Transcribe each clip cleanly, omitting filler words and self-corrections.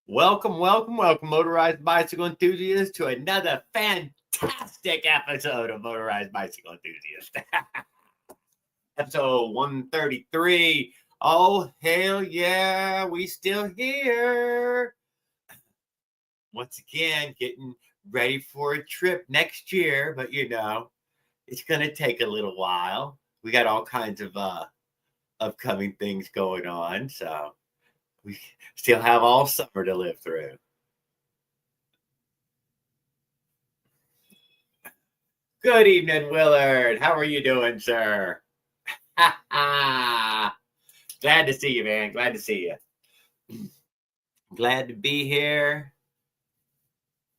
Welcome, welcome, welcome, motorized bicycle enthusiasts, to another fantastic episode of Motorized Bicycle Enthusiast. Episode 133. Oh, hell yeah, we still here. Once again, getting ready for a trip next year, but it's going to take a little while. We got all kinds of upcoming things going on, so we still have all summer to live through. Good evening, Willard. How are you doing, sir? Glad to see you, man. Glad to see you. Glad to be here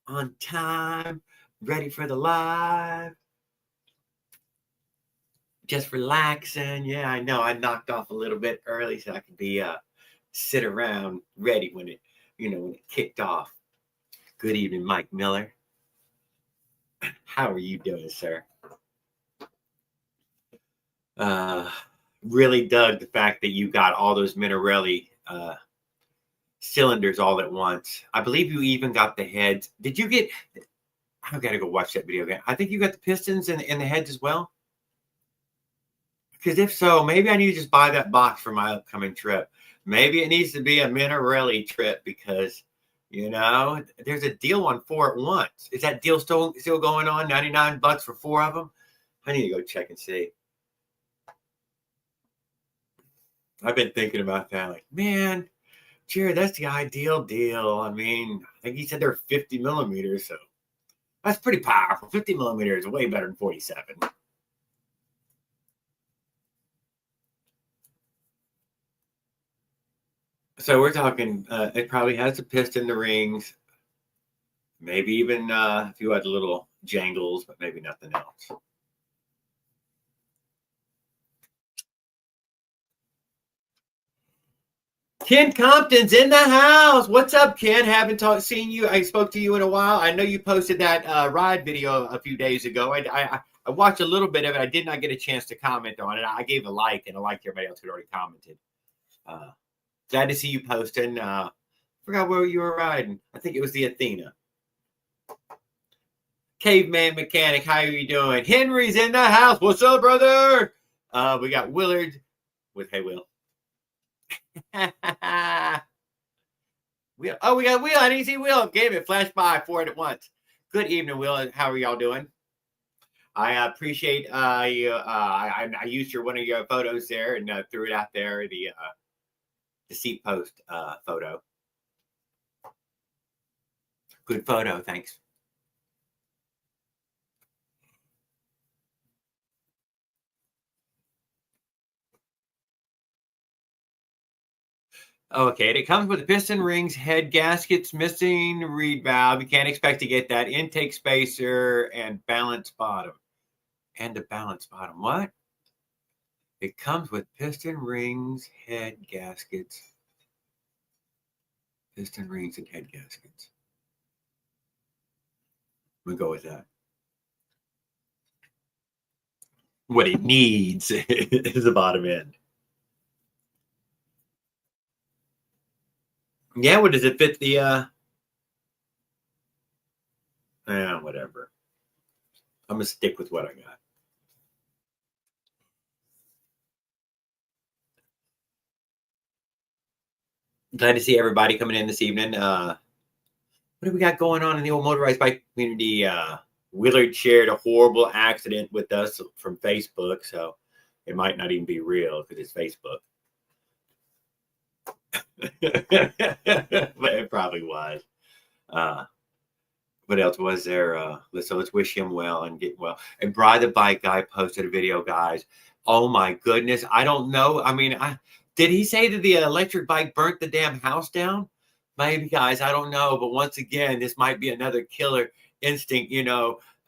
on time, ready for the live. Just relaxing. Yeah, I know. I knocked off a little bit early so I could be sit around ready when it kicked off. Good evening, Mike Miller. How are you doing, sir? Really dug the fact that you got all those Minarelli cylinders all at once. I believe you even got the heads. Did you get? I've got to go watch that video again. I think you got the pistons and the heads as well. Because if so, maybe I need to just buy that box for my upcoming trip. Maybe it needs to be a Minarelli trip because, there's a deal on 4 at once. Is that deal still going on? $99 for 4 of them? I need to go check and see. I've been thinking about that. Like, man, Jared, that's the ideal deal. I mean, I think he said they're 50 millimeters, so that's pretty powerful. 50 millimeters is way better than 47. So we're talking, it probably has the piston, the rings, maybe even a few other little jangles, but maybe nothing else. Ken Compton's in the house. What's up, Ken? Haven't seen you. I spoke to you in a while. I know you posted that ride video a few days ago. I watched a little bit of it. I did not get a chance to comment on it. I gave a like, and I liked everybody else who had already commented. Glad to see you posting. Forgot where you were riding. I think it was the Athena. Caveman Mechanic, how are you doing? Henry's in the house. What's up, brother? We got Willard with Hey Will. We got Will. I didn't see Will. Gave it flash by 4 at once. Good evening, Will. How are y'all doing? I appreciate you. I used one of your photos there and threw it out there. The seat post photo. Good photo. Thanks. Okay, it comes with piston rings, head gaskets missing, reed valve. You can't expect to get that. Intake spacer and balance bottom. And a balance bottom. What? It comes with piston rings, head gaskets. Piston rings and head gaskets. We'll go with that. What it needs is the bottom end. Yeah, what does it fit the whatever. I'm gonna stick with what I got. Glad to see everybody coming in this evening. What do we got going on in the old motorized bike community? Willard shared a horrible accident with us from Facebook, so it might not even be real because it's Facebook. But it probably was. What else was there? Let's wish him well and get well. And Bry the Bike Guy posted a video, guys. Oh my goodness. I don't know. I mean, did he say that the electric bike burnt the damn house down? Maybe, guys. I don't know. But once again, this might be another killer instinct,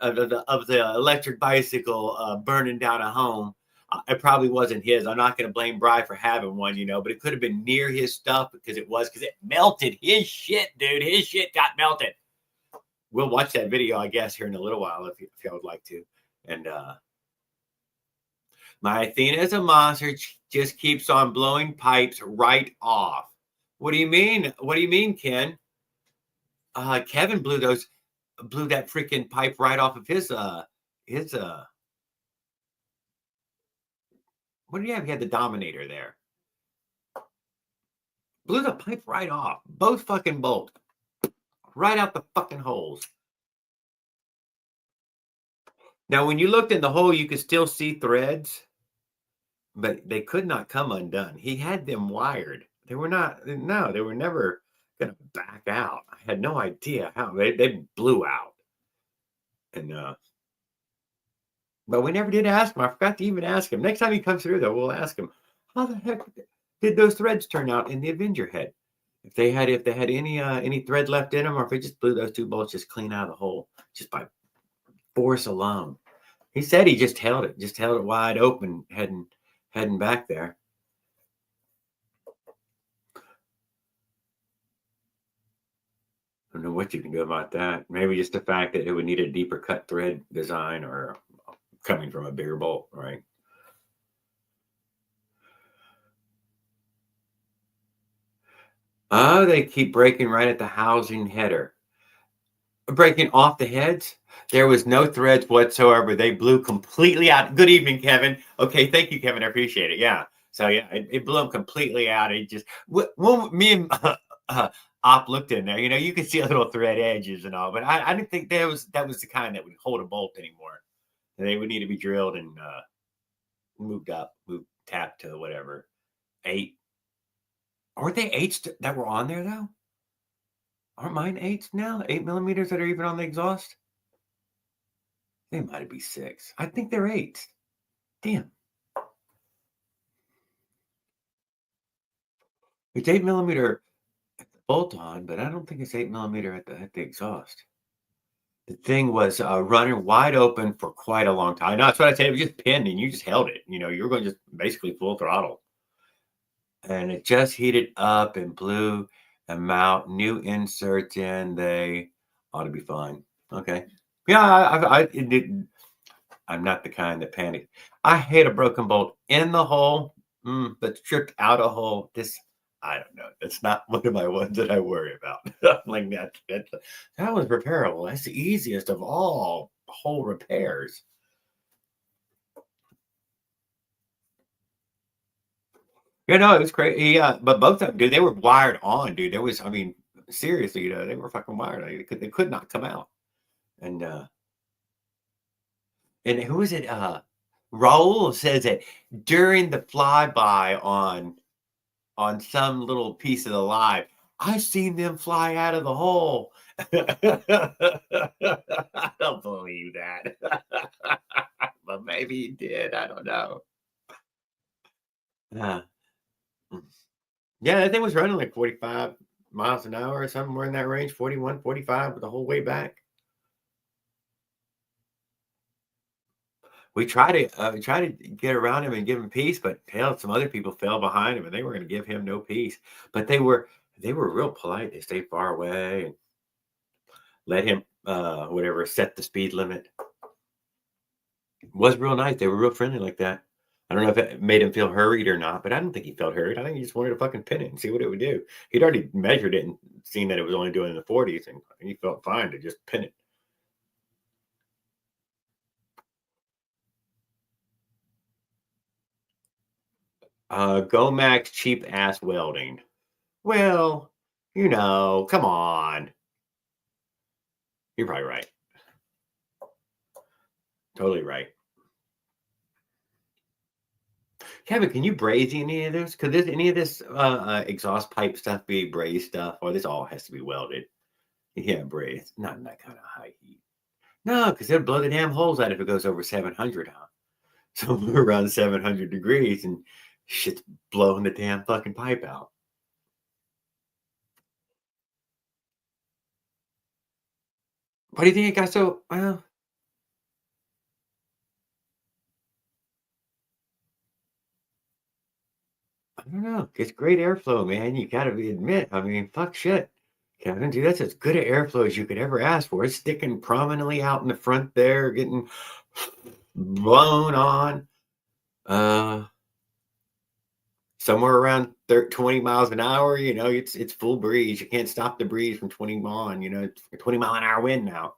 of the electric bicycle burning down a home. It probably wasn't his. I'm not going to blame Bry for having one, but it could have been near his stuff because it melted his shit, dude. His shit got melted. We'll watch that video, I guess, here in a little while if y'all would like to. And my Athena is a monster. Just keeps on blowing pipes right off. What do you mean? What do you mean, Ken? Kevin blew that freaking pipe right off of his what do you have? He had the Dominator there. Blew the pipe right off. Both fucking bolts. Right out the fucking holes. Now, when you looked in the hole, you could still see threads, but they could not come undone. He had them wired. They were never going to back out. I had no idea how. They blew out. And, but we never did ask him. I forgot to even ask him. Next time he comes through, though, we'll ask him, how the heck did those threads turn out in the Avenger head? If they had any thread left in them, or if they just blew those two bolts just clean out of the hole, just by force alone. He said he just held it wide open, heading back there. I don't know what you can do about that. Maybe just the fact that it would need a deeper cut thread design, or coming from a bigger bolt, right? Oh, they keep breaking right at the housing header. Breaking off the heads. There was no threads whatsoever. They blew completely out. Good evening, Kevin. Okay, thank you, Kevin. I appreciate it. Yeah. So yeah, it blew them completely out. It just me and Op looked in there. You could see a little thread edges and all, but I didn't think that was the kind that would hold a bolt anymore. They would need to be drilled and moved tapped to whatever 8. Aren't they 8s that were on there though? Aren't mine 8s now? 8mm that are even on the exhaust? They might be 6. I think they're 8s. Damn. It's 8mm bolt on, but I don't think it's 8mm at the exhaust. The thing was running wide open for quite a long time. No, that's what I said. It was just pinned, and you just held it. You were going to just basically full throttle. And it just heated up and blew them out. New inserts in. They ought to be fine. Okay. Yeah, I'm not the kind that panics. I hate a broken bolt in the hole, but stripped out a hole. I don't know. That's not one of my ones that I worry about. Like that was repairable. That's the easiest of all hole repairs. It was great. Yeah, but both of them, dude, they were wired on, dude. There was, seriously, they were fucking wired. They could not come out. And who is it? Raul says that during the flyby on some little piece of the live, I seen them fly out of the hole. I don't believe that. But maybe he did. I don't know. Yeah, that thing was running like 45 miles an hour or somewhere in that range, 41, 45 the whole way back. We tried to get around him and give him peace, but hell, some other people fell behind him and they were going to give him no peace. But they were real polite. They stayed far away and let him set the speed limit. It was real nice. They were real friendly like that. I don't know if it made him feel hurried or not, but I don't think he felt hurried. I think he just wanted to fucking pin it and see what it would do. He'd already measured it and seen that it was only doing in the 40s, and he felt fine to just pin it. Go Max cheap ass welding. Well, come on. You're probably right. Totally right. Kevin, can you braze any of this? Could any of this exhaust pipe stuff be braze stuff? Or this all has to be welded? You can't braze. Not in that kind of high heat. No, because it'll blow the damn holes out if it goes over 700, huh? So we're around 700 degrees and shit's blowing the damn fucking pipe out. What do you think it got so, well? I don't know. It's great airflow, man. You gotta admit. Fuck shit. Kevin, dude, that's as good an airflow as you could ever ask for. It's sticking prominently out in the front there, getting blown on. somewhere around 20 miles an hour. You know, it's full breeze. You can't stop the breeze from 20 on. You know, it's a 20-mile-an-hour wind now.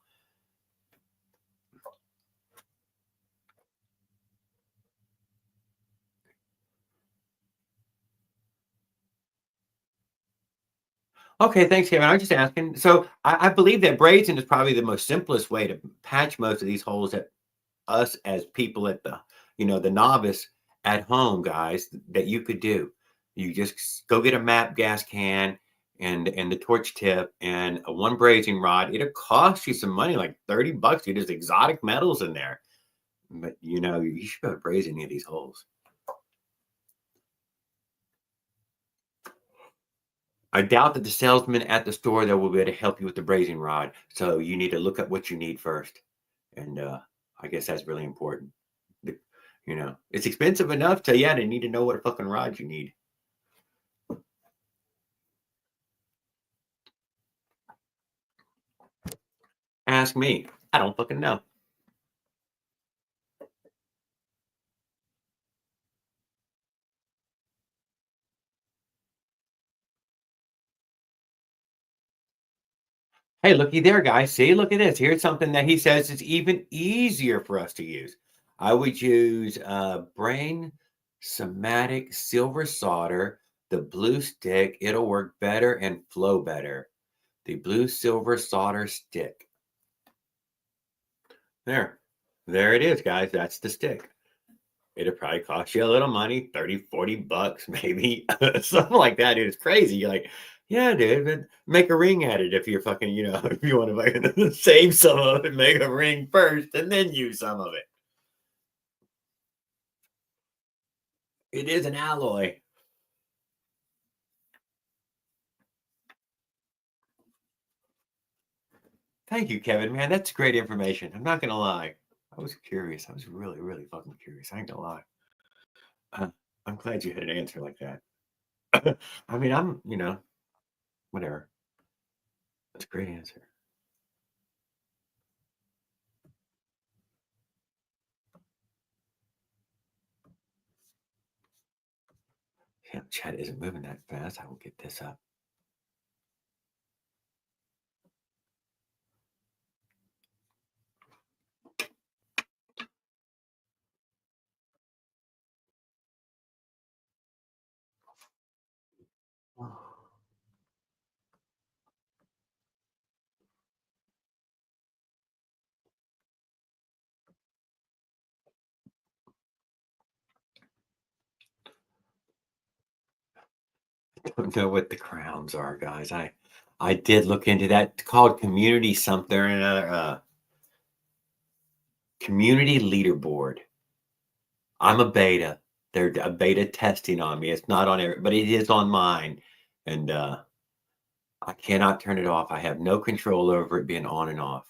Okay, thanks, Kevin. I was just asking. So I believe that brazing is probably the most simplest way to patch most of these holes that us as people at the, you know, the novice at home, guys, that you could do. You just go get a MAP gas can and the torch tip and a one brazing rod. It'll cost you some money, like $30. There's exotic metals in there, but you know you should go braze any of these holes. I doubt that the salesman at the store there will be able to help you with the brazing rod. So you need to look at what you need first, and I guess that's really important. You know, it's expensive enough to yeah, they need to know what fucking rod you need. Ask me. I don't fucking know. Hey, looky there, guys. See, look at this. Here's something that he says is even easier for us to use. I would use brain somatic silver solder, the blue stick. It'll work better and flow better. The blue silver solder stick. There it is, guys. That's the stick. It'll probably cost you a little money, 30, $40, maybe something like that. Dude, it's crazy. You're like, yeah, dude, but make a ring at it if you're fucking, you know, if you want to save some of it, make a ring first and then use some of it. It is an alloy. Thank you, Kevin. Man, that's great information. I'm not gonna lie. I was curious. I was really, really fucking curious. I ain't gonna lie. Uh, I'm glad you had an answer like that. I mean, I'm, you know, whatever. That's a great answer. Yeah, chat isn't moving that fast. I will get this up. Don't know what the crowns are, guys. I did look into that. It's called community something or another. Community leaderboard. I'm a beta. They're a beta testing on me. It's not on every, but it is on mine, and I cannot turn it off. I have no control over it being on and off.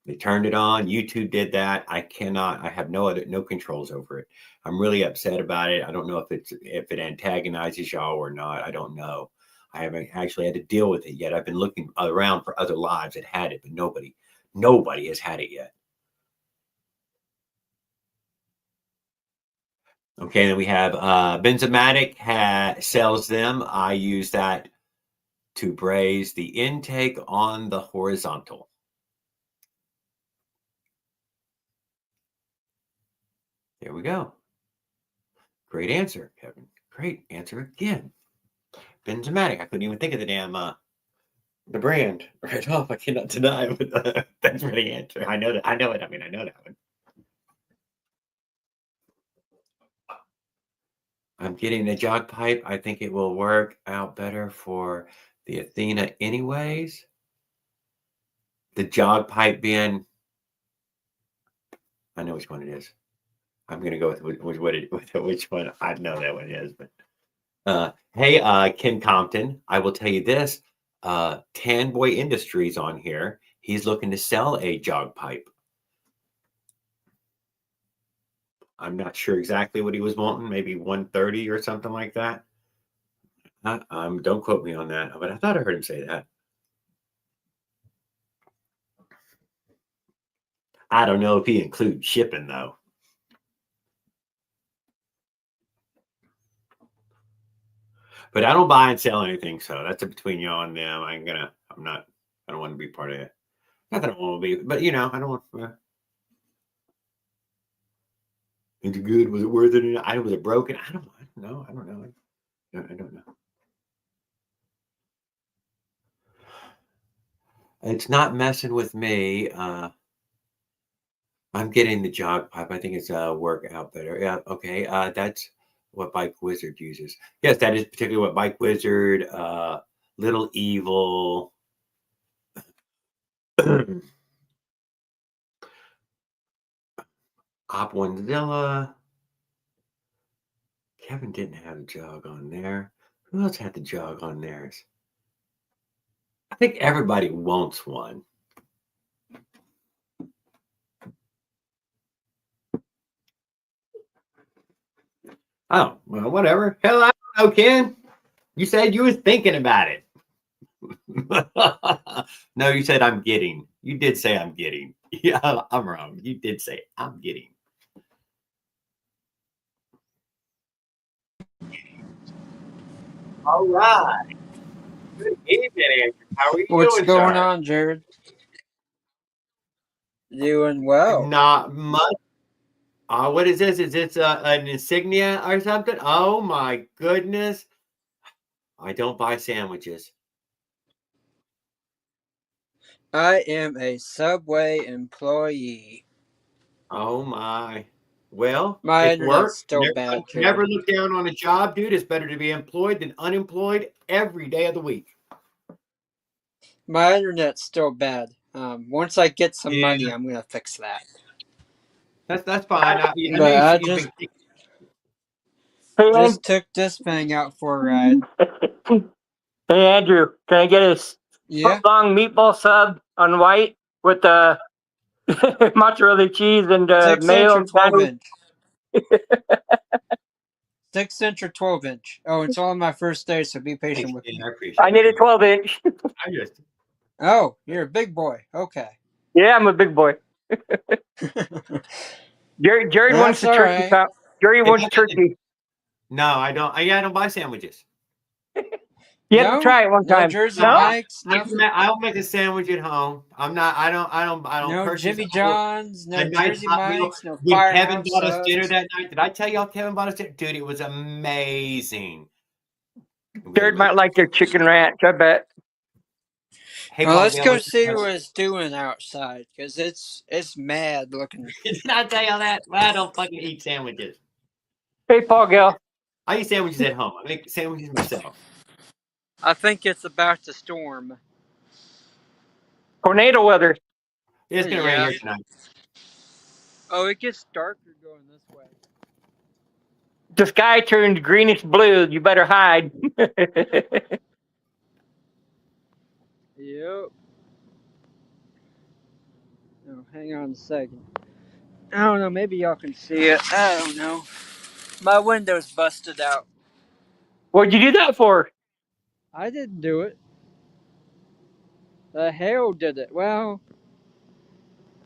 They turned it on. YouTube did that. I cannot. I have no controls over it. I'm really upset about it. I don't know if it antagonizes y'all or not. I don't know. I haven't actually had to deal with it yet. I've been looking around for other lives that had it, but nobody has had it yet. Okay, then we have Benzomatic sells them. I use that to braze the intake on the horizontal. There we go. Great answer, Kevin. Great answer again. Benzomatic. I couldn't even think of the damn the brand right off. I cannot deny it. But, that's really answer. I know that. I know it. I mean, I know that one. I'm getting the jog pipe. I think it will work out better for the Athena, anyways. The jog pipe being, I know which one it is. I'm gonna go with which one I know that one is. But hey, Ken Compton, I will tell you this: Tan Boy Industries on here. He's looking to sell a jog pipe. I'm not sure exactly what he was wanting, maybe 130 or something like that. Don't quote me on that, but I thought I heard him say that. I don't know if he includes shipping though. But I don't buy and sell anything, so that's between y'all and them. I don't want to be part of it. Not that I want to be, but I don't want. Is it good? Was it worth it? Was it broken? I don't know. I don't know. I don't know. It's not messing with me. I'm getting the jog pipe. I think it's work out better. Yeah. Okay. That's what Bike Wizard uses. Yes, that is particularly what Bike Wizard, Little Evil. Op Onezilla. Kevin didn't have a jog on there. Who else had the jog on theirs? I think everybody wants one. Oh, well, whatever. Hell, I don't know, Ken. You said you was thinking about it. No, you said I'm getting. You did say I'm getting. Yeah, I'm wrong. You did say I'm getting. All right. Good evening, Andrew. How are you What's doing, going sir? on, Jared? Doing well. Not much. What is this? Is this an insignia or something? Oh my goodness. I don't buy sandwiches. I am a Subway employee. Oh my. Well, My it's internet's work. still bad, Never Jared. look down on a job, dude. It's better to be employed than unemployed every day of the week. My internet's still bad. Once I get some Yeah, money, I'm gonna fix that. that's fine. I know But I you've been. Hey, just took this thing out for a ride. hey Andrew, can I get a Yeah, foot-long meatball sub on white with mozzarella cheese and 6-inch mayo or and 12 sandwich? inch. 6-inch or 12-inch. Oh, it's all my first day, so be patient with me. I appreciate I need a it. 12-inch. I just. Oh, you're a big boy. Okay. Yeah, I'm a big boy. Jared wants That's the all turkey right. top. Jerry If wants I got the, turkey. no, I don't. I don't buy sandwiches. You have to No, try it one no time. Jersey No, No? Mike's, nothing. I'll make a sandwich at home. I'm not. I don't No purchase Jimmy all John's, the no nice Jersey hot meal. Mike's, no When Kevin Firehouse bought us dinner subs. that night, did I tell y'all Kevin bought us dinner? Dude, it was amazing. It was Jared might amazing. like their chicken ranch, I bet. Hey, Well, Paul let's Gale, go what's see your what it's doing outside, because it's mad looking. Did I tell y'all that? Well, I don't fucking eat sandwiches. Hey, Paul Gale. I eat sandwiches at home. I make sandwiches myself. I think it's about to storm. Tornado weather. It's gonna rain Yeah. here tonight. Oh, it gets darker going this way. The sky turned greenish blue. You better hide. Yep. Oh, hang on a second. I don't know. Maybe y'all can see it. I don't know. My window's busted out. What'd you do that for? I didn't do it. The hail did it. Well,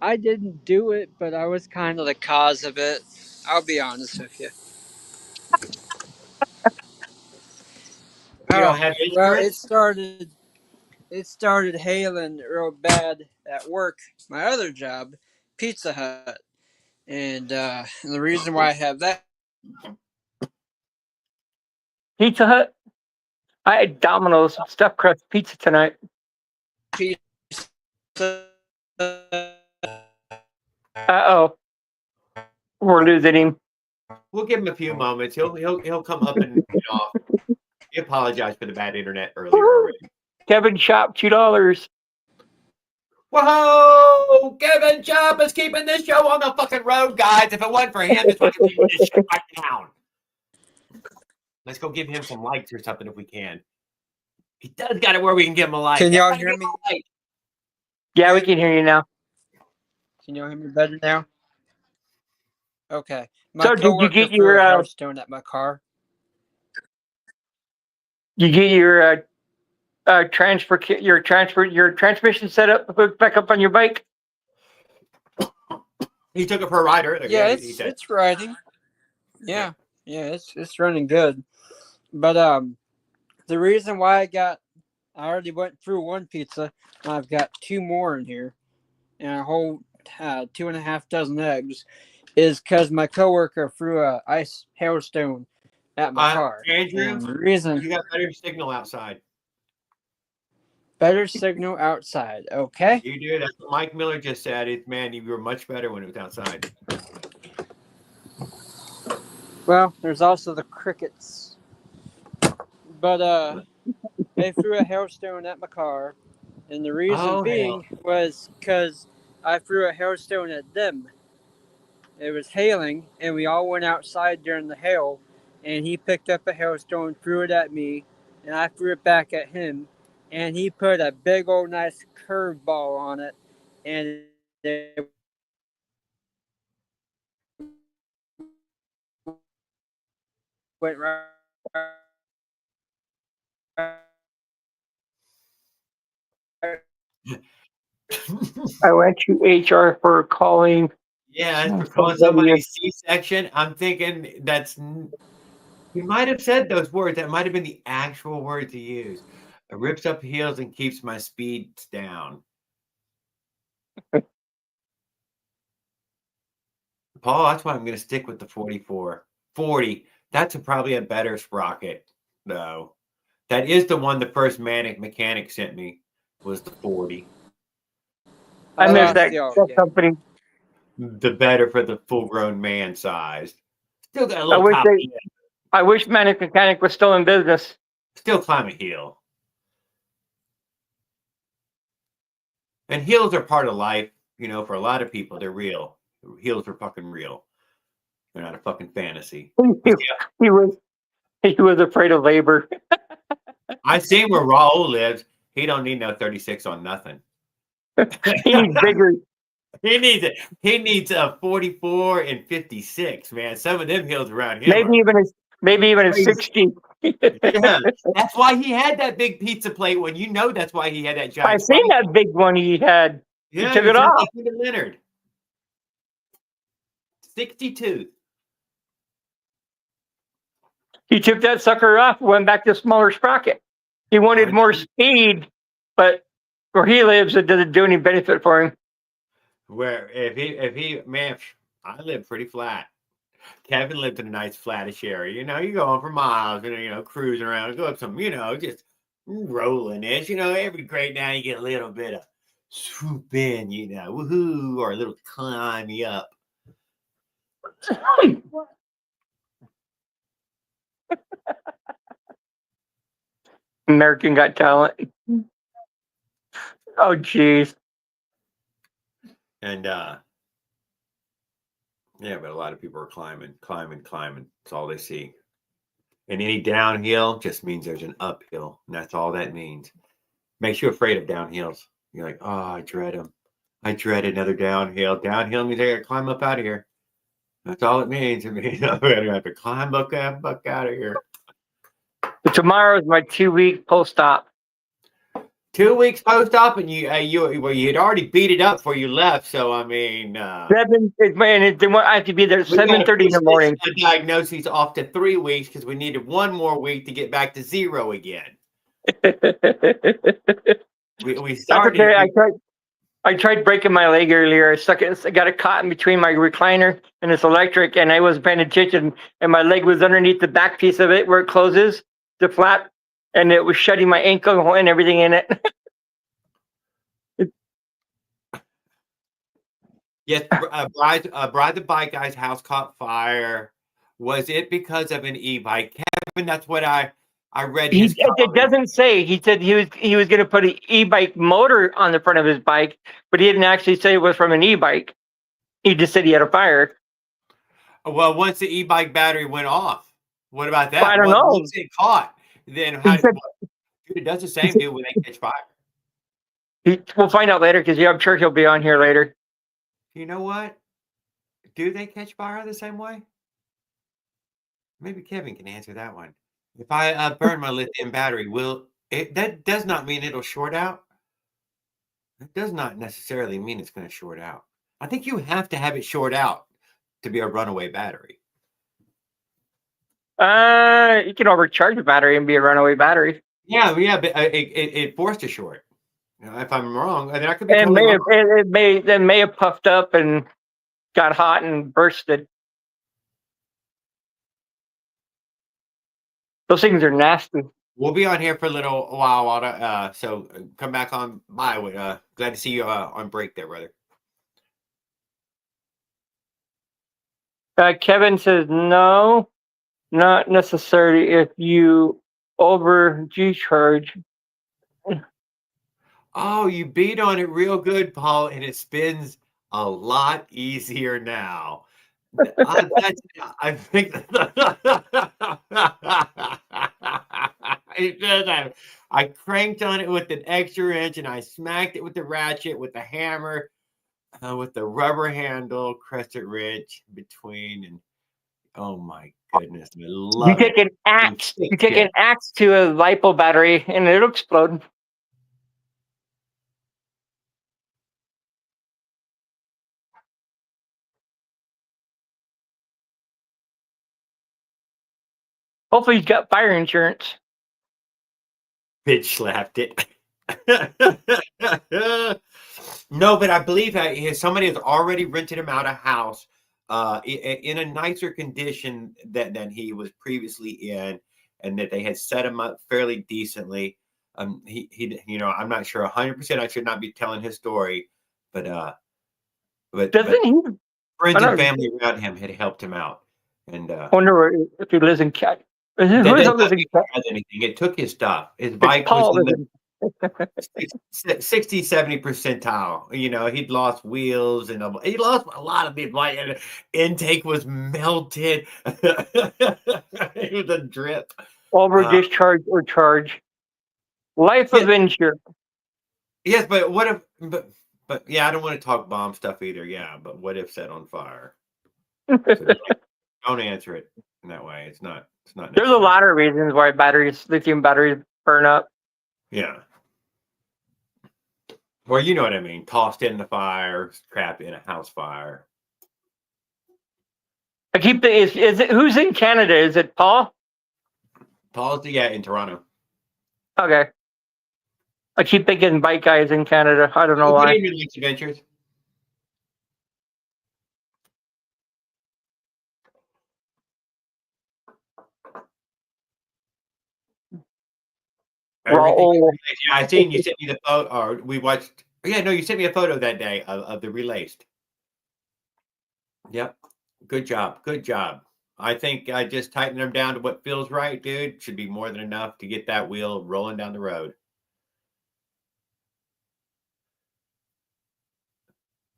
I didn't do it, but I was kind of the cause of it. I'll be honest with you. You don't Oh, have well, insurance? it started hailing real bad at work, my other job, Pizza Hut. And the reason why I have that Pizza Hut? I had Domino's stuffed crust pizza tonight. pizza Uh-oh. We're losing him. We'll give him a few moments. He'll come up and off. He apologized for the bad internet earlier already. Kevin Shop, $2. Whoa! Kevin Chop is keeping this show on the fucking road, guys. If it wasn't for him, it's fucking leaving this shit right down. Let's go give him some likes or something if we can. He does got it where we can give him a like. Can y'all Everybody hear give me? him a like. Yeah, we can hear you now. Can y'all hear me better now? Okay. My So did you coworker get threw a hailstone at my car. your transmission set up, hooked back up on your bike? He took it for a ride earlier. Yeah, He said. it's riding. Yeah, it's running good. But the reason why I already went through one pizza. I've got two more in here, and a whole 2.5 dozen eggs, is because my coworker threw a ice hailstone at my car. Andrew, And the reason you got better signal outside. better signal outside. Okay. You do. That's what Mike Miller just said. Man, you were much better when it was outside. Well, there's also the crickets. But they threw a hailstone at my car, and the reason being was because I threw a hailstone at them. It was hailing, and we all went outside during the hail, and he picked up a hailstone, threw it at me, and I threw it back at him, and he put a big old nice curveball on it, and it went right. I went to HR for calling. Yeah, for calling somebody C-section. I'm thinking he might have said those words. That might have been the actual words he used. It rips up heels and keeps my speeds down. Paul, that's why I'm going to stick with the 44. 40. That's probably a better sprocket, though. That is the one the first Manic Mechanic sent me, was the 40. I miss that company. The better for the full-grown man size. Still got a little top end. I wish Manic Mechanic was still in business. Still climb a heel. And heels are part of life. You know, for a lot of people, they're real. Heels are fucking real. They're not a fucking fantasy. He was afraid of labor. I see where Raul lives. He don't need no 36 on nothing. He needs bigger. He needs a 44 and 56, man. Some of them heels around here. Maybe even a 60. Yeah, that's why he had that big pizza plate one. You know that's why he had that giant. I seen that big one he had. Yeah, he took it off. Like Leonard. 62. He took that sucker off, went back to a smaller sprocket. He wanted more speed, but where he lives, it doesn't do any benefit for him. Where man, I live pretty flat. Kevin lived in a nice flattish area. You know, you go on for miles and, you know, cruising around, go up some, you know, just rolling it. You know, every great now you get a little bit of swoop in, you know, woohoo, or a little climb you up. American Got Talent. Oh, jeez. And, yeah, but a lot of people are climbing. That's all they see. And any downhill just means there's an uphill. And that's all that means. Makes you afraid of downhills. You're like, oh, I dread them. I dread another downhill. Downhill means I got to climb up out of here. That's all it means. I mean, I'm going to have to climb up out of here. Tomorrow is my 2-week post-op. 2 weeks post-op, and you had already beat it up before you left. So I mean, I have to be there at 7:30 in the morning. The diagnosis off to 3 weeks because we needed one more week to get back to 0 again. we started. Okay. I tried breaking my leg earlier. I got it caught in between my recliner and this electric, and I wasn't paying attention. And my leg was underneath the back piece of it where it closes the flap, and it was shutting my ankle and everything in it. Yes, Bride the Bike Guy's house caught fire. Was it because of an e-bike? Kevin, that's what I read. It doesn't say. He said he was going to put an e-bike motor on the front of his bike, but he didn't actually say it was from an e-bike. He just said he had a fire. Well, once the e-bike battery went off, what about that? I don't know. Once it caught, then it does the same deal when they catch fire. We'll find out later because I'm sure he'll be on here later. You know what? Do they catch fire the same way? Maybe Kevin can answer that one. If I burn my lithium battery, that does not mean it'll short out. It does not necessarily mean it's going to short out. I think you have to have it short out to be a runaway battery. can overcharge a battery and be a runaway battery. Yeah, but it forced a short. If I'm wrong, and I could be It totally wrong. it may have puffed up and got hot and bursted. Those things are nasty. We'll be on here for a little while, so come back on by. Glad to see you on break there, brother. Kevin says no, not necessarily if you over G-charge. Oh, you beat on it real good, Paul, and it spins a lot easier now. I think I cranked on it with an extra wrench and I smacked it with the ratchet, with the hammer, with the rubber handle, crescent wrench between, and oh my goodness, I love you take it. An axe to a LiPo battery and it'll explode. Hopefully he's got fire insurance. Bitch slapped it. No, but I believe somebody has already rented him out a house in a nicer condition than he was previously in, and that they had set him up fairly decently. He I'm not sure 100%. I should not be telling his story, but Doesn't he? Friends and family around him had helped him out, and wonder if he lives in Cat. Anything. It took his stuff. His bike was in the 60, 70 percentile. He'd lost wheels and he lost a lot of his bike, and intake was melted. It was a drip. Over discharge or charge. Life of insurance. Yes, but what if? But yeah, I don't want to talk bomb stuff either. Yeah, but what if set on fire? So don't answer it in that way. It's not. There's a lot of reasons why lithium batteries burn up. Yeah. Well, you know what I mean. Tossed in the fire, trapped in a house fire. I keep is it who's in Canada? Is it Paul? Paul's in Toronto. Okay. I keep thinking bike guys in Canada. I don't know why. Adventures. Yeah, I seen you sent me the photo, or we watched. Yeah, no, you sent me a photo that day of the relaced. Yep, good job. I think I just tightened them down to what feels right, dude. Should be more than enough to get that wheel rolling down the road.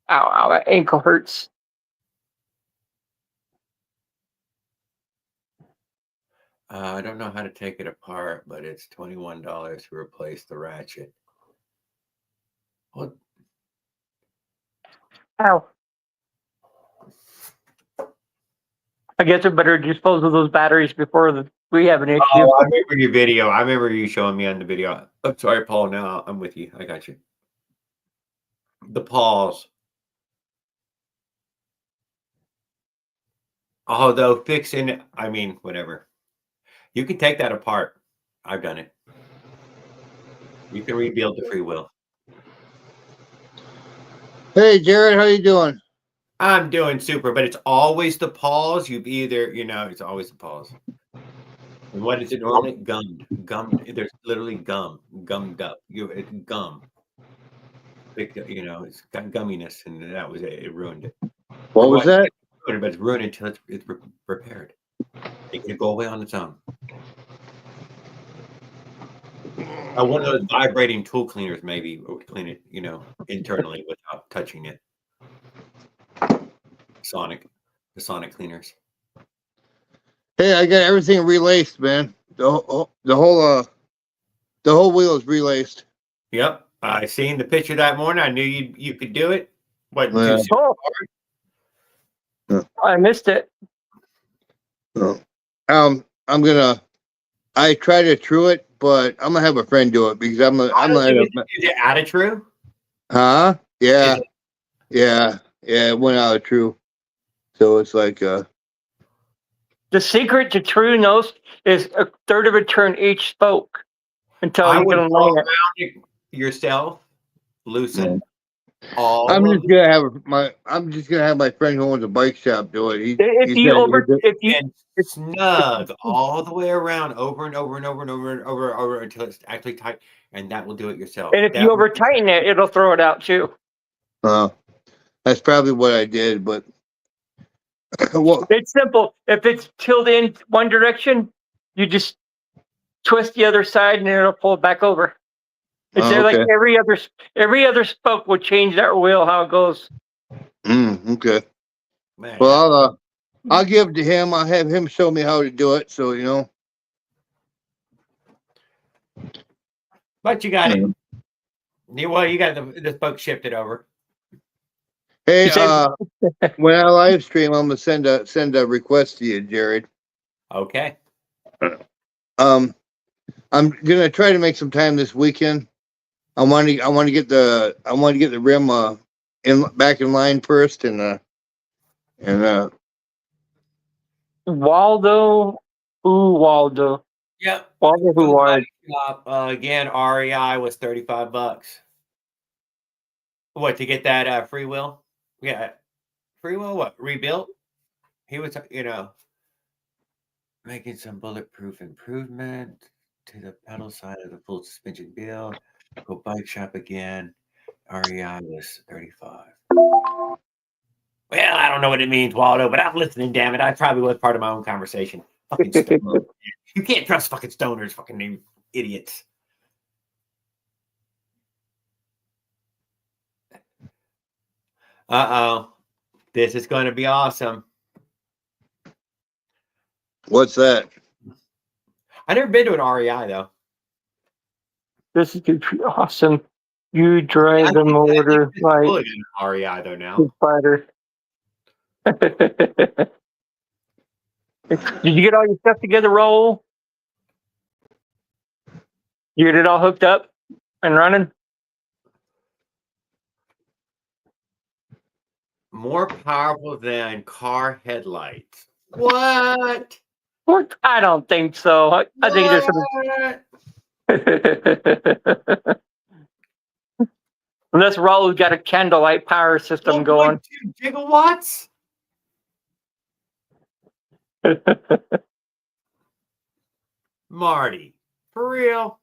Ow, that ankle hurts. I don't know how to take it apart, but it's $21 to replace the ratchet. What? Ow. I guess I better dispose of those batteries before we have an issue. Oh, I remember your video. I remember you showing me on the video. I'm sorry, Paul. Now I'm with you. I got you. The pause. Although fixing it, I mean, whatever. You can take that apart. I've done it. You can rebuild the free will. Hey, Jared, how you doing? I'm doing super, but it's always the pause. You've either, it's always the pause. And what is it normally? Gum. There's literally gummed up. It's gum. It's got gumminess, and that was it. It ruined it. What was that? But it's ruined until it's repaired. It can go away on its own. One of those vibrating tool cleaners maybe would clean it, internally without touching it. The sonic cleaners. Hey, I got everything relaced, man. The whole wheel is relaced. Yep, I seen the picture that morning. I knew you could do it. What? Yeah. I missed it. I tried to true it, but I'm gonna have a friend do it because is it out of true? Huh? Yeah. Yeah. It went out of true. So it's like The secret to true nose is a third of a turn each spoke until I you would can go align it. around it yourself, loosen all I'm of just gonna have my friend who owns a bike shop do it. If He you said over, if you, and snug all the way around over and over and over and over and over until it's actually tight, and that will do it yourself. and if That you will- over tighten it, it'll throw it out too. That's probably what I did, but well, It's simple. If it's tilted in one direction, you just twist the other side and it'll pull it back over. It's like okay. every other spoke will change that wheel how it goes. Okay. Man. Well, I'll give it to him. I'll have him show me how to do it. So But you got it. Well, you got the spoke shifted over. Hey, when I live stream, I'm gonna send a request to you, Jared. Okay. I'm gonna try to make some time this weekend. I want to get the rim back in line first, and Waldo. Yep. Waldo Huard. Again, REI was $35. What, to get that free will? Yeah, free will. What, rebuilt? He was, making some bulletproof improvement to the pedal side of the full suspension build. Go bike shop again. REI was 35. Well, I don't know what it means, Waldo, but I'm listening, damn it. I probably was part of my own conversation. Fucking stoners. You can't trust fucking stoners, fucking idiots. Uh-oh. This is going to be awesome. what's that? I've never been to an REI, though. This is awesome. You drive the motor like an REI, though, now. Spider. Did you get all your stuff together, Roll? You get it all hooked up and running? More powerful than car headlights. What? I don't think so. I think there's some. Unless Raul's got a candlelight power system going. 2 gigawatts? Marty, for real?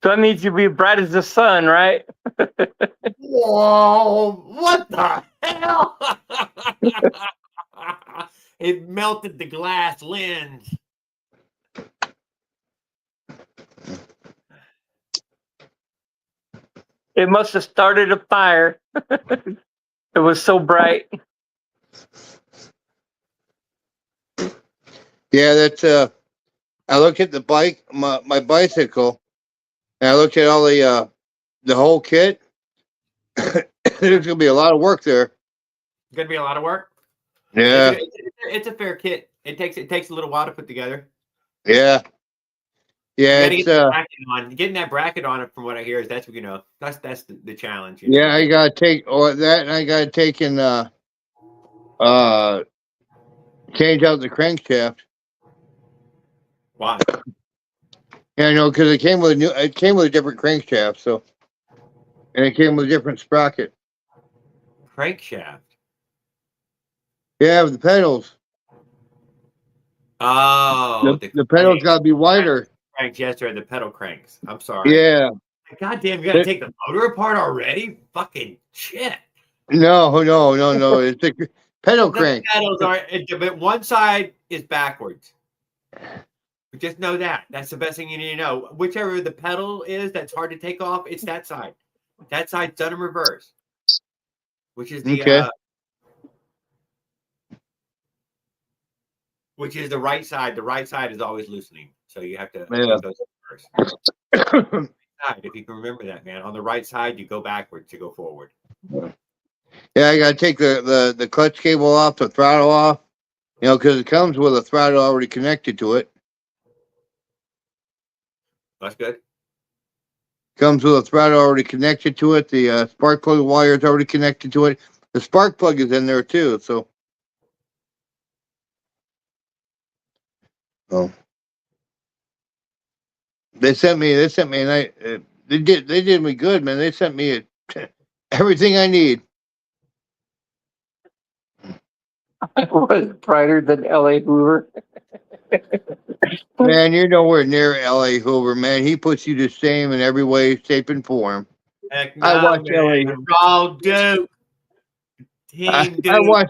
So that means you'll be bright as the sun, right? Whoa, what the hell? It melted the glass lens. It must have started a fire. It was so bright. Yeah, that's I look at the bike, my bicycle, and I look at all the whole kit. There's gonna be a lot of work there. Gonna be a lot of work. Yeah, it's a fair kit. It takes a little while to put together. yeah. It's getting that bracket on it. From what I hear, is that's the challenge. Yeah, I gotta take that, and I gotta take and change out the crankshaft. Why? Yeah, I know, because it came with a different crankshaft, so, and it came with a different sprocket. Crankshaft. Yeah, with the pedals. Oh, the pedals gotta be wider. Cranks, yes, sir. The pedal cranks. I'm sorry. Yeah. God damn, you gotta take the motor apart already? Fucking shit. No. It's the pedal crank. Pedals are, but one side is backwards. Just know that. That's the best thing you need to know. Whichever the pedal is that's hard to take off, it's that side. That side's done in reverse. Which is the which is the right side. The right side is always loosening. So you have to those first. If you can remember that, man. On the right side, you go backwards to go forward. Yeah, I gotta take the clutch cable off, the throttle off, because it comes with a throttle already connected to it. That's good. Comes with a throttle already connected to it. The spark plug wire is already connected to it. The spark plug is in there too. So, oh, they sent me, and they did me good, man. They sent me everything I need. I was brighter than L.A. Hoover. Man, you're nowhere near L.A. Hoover, man. He puts you to shame in every way, shape, and form. Heck I no, watch man. LA. Raw Duke. Team Duke.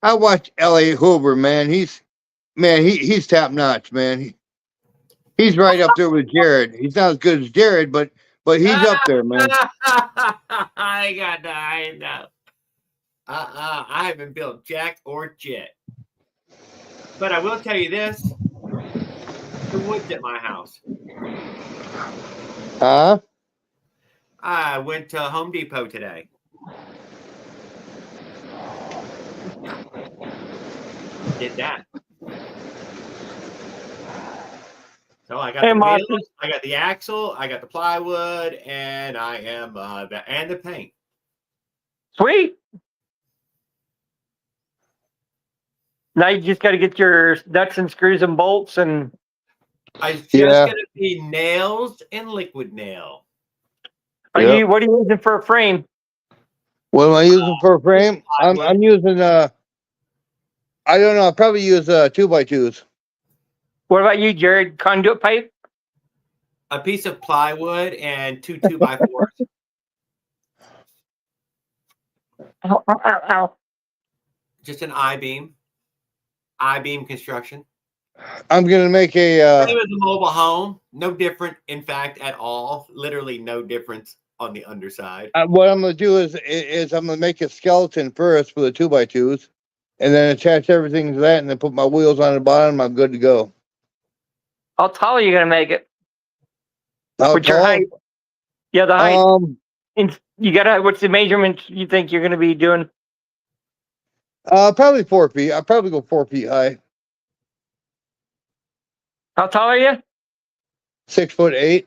I watch L.A. Hoover, man. He's top notch, man. He's right up there with Jared. He's not as good as Jared, but he's up there, man. I know. I haven't built jack or jet. But I will tell you this. The wood's at my house. Huh? I went to Home Depot today. Did that. So I got the wheels, I got the axle, I got the plywood, and I am the paint. Sweet. Now you just got to get your nuts and screws and bolts, and it's just gonna be nails and liquid nail. what are you using for a frame? What am I using for a frame? I'm using I don't know. I'll probably use 2x2s. What about you, Jared? Conduit pipe? A piece of plywood and 2 2x4s. Ow. Just an I-beam. I-beam construction. I'm gonna make Same as a mobile home. No different, in fact, at all. Literally no difference on the underside. What I'm gonna do is I'm gonna make a skeleton first for the 2x2s, and then attach everything to that, and then put my wheels on the bottom. I'm good to go. How tall are you gonna make it? What's your height? Yeah, the height. You gotta. What's the measurement you think you're gonna be doing? Probably 4 feet. I'll probably go 4 feet high. How tall are you? 6'8".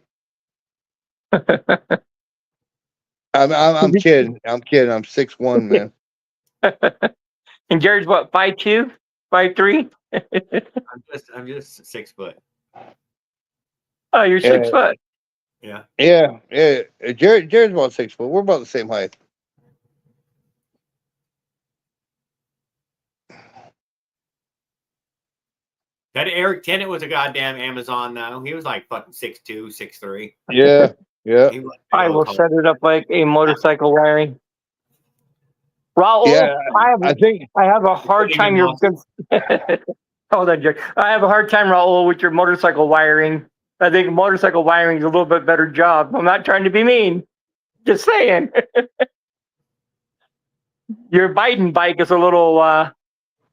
I'm kidding. I'm 6'1", man. And Jared's what? 5'2", 5'3"? I'm just 6 foot. Oh, you're 6 foot. Yeah. Jared's about 6 foot. We're about the same height. That Eric Tennant was a goddamn Amazon though. He was like fucking 6'2", 6'3". Yeah. I will set it up like a motorcycle wiring. Raul, yeah, I think I have a hard time. Hold on, Jared. I have a hard time, Raul, with your motorcycle wiring. I think motorcycle wiring is a little bit better job. I'm not trying to be mean. Just saying. Your Biden bike is a little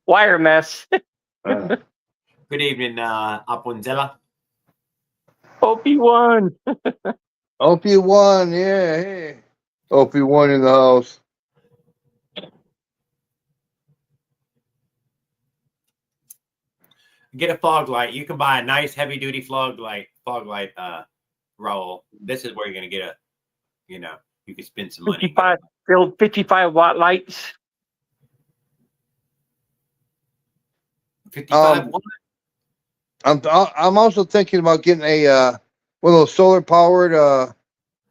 wire mess. Good evening, Aponzella. Hope you won. Hope you won, yeah. Hey. Hope you won in the house. Get a fog light. You can buy a nice heavy duty fog light, Raul. This is where you're gonna get you can spend some money. 55 watt lights. 55 watt. I'm also thinking about getting one of those solar powered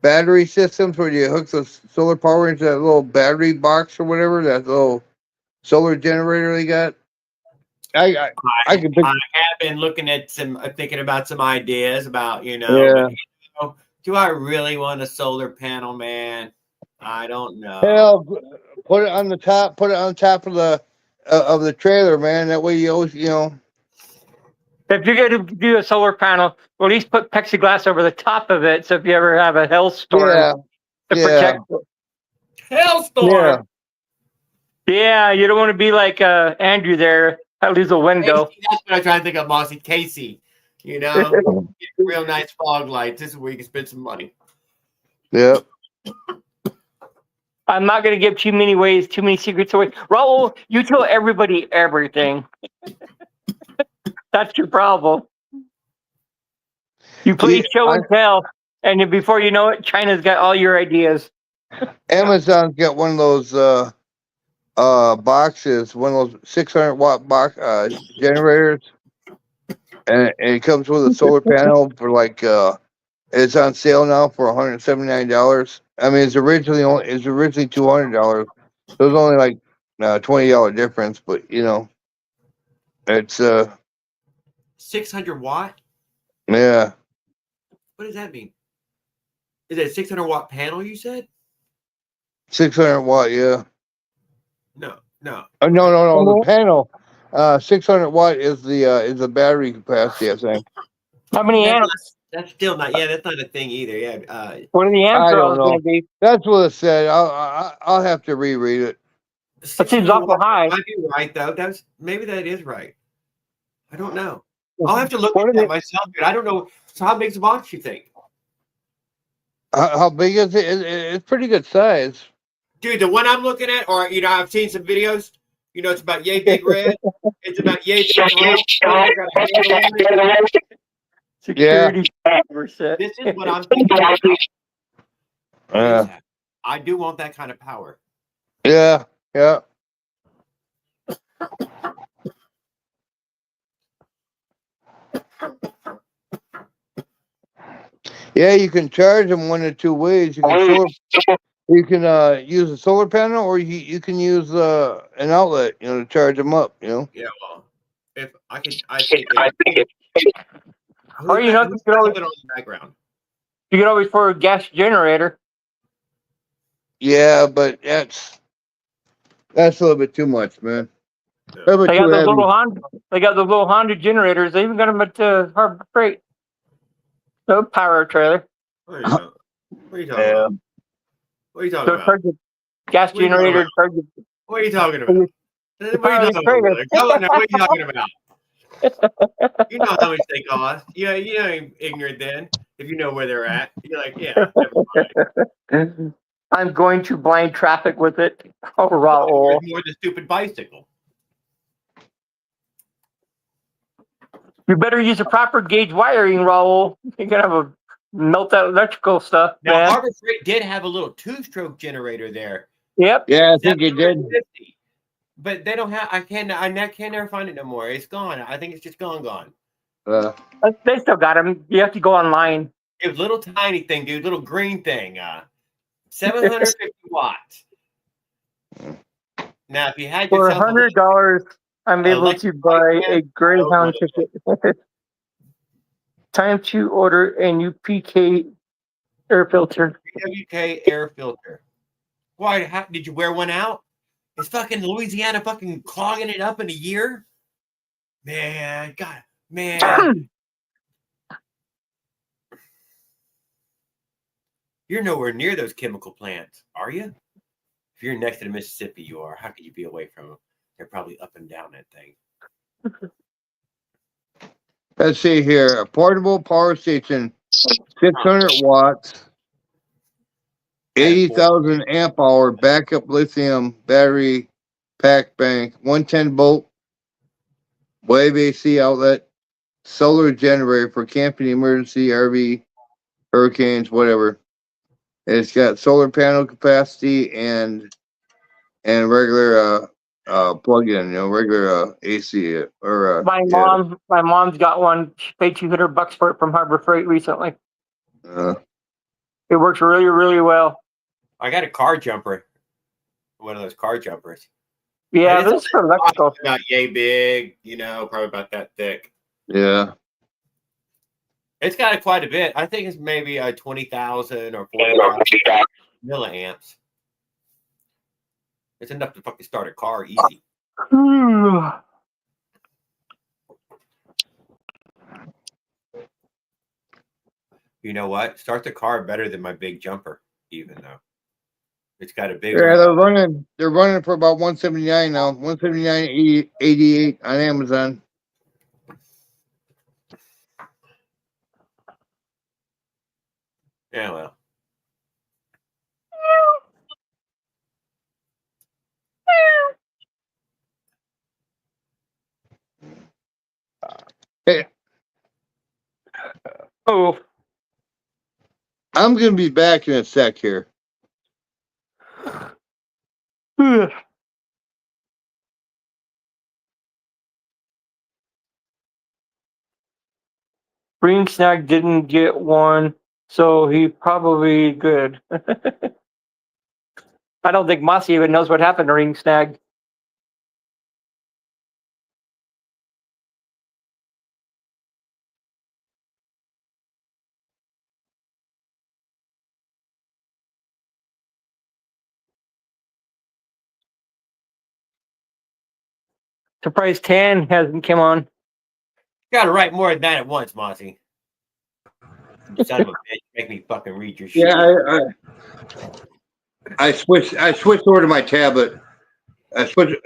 battery systems where you hook the solar power into that little battery box or whatever, that little solar generator they got. I have been looking at thinking about some ideas about do I really want a solar panel, man? I don't know. Hell, put it on top of the trailer, man. That way you always If you're going to do a solar panel, well, at least put plexiglass over the top of it, so if you ever have a hailstorm, to protect it. Hailstorm. Yeah, you don't want to be like Andrew there. I lose a window. Casey, that's what I try to think of, Mossy. Casey, get real nice fog lights. This is where you can spend some money. Yeah. I'm not going to give too many secrets away. Raul, you tell everybody everything. That's your problem. You play show and tell, and then before you know it, China's got all your ideas. Amazon's got one of those box is one of those 600-watt box generators, and it comes with a solar panel for like it's on sale now for $179. I mean, it's originally $200, so it's only like $20 difference, but you know, it's 600 watt. yeah, What does that mean? Is it a 600-watt panel? You said 600-watt, yeah. no. No, the panel. 600-watt is the battery capacity, I think. How many That's, amps? that's still not. Yeah, that's not a thing either. Yeah. What are the amp I don't draws going know. to be? That's what it said. I'll have to reread it. That seems awful high. Might be right though. Maybe that is right. I don't know. I'll have to look What at are that they- myself, dude. I don't know. So how big's the box you think? How big is it? It's pretty good size. Dude, the one I'm looking at, or I've seen some videos. It's about yay big red. It's about yay big red. Security set. This is what I'm thinking about. Yeah. I do want that kind of power. Yeah. Yeah, you can charge them one of two ways. You can use a solar panel, or you can use an outlet, to charge them up. Yeah, well, if I think it. Or you Who's could always on the background. you could always for a gas generator. Yeah, but that's a little bit too much, man. Yeah. That's a bit They got too those heavy. little Honda. They got those little Honda generators. They even got them at Harbor Freight. No power trailer. What are you talking about? What are you talking So about? charge a gas What are you talking generator. about? Charge a, What are you talking about? What are you power talking trailer. about? Come on now, what are you talking about? You know how much they cost. Yeah, you ain't ignorant then. If you know where they're at, you're like, yeah, never mind. I'm going to blind traffic with it. Oh, Raul. More the stupid bicycle. You better use the proper gauge wiring, Raul. You're gonna have a melt that electrical stuff, Now, man. Harbor Freight did have a little two-stroke generator there. Yep. Yeah, I think it did. 750. But they don't have. I can never find it no more. It's gone. I think it's just gone. They still got them. You have to go online. It was a little tiny thing, dude. Little green thing. 750 watts. Now, if you had For yourself $100, I'm able to buy a Greyhound ticket. Time to order a new PK air filter. PWK air filter. Why? Did you wear one out? Is fucking Louisiana fucking clogging it up in a year? Man, God, man. You're nowhere near those chemical plants, are you? If you're next to the Mississippi, you are. How could you be away from them? They're probably up and down that thing. Let's see here. A portable power station, 600 watts, 80,000 amp hour backup lithium battery pack bank, 110 volt wave AC outlet, solar generator for camping, emergency, RV, hurricanes, whatever. It's got solar panel capacity and regular plug-in, regular AC or My mom's got one. She paid $200 for it from Harbor Freight recently. It works really, really well. I got a car jumper. One of those car jumpers. Yeah, this is for electrical. About yay big, probably about that thick. Yeah. It's got quite a bit. I think it's maybe 20,000 or 40,000 milliamps. It's enough to fucking start a car easy. You know what? Starts the car better than my big jumper, even though it's got a big. Yeah, they're running for about 179 now. 179.88 on Amazon. Yeah, well. Hey. Oh. I'm gonna be back in a sec here. Ring Snag didn't get one, so he probably good. I don't think Mossy even knows what happened to Ring Snag. Surprised Tan hasn't come on. You gotta write more than that at once, Monty. You son of a bitch, make me fucking read your shit. Yeah, I switched over to my tablet. I switched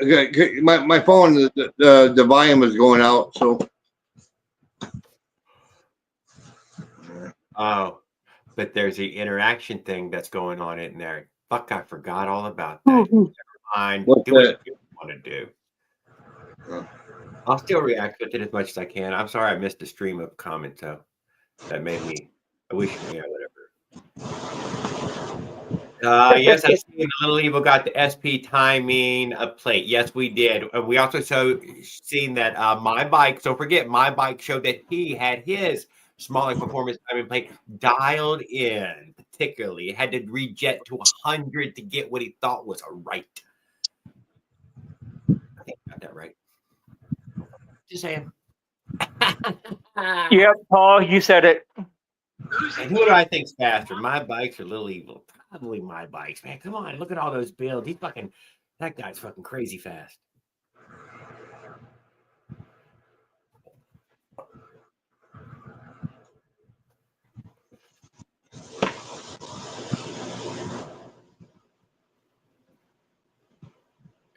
my phone. The volume is going out. So. Oh, but there's the interaction thing that's going on in there. Fuck, I forgot all about that. Never mind. What's Do what that? you want to do. I'll still react with it as much as I can. I'm sorry I missed the stream of comments, though. That made me. I wish, whatever. Yes, I see the Little Evil got the SP timing plate. Yes, we did. We also seen that my bike. So forget my bike showed that he had his smaller performance timing plate dialed in. Particularly, it had to rejet to 100 to get what he thought was a right. I think I got that right. Just saying. Yep, Paul, you said it. And who do I think's faster? My bikes or Little Evil? Probably my bikes, man. Come on, look at all those builds. That guy's fucking crazy fast.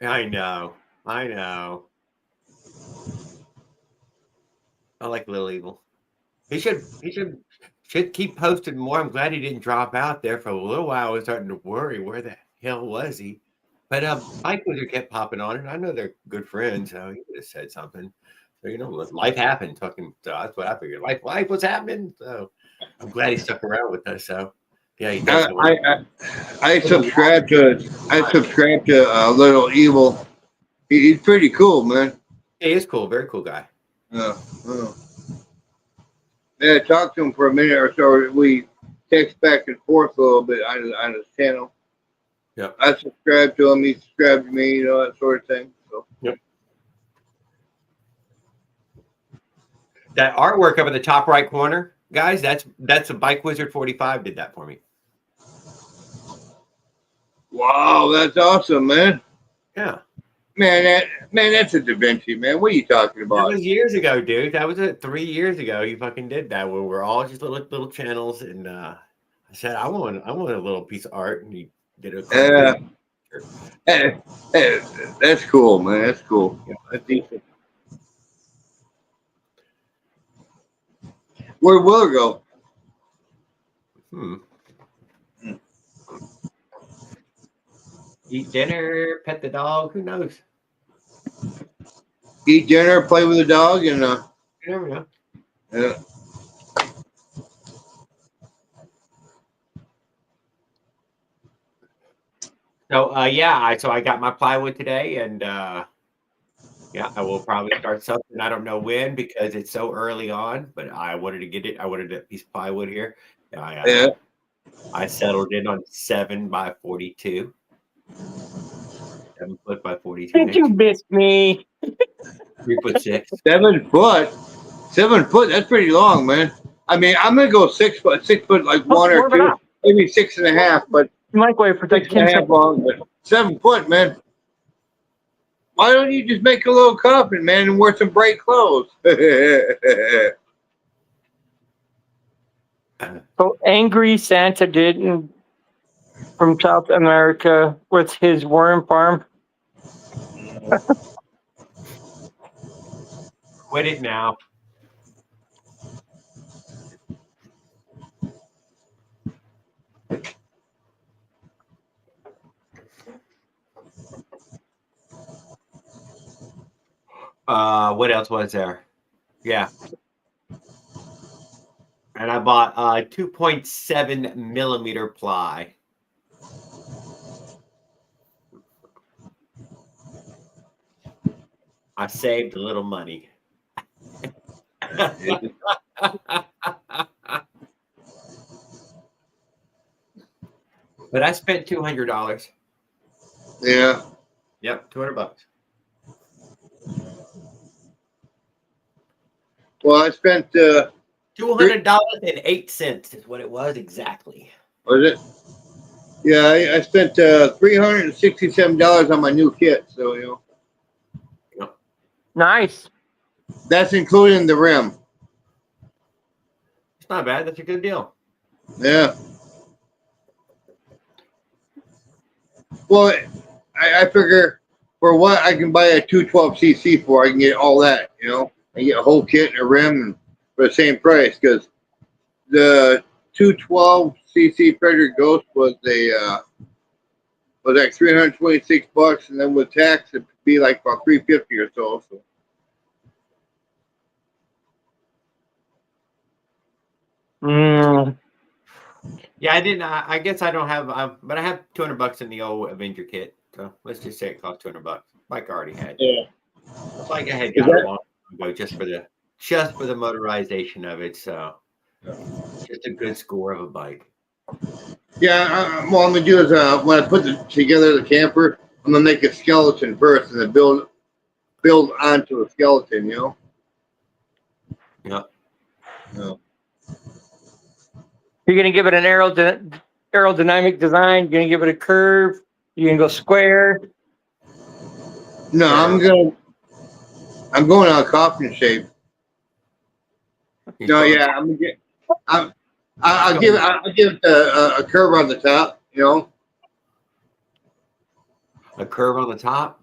I know. I like Little Evil. He should keep posting more. I'm glad he didn't drop out there for a little while. I was starting to worry where the hell was he. But Mike Wizard kept popping on it. I know they're good friends, so he would have said something. So life happened. That's what I figured. Life was happening. So I'm glad he stuck around with us. So yeah, he does. I subscribe to Little Evil. He's pretty cool, man. He is cool. Very cool guy. Yeah, I talked to him for a minute or so. We text back and forth a little bit on his channel. Yep. I subscribed to him. He subscribed to me. That sort of thing. So. Yep. That artwork up in the top right corner, guys. That's a Bike Wizard 45 did that for me. Wow, that's awesome, man. Yeah. Man, that's a Da Vinci, man. What are you talking about? That was years ago, dude. That was 3 years ago. You fucking did that. Where we're all just little channels, and I said, I want a little piece of art, and he did it. Hey, that's cool, man. That's cool. Yeah, that's decent. Where'd Willard go? Eat dinner, pet the dog. Who knows? Eat dinner, play with the dog, and you never know. Yeah. So so I got my plywood today, and I will probably start something. I don't know when because it's so early on, but I wanted to get it. I wanted a piece of plywood here. I settled in on 7 by 42. 7 foot by 42. Did you miss me? 3'6". 7 foot. 7 foot. That's pretty long, man. I mean, I'm gonna go 6 foot. 6 foot, like one or two, maybe 6.5. But microwave for 6.5 long. But 7 foot, man. Why don't you just make a little coffin, man, and wear some bright clothes? So Angry Santa did from South America with his worm farm. Quit it now. What else was there? Yeah. And I bought 2.7 millimeter ply. I saved a little money. But I spent $200. Yeah. Yep, $200. Well, I spent $200.08 is what it was exactly. was it? Yeah, I spent $367 on my new kit. So Yep. Nice. that's including the rim. It's not bad. That's a good deal. Yeah. Well, I figure for what I can buy a 212cc for, I can get all that. I get a whole kit and a rim for the same price because the 212cc Predator Ghost was like $326, and then with tax it'd be like about $350 or so. Yeah, I didn't. I guess I don't have, but I have $200 in the old Avenger kit. So let's just say it cost $200. Like I already had. Yeah. Like I had got a long time ago just for the motorization of it. So just a good score of a bike. Yeah. What I'm gonna do is when I put together the camper, I'm gonna make a skeleton first and then build onto a skeleton. Yep. Yeah. You're going to give it an aerodynamic design. You're going to give it a curve. You're going to go square. No, I'm going on a coffin shape. No, yeah, I'm gonna get. I'll give it a curve on the top. A curve on the top.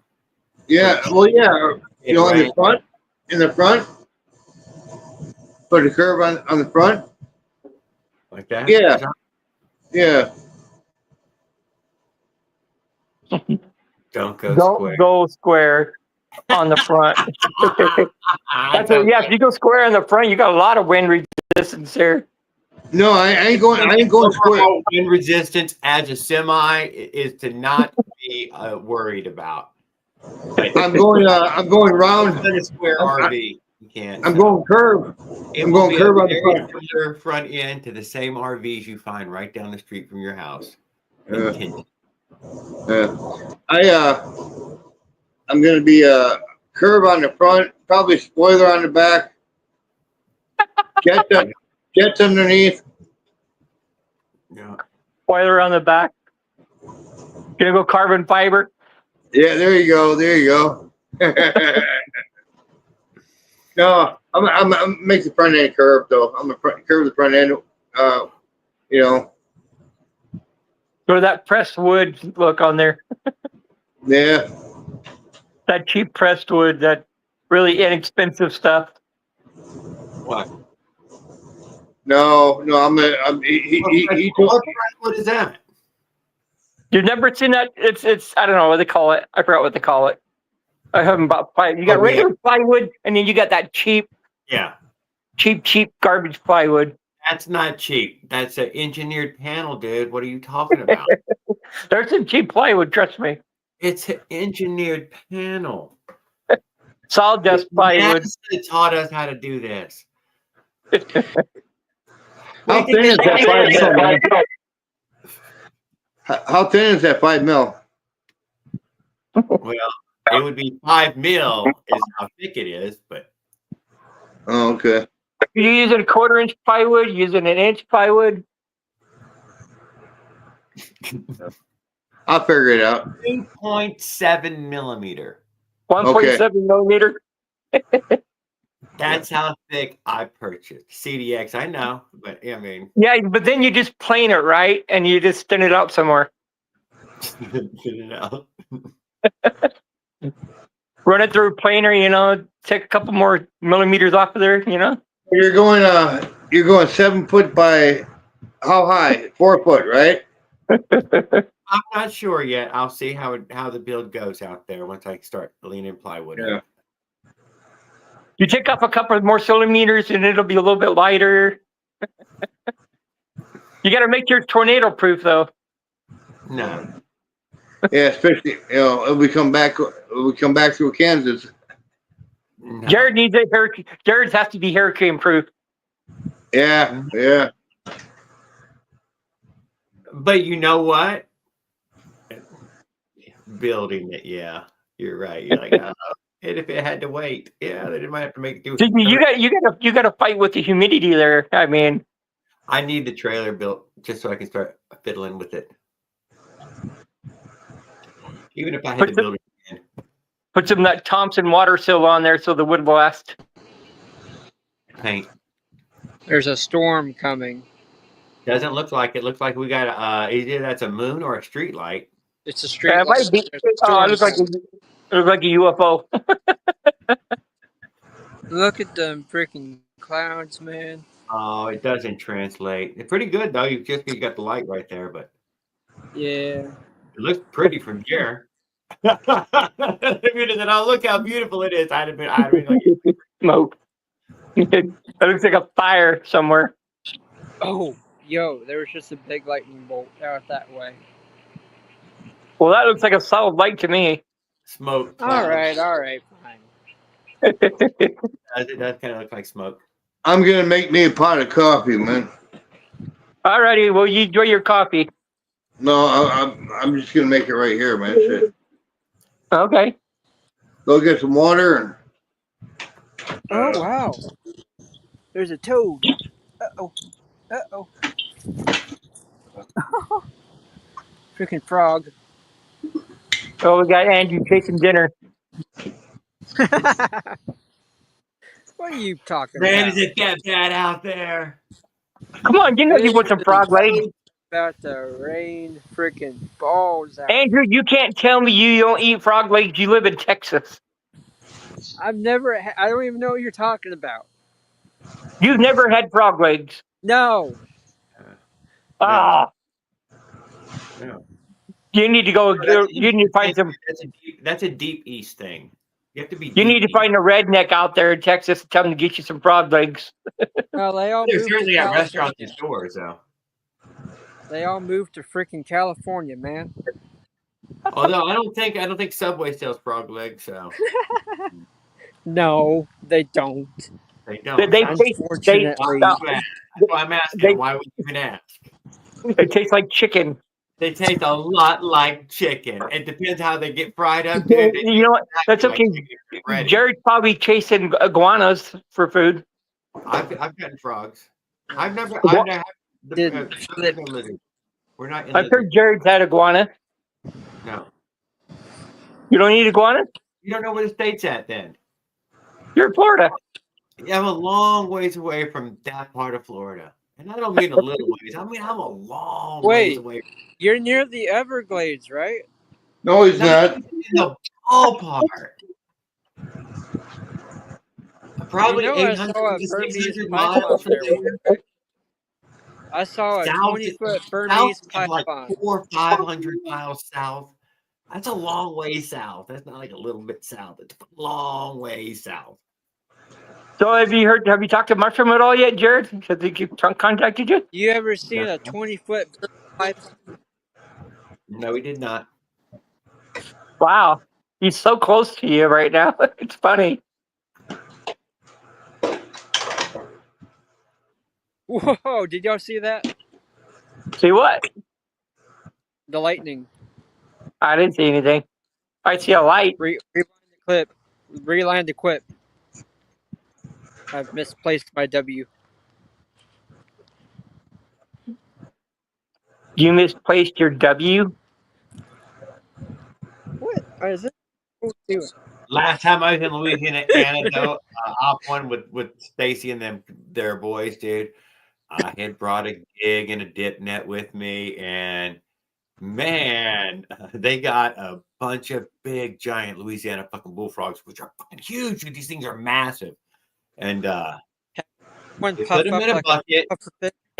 Yeah. Well, yeah. In the front. Put a curve on the front. Like that. Yeah. Yeah. Don't go Don't square. go square on the front. If you go square on the front, you got a lot of wind resistance there. No, I ain't going square. Wind resistance as a semi is to not be worried about. I'm going round. A square RV. You can't. I'm going curve. I'm going curve on the front. From your front end to the same RVs you find right down the street from your house. I'm going to be a curve on the front, probably spoiler on the back. Jets underneath. Yeah. Spoiler on the back. Gonna go carbon fiber. Yeah, there you go. No, I'm make the front end curve though. I'm gonna curve the front end. Go to that pressed wood look on there. Yeah. That cheap pressed wood, that really inexpensive stuff. What? No, What is that? You've never seen that? It's I don't know what they call it. I forgot what they call it. I haven't bought plywood. You got regular plywood, and then you got that cheap garbage plywood. That's not cheap. That's an engineered panel, dude. What are you talking about? There's some cheap plywood, trust me. It's an engineered panel. Sawdust plywood. NASA taught us how to do this. How thin is that 5 mil? How thin is that 5 mil? Well, it would be 5 mil is how thick it is, but. Oh, okay. You using a 1/4 inch plywood? Using an inch plywood? I'll figure it out. 2.7 millimeter. 1.7 millimeter. That's how thick I purchased CDX. I know, but I mean, yeah, but then you just plane it right, and you just thin it out somewhere. Run it through a planer, take a couple more millimeters off of there, You're going 7 foot by how high? 4 foot, right? I'm not sure yet. I'll see how the build goes out there once I start leaning plywood. Yeah. You take off a couple more centimeters, and it'll be a little bit lighter. You got to make your tornado proof, though. No. Yeah, especially if we come back through Kansas. No. Jared needs a hurricane. Jared has to be hurricane proof. Yeah, yeah. But you know what? Building it, yeah. You're right. You're like, oh, and if it had to wait, yeah, they might have to make do. You got to fight with the humidity there. I mean, I need the trailer built just so I can start fiddling with it. Even if I had to build it again. Put some that Thompson water seal on there so the wood will last. Paint. There's a storm coming. Doesn't look like it. Looks like we got either that's a moon or a street light. It's a street It light. might be. It looks like a UFO. Look at them freaking clouds, man. Oh, it doesn't translate. It's pretty good though. You got the light right there, but yeah, it looks pretty from here. Oh, look how beautiful it is. I'd have been like, smoke. It looks like a fire somewhere. Oh, yo, there was just a big lightning bolt out that way. Well, that looks like a solid light to me. Smoke. All right, fine. It does kind of look like smoke. I'm gonna make me a pot of coffee, man. Alrighty, well, you enjoy your coffee. No, I'm just gonna make it right here, man. Shit. Okay. Go get some water. Oh wow, there's a toad. Uh-oh. Freaking frog. Oh, we got Andrew chasing dinner. What are you talking Man, about? is it that bad out there? Come on, you know you want some frog legs. About to rain freaking balls out. Andrew, you can't tell me you don't eat frog legs. You live in Texas. I've never. I don't even know what you're talking about. You've never had frog legs. No. Ah. No. You need to go. You need to find some. That's a deep East thing. You have to be. You need to find a redneck out there in Texas and tell them to get you some frog legs. Well, they all They're moved certainly to at restaurants California. and stores, though. They all moved to freaking California, man. Although I don't think Subway sells frog legs, so. No, they don't. They don't. Unfortunately. That's why I'm asking. Why would you even ask? It tastes like chicken. They taste a lot like chicken. It depends how they get fried up, dude. You know what? That's okay. Jared's probably chasing iguanas for food. I've gotten frogs. I've never lizard. We're not in I've heard Jared's had iguana. No. You don't eat iguana? You don't know where the state's at then. You're in Florida. I'm a long ways away from that part of Florida. And I don't mean a little ways. I mean, I'm a long ways away. You're near the Everglades, right? No, he's not. In the ballpark. Probably 800 to 600 miles from there. I saw a 20-foot Burmese python. Like 400 or 500 miles south. That's a long way south. That's not like a little bit south. It's a long way south. So have you talked to Mushroom at all yet, Jared? Has he contacted you? You ever seen a 20-foot python? No, he did not. Wow. He's so close to you right now. It's funny. Whoa, did y'all see that? See what? The lightning. I didn't see anything. I see a light. Rewind the clip. I've misplaced my W. You misplaced your W? What is it? Last time I was in Louisiana, Canada, off one with Stacy and their boys, dude. I had brought a gig and a dip net with me, and man, they got a bunch of big, giant Louisiana fucking bullfrogs, which are fucking huge. These things are massive. And they put them in a bucket,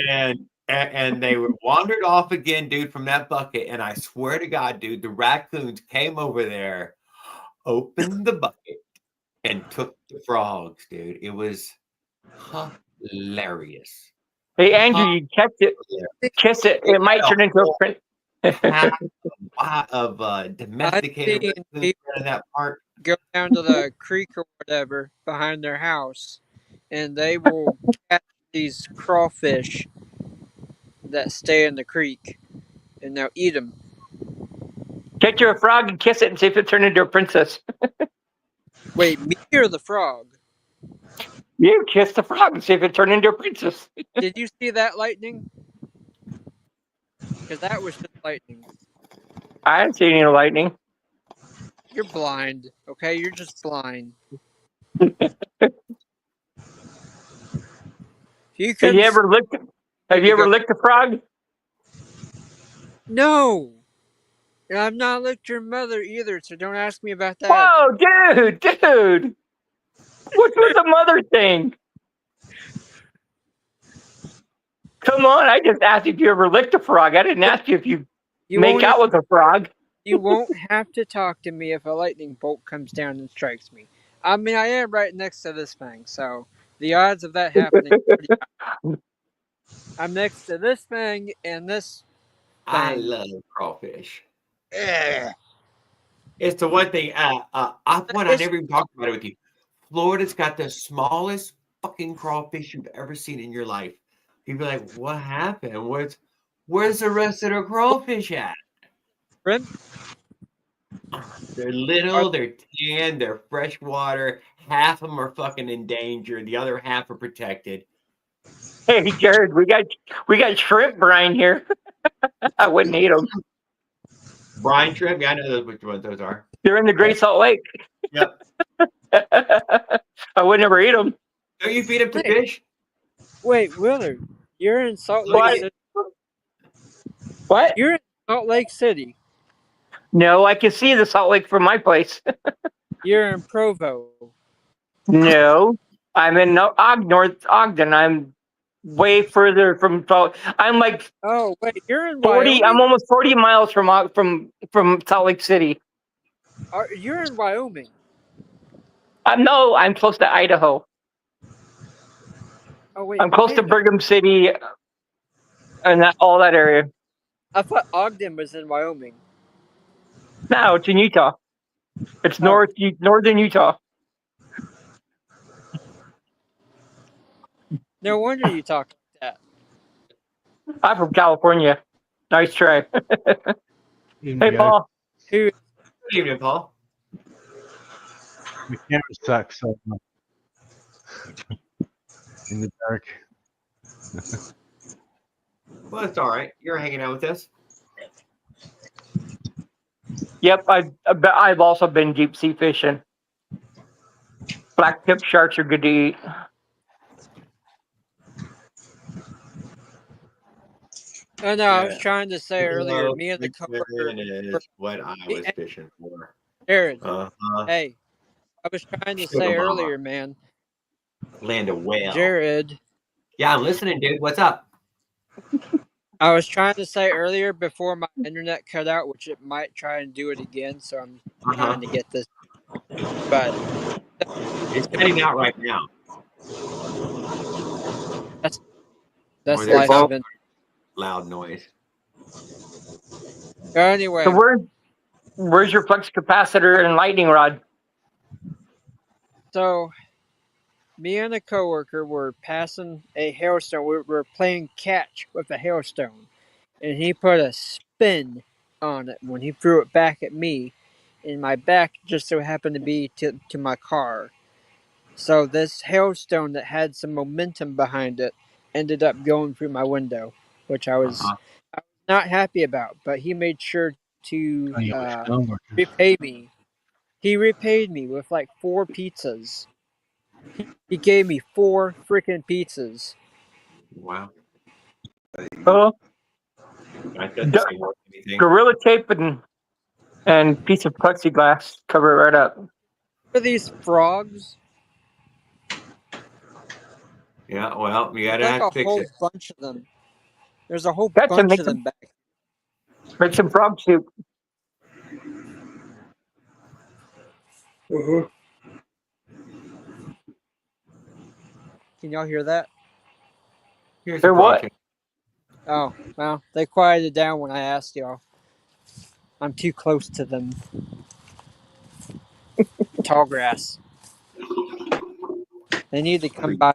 and they wandered off again, dude, from that bucket. And I swear to God, dude, the raccoons came over there, opened the bucket, and took the frogs, dude. It was hilarious. Hey, Andrew, you kept it. Kiss it. It might turn into a print. A lot of domesticated raccoons in that park. Go down to the creek or whatever behind their house, and they will catch these crawfish that stay in the creek, and now eat them. Catch you a frog and kiss it and see if it turned into a princess. Wait, me or the frog? You kiss the frog and see if it turned into a princess. Did you see that lightning? Because that was just lightning. I didn't see any lightning. You're blind, okay? You're just blind. You Have you ever licked a frog? No. And I've not licked your mother either, so don't ask me about that. Whoa, dude! What was the mother thing? Come on, I just asked if you ever licked a frog. I didn't ask you if you make out with a frog. You won't have to talk to me if a lightning bolt comes down and strikes me. I mean, I am right next to this thing, so the odds of that happening are pretty high. I'm next to this thing and this thing. I love crawfish. It's the one thing. I never even talked about it with you. Florida's got the smallest fucking crawfish you've ever seen in your life. You'd be like, what happened? Where's the rest of the crawfish at? Brent? They're little, they're tan, they're freshwater. Half of them are fucking endangered. The other half are protected. Hey, Jared, we got shrimp brine here. I wouldn't eat them. Brine shrimp? Yeah, I know which ones those are. They're in the Great Salt Lake. Yep. I would never eat them. Don't you feed them to fish? Wait, Willard, you're in Salt Lake City. What? You're in Salt Lake City. No, I can see the Salt Lake from my place. You're in Provo. No, I'm in North Ogden. I'm way further from Salt. I'm like wait, you're in 40. Wyoming? I'm almost 40 miles from Salt Lake City. You're in Wyoming. I'm close to Idaho. Oh wait, I'm close to Brigham City and all that area. I thought Ogden was in Wyoming. No, it's in Utah. It's northern Utah. No wonder you talk like that. I'm from California. Nice try. Hey, Paul. Who? Good evening, Paul. The camera sucks so much. In the dark. Well, it's all right. You're hanging out with us. Yep, I've also been deep sea fishing. Black tip sharks are good to eat. Oh no, I was trying to say earlier, me and the coworker is what I was fishing for. Jared, hey, I was trying to say earlier, man. Land a whale. Jared. Yeah, I'm listening, dude. What's up? I was trying to say earlier before my internet cut out, which it might try and do it again, so I'm trying to get this. But it's cutting out right now. That's life. Loud noise. Anyway. So where's your flux capacitor and lightning rod? So me and a coworker were passing a hailstone. We were playing catch with a hailstone, and he put a spin on it when he threw it back at me, and my back just so happened to be to my car. So this hailstone that had some momentum behind it ended up going through my window, which I was not happy about. But he made sure to repay me. He repaid me with like 4 pizzas. He gave me 4 freaking pizzas. Wow. Gorilla tape and piece of plexiglass cover it right up. What are these frogs? Yeah, well, you gotta have to fix it. There's a whole bunch of them. There's a whole bunch of them back. Make some frog soup. Can y'all hear that? They're what? Oh, well, they quieted down when I asked y'all. I'm too close to them. Tall grass. They need to come by.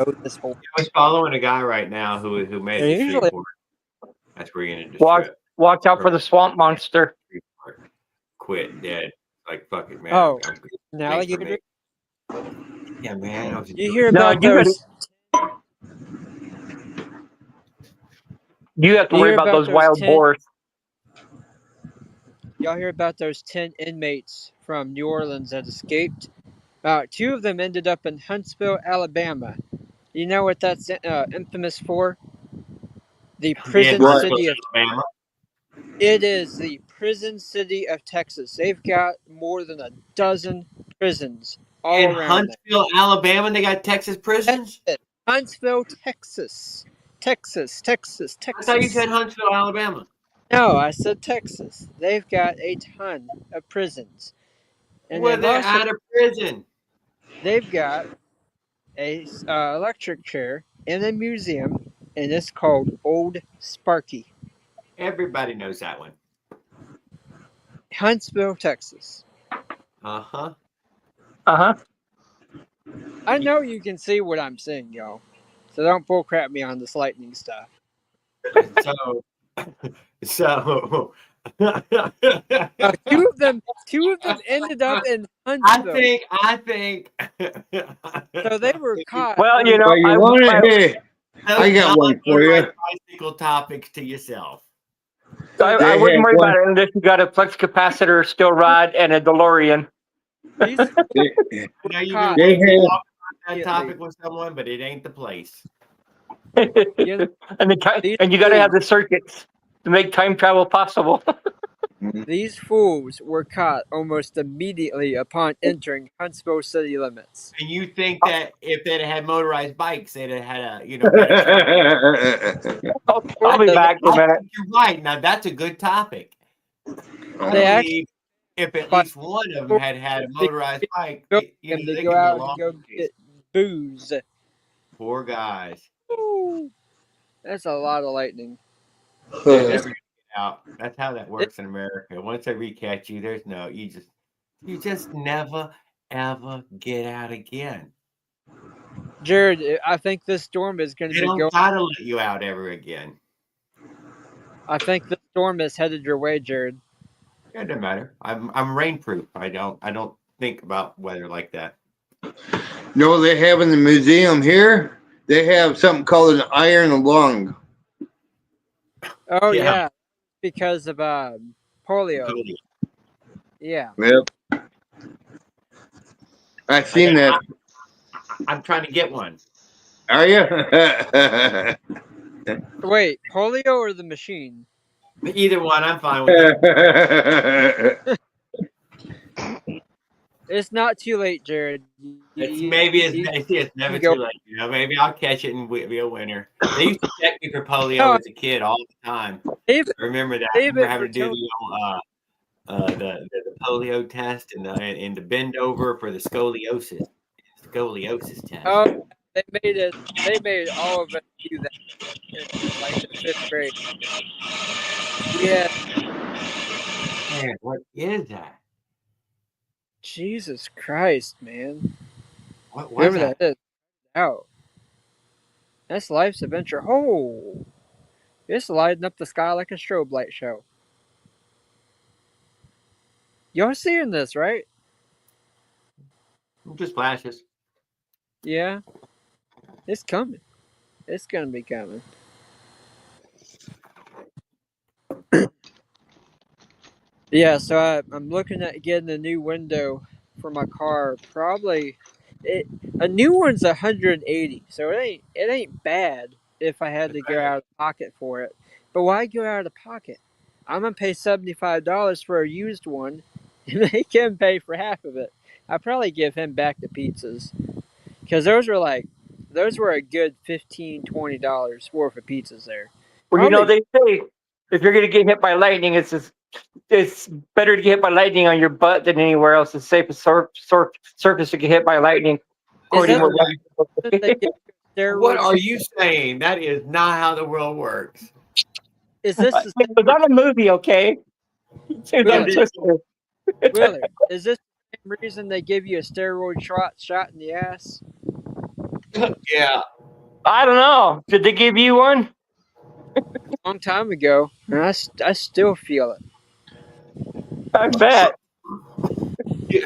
know this whole. I was following a guy right now who made They're it to usually- Shreveport. That's where you're gonna Watch out for the swamp monster. Quit dead. Like fucking man. Oh, I'm- an thanks for alligator. me. Yeah, man. I was You hear No, about you gotta- those? You have to You worry hear about about those those wild 10 boars. Y'all hear about those 10 inmates from New Orleans that escaped? 2 of them ended up in Huntsville, Alabama. You know what that's infamous for? The prison Huntsville, city of. Alabama. It is the prison city of Texas. They've got more than a dozen prisons all In around there. Huntsville, Alabama, they got Texas prisons. Huntsville, Texas. Texas. I thought you said Huntsville, Alabama. No, I said Texas. They've got a ton of prisons. And Well, they're out of prison. they've got a electric chair in a museum, and it's called Old Sparky. Everybody knows that one. Huntsville, Texas. Uh-huh. I know you can see what I'm saying, y'all. So don't bullcrap me on this lightning stuff. So Two of them ended up in Huntsville. I think So they were caught. Well, you know, But you want it? Hey, I got one for you. Bicycle topics to yourself. I wouldn't worry about it unless you got a flex capacitor, steel rod, and a DeLorean. These Now you caught. can talk about that topic with someone, but it ain't the place. And you got to have the circuits to make time travel possible. These fools were caught almost immediately upon entering Huntsville city limits. And you think that if they'd had motorized bikes, they'd have had a I'll be back in a minute. You're right. Now that's a good topic. They actually, if at least one of them had a motorized bike, they they go could out be and go get booze. Poor guys. Ooh, that's a lot of lightning. They're never gonna get out. That's how that works in America. Once they recatch you, there's no you just never ever get out again. Jared, I think this storm is going to They be don't going. gotta let you out ever again. I think the storm is headed your way, Jared. It doesn't matter. I'm rainproof. I don't think about weather like that. No, they have in the museum here. They have something called an iron lung. Oh Yeah. yeah, because of polio. Yeah. Yep. I've seen that. I'm trying to get one. Are you? Wait, polio or the machine? Either one, I'm fine with it. It's not too late, Jared. It's never too late. You know, maybe I'll catch it and be a winner. They used to check me for polio as a kid all the time. I remember that. I remember having to do the polio test and the bend over for the scoliosis test. Oh, they made all of us do that in like the 5th grade. Yeah. Man, what is that? Jesus Christ, man. What was Whoever that? that is. Out. That's life's adventure. Oh. It's lighting up the sky like a strobe light show. Y'all seeing this, right? Just flashes. Yeah. It's coming. It's going to be coming. Yeah, so I'm looking at getting a new window for my car. Probably a new one's 180, so it ain't bad if I had to go out of pocket for it. But why go out of pocket? I'm gonna pay $75 for a used one, and make him pay for half of it. I'd probably give him back the pizzas, because those were a good $15-$20 worth of pizzas there. Well, you know, they say if you're going to get hit by lightning, it's better to get hit by lightning on your butt than anywhere else. It's the safest surface to get hit by lightning. What are you saying? That is not how the world works. Is this it was on a movie, okay? Willard, is this the same reason they give you a steroid shot in the ass? Yeah. I don't know. Did they give you one? Long time ago, and I still feel it. I bet. Yeah.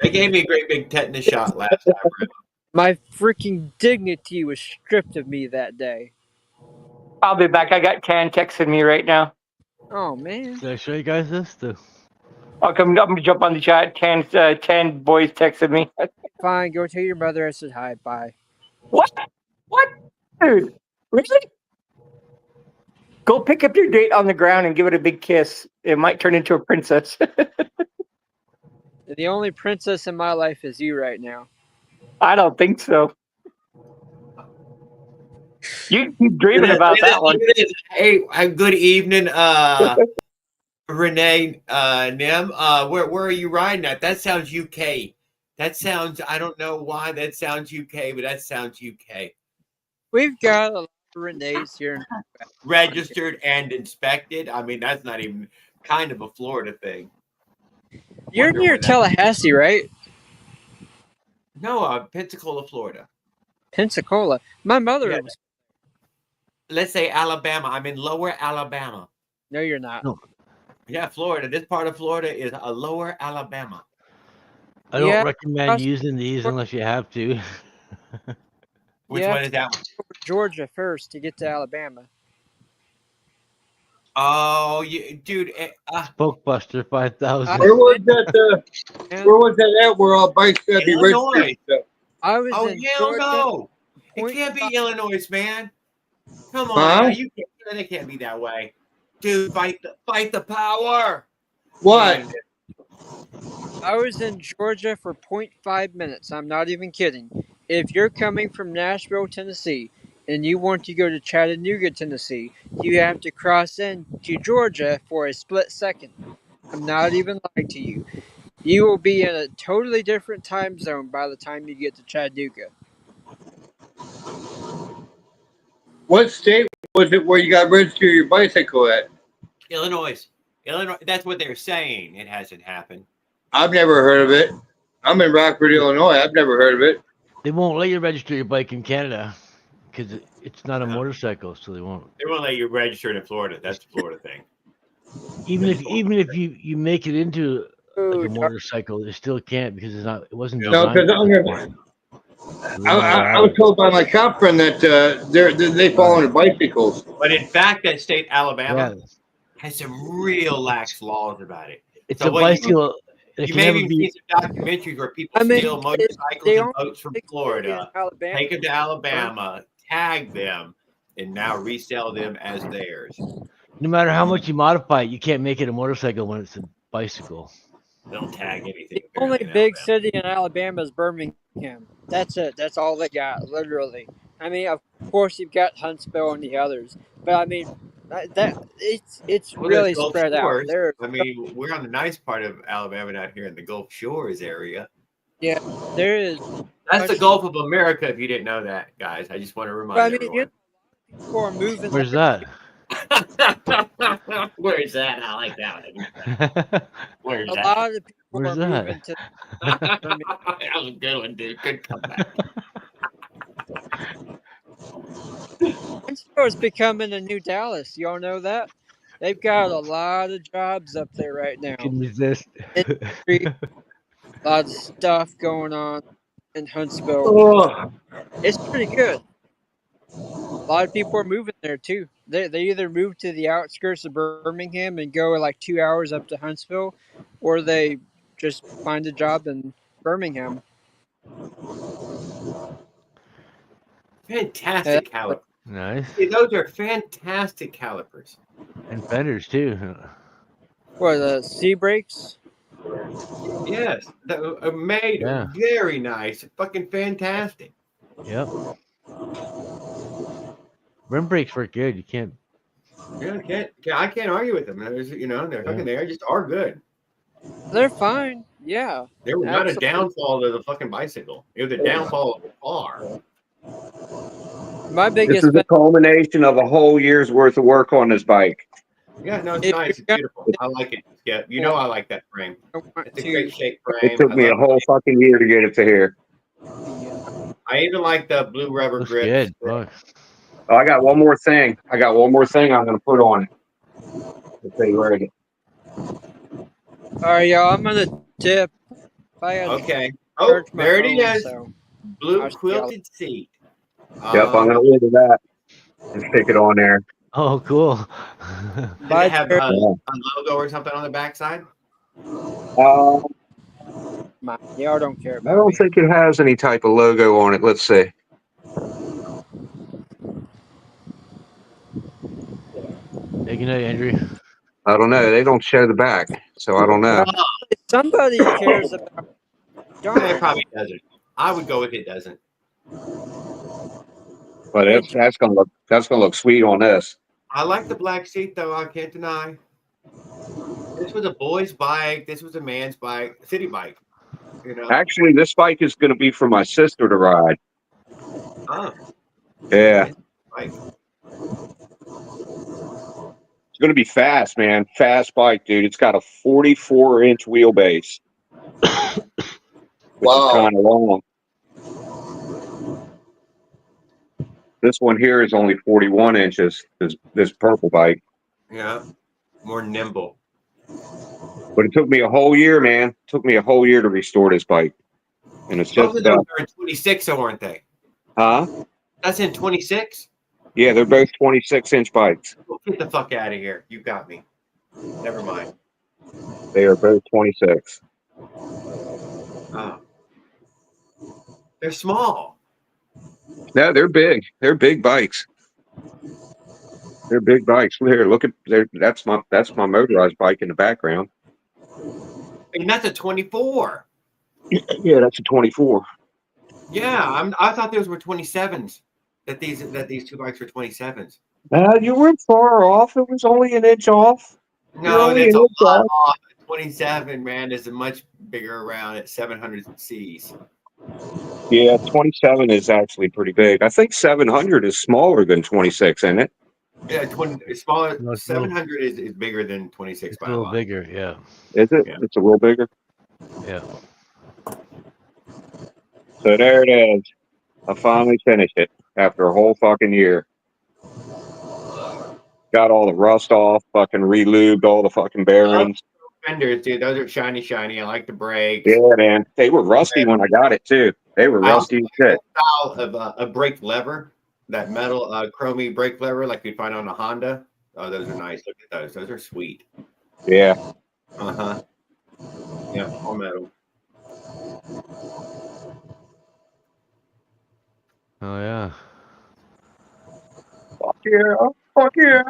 They gave me a great big tetanus shot last time around. My freaking dignity was stripped of me that day. I'll be back. I got Tan texting me right now. Oh man. Did I show you guys this? I'm gonna jump on the chat. Tan boys texted me. Fine, go tell your mother I said hi. Bye. What? What? Dude, really? Go pick up your date on the ground and give it a big kiss. It might turn into a princess. The only princess in my life is you right now. I don't think so. You keep dreaming about that one. Hey, good evening, Renee, Nim. Where are you riding at? That sounds UK. That sounds, I don't know why that sounds UK, but that sounds UK. We've got a lot of Renees here. Registered and inspected. I mean, that's not even kind of a Florida thing. You're near Tallahassee, right? No, Pensacola, Florida. Pensacola. My mother was. Let's say Alabama. I'm in lower Alabama. No, you're not. No. Yeah, Florida. This part of Florida is a lower Alabama. I don't recommend using these unless you have to. Which one is that one? Georgia first to get to Alabama. Oh, dude. Spokebuster 5000. Where was that? Where was that at? Where all bikes got to be registered? I was in hell Georgia. no! It can't be Illinois, man. Come on, now. It can't be that way, dude. Fight the power. What? I was in Georgia for 0.5 minutes. I'm not even kidding. If you're coming from Nashville, Tennessee, and you want to go to Chattanooga, Tennessee, you have to cross into Georgia for a split second. I'm not even lying to you. You will be in a totally different time zone by the time you get to Chattanooga. What state was it where you got registered your bicycle at? Illinois. That's what they're saying. It hasn't happened. I've never heard of it. I'm in Rockford, Illinois. I've never heard of it. They won't let you register your bike in Canada because it's not a motorcycle, so they won't. They won't let you register it in Florida. That's the Florida thing. Even if you make it into like a motorcycle, they still can't because it wasn't No, designed. because I was told by my cop friend that they fall under bicycles. But in fact, that state Alabama has some real lax laws about it. It's a bicycle. You may even see some documentaries where people steal motorcycles and boats from Florida, take them to Alabama, tag them, and now resell them as theirs. No matter how much you modify it, you can't make it a motorcycle when it's a bicycle. They don't tag anything. The only big city in Alabama is Birmingham. That's it. That's all they got, literally. I mean, of course, you've got Huntsville and the others, but I mean, it's really spread out. I mean, we're on the nice part of Alabama, not here in the Gulf Shores area. Yeah, there is. That's the Gulf of America. If you didn't know that, guys, I just want to remind everyone. People are moving. Where's that? Where is that? I like that. Where's that? A lot of people Where's are moving to. That was a good one, dude. Good comeback. Huntsville is becoming a new Dallas. Y'all know that? They've got a lot of jobs up there right now. Can resist. A lot of stuff going on in Huntsville. It's pretty good. A lot of people are moving there too. They either move to the outskirts of Birmingham and go like 2 hours up to Huntsville, or they just find a job in Birmingham. Fantastic caliper. Nice. See, those are fantastic calipers. And fenders too. What, the C brakes? Yes, made very nice. Fucking fantastic. Yep. Rim brakes work good. You can't. Yeah, I can't argue with them. They're fucking they just are good. They're fine. Yeah. They were not a downfall to the fucking bicycle. It was a downfall of the car. My biggest. This is the culmination of a whole year's worth of work on this bike. Yeah, no, it's nice. It's beautiful. I like it. Yeah, I like that frame. It's a great shape frame. It took me a whole fucking year to get it to here. I even like the blue rubber Looks grips. good. Fuck. Oh, I got one more thing. I'm going to put on it. Let's see, where is it? All right, y'all. I'm gonna tip. I gotta Okay. Oh, charge my there it phone, is. so Blue I'll see y'all. quilted seat. Yep, I'm going to order that and stick it on there. Oh, cool. Does it Bye, have Jared. a logo or something on the backside? Y'all don't care I about don't me. think it has any type of logo on it. Let's see. Hey, good night, Andrew. I don't know. They don't show the back, so I don't know. Somebody cares about. Darn It it. probably doesn't. I would go with it doesn't. But that's gonna look sweet on this. I like the black seat though. I can't deny. This was a boy's bike. This was a man's bike, city bike. You know. Actually, this bike is going to be for my sister to ride. Oh. Yeah, Bike. it's going to be fast, man. Fast bike, dude. It's got a 44-inch wheelbase, which is kind of long. This one here is only 41 inches. This purple bike. Yeah. More nimble. But it took me a whole year, man. It took me a whole year to restore this bike, and it's Both just of those about. are in 26, aren't they? Huh? That's in 26? Yeah, they're both 26-inch bikes. Get the fuck out of here. You got me. Never mind. They are both 26. Oh. They're small. No, they're big. They're big bikes. They're big bikes. Here, look at there. That's my motorized bike in the background. And that's a 24. Yeah, that's a 24. Yeah, I thought those were 27s. That these two bikes were 27s. You weren't far off. It was only an inch off. No, that's a lot off. 27, man, is a much bigger around at 700 Cs. Yeah, 27 is actually pretty big. I think 700 is smaller than 26, isn't it? Yeah, 20 smaller. No, it's 700 is bigger than 26 It's by a little lot. bigger, yeah. Is it? Yeah. It's a little bigger. Yeah. So there it is. I finally finished it after a whole fucking year. Got all the rust off, fucking re-lubed all the fucking bearings. Fenders, dude, those are shiny. I like the brakes. Yeah, man. They were rusty when I got it, too. They were rusty as shit. Style of a brake lever, that metal chromy brake lever like you find on a Honda. Oh, those are nice. Look at those. Those are sweet. Yeah. Uh-huh. Yeah, all metal. Oh, yeah. Fuck yeah. Fuck yeah.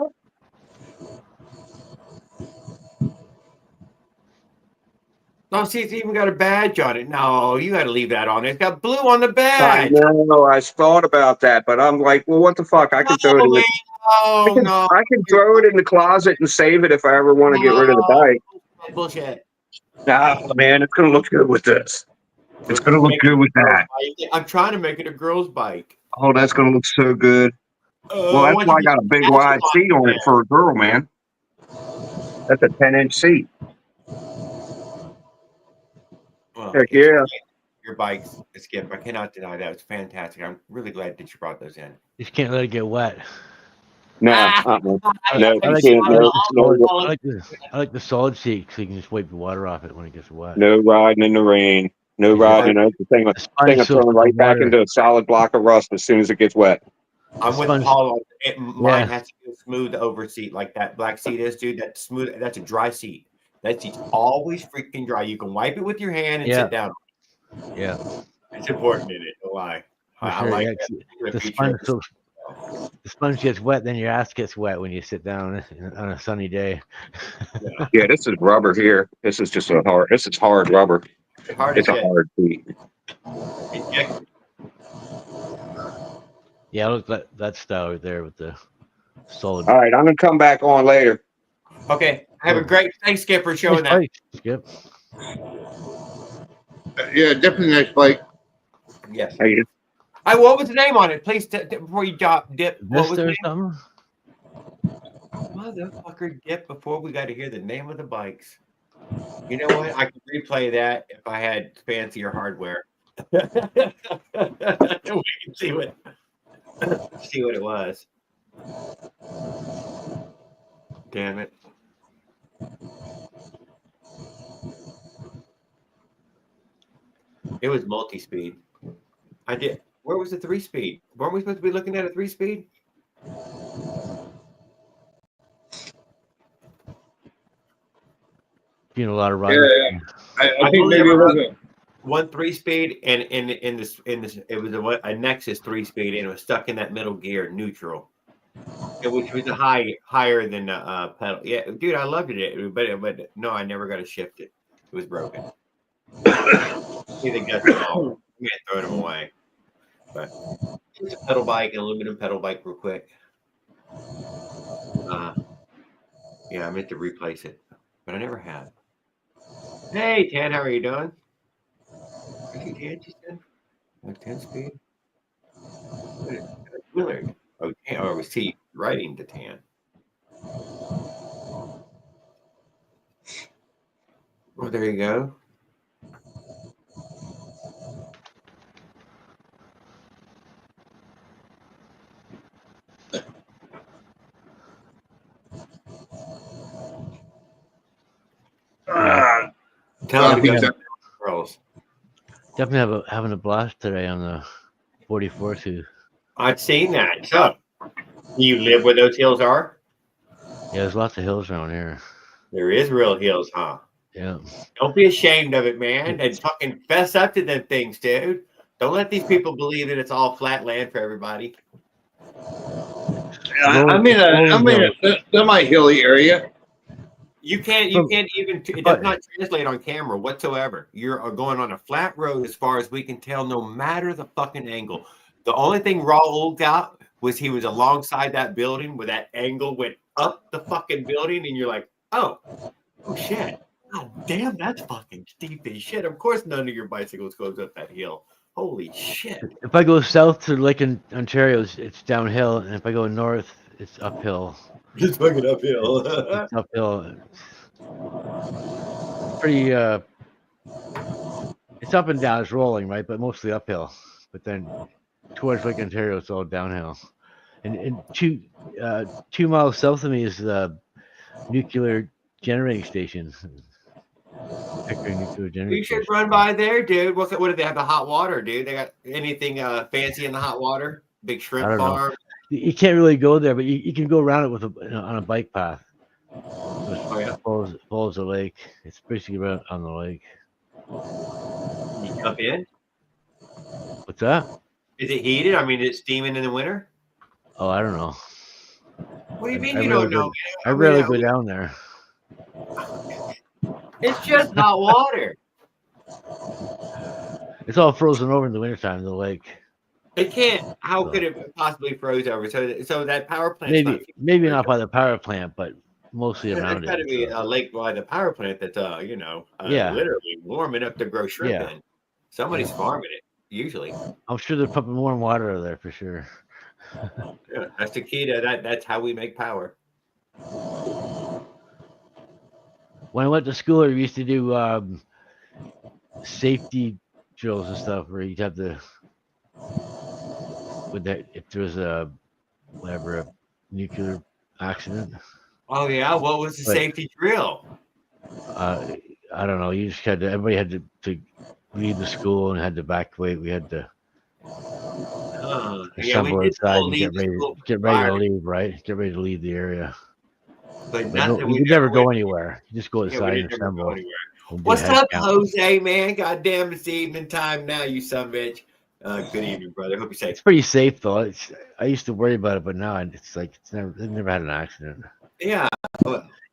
Oh, see, it's even got a badge on it. No, you got to leave that on. It's got blue on the I badge. know. I thought about that, but I'm like, well, what the fuck? I can throw it in the, I can throw it in the closet and save it if I ever want to get rid of the bike. Bullshit. Nah, man, it's gonna look good with this. It's gonna look good with that. I'm trying to make it a girl's bike. Oh, that's gonna look so good. Well, that's why I got a big wide seat on it for a girl, man. That's a 10-inch seat. Well, Heck yeah. Your bikes, Skip. I cannot deny that. It's fantastic. I'm really glad that you brought those in. You just can't let it get wet. No, I like the solid seat so you can just wipe the water off it when it gets wet. No riding in the rain. No riding in the thing. I'm throwing right back into a solid block of rust as soon as it gets wet. I'm with Paul. Mine has to be a smooth over seat like that black seat is, dude. That's smooth. That's a dry seat. That seat's always freaking dry. You can wipe it with your hand and sit down. Yeah. It's important in it. Don't lie. I Sure, like that. The sponge gets wet, then your ass gets wet when you sit down on a sunny day. Yeah, this is rubber here. This is just this is hard rubber. It's a hard seat. Yeah, I look at that style right there with the solid. All right, I'm gonna come back on later. Okay. Have a great thanks, Skip, for showing that. Skip. Yeah, definitely nice bike. Yes. Hey, what was the name on it? Please, before you dip. What was the name? Motherfucker, dip before we got to hear the name of the bikes. You know what? I could replay that if I had fancier hardware. We can see what it was. Damn it. It was multi-speed. I did. Where was the 3-speed? Weren't we supposed to be looking at a 3-speed? Doing a lot of Yeah, running. yeah. I think maybe it was one 3-speed, and in this it was a Nexus 3-speed, and it was stuck in that middle gear, neutral. Which was a higher than the pedal. Yeah, dude, I loved it, but no, I never got to shift it. It was broken. Either got them all. We had thrown them away. But it's a pedal bike, an aluminum pedal bike, real quick. Yeah, I meant to replace it, but I never have. Hey, Tan, how are you doing? Is he Tan? Just 10 speed. Willard. Oh, Tan, or was he writing to Tan? Well, there you go. Tell him girls. Definitely having a blast today on the 44 too. I've seen that. So, do you live where those hills are? Yeah, there's lots of hills around here. There is real hills, huh? Yeah. Don't be ashamed of it, man. And fucking fess up to them things, dude. Don't let these people believe that it's all flat land for everybody. I'm in a semi-hilly area. You can't even, it does not translate on camera whatsoever. You're going on a flat road as far as we can tell, no matter the fucking angle. The only thing Raul got was he was alongside that building where that angle went up the fucking building, and you're like, oh shit. Oh, damn, that's fucking steep as shit. Of course none of your bicycles goes up that hill. Holy shit. If I go south to Lake Ontario, it's downhill, and if I go north, it's uphill. It's fucking uphill. It's uphill. Pretty it's up and down, it's rolling, right? But mostly uphill. But then towards Lake Ontario, it's all downhill. And 2 miles south of me is the nuclear generating station. You should run by there, dude. What do they have? The hot water, dude. They got anything fancy in the hot water? Big shrimp farm. You can't really go there, but you can go around it with on a bike path. It follows the lake. It's basically right on the lake. You jump in? What's that? Is it heated? I mean, is it steaming in the winter? Oh, I don't know. What do you mean you don't know? I rarely go down there. It's just hot water. It's all frozen over in the wintertime, the lake. It can't. How could it possibly froze over? So that power plant. Maybe not by the power plant, but mostly around it. It's got to be a lake by the power plant that's literally warming up to grow shrimp in. Somebody's farming it usually. I'm sure they're pumping warm water out there for sure. Yeah, that's the key to that. That's how we make power. When I went to school, we used to do safety drills and stuff where you'd have to, if there was a nuclear accident. Oh yeah, what was the safety drill? I don't know. You just everybody had to leave the school and had to evacuate. We had to assemble inside and get ready to leave. Right, get ready to leave the area. But you never go anywhere. You just go inside and assemble. What's up, Jose, man? Goddamn, it's evening time now, you son of a bitch. Good evening, brother. Hope you're safe. It's pretty safe though. I used to worry about it, but now it's like they've never had an accident. Yeah.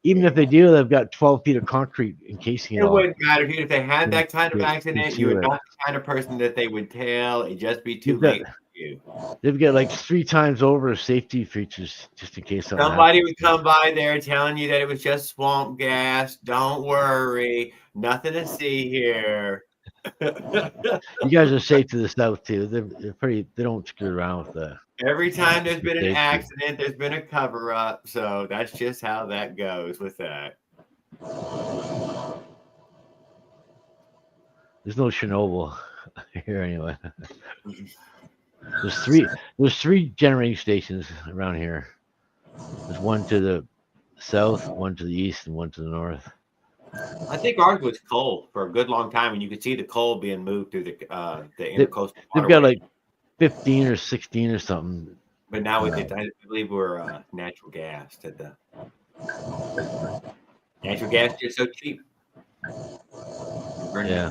Even if they do, they've got 12 feet of concrete encasing it. It wouldn't matter if they had that kind of accident. You are not the kind of person that they would tell. It'd just be too late for you. They've got like 3 times over safety features just in case somebody would come by there telling you that it was just swamp gas. Don't worry, nothing to see here. You guys are safe to the south too. They're pretty. They don't screw around with that. Every time there's been an accident, there's been a cover up. So that's just how that goes with that. There's no Chernobyl. here anyway. There's three generating stations around here. There's one to the south, one to the east, and one to the north. I think ours was coal for a good long time, and you could see the coal being moved through the intercoastal They've got waterway. like 15 or 16 or something. But now with it, I believe we're natural gas. Natural gas is so cheap. Yeah.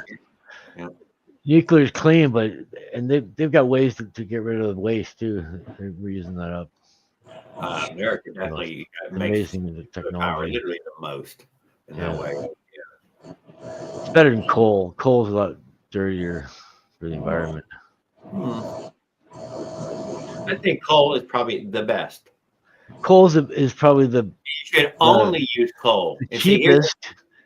Nuclear's clean, but they've got ways to get rid of the waste too. They're using that up. America definitely makes amazing the power technology. literally the most in that way. It's better than coal. Coal's a lot dirtier for the environment. I think coal is probably the best. Coal is probably the. You should only use coal. The cheapest.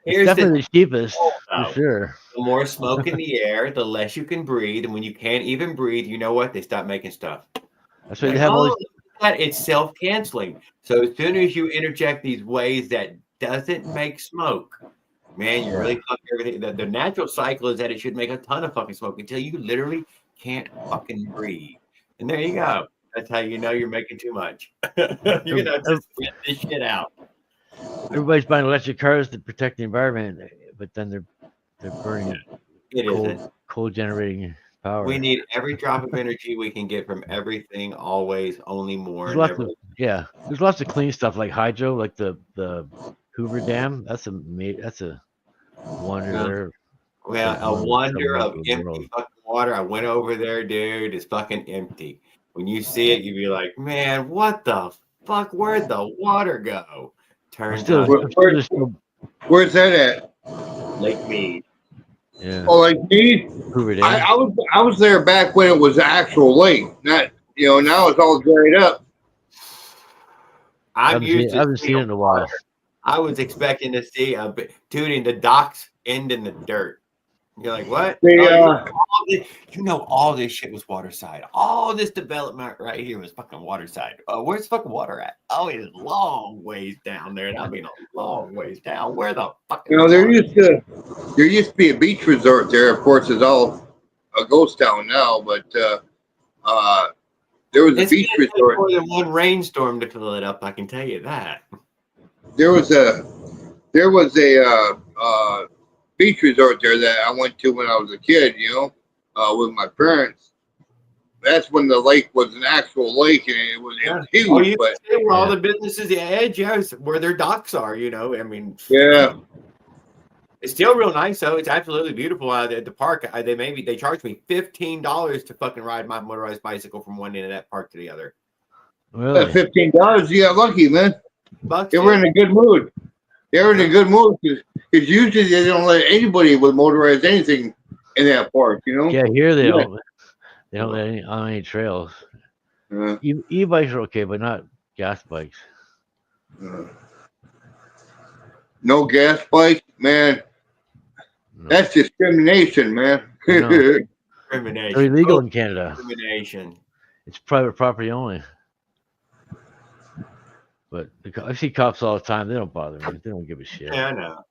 It's definitely the cheapest for sure. The more smoke in the air, the less you can breathe, and when you can't even breathe, you know what? They stop making stuff. That's why they have all. It's self-canceling. So as soon as you interject these ways that doesn't make smoke, man, you really fuck everything. The natural cycle is that it should make a ton of fucking smoke until you literally can't fucking breathe. And there you go. That's how you know you're making too much. You know, just get this shit out. Everybody's buying electric cars to protect the environment, but then they're burning coal generating power. We need every drop of energy we can get from everything, always, only more. There's lots of clean stuff like hydro, like the Hoover Dam. That's a wonder. Well, a wonder of empty fucking water. I went over there, dude. It's fucking empty. When you see it, you'd be like, man, what the fuck? Where'd the water go? Where's that at? Lake Mead. Yeah. Oh, Lake Mead? I was there back when it was an actual lake. Not, now it's all dried up. I haven't seen it in a while. I was expecting to see dude, the docks end in the dirt. You're like, what? All this shit was waterside. All this development right here was fucking waterside. Where's fucking water at? Oh, it's long ways down there. And I mean, a long ways down. Where the fuck? There used to be a beach resort there. Of course, it's all a ghost town now. But there was a beach resort. More than one rainstorm to fill it up. I can tell you that. There was a beach resort there that I went to when I was a kid, with my parents. That's when the lake was an actual lake, and it was huge. Oh, where all the businesses edge, where their docks are, I mean. Yeah. It's still real nice, though. It's absolutely beautiful out at the park. They charged me $15 to fucking ride my motorized bicycle from one end of that park to the other. Really? $15, you got lucky, man. They were in a good mood. They were in a good mood because usually they don't let anybody with motorized anything in that park, Yeah, here they don't. They don't let on any trails. E-bikes are okay, but not gas bikes. No gas bike, man. No. That's discrimination, man. Discrimination. They're illegal in Canada. Discrimination. It's private property only. But I see cops all the time. They don't bother me. They don't give a shit. Yeah, I know.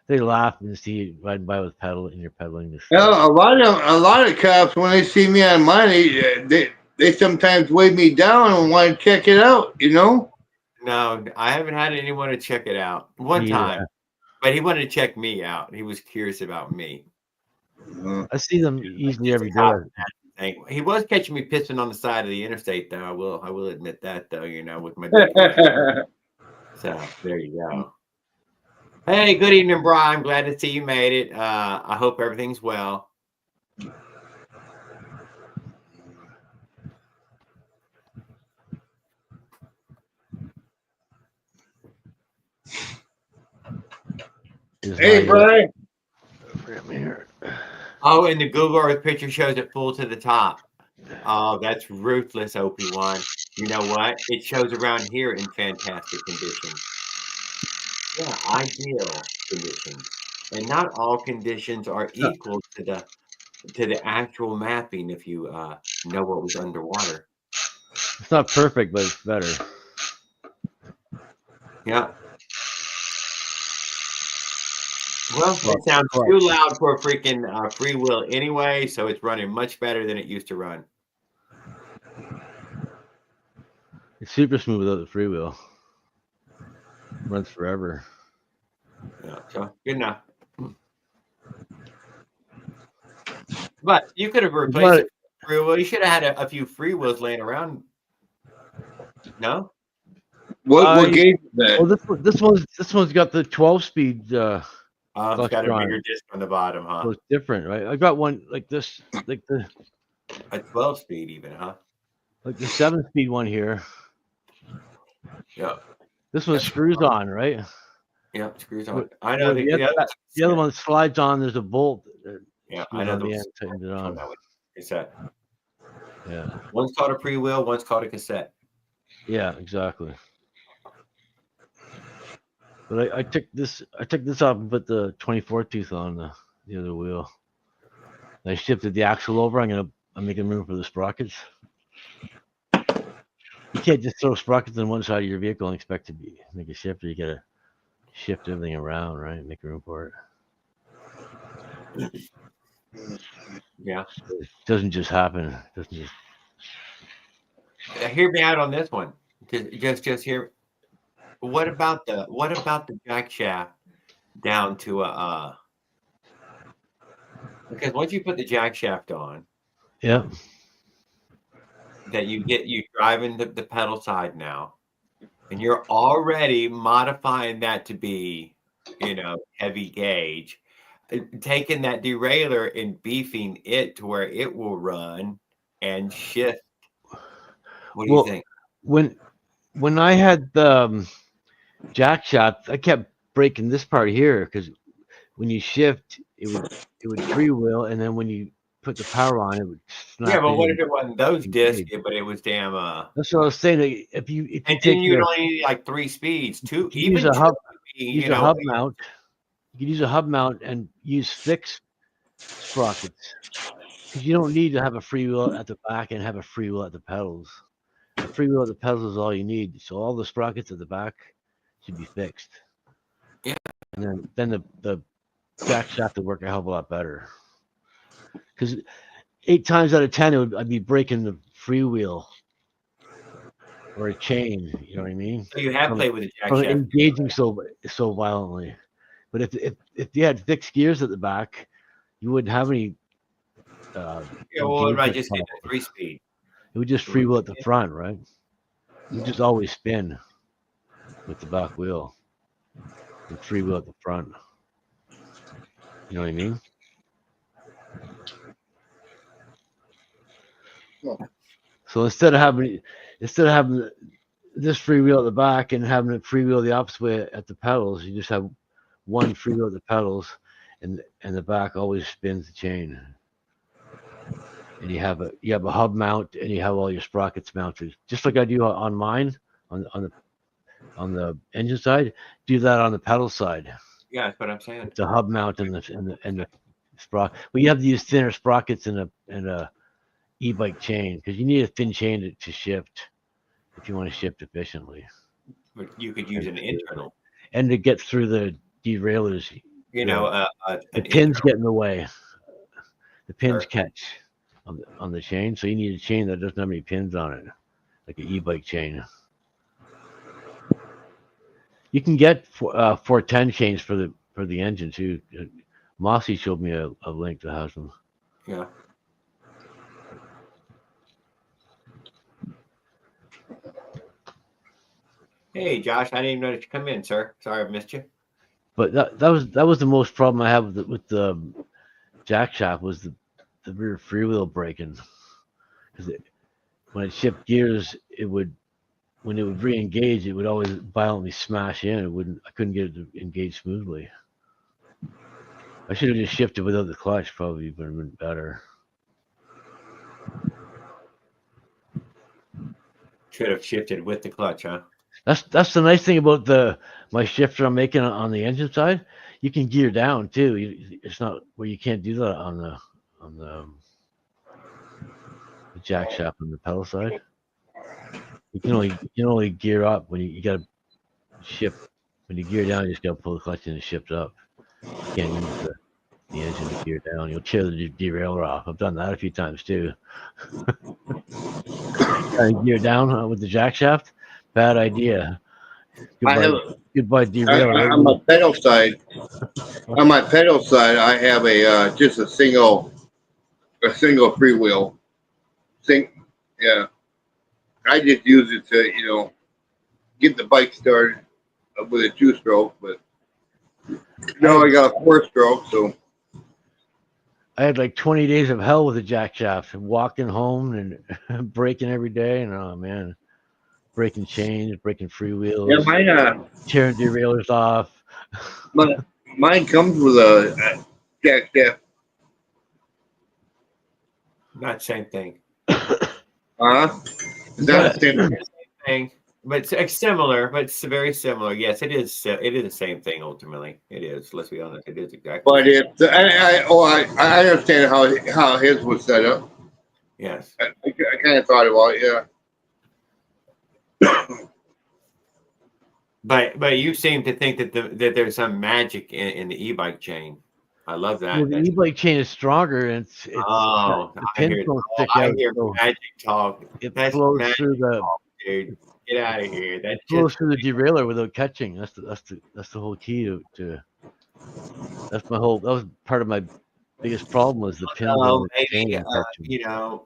They laugh and see you riding by with you're pedaling. A lot of cops, when they see me on mine, they sometimes wave me down and want to check it out. No, I haven't had anyone to check it out one time. But he wanted to check me out. He was curious about me. I see them usually every day. He was catching me pissing on the side of the interstate, though. I will admit that, though. With my. So there you go. Hey, good evening, Brian. I'm glad to see you made it. I hope everything's well. Hey, Brian. Oh, and the Google Earth picture shows it full to the top. Oh, that's ruthless, OP1. You know what? It shows around here in fantastic condition. Yeah, ideal conditions. And not all conditions are equal to the actual mapping if you know what was underwater. It's not perfect, but it's better. Yeah. Well, it sounds too loud for a freaking freewheel anyway, so it's running much better than it used to run. It's super smooth without the freewheel. Runs forever. Yeah, so good enough. But you could have replaced it with a freewheel. You should have had a few freewheels laying around. No? What gauge is that? Oh, this one's got the 12-speed. It's got a bigger disc on the bottom, huh? So it's different, right? I got one like this, like a 12-speed even, huh? Like the 7-speed one here. Yeah. This one screws on, right? Yeah, screws on. I know the other one slides on. There's a bolt. Yeah, I know the end, tightens it on. Cassette. Yeah. One's called a pre-wheel, one's called a cassette. Yeah, exactly. But I took this off and put the 24 tooth on the other wheel. And I shifted the axle over. I'm making room for the sprockets. You can't just throw sprockets on one side of your vehicle and expect to make a shifter. You gotta shift everything around, right? Make room for it. Yeah. It doesn't just happen. It doesn't just. Hear me out on this one. Just hear. What about the jack shaft down to a? Because once you put the jack shaft on, yeah, that you driving the pedal side now, and you're already modifying that to be, heavy gauge, taking that derailleur and beefing it to where it will run and shift. What do you think? When I had the jack shaft, I kept breaking this part here because when you shift, it would freewheel, and then when you put the power on, it would snap. Yeah, but what if it wasn't those discs, but it was damn? That's what I was saying. If you then you'd only need like 3 speeds, two, even use a hub, use a hub mount. You could use a hub mount and use fixed sprockets because you don't need to have a freewheel at the back and have a freewheel at the pedals. A freewheel at the pedals is all you need. So all the sprockets at the back should be fixed. Yeah. And then the jack shaft would work a hell of a lot better. Because 8 times out of 10, I'd be breaking the freewheel or a chain. You know what I mean? So you have played with the jack shaft. Engaging so violently. But if you had fixed gears at the back, you wouldn't have any. What about just hitting a 3-speed? It would just freewheel at the front, right? It would just always spin with the back wheel and freewheel at the front. You know what I mean? So instead of having this freewheel at the back and having it freewheel the opposite way at the pedals, you just have one freewheel at the pedals, and the back always spins the chain. And you have a hub mount, and you have all your sprockets mounted, just like I do on mine on the engine side. Do that on the pedal side. Yeah, that's what I'm saying. It's a hub mount and the sprocket. Well, you have to use thinner sprockets in a e-bike chain because you need a thin chain to shift if you want to shift efficiently. But you could use an internal. And to get through the derailleurs, the pins get in the way. The pins catch on the chain, so you need a chain that doesn't have any pins on it, like an e-bike chain. You can get 410 chains for the engine too. Mossy showed me a link that has them. Yeah. Hey, Josh, I didn't even notice you come in, sir. Sorry I missed you. But that was the most problem I have with the jack shaft was the rear freewheel braking. Because when it shifted gears, when it would re-engage, it would always violently smash in. I couldn't get it to engage smoothly. I should have just shifted without the clutch. Probably would have been better. Should have shifted with the clutch, huh? That's the nice thing about my shifter I'm making on the engine side. You can gear down too. It's not where you can't do that on the jack shaft on the pedal side. You can only gear up when you got to shift. When you gear down, you just got to pull the clutch in and shift up. You can't use the engine to gear down. You'll tear the derailleur off. I've done that a few times too. Trying to gear down with the jack shaft, bad idea. Goodbye derailleur. on my pedal side. On my pedal side, I have a just a single freewheel. Yeah. I just use it to get the bike started with a 2-stroke, but now I got a 4-stroke, so. I had like 20 days of hell with the jack shaft, walking home and braking every day, and oh man, breaking chains, breaking freewheels, Yeah, mine tearing derailleurs off. mine comes with a jack shaft. Not same thing. Is that the same thing? But it's similar, but it's very similar. Yes, it is. It is the same thing ultimately. It is. Let's be honest. It is exactly. But I understand how his was set up. Yes. I kind of thought about it. Yeah. But you seem to think that there's some magic in the e-bike chain. I love that. Well, the e-bike chain is stronger, and I hear magic talk. It flows through talk, dude. Get out of here. That flows through the derailleur without catching. That's the whole key to. That was part of my biggest problem was the pins. Maybe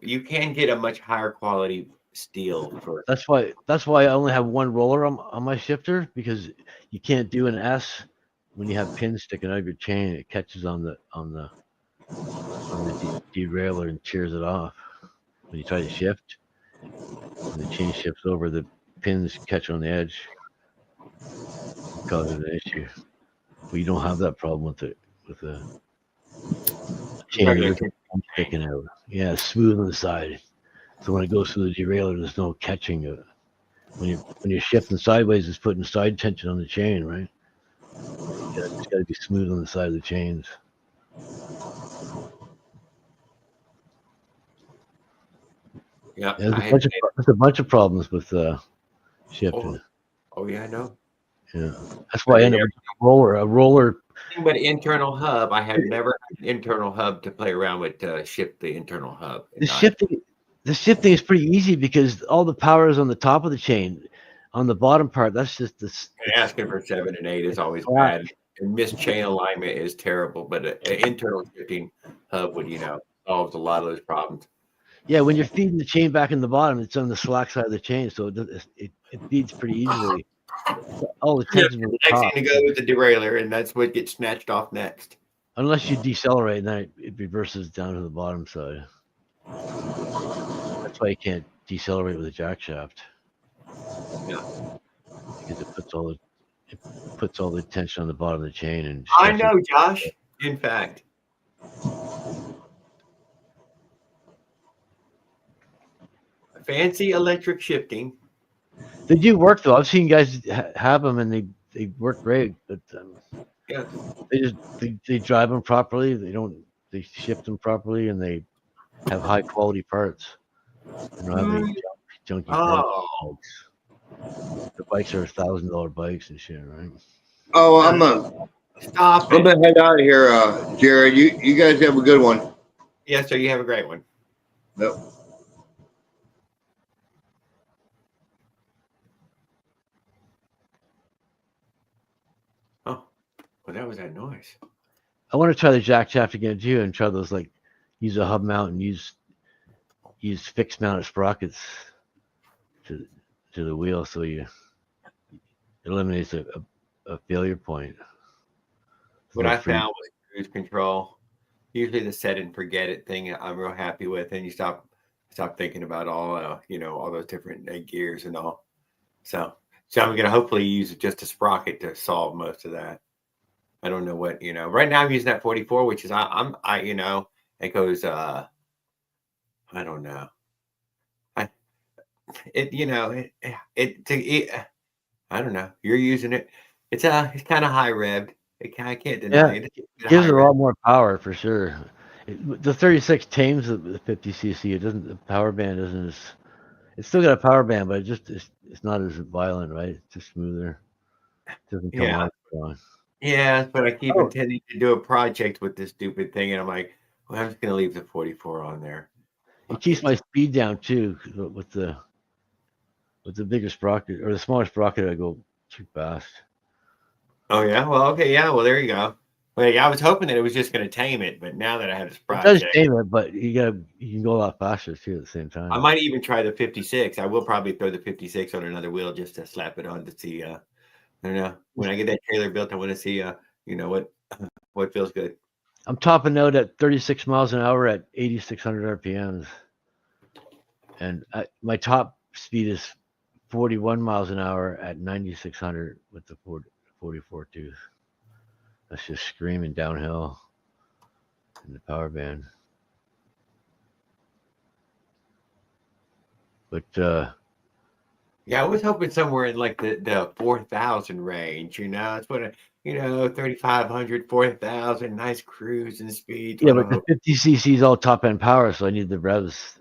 you can get a much higher quality steel for. That's why I only have one roller on my shifter, because you can't do an S when you have pins sticking out of your chain. It catches on the derailleur and tears it off. When you try to shift, when the chain shifts over, the pins catch on the edge, causes an issue. But you don't have that problem with the chain sticking out. Yeah, it's smooth on the side. So when it goes through the derailleur, there's no catching it. When you're shifting sideways, it's putting side tension on the chain, right? It's got to be smooth on the side of the chains. Yeah, there's a bunch of problems with shifting. Oh yeah, I know. Yeah, that's why I ended up with a roller. But internal hub, I have never had an internal hub to play around with to shift the internal hub. The shifting is pretty easy because all the power is on the top of the chain. On the bottom part, that's just this. Asking for 7 and 8 is always bad, and missed chain alignment is terrible. But an internal shifting hub would solves a lot of those problems. Yeah, when you're feeding the chain back in the bottom, it's on the slack side of the chain, so it feeds pretty easily. All the tension the next thing to go is the derailleur, and that's what gets snatched off next. Unless you decelerate, and then it reverses down to the bottom side. That's why you can't decelerate with a jack shaft. Yeah, because it puts all the tension on the bottom of the chain. And I know, Josh. In fact. Fancy electric shifting. They do work though. I've seen guys have them and they work great, but yeah, they drive them properly. They shift them properly, and they have high quality parts. They don't have any junky parts. The bikes are $1,000 bikes and shit, right? Oh, I'm gonna head out of here, Jared. You guys have a good one. Yes, sir. You have a great one. Yep. Well, that was that noise. I want to try the jack shaft again too, and try those use a hub mount and use fixed mounted sprockets to the wheel, so it eliminates a failure point. What I found was cruise control. Usually the set and forget it thing I'm real happy with, and you stop thinking about all all those different gears and all. So I'm gonna hopefully use just a sprocket to solve most of that. I don't know what right now I'm using that 44, which is it goes I don't know. I don't know. You're using it. It's kind of high revved. I can't deny it. It gives it a lot more power for sure. The 36 tames the 50cc. It doesn't. The power band isn't as. It's still got a power band, but it's not as violent, right? It's just smoother. It doesn't come on. Yeah, but I keep intending to do a project with this stupid thing, and I'm like, well, I'm just gonna leave the 44 on there. It keeps my speed down too with the bigger sprocket or the smaller sprocket. I go too fast. Oh yeah, well, okay, yeah, well, there you go. Well, yeah, I was hoping that it was just going to tame it, but now that I have this It does project, tame it, but you can go a lot faster too at the same time. I might even try the 56. I will probably throw the 56 on another wheel just to slap it on to see. I don't know. When I get that trailer built, I want to see. What feels good. I'm topping out at 36 miles an hour at 8,600 RPMs, and my top speed is 41 miles an hour at 9,600 with the 44 tooth. That's just screaming downhill in the power band. But yeah, I was hoping somewhere in like the 4,000 range. It's what 3,500, 4,000, nice cruising speed. Yeah, but the 50 cc is all top end power, so I need the revs.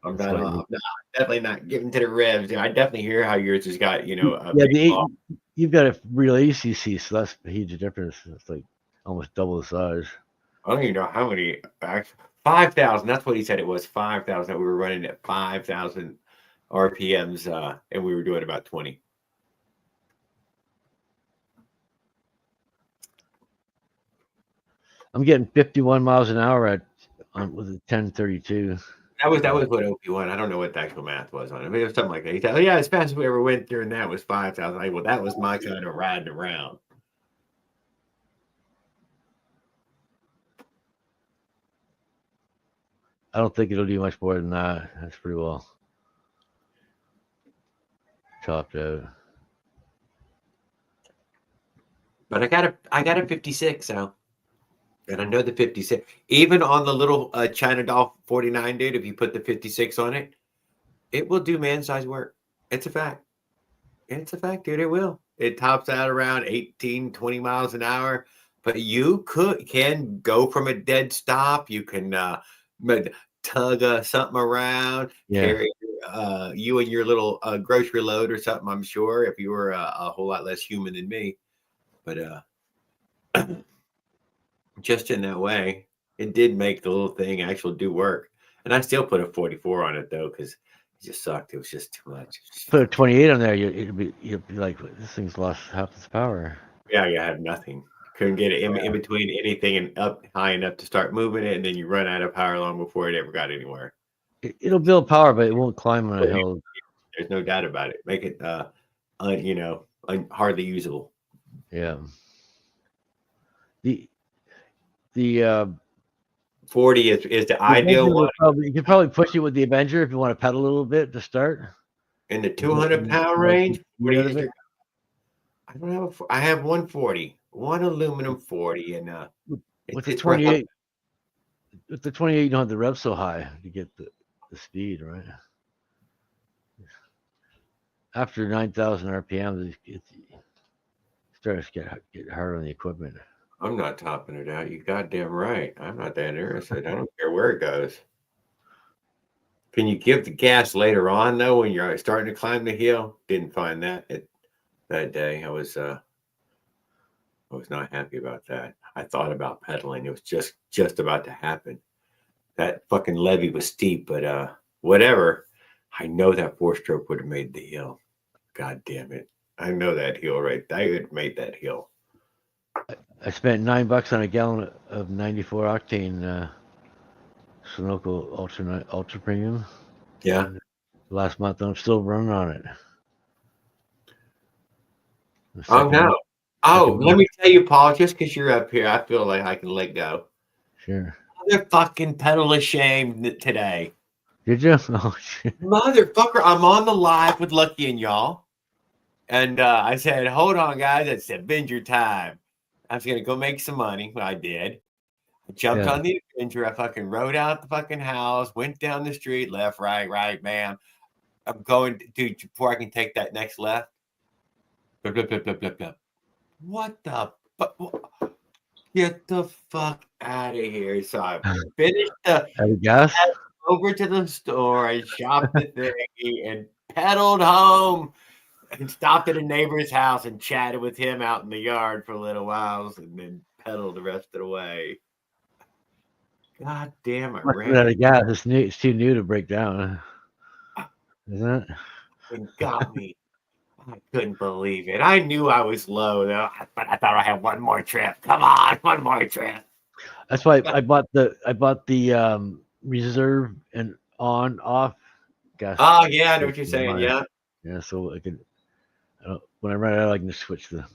I'm definitely not getting to the revs. I definitely hear how yours has got you've got a real ACC, so that's a huge difference. It's like almost double the size. I don't even know how many. 5,000. That's what he said. It was 5,000. That we were running at 5,000 RPMs, and we were doing about 20. I'm getting 51 miles an hour with a 1032. That was what OP1. I don't know what the actual math was on it. I mean, it was something like that. He said, "Oh yeah, as fast as we ever went during that was 5,000." Well, that was my kind of riding around. I don't think it'll do much more than that. That's pretty well chopped out. But I got a 56, so. And I know the 56, even on the little China Doll 49, dude, if you put the 56 on it, it will do man-sized work. It's a fact. It's a fact, dude. It will. It tops out around 18, 20 miles an hour. But you can go from a dead stop. You can tug something around, carry you and your little grocery load or something, I'm sure, if you were a whole lot less human than me. But just in that way, it did make the little thing actually do work. And I still put a 44 on it though, because it just sucked. It was just too much. Put a 28 on there, you'd be like, this thing's lost half its power. Yeah, you had nothing. Couldn't get it in between anything and up high enough to start moving it, and then you run out of power long before it ever got anywhere. It'll build power, but it won't climb on a hill. There's no doubt about it. Make it, hardly usable. Yeah. The 40 is the ideal one. You could probably push it with the Avenger if you want to pedal a little bit to start. In the 200-pound range, I have 140, one aluminum 40, and with the 28. With the 28, you don't have the rev so high to get the speed, right? After 9,000 RPM, it starts to get harder on the equipment. I'm not topping it out. You goddamn right. I'm not that interested. I don't care where it goes. Can you give the gas later on though when you're starting to climb the hill? Didn't find that that day. I was not happy about that. I thought about pedaling. It was just about to happen. That fucking levee was steep, but whatever. I know that 4-stroke would have made the hill. God damn it. I know that hill right there. I would have made that hill. I spent $9 on a gallon of 94 octane Sunoco Ultra Premium. Yeah. Last month, I'm still running on it. Oh no! Oh, let me tell you, Paul. Just because you're up here, I feel like I can let go. Sure. Motherfucking pedal of shame today. Did you? Oh shit. Motherfucker! I'm on the live with Lucky and y'all, and I said, "Hold on, guys. It's Avenger time." I was gonna go make some money. Well, I did. I jumped on the Avenger. I fucking rode out the fucking house, went down the street, left, right, bam. I'm going, dude, before I can take that next left. Blah, blah, blah, blah, blah, blah. What the fuck? Get the fuck out of here. So I finished over to the store. I shopped the thing and pedaled home. and stopped at a neighbor's house and chatted with him out in the yard for a little while and then pedaled the rest of the way. God damn it, Ran out of gas. It's too new to break down. Isn't it? It got me. I couldn't believe it. I knew I was low, though, but I thought I had one more trip. Come on, one more trip. That's why I bought the reserve and on off gas. Oh yeah, I know what you're saying. Yeah. Yeah, so I can. When I run out, I can just switch the.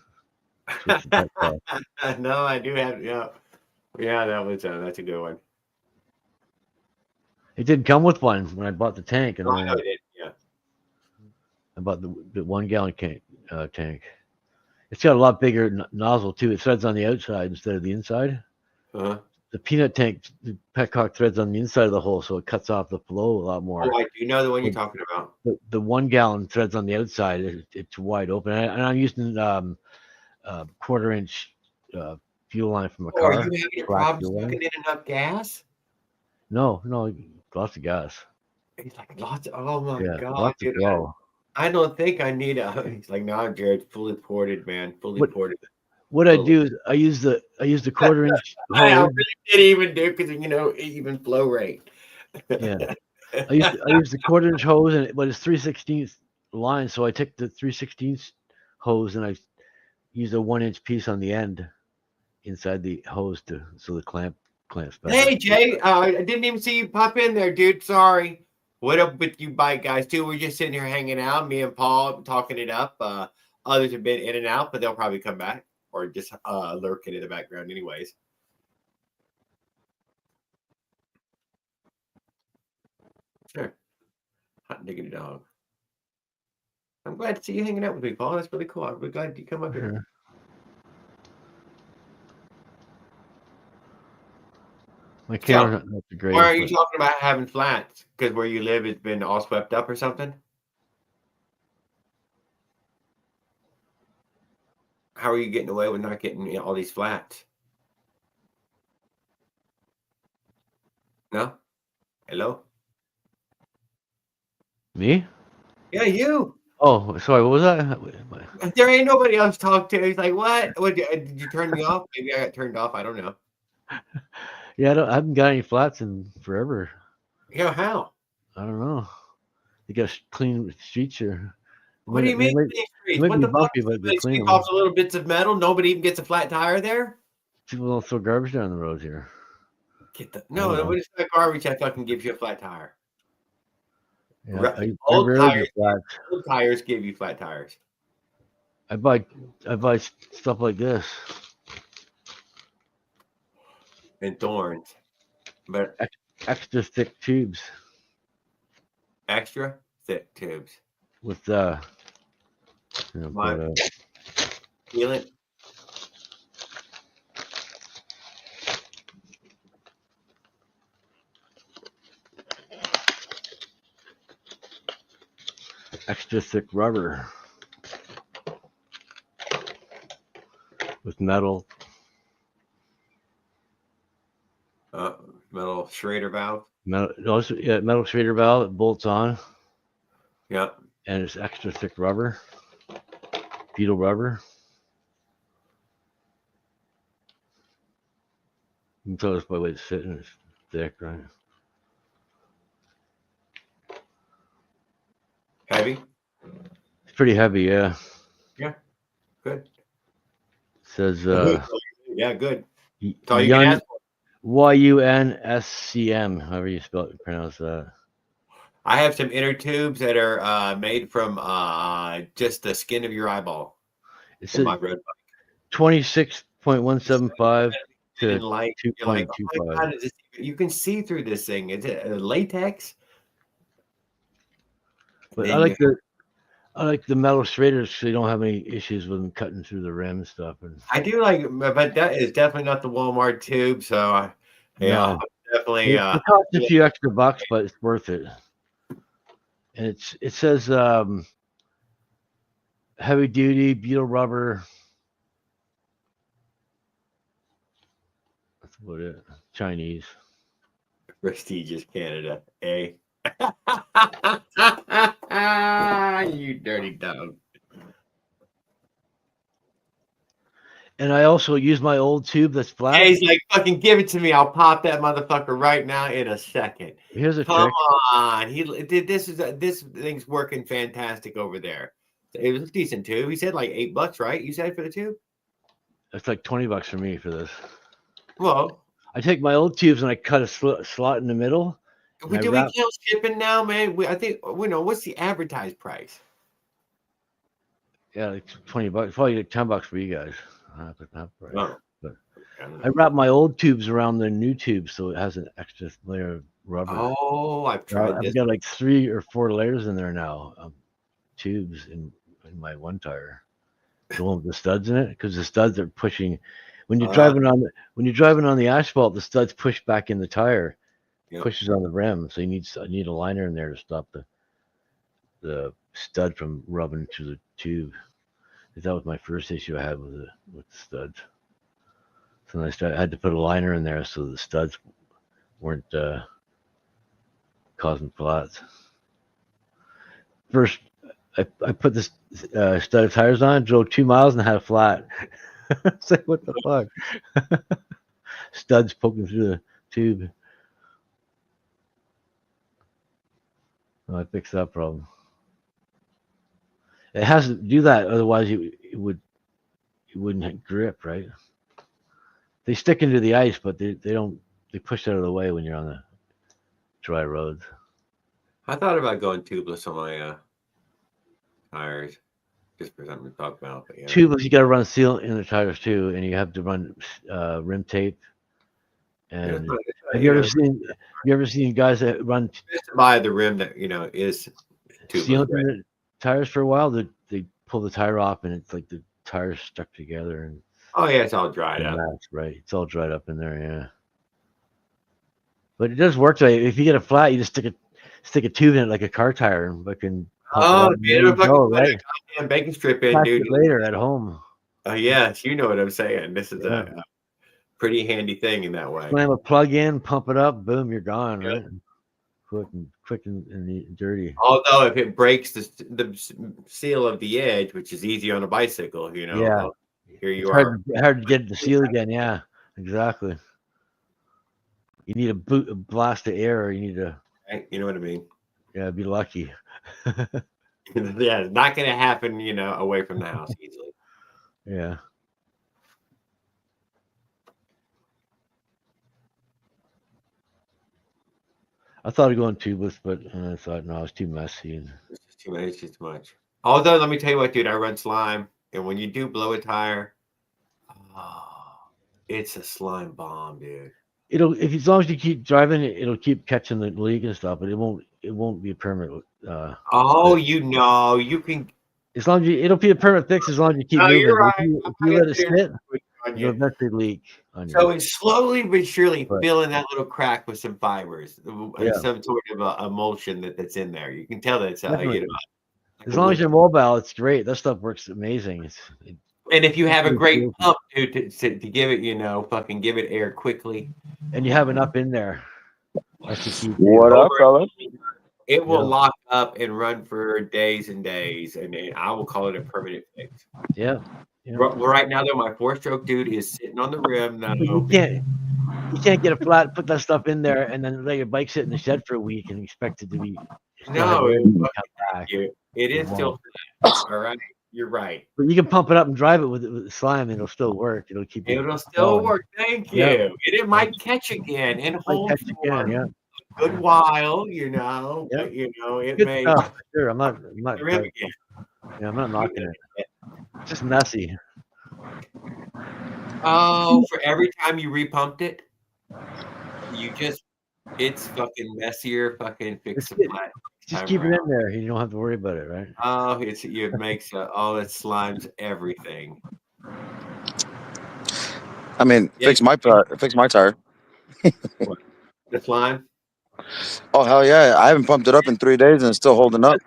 No, I do have. Yeah, that's a good one. It didn't come with one when I bought the tank, and I know it did. Yeah. I bought the 1 gallon tank. It's got a lot bigger nozzle too. It threads on the outside instead of the inside. Uh-huh. The peanut tank, the petcock threads on the inside of the hole, so it cuts off the flow a lot more. Oh, I do know the one you're talking about. The 1 gallon threads on the outside. It's wide open, and I'm using 1/4-inch fuel line from a car. Are you having a problem sucking in enough gas? No, lots of gas. He's like, lots of, oh my God, lots dude. of flow. I don't think I need a. He's like, no, Jared, fully ported, man, fully ported. What I do is I use the 1/4-inch hose. I really did even do because even flow rate. Yeah, I use the 1/4-inch hose, but it's 3/16 line, so I take the 3/16 hose and I use a 1-inch piece on the end inside the hose so the clamps better. Hey Jay, I didn't even see you pop in there, dude. Sorry. What up with you bike guys too? We're just sitting here hanging out, me and Paul talking it up. Others have been in and out, but they'll probably come back or just lurking in the background anyways. Sure. Hot diggity dog. I'm glad to see you hanging out with me, Paul. That's really cool. I'm glad you come up here. My camera, that's great. Or are you talking about having flats because where you live has been all swept up or something? How are you getting away with not getting all these flats? No? Hello? Me? Yeah, you. Oh, sorry. What was that? There ain't nobody else to talk to. He's like, what? Did you turn me off? Maybe I got turned off. I don't know. Yeah, I haven't got any flats in forever. Yeah, how? I don't know. You got clean streets here. What do you mean clean streets? What the fuck? They sweep off the little bits of metal. Nobody even gets a flat tire there. People don't throw garbage down the road here. No, nobody's got garbage that fucking gives you a flat tire. Yeah, old tires give you flat tires. I buy stuff like this. And thorns, but extra thick tubes. Extra thick tubes with feel it. Extra thick rubber with metal. Metal Schrader valve. Metal Schrader valve that bolts on. Yeah. And it's extra thick rubber. Beetle rubber. You can tell this by the way it's sitting. It's thick, right? Heavy? It's pretty heavy, yeah. Yeah. Good. It says yeah, good. That's all you can ask for. YUNSCM, however you pronounce that. I have some inner tubes that are made from just the skin of your eyeball. It's my road bike. 26.175 to 2.25. You can see through this thing. Is it latex? But I like the metal Schraders so you don't have any issues with them cutting through the rim and stuff. I do like, but that is definitely not the Walmart tube. So yeah, definitely. It costs a few extra bucks, but it's worth it. And it says heavy duty beetle rubber. That's about it. Chinese. Prestigious Canada, eh? You dirty dog. And I also use my old tube that's flat. And he's like, fucking give it to me. I'll pop that motherfucker right now in a second. Here's a Come trick. on. This thing's working fantastic over there. It was a decent tube. He said like $8, right? You said for the tube? It's like $20 for me for this. Well, I take my old tubes and I cut a slot in the middle. we count shipping now, man? I think we know what's the advertised price. Yeah, like $20, probably like $10 for you guys. Oh. But I wrap my old tubes around the new tubes so it has an extra layer of rubber. Oh, I've tried this. I've got like 3 or 4 layers in there now of tubes in my one tire. The one with the studs in it, because the studs are pushing. When you're driving on the asphalt, the studs push back in the tire, pushes on the rim. So you need a liner in there to stop the stud from rubbing to the tube. That was my first issue I had with the studs. So I had to put a liner in there so the studs weren't causing flats. First, I put this stud of tires on, drove 2 miles and had a flat. It's like, what the fuck? Studs poking through the tube. Oh, I fixed that problem. It has to do that, otherwise it wouldn't grip, right? They stick into the ice, but they push out of the way when you're on the dry roads. I thought about going tubeless on my tires, just for something to talk about. But, Tubeless, you got to run seal in the tires too, and you have to run rim tape. And have you ever seen guys that run by the rim that is sealant in the tires for a while? They pull the tire off, and it's like the tires stuck together. And oh yeah, it's all dried up. Right, it's all dried up in there. Yeah, but it does work. If you get a flat, you just stick a tube in it like a car tire, and fucking. Oh, dude, right? A bacon strip in, dude. Later at home. Yes, you know what I'm saying. This is a pretty handy thing in that way. Slam a plug in, pump it up, boom, you're gone, right? Quick and dirty. Although if it breaks the seal of the edge, which is easy on a bicycle, Yeah. Here you are. Hard to get the seal again. Yeah, exactly. You need a blast of air, or you need a. You know what I mean? Yeah, be lucky. Yeah, it's not going to happen, away from the house easily. Yeah. I thought of going tubeless, but I thought no, it's too messy. It's too much. It's too much. Although, let me tell you what, dude, I run slime, and when you do blow a tire, it's a slime bomb, dude. As long as you keep driving, it'll keep catching the leak and stuff, but it won't be a permanent. You can. As long as it'll be a permanent fix as long as you keep moving. You're right. If you let it sit, you'll eventually leak on you. So it's slowly but surely filling that little crack with some fibers, some sort of emulsion that's in there. You can tell that it's as long as you're mobile, it's great. That stuff works amazing. And if you have a great pump, dude, to give it, fucking give it air quickly, and you have enough in there. What up, fella? It will lock up and run for days and days, and I will call it a permanent fix. Yeah. Well, right now, though, my 4-stroke dude is sitting on the rim. Now. You can't get a flat, put that stuff in there, and then let your bike sit in the shed for a week and expect it to be. No, it is still flat. All right, you're right. But you can pump it up and drive it with slime, and it'll still work. It'll still work. Thank you. And it might catch again and hold for a good while. Yeah. But, it good may. Stuff. Sure, I'm not again. Yeah, I'm not knocking it. It's just messy. Oh, for every time you repumped it, it's fucking messier. Fucking fix the flat. Just keep it in there. You don't have to worry about it, right? Oh, it makes it slimes everything. I mean, fix my tire. The slime? Oh hell yeah! I haven't pumped it up in 3 days and it's still holding up.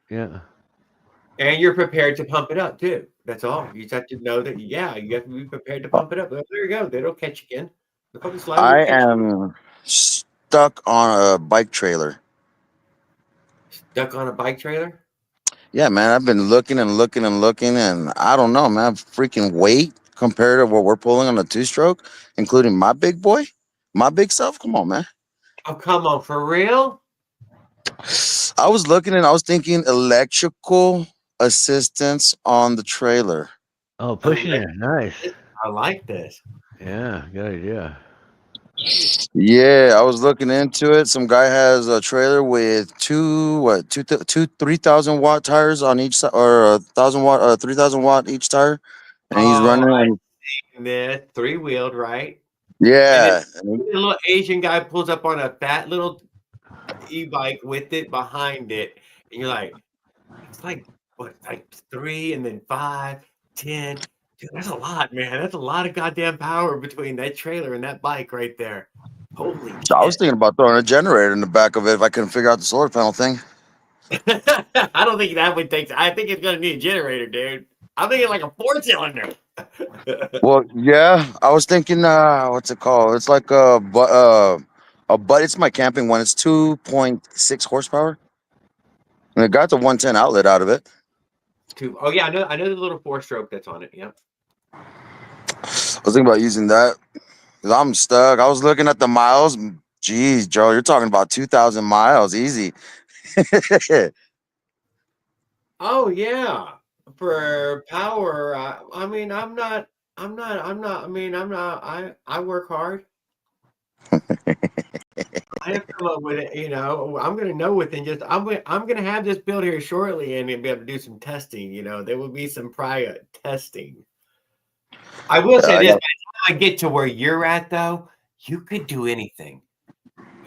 Yeah. And you're prepared to pump it up too. That's all. You just have to know that. Yeah, you have to be prepared to pump it up. There you go. They don't catch again. I am stuck on a bike trailer. Stuck on a bike trailer? Yeah, man. I've been looking and I don't know, man. Freaking weight compared to what we're pulling on a 2-stroke, including my big boy, my big self. Come on, man. Oh, come on, for real? I was looking and I was thinking electrical assistance on the trailer. Oh, pushing it. Nice. I like this. Yeah, good idea. Yeah, I was looking into it. Some guy has a trailer with two 3,000 watt tires on each side, or 1,000 watt, 3,000 watt each tire, and he's running. I And see this 3-wheeled, right? yeah, And then the little Asian guy pulls up on a fat little e-bike with it behind it, and you're like, it's like what, like 3 and then 5, 10. Dude, that's a lot, man. That's a lot of goddamn power between that trailer and that bike right there. Holy shit. I was thinking about throwing a generator in the back of it if I couldn't figure out the solar panel thing. I don't think that would take. I think it's gonna need a generator, dude. I'm thinking like a 4-cylinder. Well, yeah, I was thinking, what's it called? It's like but it's my camping one. It's 2.6 horsepower, and it got the 110 outlet out of it. Oh yeah, I know the little 4-stroke that's on it. Yep. I was thinking about using that because I'm stuck. I was looking at the miles. Jeez, Joe, you're talking about 2,000 miles, easy. Oh yeah, for power. I mean, I'm not. I mean, I work hard. I have to come up with it. You know, I'm gonna know within just. I'm gonna have this built here shortly, and be able to do some testing. You know, there will be some prior testing. I will say this: by the time I get to where you're at, though, you could do anything.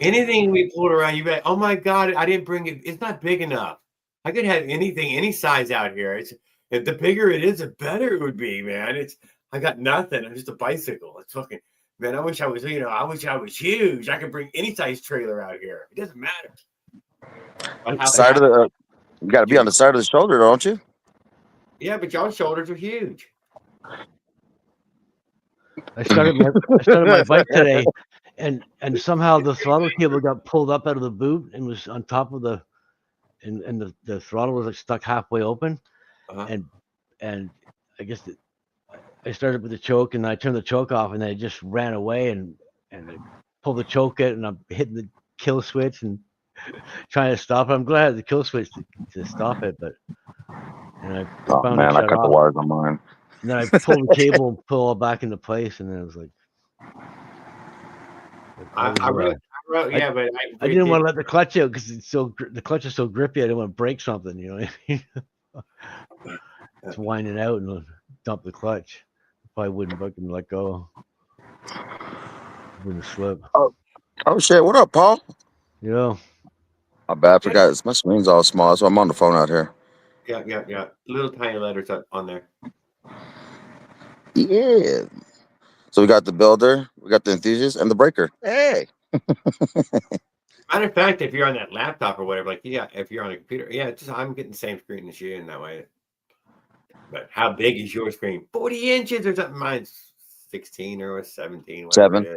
Anything we pulled around, you be like, oh my god, I didn't bring it. It's not big enough. I could have anything, any size out here. It's if the bigger it is, the better it would be, man. I got nothing. I'm just a bicycle. It's fucking man. I wish I was, I wish I was huge. I could bring any size trailer out here. It doesn't matter. Side of the, you got to be on the side of the shoulder, don't you? Yeah, but y'all's shoulders are huge. I started my bike today, and somehow the throttle cable got pulled up out of the boot and was on top of the, and the throttle was like stuck halfway open, and I guess I started with the choke and I turned the choke off and then it just ran away and I pulled the choke out and I'm hitting the kill switch and trying to stop it. I'm glad I had the kill switch to stop it, but and I found man, I cut the wires on mine. And then I pulled the cable and pull it back into place, and then it was like, I didn't want to let the clutch out because the clutch is so grippy. I didn't want to break something, you know what I mean? It's winding out and dump the clutch. Probably wouldn't fucking let go. Wouldn't slip. Oh shit! What up, Paul? Yeah. My bad. I forgot. My screen's all small, so I'm on the phone out here. Yeah. Little tiny letters on there. Yeah. So we got the builder, we got the enthusiast, and the breaker. Hey. Matter of fact, if you're on that laptop or whatever, like if you're on a computer, I'm getting the same screen as you in that way. But how big is your screen? 40 inches or something? Mine's 16 or 17. 7.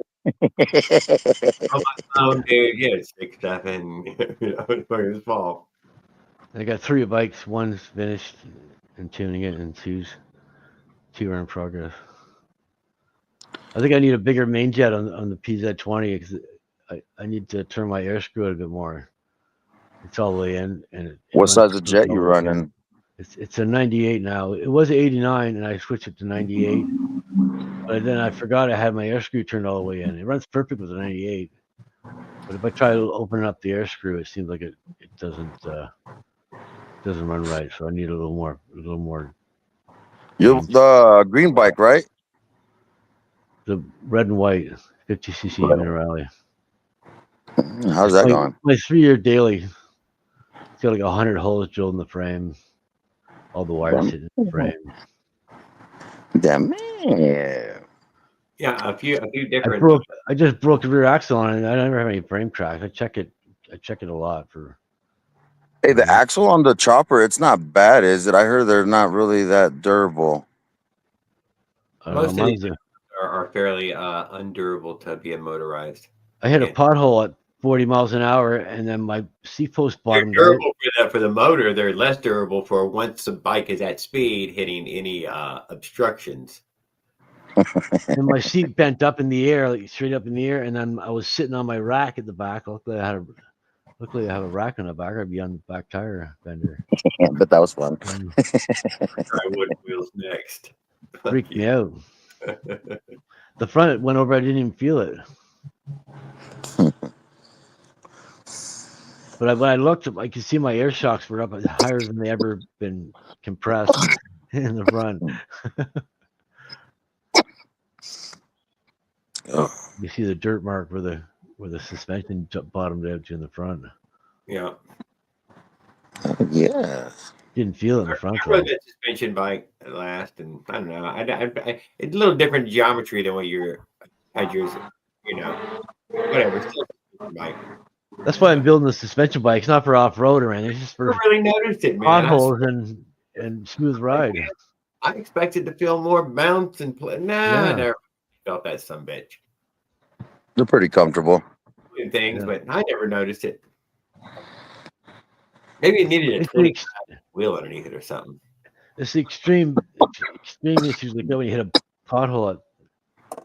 Oh, dude, yeah, it's 6, 7. It's small. I got 3 bikes. One's finished and tuning it, and 2 are in progress. I think I need a bigger main jet on the PZ20 because I need to turn my air screw out a bit more. It's all the way in. And what size of jet you running? It's a 98 now. It was 89, and I switched it to 98. But then I forgot I had my air screw turned all the way in. It runs perfect with a 98. But if I try to open up the air screw, it seems like it doesn't run right. So I need a little more. You're the green bike, right? The red and white 50cc Minerale. How's that going? My 3-year daily. It's got like 100 holes drilled in the frame. All the wires hit in the frame. Damn man. Yeah, a few different. I just broke the rear axle on it. I never have any frame cracks. I check it a lot for. Hey, the axle on the chopper, it's not bad, is it? I heard they're not really that durable. Most of these are fairly undurable to be motorized. I hit a pothole at 40 miles an hour, and then my seat post bottomed They're durable for the motor. They're less durable for once the bike is at speed, hitting any obstructions. And my seat bent up in the air, like straight up in the air, and then I was sitting on my rack at the back. Luckily, I have a rack on the back. I'd be on the back tire bender. Yeah, but that was fun. Try wood wheels next. Freaked me out. The front it went over. I didn't even feel it. But when I looked, I could see my air shocks were up higher than they ever been compressed in the front. You see the dirt mark where the suspension bottomed out in the front. Yeah. Yeah. Didn't feel it in the front. I rode that suspension bike at last, and I don't know. It's a little different geometry than what you had yours. You know, whatever. Still a bike. That's why I'm building the suspension bike. It's not for off road or anything. It's just for I really noticed it, man. potholes and smooth ride. I expected to feel more bounce and play. I never felt that some bitch. They're pretty comfortable. Things, but I never noticed it. Maybe it needed a 20 wheel underneath it or something. It's the extreme issues like that when you hit a pothole at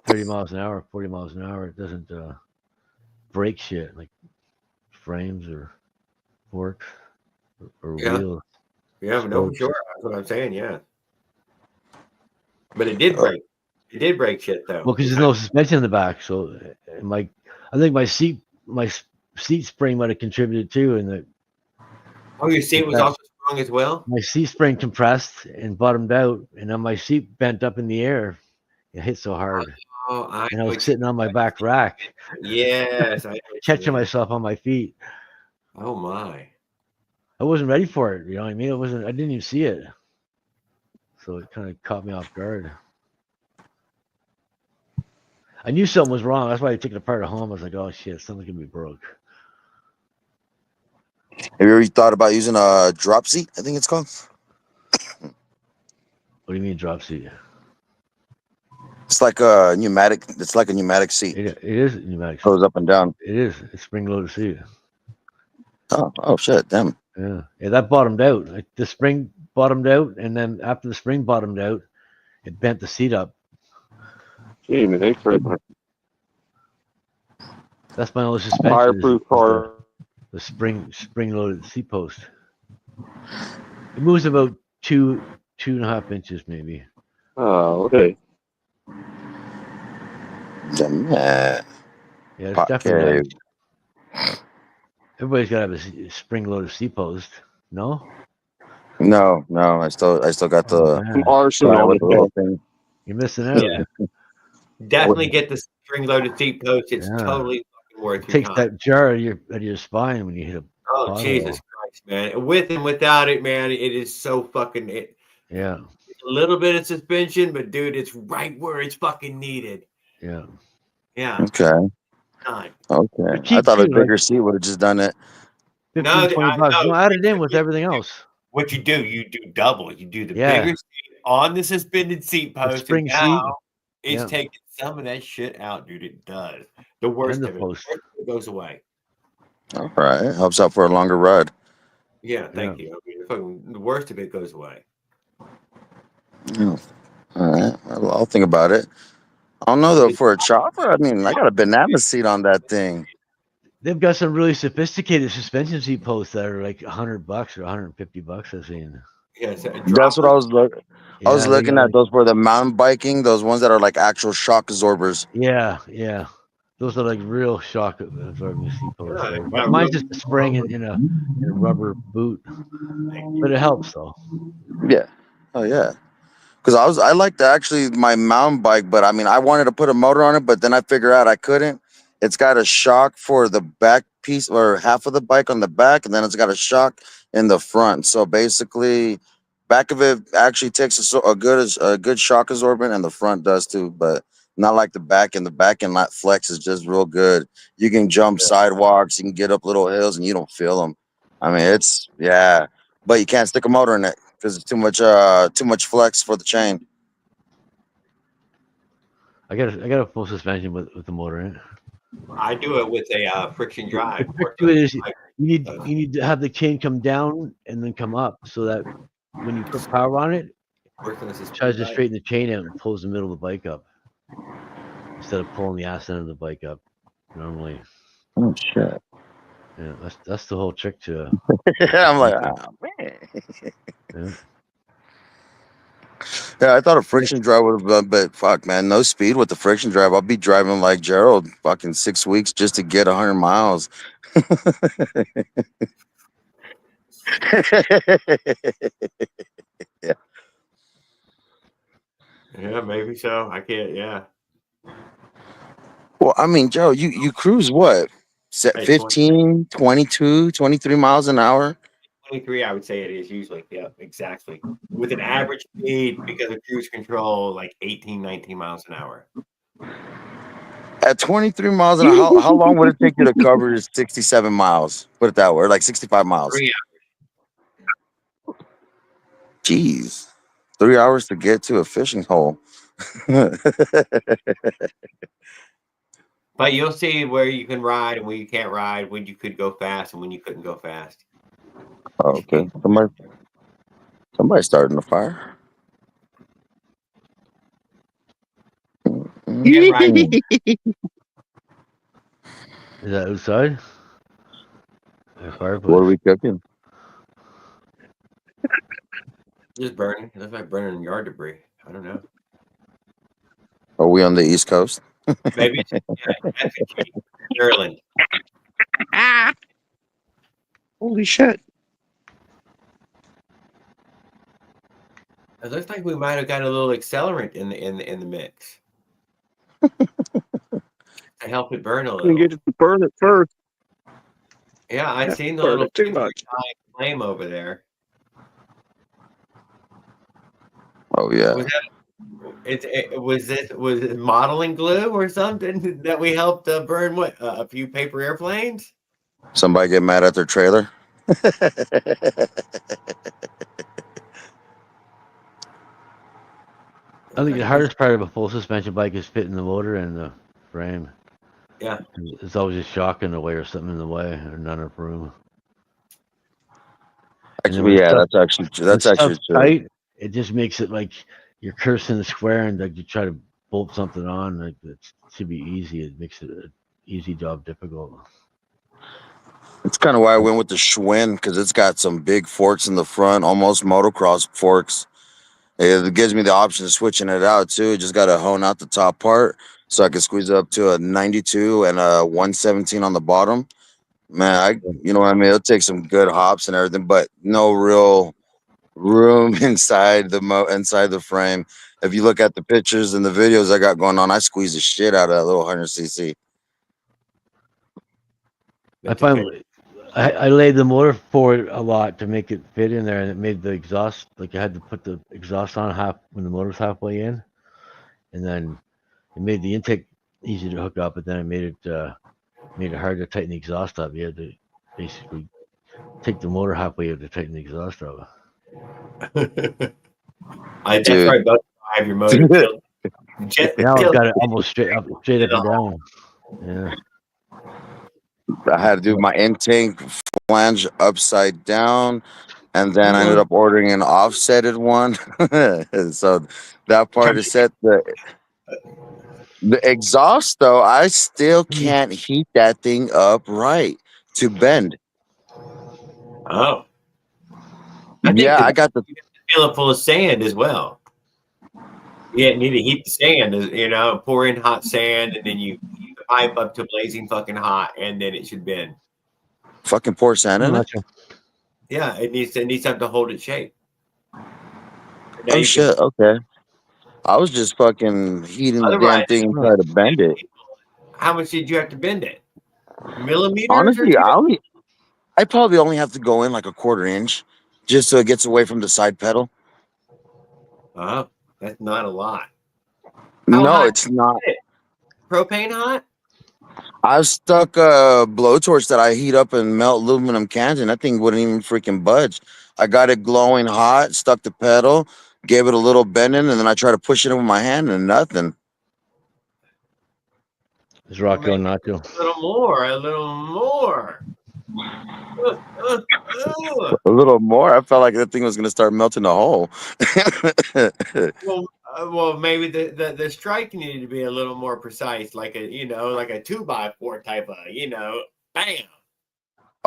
30 miles an hour, 40 miles an hour. It doesn't break shit like frames or forks or wheels. Yeah, no, sure. That's what I'm saying. Yeah, but it did break. It did break shit though. Well, because there's no suspension in the back, so I think my seat spring might have contributed too, and your seat was also strong as well. My seat spring compressed and bottomed out, and then my seat bent up in the air. It hit so hard. And I was sitting on my back rack. Yes, catching myself on my feet. Oh my! I wasn't ready for it. You know what I mean? I didn't even see it, so it kind of caught me off guard. I knew something was wrong. That's why I took it apart at home. I was like, "Oh shit, something's gonna be broke." Have you ever thought about using a drop seat? I think it's called. What do you mean drop seat? It's like a pneumatic. It's like a pneumatic seat. It is a pneumatic. Goes up and down. It is. It's spring-loaded seat. Oh shit! Damn. Yeah, that bottomed out. Like the spring bottomed out, and then after the spring bottomed out, it bent the seat up. Gee, man, thanks for that. That's my only suspension. Fireproof car. The spring-loaded seat post. It moves about 2.5 inches, maybe. Oh, okay. Yeah, it's definitely nice. Everybody's got to have a spring-loaded seat post. No. No. I still got the arsenal thing. You're missing out. Yeah. Definitely get the spring-loaded seat post. It's totally fucking worth your time. Takes time. that jar out of your spine when you hit a. Oh Jesus Christ, man! With and without it, man, it is so fucking. Yeah. A little bit of suspension, but dude, it's right where it's fucking needed. Yeah. Yeah. Okay. I thought a bigger seat would have just done it. 15, 20 bucks. No, add it in with everything else. What you do double. You do the bigger seat on the suspended seat post. The spring seat. It's taking some of that shit out, dude. It does. The worst of it goes away. All right. Helps out for a longer ride. Yeah, thank you. I mean, the worst of it goes away. Yeah. All right. I'll think about it. I don't know though. For a chopper, I mean, I got a banana seat on that thing. They've got some really sophisticated suspension seat posts that are like $100 or $150. I've seen. Yeah, that's what I was looking. I was looking at those for the mountain biking. Those ones that are like actual shock absorbers. Yeah. Those are like real shock absorbing seat posts. Mine's just a spring in a rubber boot, but it helps though. Yeah. Oh yeah. Because I like to actually my mountain bike, but I mean I wanted to put a motor on it, but then I figured out I couldn't. It's got a shock for the back piece or half of the bike on the back, and then it's got a shock in the front. So basically, back of it actually takes a good shock absorbent, and the front does too, but not like the back. And the back end not flex is just real good. You can jump sidewalks, you can get up little hills, and you don't feel them. I mean, but you can't stick a motor in it because it's too much flex for the chain. I got a full suspension with the motor in it. I do it with a friction drive. You need to have the chain come down and then come up so that when you put power on it, it tries to straighten the chain out and pulls the middle of the bike up. instead of pulling the ass end of the bike up normally. Oh shit! Yeah, that's the whole trick to. I'm like, oh man. Yeah. Yeah, I thought a friction drive would have, but fuck, man, no speed with the friction drive. I'll be driving like Gerald, fucking 6 weeks just to get 100 miles. Yeah. Yeah, maybe so. I can't. Yeah. Well, I mean, Joe, you cruise what? Hey, 15, 22, 23 miles an hour? 23, I would say it is usually. Yeah, exactly. With an average speed because of cruise control, like 18, 19 miles an hour. At 23 miles an hour, how long would it take you to cover 67 miles? Put it that way, or like 65 miles. 3 hours. Jeez. 3 hours to get to a fishing hole. But you'll see where you can ride and where you can't ride, when you could go fast and when you couldn't go fast. Okay. Somebody's starting a fire. Can't ride. Is that outside? Or fireplace? What are we cooking? Just burning. It looks like burning yard debris. I don't know. Are we on the East Coast? Maybe it's Maryland. Holy shit! It looks like we might have got a little accelerant in the mix to help it burn a You little. get it to burn it first. Yeah, I seen the burn little it too much. flame over there. Oh yeah. Was it modeling glue or something that we helped burn a few paper airplanes? Somebody get mad at their trailer? I think the hardest part of a full suspension bike is fitting the motor and the frame. Yeah. It's always a shock in the way or something in the way or not enough room. Actually, yeah, that's actually true. Tight, it just makes it like you're cursing the square and like you try to bolt something on. Like it should be easy. It makes it an easy job difficult. It's kind of why I went with the Schwinn, because it's got some big forks in the front, almost motocross forks. It gives me the option of switching it out too. You just got to hone out the top part so I can squeeze it up to a 92 and a 117 on the bottom. Man, you know what I mean? It'll take some good hops and everything, but no real room inside the frame. If you look at the pictures and the videos I got going on, I squeeze the shit out of that little 100cc. I find I laid the motor forward a lot to make it fit in there, and it made the exhaust, like I had to put the exhaust on half when the motor's halfway in, and then it made the intake easy to hook up, but then it made it hard to tighten the exhaust up. You had to basically take the motor halfway to tighten the exhaust up. That's right, about drive your motor. Now I've got it almost straight up and down. Yeah. I had to do my intake flange upside down, and then I ended up ordering an offsetted one. So that part is set. The exhaust, though, I still can't heat that thing up right to bend. Oh. I got the fill it full of sand as well. You need to heat the sand, pour in hot sand, and then you heat the pipe up to blazing fucking hot, and then it should bend. Fucking pour sand in it? Yeah, it needs something to hold its shape. Oh shit! Okay, I was just fucking heating the damn thing and trying to bend it. How much did you have to bend it? Millimeters? Honestly, I probably only have to go in like a 1/4 inch, just so it gets away from the side pedal. Oh, that's not a lot. No, it's not. Propane hot? I've stuck a blowtorch that I heat up and melt aluminum cans, and that thing wouldn't even freaking budge. I got it glowing hot, stuck the pedal, gave it a little bending, and then I tried to push it in with my hand, and nothing. Is Rocco Nacho? A little more. A little more. I felt like that thing was gonna start melting a hole. Well, Well, maybe the strike needed to be a little more precise, like a 2x4 type of, bam.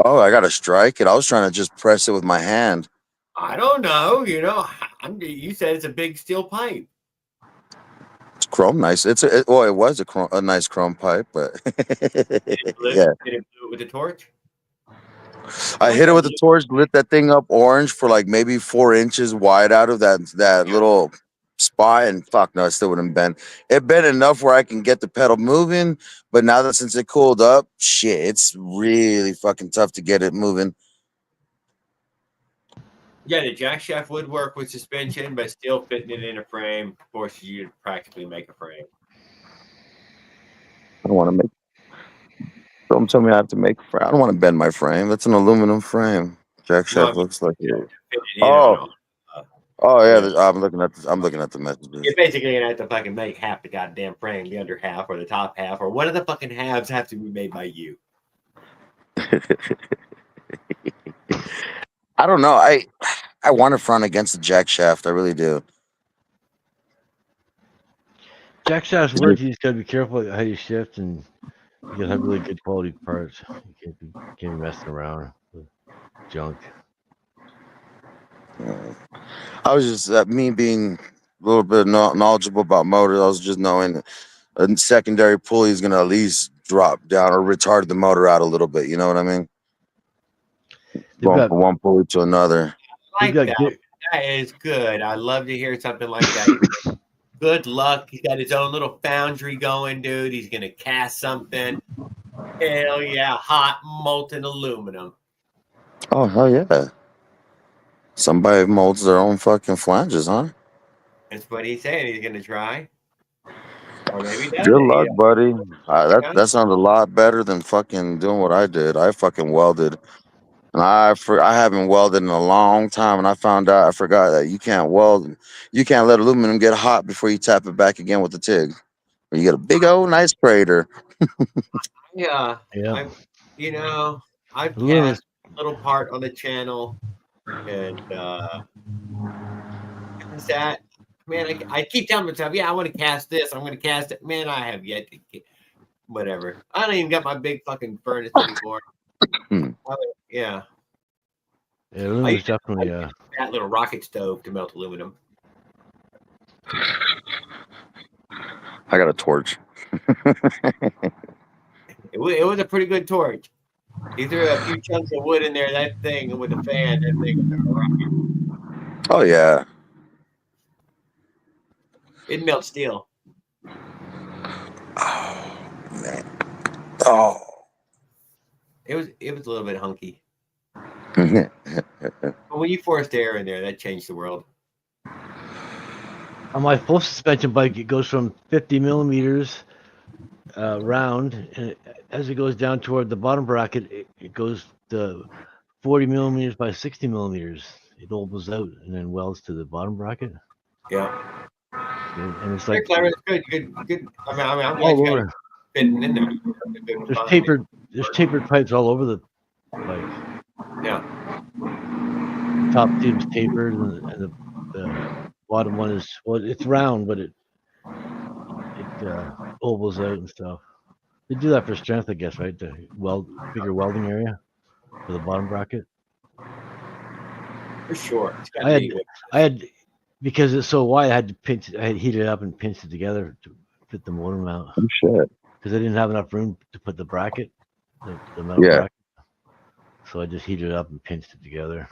Oh, I got to strike it. I was trying to just press it with my hand. I don't know. You said it's a big steel pipe. It's chrome nice. It was a nice chrome pipe, but yeah. Did it blew it with a torch? I hit it with a torch, lit that thing up orange for like maybe 4 inches wide out of that little spot, and fuck no, it still wouldn't bend. It bent enough where I can get the pedal moving, but now that since it cooled up, shit, it's really fucking tough to get it moving. Yeah, the jack shaft would work with suspension, but still fitting it in a frame forces you to practically make a frame. I don't want to make. Don't tell me I have to make a frame. I don't want to bend my frame. That's an aluminum frame. Jack shaft looks like it. Oh, yeah. I'm looking at the messages. You're basically gonna have to fucking make half the goddamn frame, the under half or the top half, or one of the fucking halves have to be made by you. I don't know. I want to front against the jack shaft. I really do. Jack shafts work. You just gotta be careful how you shift, and you gotta have really good quality parts. You can't be messing around with junk. I was just me being a little bit knowledgeable about motors. I was just knowing a secondary pulley is gonna at least drop down or retard the motor out a little bit. You know what I mean? Going from one pulley to another. That is good. I love to hear something like that. Good luck. He's got his own little foundry going, dude. He's gonna cast something. Hell yeah, hot molten aluminum. Oh hell yeah! Somebody molds their own fucking flanges, huh? That's what he's saying. He's gonna try. Or maybe good luck, buddy. That sounds a lot better than fucking doing what I did. I fucking welded. And I haven't welded in a long time, and I forgot that you can't weld. You can't let aluminum get hot before you tap it back again with the TIG. Or you get a big old nice crater. Yeah. I've cast a little part on the channel, and that, man, I keep telling myself, yeah, I want to cast this. I'm going to cast it. Man, I have yet to. Whatever. I don't even got my big fucking furnace anymore. Yeah. Yeah, aluminum's definitely that little rocket stove to melt aluminum. I got a torch. It was a pretty good torch. He threw a few chunks of wood in there. That thing with the fan, that thing was a rocket. Oh yeah. It melts steel. Oh man. Oh. It was a little bit hunky. But when you forced air in there, that changed the world. On my full suspension bike, it goes from 50 millimeters round, and as it goes down toward the bottom bracket, it goes to 40 millimeters by 60 millimeters. It ovals out and then welds to the bottom bracket. Yeah. And it's like clever. It's good. I mean, I'm glad you got it fitting in there. There's tapered pipes all over the bike. Yeah. Top tube's tapered, and the bottom one is, well, it's round, but it ovals out and stuff. They do that for strength, I guess, right? To bigger welding area for the bottom bracket. For sure. I had because it's so wide, I had to heat it up and pinch it together to fit the motor mount. Oh shit! Because I didn't have enough room to put the bracket, the metal bracket. So I just heated it up and pinched it together.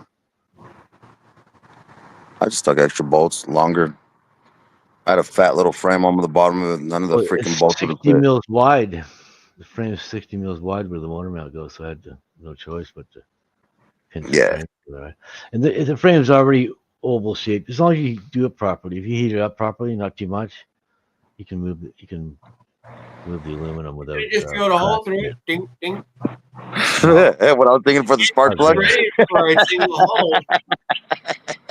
I just stuck extra bolts longer. I had a fat little frame on the bottom of it. None of the freaking bolts would 60 mils wide. The frame is 60 mils wide where the motor mount goes, so I had no choice but to pinch the frame together. And the frame is already oval shaped. As long as you do it properly. If you heat it up properly, not too much, you can move the aluminum without. You just drill a hole through it. Ding, ding. What I was thinking for the spark plug.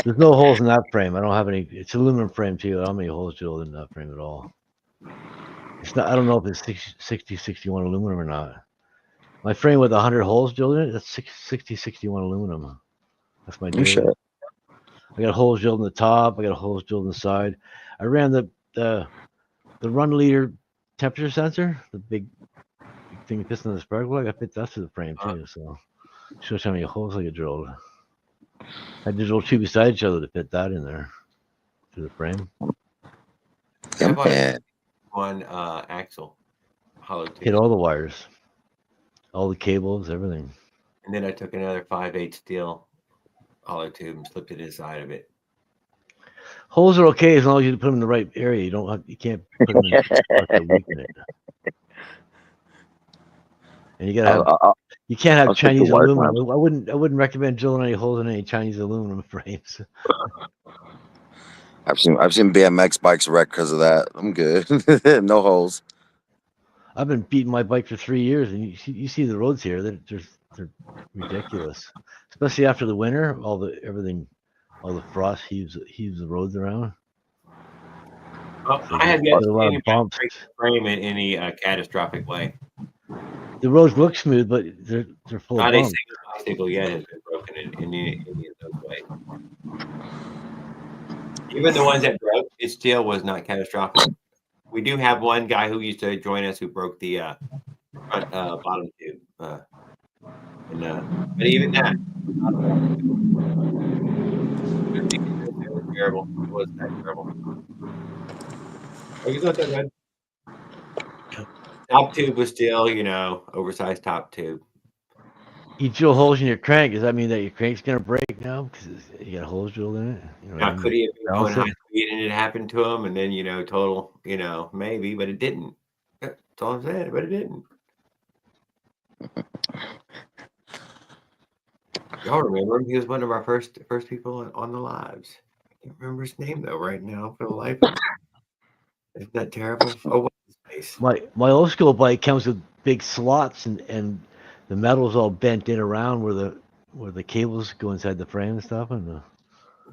There's no holes in that frame. I don't have any. It's aluminum frame too. I don't have any holes drilled in that frame at all. It's not. I don't know if it's 60-61 aluminum or not. My frame with 100 holes drilled in it, that's 60-61 aluminum. That's my new. I got holes drilled in the top. I got holes drilled in the side. I ran the run leader temperature sensor, the big thing that fits in the spark plug. I fit that to the frame too. So shows how many holes I get drilled. I did drill two beside each other to fit that in there to the frame. I bought Yeah. one axle, hollow tube. Hit all the wires, all the cables, everything. And then I took another 5/8 steel hollow tube and slipped it inside of it. Holes are okay as long as you put them in the right area. You can't put them in spots that weaken it. And you gotta have you can't have Chinese aluminum. I wouldn't recommend drilling any holes in any Chinese aluminum frames. I've seen BMX bikes wreck because of that. I'm good. No holes. I've been beating my bike for 3 years, and you see the roads here. They're ridiculous, especially after the winter. All the frost heaves the roads around. Well, So I have yet there's a to lot see of bumps. break the frame in any catastrophic way. The roads look smooth, but they're full Not of a bumps. single bicycle yet has been broken in any of those ways. Even the ones that broke, it still was not catastrophic. We do have one guy who used to join us who broke the front bottom tube. But even that, it was terrible. It was that terrible. Oh, you got that red? Top tube was still, oversized top tube. You drill holes in your crank. Does that mean that your crank's gonna break now because you got holes drilled in it? Now, could he have been going high speed and it happened to him, and then total, maybe, but it didn't. That's all I'm saying, but it didn't. Y'all remember him? He was one of our first people on the lives. I can't remember his name though right now for the life of me. Isn't that terrible? Oh, what's his face? My old school bike comes with big slots and the metal's all bent in around where the cables go inside the frame and stuff and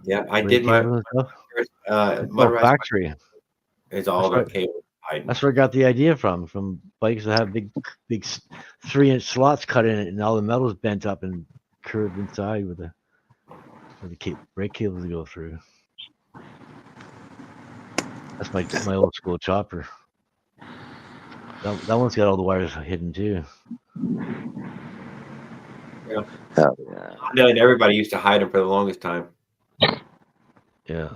yeah, I did my first motorized factory. It's all the cable. That's where I got the idea from bikes that have big 3-inch slots cut in it and all the metal's bent up and curved inside where the brake cables go through. That's my old school chopper. That one's got all the wires hidden too. Yeah. And everybody used to hide them for the longest time. Yeah.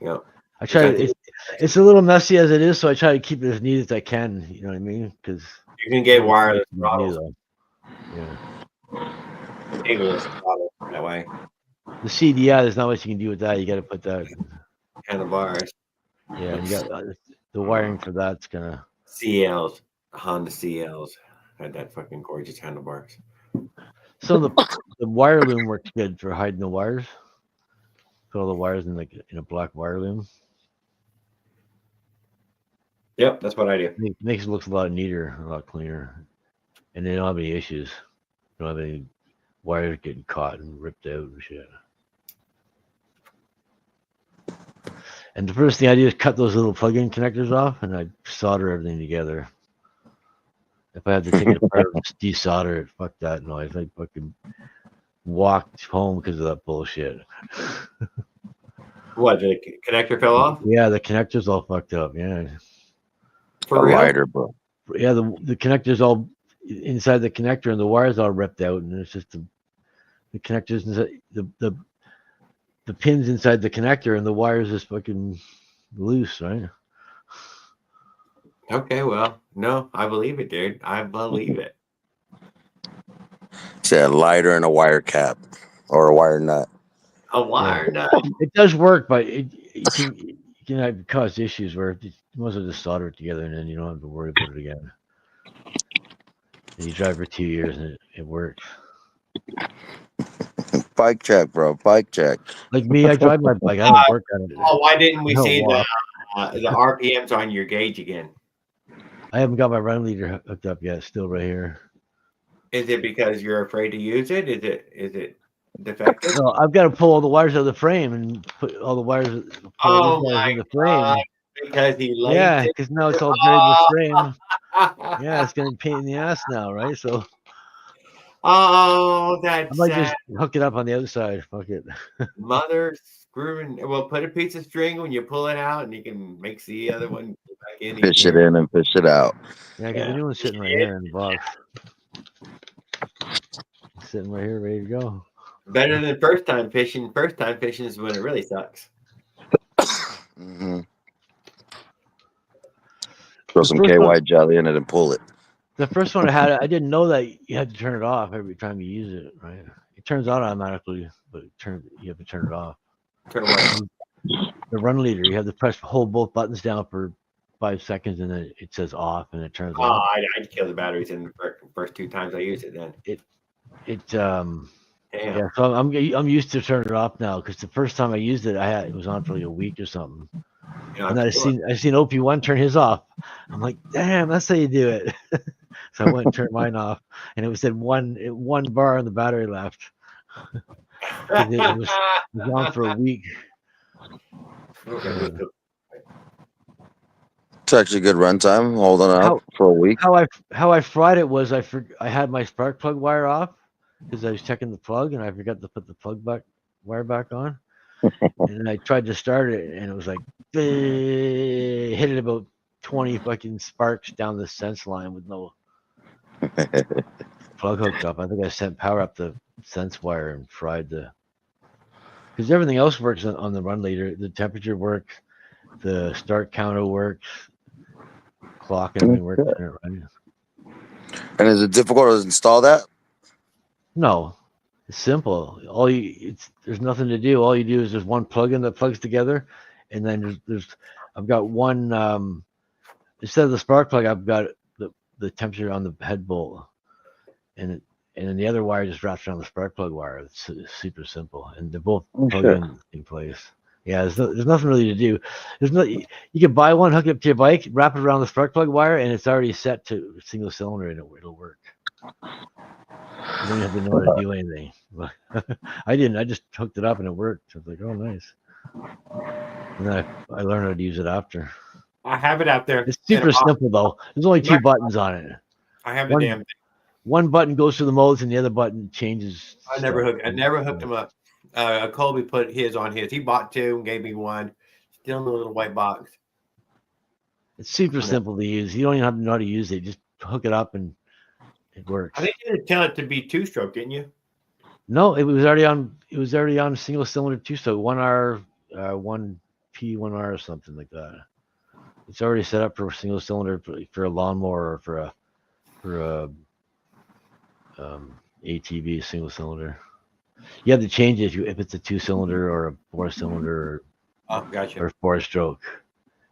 Yeah. I try. It's a little messy as it is, so I try to keep it as neat as I can. You know what I mean? Because you can get wireless throttles. Yeah. That way. The CDI, there's not much you can do with that. You got to put that. Handlebars. Yeah, and you got the wiring for that's gonna. CLs, Honda CLs had that fucking gorgeous handlebars. So the wire loom works good for hiding the wires. Put all the wires in a black wire loom. Yep, that's what I do. It makes it look a lot neater, a lot cleaner, and they don't have any issues. They don't have any wires getting caught and ripped out and shit. And the first thing I do is cut those little plug-in connectors off, and I solder everything together. If I have to take it apart and desolder it, fuck that noise. I fucking walked home because of that bullshit. What, the connector fell off? Yeah, the connector's all fucked up. Yeah. For real? Lighter, bro. Yeah, the connector's all inside the connector, and the wire's all ripped out, and it's just the connectors inside the pins inside the connector, and the wires just fucking loose, right? Okay, well, no, I believe it, dude. I believe it. It's a lighter and a wire cap or a wire nut. A wire nut. It does work, but it can cause issues where you might as well just solder it together, and then you don't have to worry about it again. And you drive for 2 years, and it works. Bike check, bro. Bike check. Like me, I drive my bike. I don't work on it. Oh, why didn't we see the RPMs on your gauge again? I haven't got my run leader hooked up yet. Still right here. Is it because you're afraid to use it? Is it defective? No, I've got to pull all the wires out of the frame and put all the wires in the frame. Because because now it's all buried in the frame. Yeah, it's gonna be a pain in the ass now, right? So Oh, I that's might sad. just hook it up on the other side. Fuck it. Mother screwing. Well, put a piece of string when you pull it out, and you can make the other one go back in Fish easier. it in and fish it out. Yeah, because the Yeah. new one's sitting right here in the box. It's sitting right here, ready to go. Better than first time fishing. First time fishing is when it really sucks. Mm-hmm. Throw The some first KY one, jelly in it and pull it. the first one I had, I didn't know that you had to turn it off every time you use it. Right? It turns on automatically, but you have to turn it off. Turn away. The run leader, you have to hold both buttons down for 5 seconds, and then it says off, and it turns Oh, on. I'd kill the batteries in the first 2 times I used it. Then Damn. damn. Yeah, so I'm used to turning it off now because the first time I used it, it was on for like a week or something. You know, And I seen OP1 turn his off. I'm like, damn, that's how you do it. So I went and turned mine off, and it said one bar on the battery left. it was on for a week. Okay. It's actually a good runtime. Holding up for a week. How I fried it was I had my spark plug wire off because I was checking the plug and I forgot to put the plug wire back on. And I tried to start it and it was like hit it about 20 fucking sparks down the sense line with no plug hooked up. I think I sent power up the sense wire and fried because everything else works on the run leader. The temperature works, the start counter works, clock and everything works. And is it difficult to install that? No, it's simple. There's nothing to do. All you do is there's one plug-in that plugs together, and then I've got one instead of the spark plug, I've got the temperature on the head bolt, and then the other wire just wraps around the spark plug wire. It's super simple, and they're both plug in place. Yeah, there's nothing really to do. You can buy one, hook it up to your bike, wrap it around the spark plug wire, and it's already set to single cylinder, and it'll work. You don't have to know how to do anything. I didn't. I just hooked it up and it worked. I was like, oh, nice. And then I learned how to use it after. I have it out there. It's super simple though. There's only 2 buttons on it. I have the damn thing. One button goes to the modes and the other button changes. I never hooked them up. Colby put his on his. He bought 2 and gave me 1. Still in the little white box. It's super simple to use. You don't even have to know how to use it. Just hook it up and it works. I think you didn't tell it to be 2-stroke, didn't you? No, it was already on. It was already on single cylinder 2-stroke, 1R, 1P, 1R, or something like that. It's already set up for single cylinder for a lawnmower or for a ATV single cylinder. You have to change it if it's a 2-cylinder or a 4-cylinder gotcha. or 4-stroke.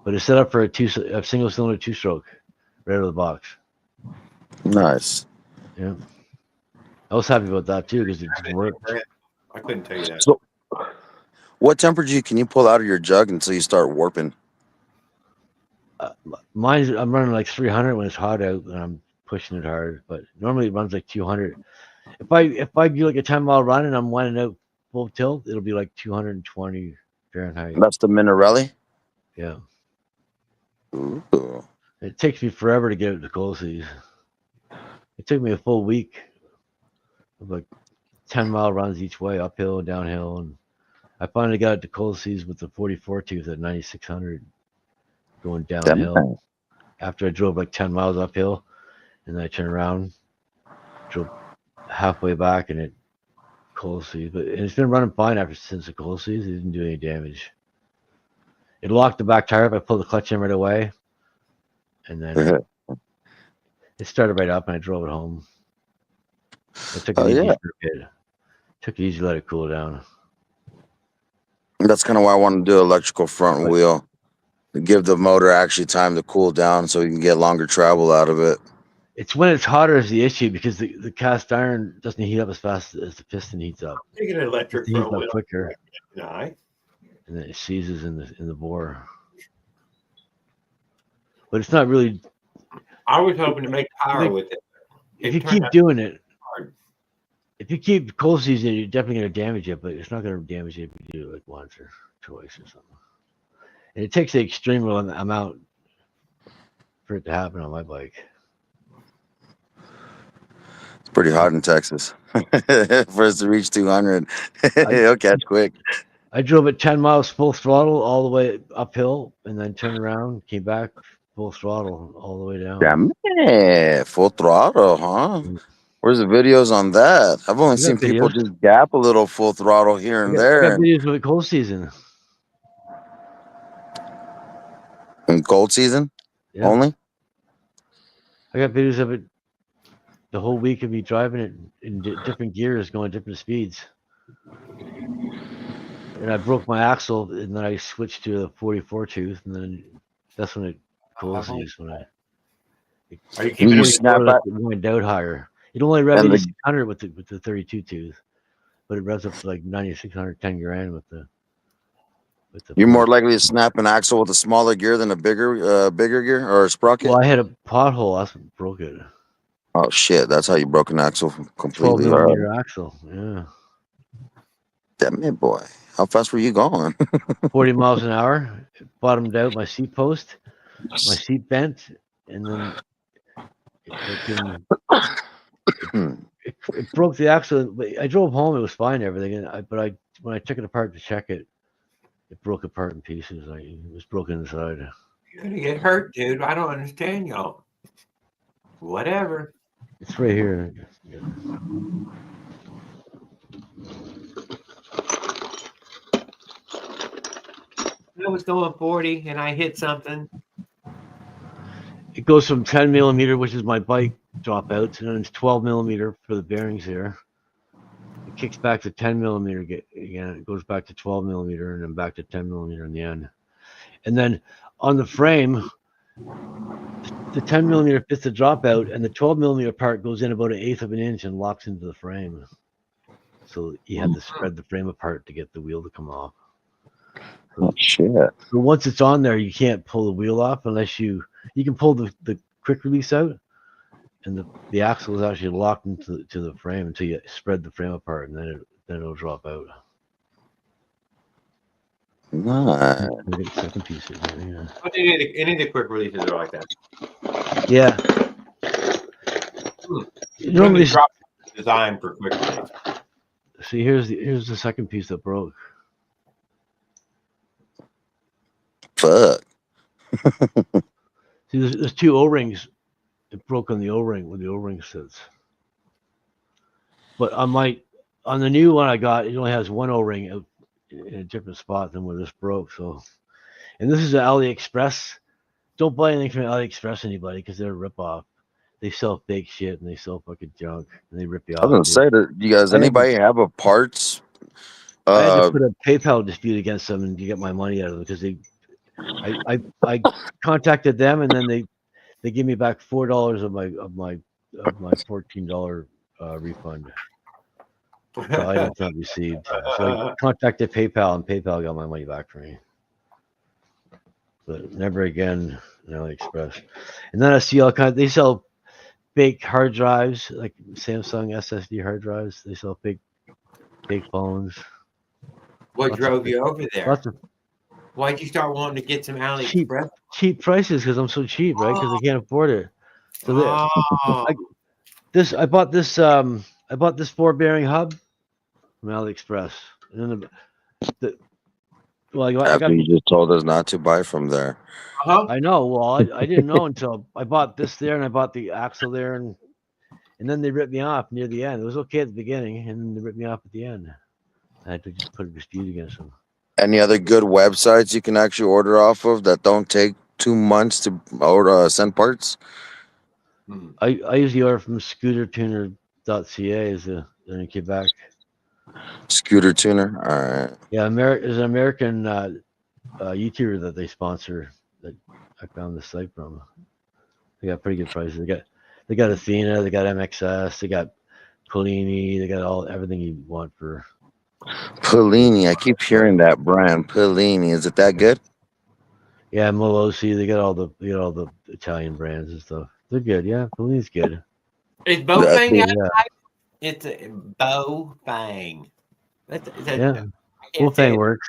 But it's set up for a single cylinder 2-stroke right out of the box. Nice. Yeah. I was happy about that too because it just worked. I couldn't tell you that. So, what temperature can you pull out of your jug until you start warping? I'm running like 300 when it's hot out and I'm pushing it hard, but normally it runs like 200. If I do like a 10-mile run and I'm winding out full tilt, it'll be like 220 Fahrenheit. That's the Minarelli? Yeah. Ooh. It takes me forever to get it to cold seas. It took me a full week of like 10-mile runs each way, uphill and downhill, and I finally got it to cold seas with the 44 tooth at 9600 going downhill. After I drove like 10 miles uphill, and then I turned around, drove halfway back, and it cold seas. But it's been running fine since the cold seas. It didn't do any damage. It locked the back tire up. I pulled the clutch in right away, and then it started right up, and I drove it home. I took it easy for a bit. Took it easy to let it cool down. That's kind of why I want to do electrical front wheel. To give the motor actually time to cool down so you can get longer travel out of it. It's when it's hotter is the issue because the cast iron doesn't heat up as fast as the piston heats up. Taking an electric front wheel quicker. Nice. And then it seizes in the bore. But it's not really. I was hoping to make power with it. If you keep doing it, if you keep cold season, you're definitely going to damage it, but it's not going to damage it if you do it like once or twice or something. And it takes the extreme amount for it to happen on my bike. Pretty hot in Texas. For us to reach 200, he'll catch quick. I drove at 10 miles full throttle all the way uphill, and then turned around, came back full throttle all the way down. Damn it, full throttle, huh? Where's the videos on that? I've only seen people just gap a little full throttle here and there. I got videos of the cold season. In cold season? Yeah. Only? I got videos of it the whole week of me driving it in different gears, going different speeds. And I broke my axle, and then I switched to the 44 tooth, and then that's when it cold season. Are you keeping it snap back? It went out higher. It only revved 8600 with the 32 tooth, but it revs up to like 9600, 10 grand with the. You're more likely to snap an axle with a smaller gear than a bigger gear or a sprocket. Well, I had a pothole. That's what broke it. Oh shit! That's how you broke an axle completely. 12mm axle. Yeah. Damn it, boy! How fast were you going? 40 miles an hour. It bottomed out my seat post. My seat bent, and then it broke the axle. I drove home. It was fine, everything. But when I took it apart to check it, it broke apart in pieces. It was broken inside. You're gonna get hurt, dude. I don't understand y'all. Whatever. It's right here. I was going 40 and I hit something. It goes from 10 millimeter, which is my bike dropouts, and then it's 12 millimeter for the bearings here. It kicks back to 10 millimeter again. It goes back to 12 millimeter and then back to 10 millimeter in the end. And then on the frame, the 10 millimeter fits the dropout, and the 12 millimeter part goes in about 1/8 of an inch and locks into the frame. So you have to spread the frame apart to get the wheel to come off. Oh shit! So once it's on there, you can't pull the wheel off unless you can pull the quick release out, and the axle is actually locked into the frame until you spread the frame apart, and then it'll drop out. Nice. Second piece of it, yeah. Any of the quick releases are like that. Yeah. Normally drop design for quick release. See, here's the second piece that broke. Fuck. See, there's two O-rings. It broke on the O-ring where the O-ring sits. But on the new one I got, it only has one O-ring out in a different spot than where this broke. So, and this is an AliExpress. Don't buy anything from AliExpress, anybody, because they're a ripoff. They sell fake shit and they sell fucking junk and they rip you off. I was gonna say that. You guys, anybody have a parts? I had to put a PayPal dispute against them and get my money out of them because I contacted them and then they give me back $4 of my $14 refund. So I don't have received. So I contacted PayPal and PayPal got my money back for me. But never again in AliExpress. And then I see all kinds. They sell fake hard drives, like Samsung SSD hard drives. They sell fake phones. What drove you over there? Why'd you start wanting to get some AliExpress? Cheap prices because I'm so cheap, right? Because I can't afford it. So I bought this 4-bearing hub from AliExpress, and then you just told us not to buy from there. I know. Well, I didn't know until I bought this there, and I bought the axle there, and then they ripped me off near the end. It was okay at the beginning, and then they ripped me off at the end. I had to just put a dispute against them. Any other good websites you can actually order off of that don't take 2 months to order send parts? I usually order from scootertuner.ca in Quebec. Scooter Tuner, all right. Yeah, there's an American YouTuber that they sponsor that I found the site from. They got pretty good prices. They got Athena, they got MXS, they got Polini, they got everything you want for. Polini, I keep hearing that brand. Polini, is it that good? Yeah, Molosi, they got all the Italian brands and stuff. They're good, yeah. Polini's good. Is Bowfang outside? It's a Bowfang. Yeah, Bowfang works.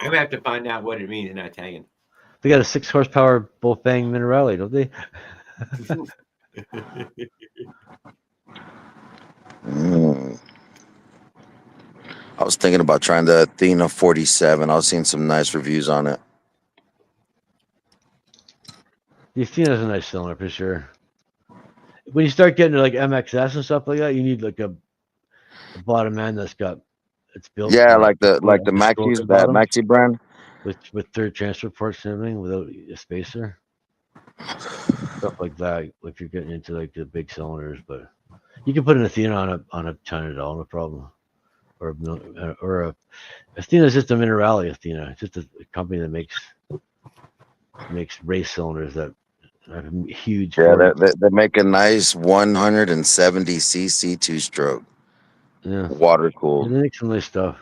I'm gonna have to find out what it means in Italian. They got a 6 horsepower Bowfang Minerale, don't they? I was thinking about trying the Athena 47. I was seeing some nice reviews on it. The Athena's a nice cylinder for sure. When you start getting to like MXS and stuff like that, you need like a bottom end that's got it's built. Yeah, for, like the stroke Maxis, at that bottom Maxi brand. with third transfer ports and everything without a spacer. Stuff like that. If you're getting into like the big cylinders, but you can put an Athena on a China doll, no problem. Or a Athena is just a Minerali Athena. It's just a company that makes race cylinders that have huge. Yeah, they make a nice 170 cc 2-stroke. Yeah, water cooled. they make some nice stuff.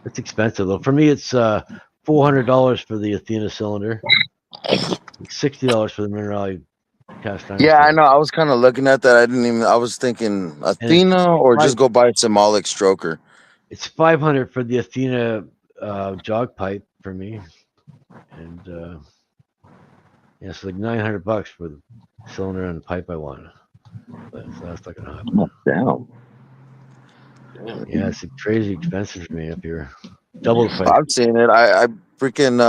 It's expensive though. For me, it's $400 for the Athena cylinder, $60 for the Minerali cast iron. Yeah, I know. I was kind of looking at that. I was thinking Athena or just go buy a Symbolic stroker. It's $500 for the Athena jog pipe for me, and yeah, it's like $900 for the cylinder and the pipe I want. But that's not gonna happen. Damn. Yeah, it's crazy expensive for me up here. Double the price. I've seen it. I freaking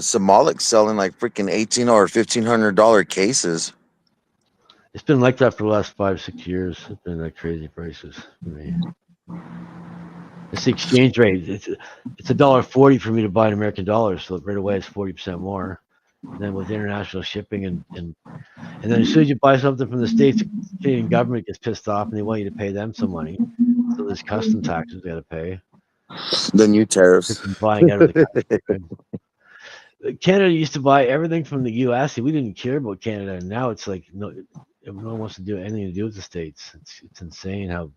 Symbolic selling like freaking $1,800 or $1,500 cases. It's been like that for the last 5-6 years. It's been like crazy prices for me. It's the exchange rate. It's $1.40 for me to buy an American dollar, so right away it's 40% more. And then with international shipping and then as soon as you buy something from the States, the Canadian government gets pissed off and they want you to pay them some money. So there's custom taxes you got to pay. The new tariffs. Buying out of the country. Canada used to buy everything from the U.S. We didn't care about Canada, and now it's like no one wants to do anything to do with the States. It's insane how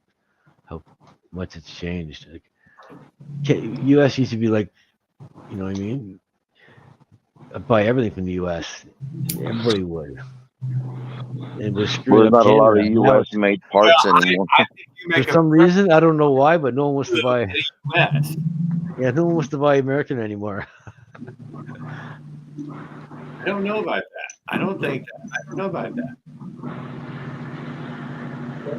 much it's changed. Like, U.S. used to be like, you know what I mean? I'd buy everything from the U.S. Everybody would. And we're screwed There's up. not Canada. a lot of U.S. made parts anymore. For some reason, I don't know why, but no one wants to buy. US. Yeah, no one wants to buy American anymore. I don't know about that. I don't know about that. I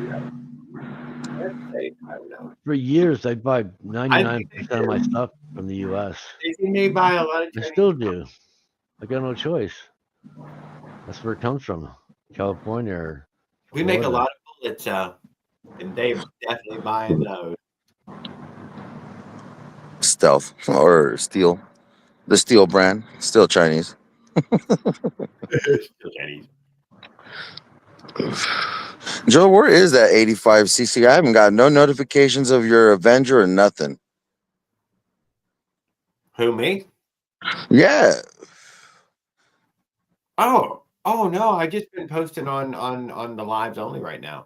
don't know. For years, I'd buy 99% of my stuff from the U.S. They buy a lot of. I still do. I got no choice. That's where it comes from, California. Or we make a lot of bullets, and they're definitely buying those. Stealth or Steel. The Steel brand. Still Chinese. Still Chinese. Joe, where is that 85cc? I haven't got no notifications of your Avenger or nothing. Who, me? Yeah. Oh no! I just been posting on the lives only right now.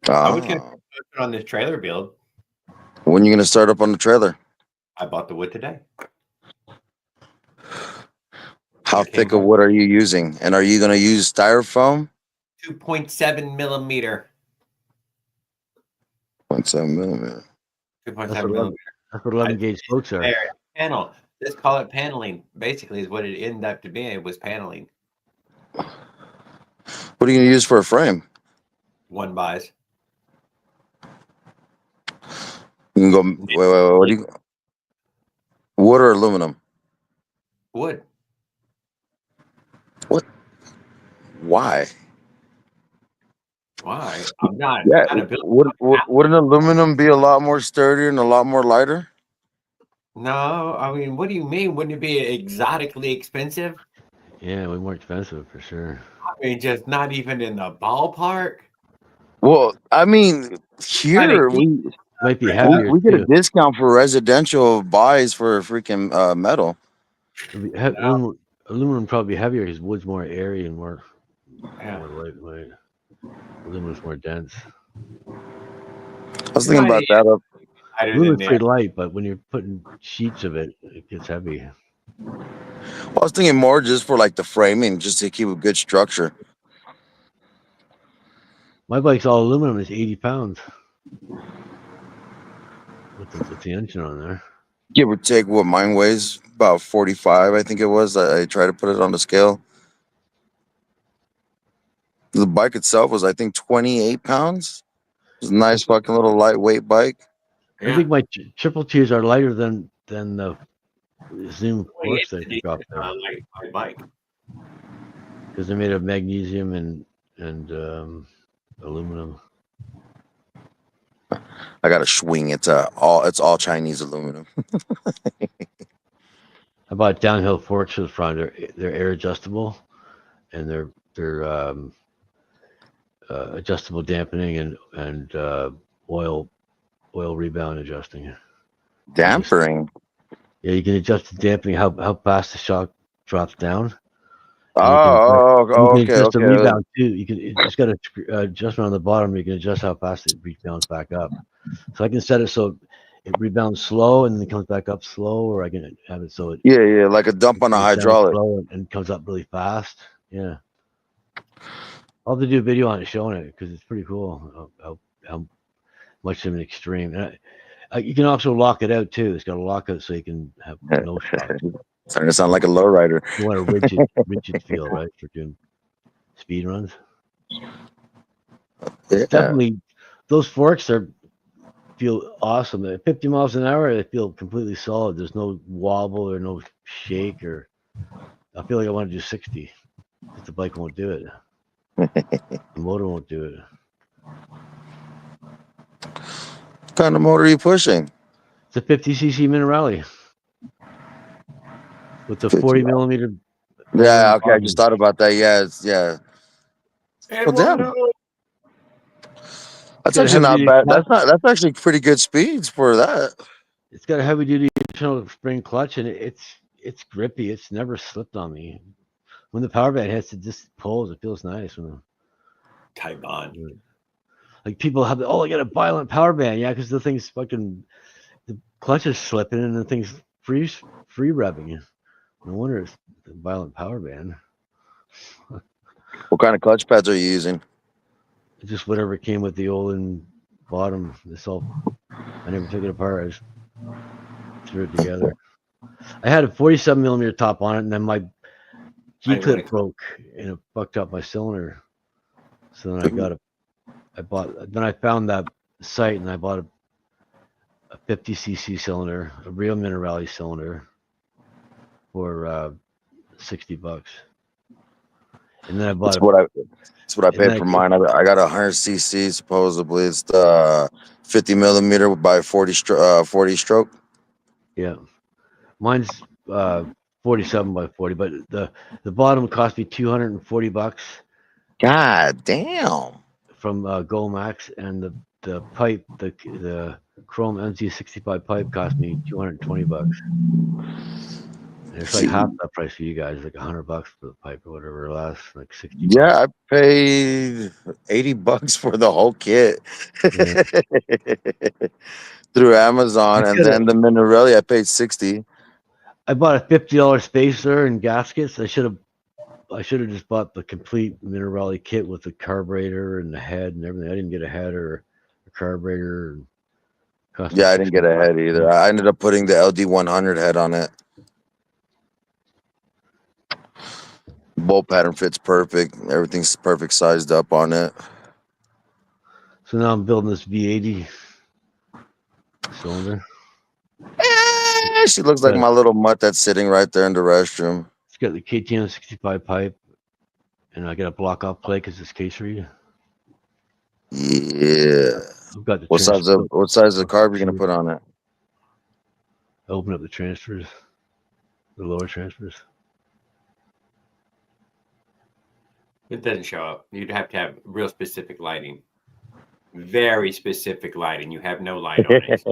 I was gonna post it on this trailer build. When are you gonna start up on the trailer? I bought the wood today. How thick of wood are you using? And are you gonna use styrofoam? 2.7 millimeter. 0.7 millimeter. 2.7 millimeter. That's what 11 gauge spokes are. Panel. Let's call it paneling. Basically, is what it ended up to be. It was paneling. What are you gonna use for a frame? One buys. You can go. Wait. What do you? Wood or aluminum? Wood. What? Why? Why? I'm not. Yeah. Wouldn't aluminum be a lot more sturdier and a lot more lighter? No, I mean, what do you mean? Wouldn't it be exotically expensive? Yeah, way more expensive for sure. I mean, just not even in the ballpark. Well, I mean, here we might be heavier. We get a discount for residential buys for freaking metal. Aluminum probably heavier because wood's more airy and more lightweight. Aluminum's more dense. I was thinking about that. Aluminum's pretty light, but when you're putting sheets of it, it gets heavy. Well, I was thinking more just for like the framing, just to keep a good structure. My bike's all aluminum. It's 80 pounds with the engine on there. Give or take what mine weighs, about 45, I think it was. I tried to put it on the scale. The bike itself was, I think, 28 pounds. It was a nice fucking little lightweight bike. I think my triple twos are lighter than the Zoom forks that I got there. Light bike. Because they're made of magnesium and aluminum. I got a swing. It's all Chinese aluminum. I bought downhill forks for the front. They're air adjustable, and they're adjustable dampening and oil rebound adjusting. Dampering. Yeah, you can adjust the dampening how fast the shock drops down. You can adjust the rebound too. It's got an adjustment on the bottom. You can adjust how fast it rebounds back up. So I can set it so it rebounds slow and then comes back up slow, or I can have it so it like a dump on a hydraulic slow and comes up really fast. Yeah, I'll have to do a video on it showing it because it's pretty cool how much of an extreme. And you can also lock it out too. It's got a lockout so you can have no shock. Starting to sound like a lowrider. You want a rigid feel, right, for doing speed runs. Yeah. Definitely, those forks feel awesome. At 50 miles an hour, they feel completely solid. There's no wobble or no shake, or I feel like I want to do 60, but the bike won't do it. The motor won't do it. What kind of motor are you pushing? It's a 50cc Minerali with the 40 millimeter. Yeah, okay. I just thought about that. Yeah. Well, damn. That's actually not bad. That's actually pretty good speeds for that. It's got a heavy duty internal spring clutch, and it's grippy. It's never slipped on me. When the power band hits, it just pulls. It feels nice when tight on. Like people have, I got a violent power band. Yeah, because the thing's fucking, the clutch is slipping and the thing's free revving. No wonder it's the violent power band. What kind of clutch pads are you using? Just whatever came with the Olin bottom. I never took it apart. I just threw it together. I had a 47 millimeter top on it, and then my G-clip broke and it fucked up my cylinder. So then I found that site and I bought a 50cc cylinder, a real Minerali cylinder for $60. And then I bought that's what I paid for mine. I got 100cc supposedly. It's the 50 millimeter by 40 stroke. Yeah, mine's 47 by 40, but the bottom cost me $240. God damn. From Gomax, and the pipe, the chrome MT65 pipe cost me $220. And it's like half that price for you guys, like $100 for the pipe or whatever it lasts, like $60. Yeah, I paid $80 for the whole kit. Yeah. Through Amazon, and then the Minerali I paid $60. I bought a $50 spacer and gaskets. I should have just bought the complete Minerali kit with the carburetor and the head and everything. I didn't get a head or a carburetor. Yeah, I didn't get a head either. I ended up putting the LD100 head on it. Bolt pattern fits perfect. Everything's perfect sized up on it. So now I'm building this V80 cylinder. She looks like my little mutt that's sitting right there in the restroom. It's got the KTM 65 pipe, and I got a block off plate because it's case read. Yeah. I've got the what size of carb are you gonna put on it? Open up the transfers, the lower transfers. It doesn't show up. You'd have to have real specific lighting. Very specific lighting. You have no light on it.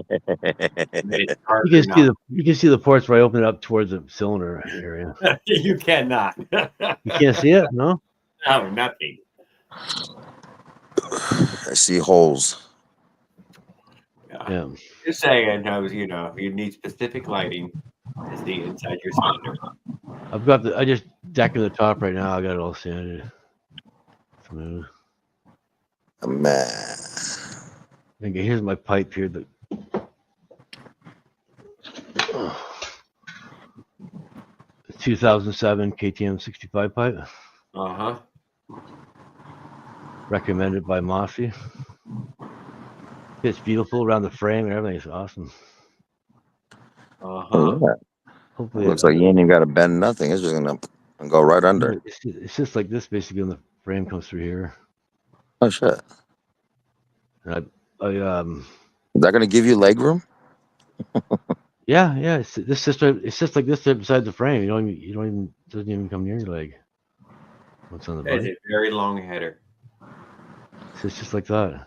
You can see the ports where I open it up towards the cylinder area. You cannot. You can't see it, no? No, nothing. I see holes. Yeah. Just saying, you need specific lighting to see inside your cylinder. I just decking the top right now. I got it all sanded. Smooth. Man. Okay, here's my pipe here. 2007 KTM 65 pipe. Recommended by Mossy. It's beautiful around the frame and everything's awesome. Uh-huh. Yeah. Hopefully, Looks like you ain't even got to bend nothing. It's just gonna go right under. It's just like this basically when the frame comes through here. Oh shit! And Is that gonna give you leg room? yeah. It's just like this beside the frame. You don't even doesn't even come near your leg. What's on the It's bike? a very long header. So it's just like that.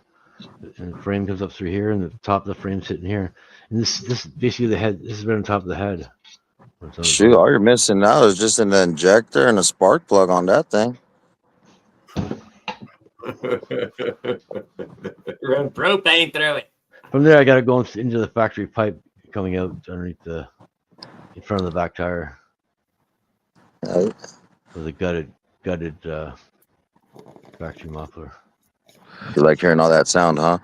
And the frame comes up through here, and the top of the frame's sitting here. And this basically the head. This is right on top of the head. Shoot, all you're missing now is just an injector and a spark plug on that thing. Run propane through it. From there, I got to go into the factory pipe coming out underneath in front of the back tire. With a gutted factory muffler. You like hearing all that sound, huh?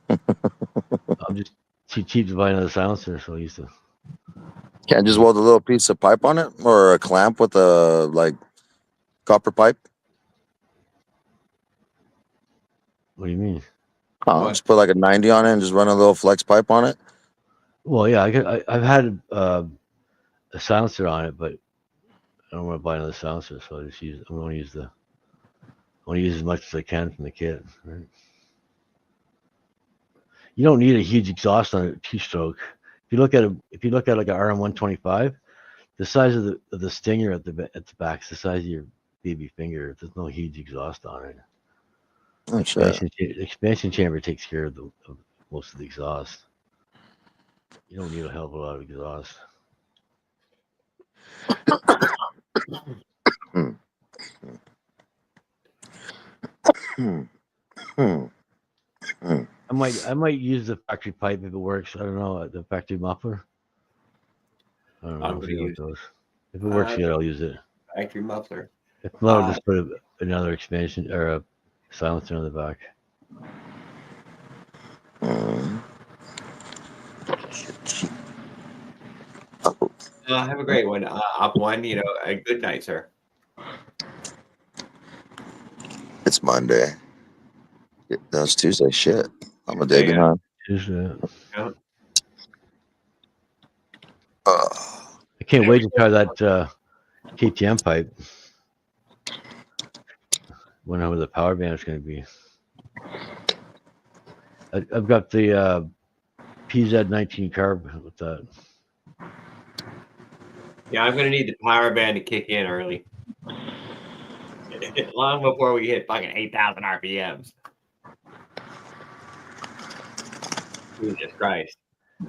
I'm just too cheap to buy another silencer, so I used to. Can't just weld a little piece of pipe on it, or a clamp with a like copper pipe. What do you mean? Just put like a 90 on it and just run a little flex pipe on it. Well, yeah, I've had a silencer on it, but I don't want to buy another silencer, so I want to use as much as I can from the kit. Right? You don't need a huge exhaust on a two-stroke. If you look at like an RM125, the size of the stinger at the back is the size of your baby finger. There's no huge exhaust on it. Oh, Expansion chamber takes care of most of the exhaust. You don't need a hell of a lot of exhaust. I might use the factory pipe if it works. I don't know, the factory muffler. I don't know. See how it goes. If it works good, I'll use it. Factory muffler. If not, I'll just put another expansion or a silencer on the back. Have a great one. Up one, a good night, sir. It's Monday. That's Tuesday. Shit. I'm a day behind. Tuesday. Yeah. I can't wait to try that KTM pipe. Wonder where the power band is going to be. I've got the PZ19 carb with that. Yeah, I'm going to need the power band to kick in early. Long before we hit fucking 8,000 RPMs. Jesus Christ.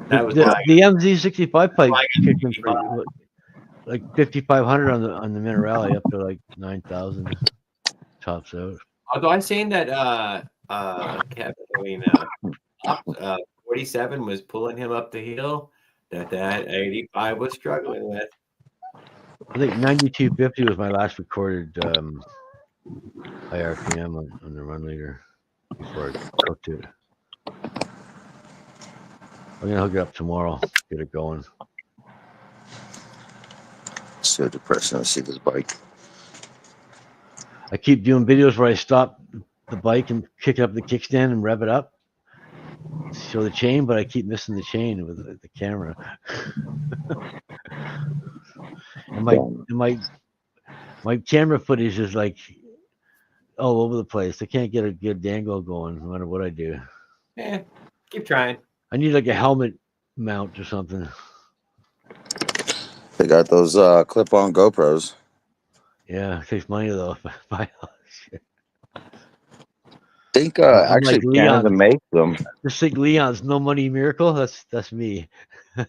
That was the MZ65 pipe kicked in like 5,500 on the Minerale up to like 9,000 tops out. Although I seen that Kevin, 47 was pulling him up the hill that 85 was struggling with. I think 9250 was my last recorded high RPM on the run leader before I cooked it. I'm gonna hook it up tomorrow, get it going. So depressing to see this bike. I keep doing videos where I stop the bike and kick up the kickstand and rev it up, show the chain, but I keep missing the chain with the camera. And my camera footage is like all over the place. I can't get a good angle going no matter what I do. Yeah, keep trying. I need like a helmet mount or something. They got those clip-on GoPros. Yeah, it takes money though. Buy all this shit. I think actually like Canada makes them. Just think Leon's no money miracle. That's me. I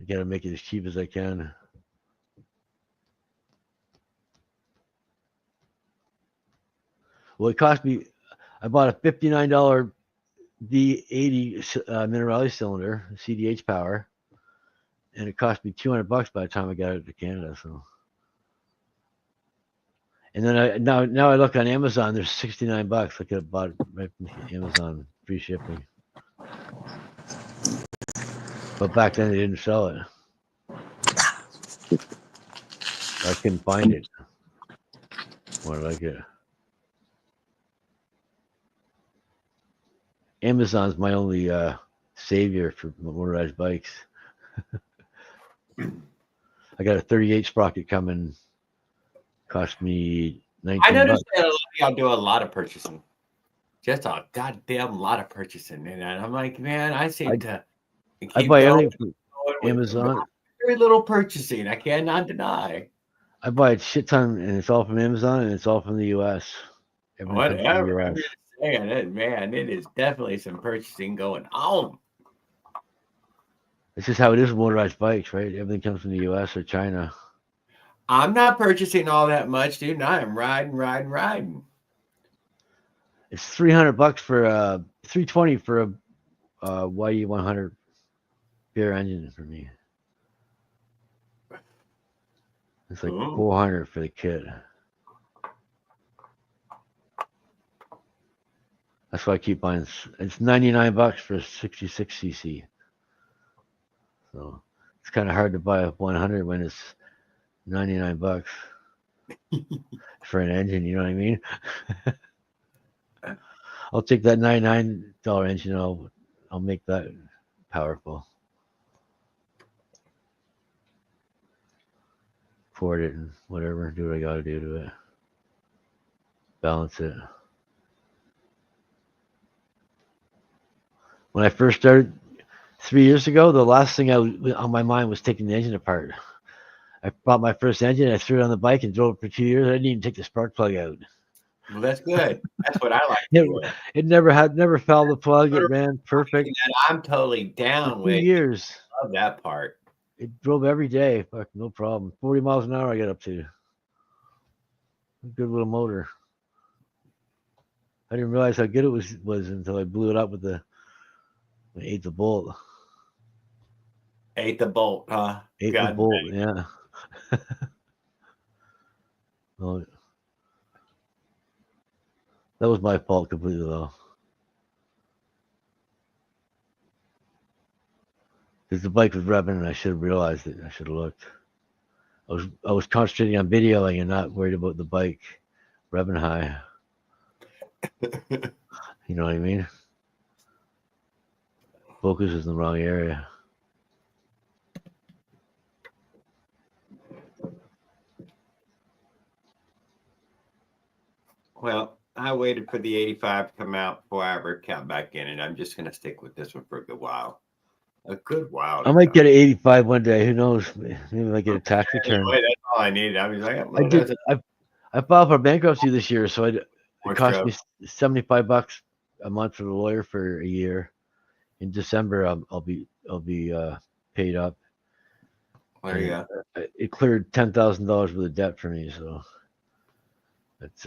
gotta make it as cheap as I can. Well, it cost me. I bought a $59 D80 Minerale cylinder, CDH power, and it cost me $200 by the time I got it to Canada. So, and then now I look on Amazon. There's $69. I could have bought it right from Amazon, free shipping. But back then they didn't sell it. I couldn't find it. More like it. Amazon's my only savior for motorized bikes. I got a 38 sprocket coming. Cost me $19. I noticed that a lot of y'all do a lot of purchasing. Just a goddamn lot of purchasing. And I'm like, man, I seem to keep I buy going, everything from Amazon. Very little purchasing. I cannot deny. I buy a shit ton, and it's all from Amazon, and it's all from the U.S. Whatever. I'm just saying it, man. It is definitely some purchasing going on. It's just how it is with motorized bikes, right? Everything comes from the U.S. or China. I'm not purchasing all that much, dude. I am riding. It's $300 for $320 for a YE100 beer engine for me. It's like $400 for the kit. That's why I keep buying. It's $99 for a 66cc. So it's kind of hard to buy a 100 when it's $99 for an engine. You know what I mean? I'll take that $99 engine. I'll make that powerful. Port it and whatever. Do what I got to do to it. Balance it. When I first started 3 years ago, the last thing on my mind was taking the engine apart. I bought my first engine, I threw it on the bike and drove it for 2 years. I didn't even take the spark plug out. Well, that's good. That's what I like. It never fouled the plug. It ran perfect. I'm totally down with 2 years. I love that part. It drove every day. Fuck, no problem. 40 miles an hour I got up to. Good little motor. I didn't realize how good it was until I blew it up with I ate the bolt. Ate the bolt, huh? Ate the bolt, yeah. Well, that was my fault completely, though. Because the bike was revving, and I should have realized it. I should have looked. I was concentrating on videoing and not worried about the bike revving high. You know what I mean? Focus is in the wrong area. Well, I waited for the 85 to come out before I ever count back in, and I'm just going to stick with this one for a good while. A good while. I might get an 85 one day. Who knows? Maybe I might get a tax return. Anyway, that's all I needed. I was like, I filed for bankruptcy this year, so it cost me $75 a month for the lawyer for a year. In December, I'll be paid up. There you go. It cleared $10,000 worth of debt for me, so it's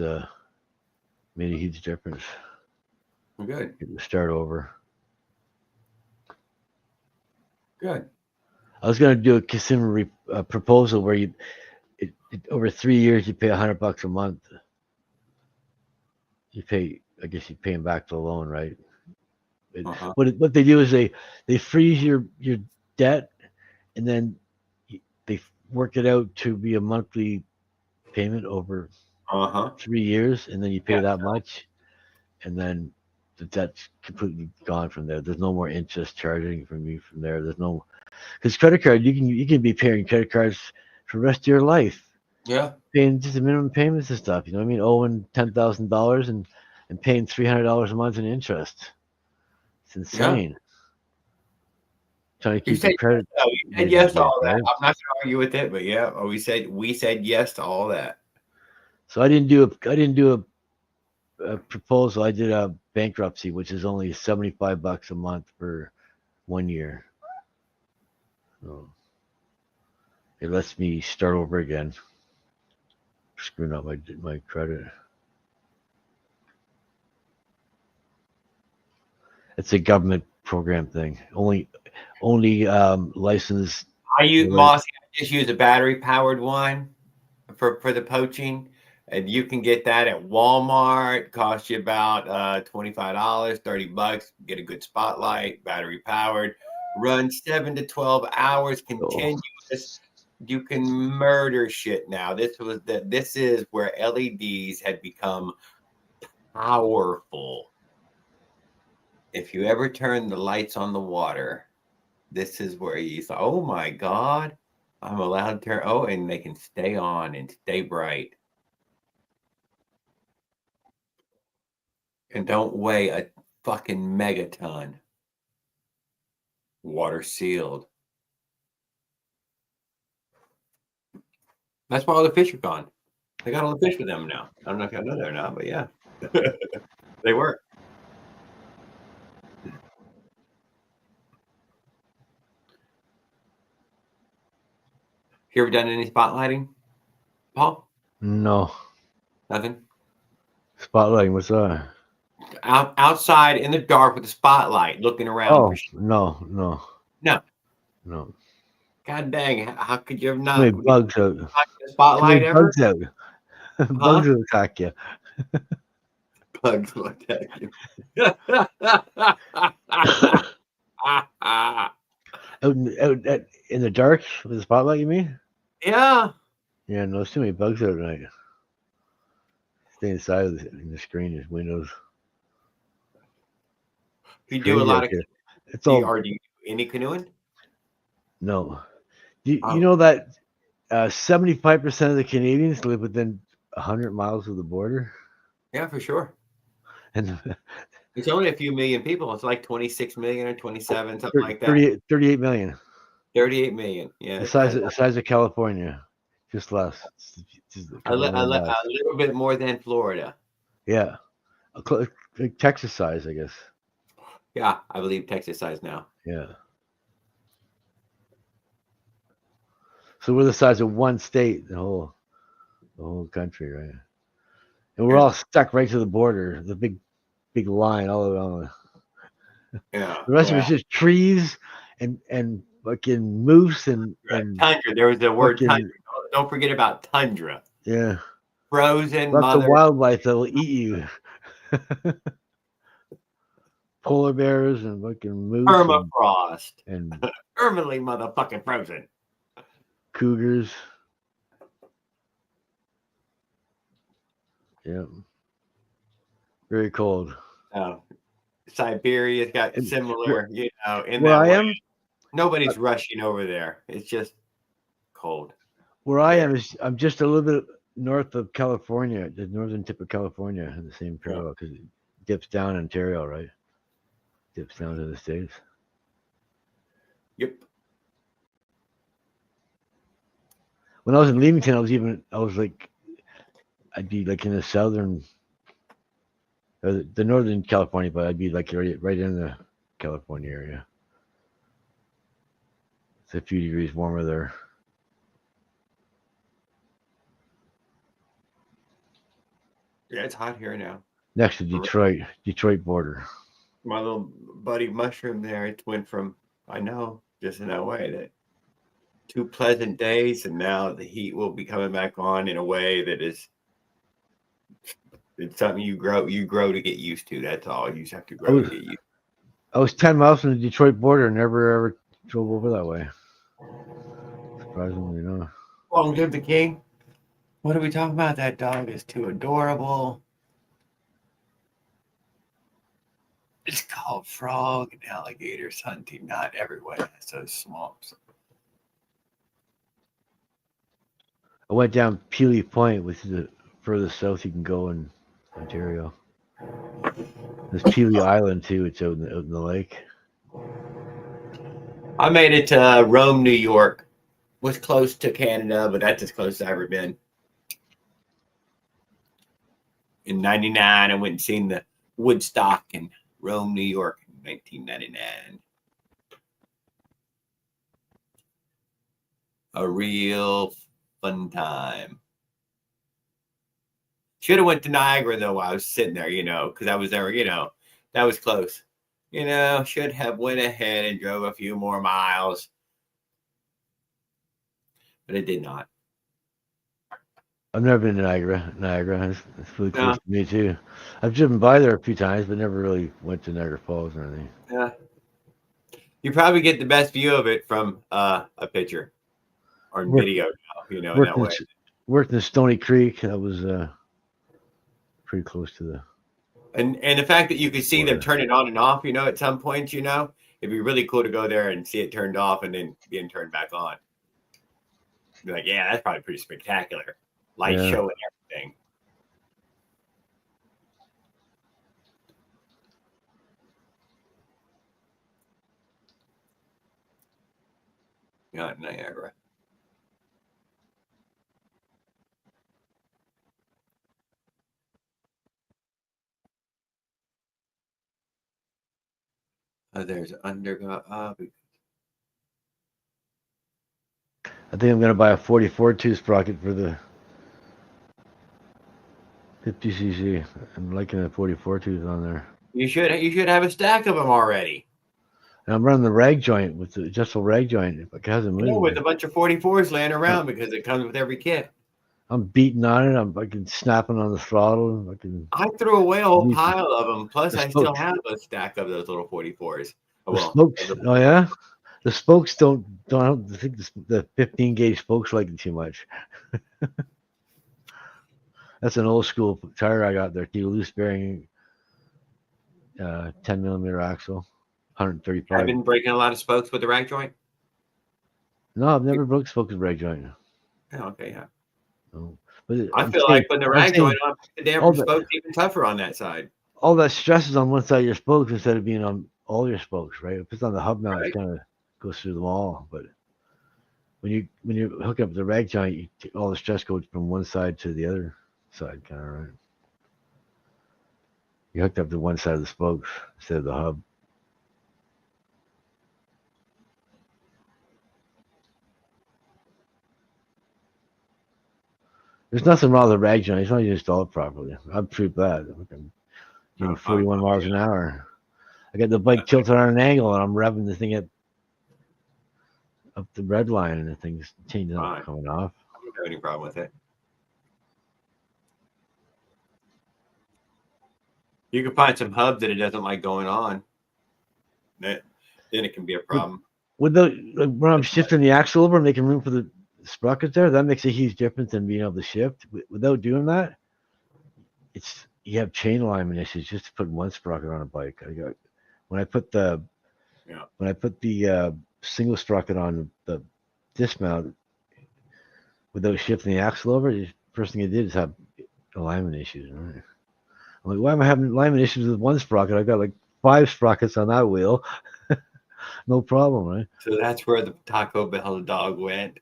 made a huge difference. Good. Start over. Good. I was going to do a consumer proposal where over 3 years you pay $100 a month. You pay, I guess you pay them back the loan, right? What they do is they freeze your debt, and then they work it out to be a monthly payment over 3 years, and then you pay that much, and then the debt's completely gone from there. There's no more interest charging from you from there. There's no, because credit card, you can be paying credit cards for the rest of your life. Yeah. Paying just the minimum payments and stuff. You know what I mean? Owing $10,000 and paying $300 a month in interest. It's insane. Yeah. Trying to keep the credit. You said yes to all that. I'm not going to argue with it, but yeah, we said yes to all that. So I didn't do a proposal. I did a bankruptcy, which is only $75 a month for 1 year. So it lets me start over again. Screwing up my credit. It's a government program thing. Only licensed. I just use a battery powered one for the poaching, and you can get that at Walmart. Costs you about $25, $30. Get a good spotlight, battery powered, run 7 to 12 hours continuous. You can murder shit now. This is where LEDs had become powerful. If you ever turn the lights on the water, this is where you thought, oh my God, I'm allowed to turn. Oh, and they can stay on and stay bright. And don't weigh a fucking megaton. Water sealed. That's why all the fish are gone. They got all the fish with them now. I don't know if y'all know that or not, but yeah. They were. You ever done any spotlighting, Paul? No. Nothing? Spotlighting, what's that? Outside in the dark with the spotlight, looking around. Oh, for shit. no. God dang! How could you have not? Too many bugs out. Spotlight ever? Bugs out. Bugs will attack you. Bugs will attack you. out in the dark with the spotlight, you mean? Yeah. Yeah, no, there's too many bugs out at night. Stay inside of the screen, there's windows. You do a lot of. It's all. Do you do any canoeing? No. You know that 75% of the Canadians live within 100 miles of the border? Yeah, for sure. And it's only a few million people. It's like 26 million or 27, something like that. 38 million. 38 million. Yeah. The size of California. Just less. Just a little bit more than Florida. Yeah. Like Texas size, I guess. Yeah, I believe Texas size now. Yeah. So we're the size of one state, the whole country, right? And we're all stuck right to the border, the big line all around. Yeah. The rest of it's just trees and fucking moose and tundra. There was the word tundra. Don't forget about tundra. Yeah. Frozen. Lots of wildlife that will eat you. Polar bears and fucking moose. Permafrost. And permanently motherfucking frozen. Cougars. Yeah. Very cold. Oh. Siberia's got similar, in where that I way. am, Nobody's rushing over there. It's just cold. Where I am I'm just a little bit north of California, the northern tip of California, in the same parallel, because it dips down Ontario, right? Dips down to the States. Yep. When I was in Leamington, I'd be like in the southern, the northern California, but I'd be like right in the California area. It's a few degrees warmer there. Yeah, it's hot here now. Next to Detroit border. My little buddy Mushroom there, it went from, I know, just in that way, that 2 pleasant days, and now the heat will be coming back on in a way that is, it's something you grow to get used to. That's all. You just have to grow to get used to. I was 10 miles from the Detroit border, never ever drove over that way. Surprisingly, no. Long live the king. What are we talking about? That dog is too adorable. It's called frog and alligators hunting. Not everyone has those swamps. I went down Peely Point, which is the furthest south you can go in Ontario. There's Peely Island too. It's out in the lake. I made it to Rome, New York. Was close to Canada, but that's as close as I've ever been. In '99, I went and seen the Woodstock in Rome, New York in 1999. A real fun time. Should have went to Niagara though while I was sitting there, because I was there, that was close. Should have went ahead and drove a few more miles. But it did not. I've never been to Niagara. It's really close to me too. I've driven by there a few times, but never really went to Niagara Falls or anything. Yeah. You probably get the best view of it from a picture. on video now, in that way. Worked in Stony Creek. That was pretty close to the. And the fact that you could see them turn it on and off, at some points, it'd be really cool to go there and see it turned off and then being turned back on. Be like, yeah, that's probably pretty spectacular. Light show and everything. Not Niagara. There's underground. I think I'm gonna buy a 44 tooth sprocket for the 50cc. I'm liking the 44 tooth on there. You should have a stack of them already. And I'm running the rag joint with the adjustable rag joint. If it hasn't moved, with a bunch of 44s laying around because it comes with every kit. I'm beating on it. I'm fucking snapping on the throttle. I threw away a whole pile of them. Plus, I still have a stack of those little 44s. Spokes. Oh yeah, the spokes don't. I don't think the 15 gauge spokes like it too much. That's an old school tire I got there. Loose bearing, 10 millimeter axle, 135. I've been breaking a lot of spokes with the rag joint. No, I've never broke spokes with rag joint. Oh, okay, yeah. No. But I feel like putting the rag joint on, the damn spokes even tougher on that side. All that stress is on one side of your spokes instead of being on all your spokes, right? If it's on the hub mount, it kind of goes through them all. But when you hook up the rag joint, all the stress goes from one side to the other side, kind of, right? You hooked up to one side of the spokes instead of the hub. There's nothing wrong with the rag joint. It's not you install it properly. I've proved that. I'm 41 miles an hour. I got the bike tilted on an angle, and I'm revving the thing up the red line, and the thing's changing up, coming off. I don't have any problem with it. You can find some hub that it doesn't like going on. Then it can be a problem. When I'm shifting the axle over and making room for the sprockets there, that makes a huge difference in being able to shift. Without doing that, you have chain alignment issues just to put one sprocket on a bike. When I put the single sprocket on the dismount without shifting the axle over, the first thing I did is have alignment issues. Right? I'm like, why am I having alignment issues with one sprocket? I've got like 5 sprockets on that wheel. No problem, right? So that's where the Taco Bell dog went.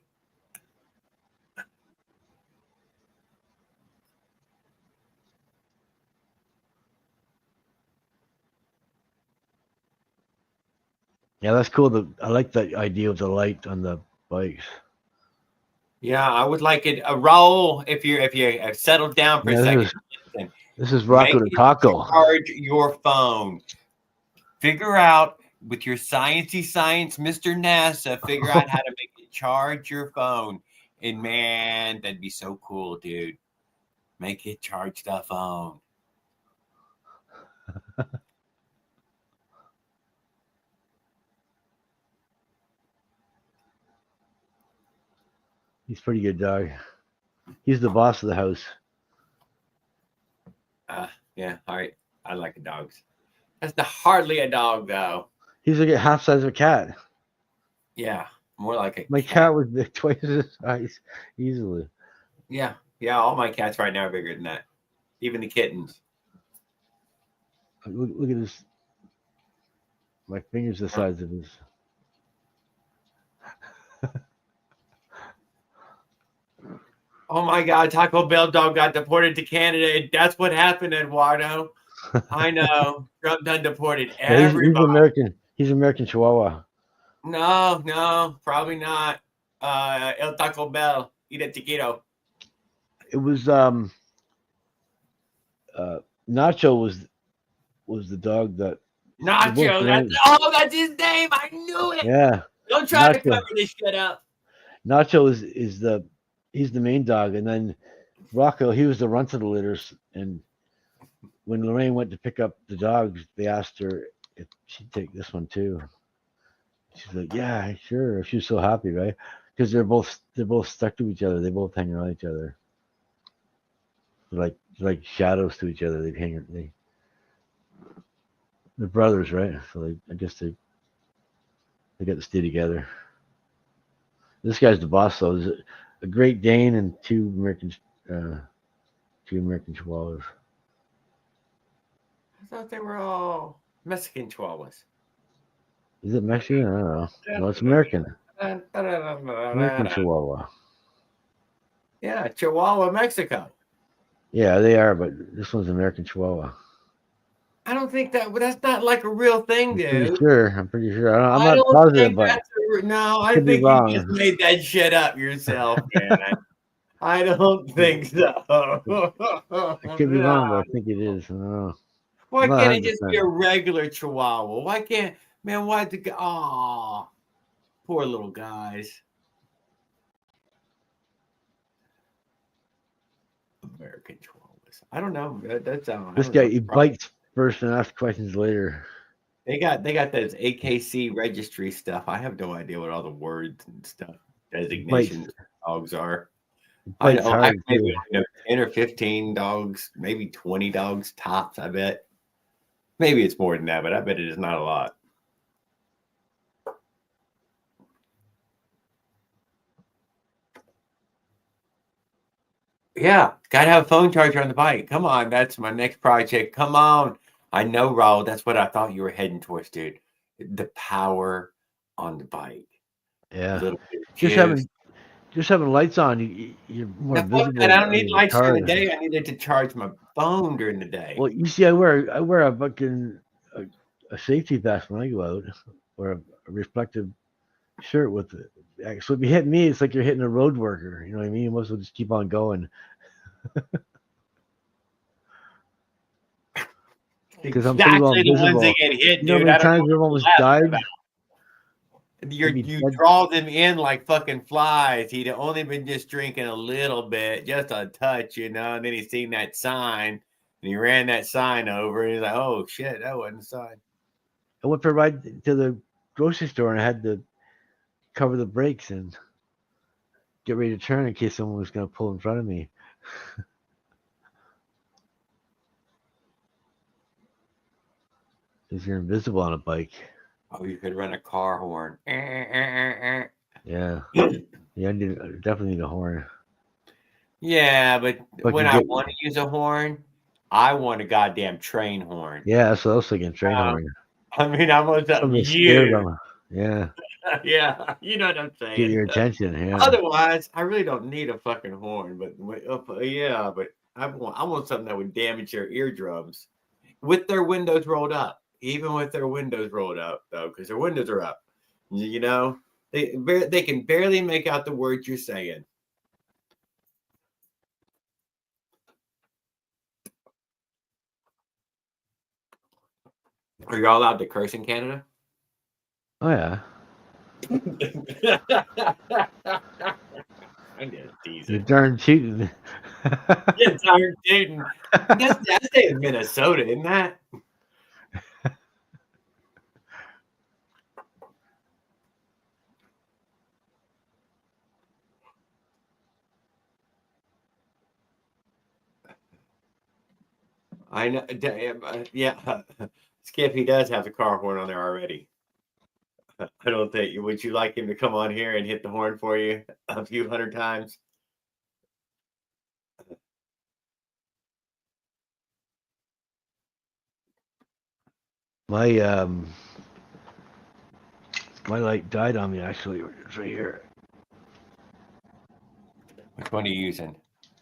Yeah, that's cool. I like the idea of the light on the bikes. Yeah, I would like it. Raul, if you settled down for a second. This is Rocco the Taco. Charge your phone. Figure out with your sciencey science, Mr. NASA, figure out how to make it charge your phone. And man, that'd be so cool, dude. Make it charge the phone. He's a pretty good dog. He's the boss of the house. Yeah, all right. I like the dogs. That's hardly a dog, though. He's like a half size of a cat. Yeah, more like a My cat was twice his size, easily. Yeah, all my cats right now are bigger than that. Even the kittens. Look at this. My finger's the size of his. Oh my God, Taco Bell dog got deported to Canada. That's what happened, Eduardo. I know. Trump done deported everybody. He's American. He's American Chihuahua. No, probably not. El Taco Bell. Eat a chiquito. It was Nacho was the dog that Nacho. That's his name. I knew it. Yeah. Don't try to cover this shit up. Nacho he's the main dog, and then Rocco, he was the runt of the litters. And when Lorraine went to pick up the dogs, they asked her if she'd take this one too. She's like, "Yeah, sure." She was so happy, right? because they're both stuck to each other. They both hang around each other. They're like shadows to each other. They're brothers, right? So I guess they got to stay together. This guy's the boss, though. There's a Great Dane and two American Chihuahuas. I thought they were all Mexican Chihuahuas. Is it Mexican? I don't know. No, it's American. American Chihuahua. Yeah, Chihuahua, Mexico. Yeah, they are, but this one's American Chihuahua. I don't think that's not like a real thing, dude. I'm pretty sure. I'm not positive, but no, I think you just made that shit up yourself, man. I don't think so. I could be wrong, but I think it is. I don't know. Why can't it just be a regular Chihuahua? Why can't, man? Why the? Oh, poor little guys. American Chihuahuas. I don't know. That's this guy. He bites first and asks questions later. They got those AKC registry stuff. I have no idea what all the words and stuff designations dogs are. I maybe 10 or 15 dogs, maybe 20 dogs tops. I bet. Maybe it's more than that, but I bet it is not a lot. Yeah, gotta have a phone charger on the bike. Come on, that's my next project. Come on. I know, Raul. That's what I thought you were heading towards, dude. The power on the bike. Yeah. Just having lights on, you're more visible. I don't need lights during the day. I needed to charge my phone during the day. Well, you see, I wear a fucking a safety vest when I go out, or a reflective shirt with it. So if you hit me, it's like you're hitting a road worker. You know what I mean? You must as well just keep on going. Because I'm pretty well visible. The ones that get hit, dude. How many times we've almost died? You draw them in like fucking flies. He'd only been just drinking a little bit, just a touch, and then he seen that sign, and he ran that sign over, and he's like, "Oh shit, that wasn't a sign." I went for a ride to the grocery store, and I had to cover the brakes and get ready to turn in case someone was going to pull in front of me. Because you're invisible on a bike. Oh, you could run a car horn. Yeah. Yeah, I definitely need a horn. Yeah, but when I want to use a horn, I want a goddamn train horn. Yeah, that's what I was thinking, train horn. I mean, I'm on something huge. Yeah. Yeah, you know what I'm saying. Get your attention, yeah. Otherwise, I really don't need a fucking horn. But yeah, but I want something that would damage your eardrums with their windows rolled up. Even with their windows rolled up, though, because their windows are up. You know, they can barely make out the words you're saying. Are y'all allowed to curse in Canada? Oh, yeah. I'm just teasing. You're darn cheating. You're darn cheating. That's in Minnesota, isn't that? I know. Yeah, Skippy does have the car horn on there already. I don't think. Would you like him to come on here and hit the horn for you a few hundred times? My light died on me. Actually, it's right here. Which one are you using?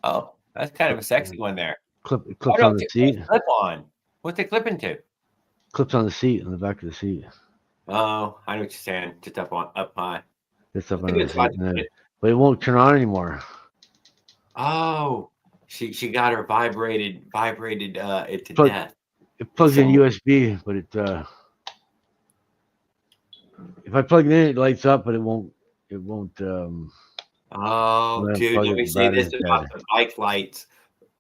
Oh, that's kind of a sexy one there. Clips on the seat. Clip on. What's it clipping to? Clips on the seat, on the back of the seat. Oh, I know what you're saying. Just up high. Just up on the seat. But it won't turn on anymore. Oh, she got her vibrated it to death. It plugs in USB, but it if I plug it in, it lights up, but it won't. Oh, dude, let me say this about the bike lights.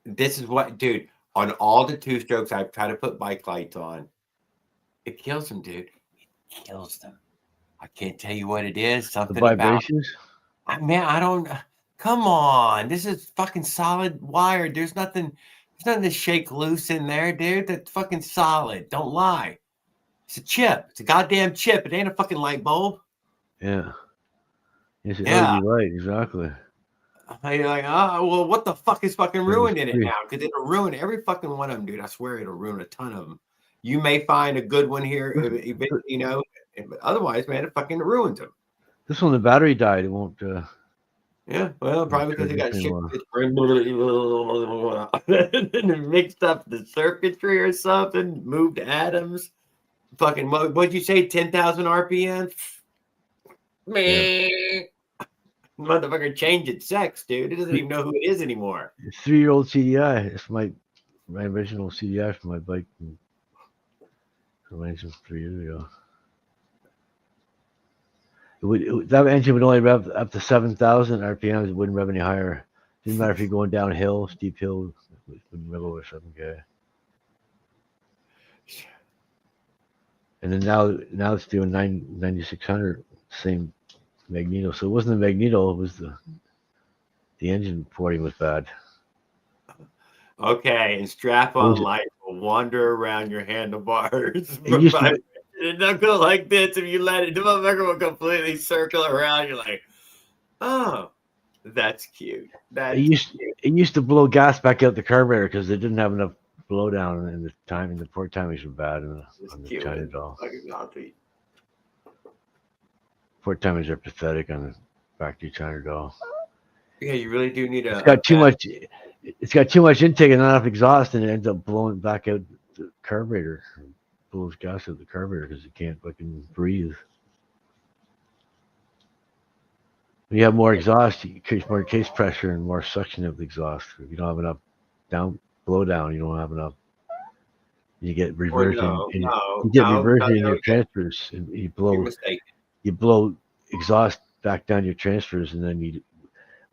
This is what, dude, on all the two-strokes I've tried to put bike lights on, it kills them, dude. It kills them. I can't tell you what it is. Something the vibrations? Man, I don't. Come on, this is fucking solid wire. There's nothing to shake loose in there, dude. That's fucking solid. Don't lie. It's a chip. It's a goddamn chip. It ain't a fucking light bulb. Yeah. It's an Yeah. LED light, exactly. You're like, oh, well, what the fuck is fucking ruining it now? Because it'll ruin every fucking one of them, dude. I swear it'll ruin a ton of them. You may find a good one here, you know. But otherwise, man, it fucking ruins them. This one, the battery died. It won't. Yeah, well, probably because they got mixed up the circuitry or something, moved atoms. Fucking, what'd you say? 10,000 RPM? Man, motherfucker changed its sex, dude. It doesn't even know who it is anymore. It's 3-year-old CDI. It's my original CDI for my bike from 3 years ago. That engine would only rev up to 7,000 RPMs. It wouldn't rev any higher. Didn't matter if you're going downhill, steep hill, it wouldn't rev over 7K. And then now it's doing 9,600, same magneto. So it wasn't the magneto, it was the engine porting was bad. Okay, and strap-on light will wander around your handlebars. It don't go like this if you let it. The motherfucker will completely circle around. You're like, oh, that's cute. It used to blow gas back out the carburetor because they didn't have enough blowdown in the timing. The port timings were bad on the China doll. Port timings are pathetic on the factory China doll. Yeah, you really do need It's got too much. It's got too much intake and not enough exhaust, and it ends up blowing back out the carburetor. Blows gas out the carburetor because it can't fucking breathe. When you have more exhaust, you create more case pressure and more suction of the exhaust. If you don't have enough blow down, you don't have enough. You get reversion. You get reversion in your transfers, and you blow exhaust back down your transfers, and then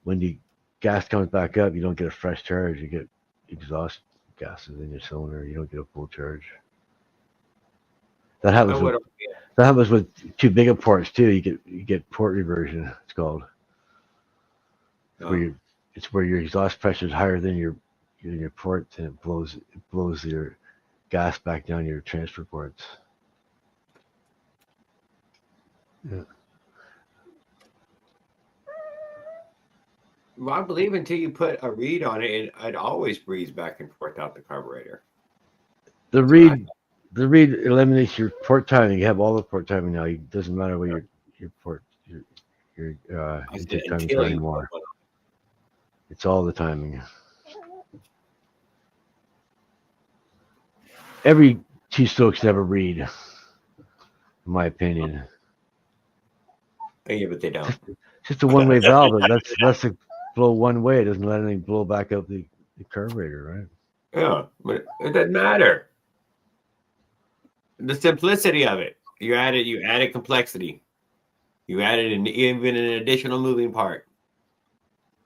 when the gas comes back up, you don't get a fresh charge. You get exhaust gases in your cylinder. You don't get a full charge. That happens with too big of ports too. You get port reversion. It's called. It's where your exhaust pressure is higher than your port, and it blows your gas back down your transfer ports. Yeah. Well, I believe until you put a reed on it, it always breathes back and forth out the carburetor. The reed eliminates your port timing. You have all the port timing now. It doesn't matter what your port your intake timing is anymore. It's all the timing. Every two-strokes have a reed, in my opinion. Yeah, but they don't. It's just a one-way valve. That's a blow one way. It doesn't let anything blow back out the carburetor, right? Yeah, but it doesn't matter. The simplicity of it. You added complexity. You added even an additional moving part.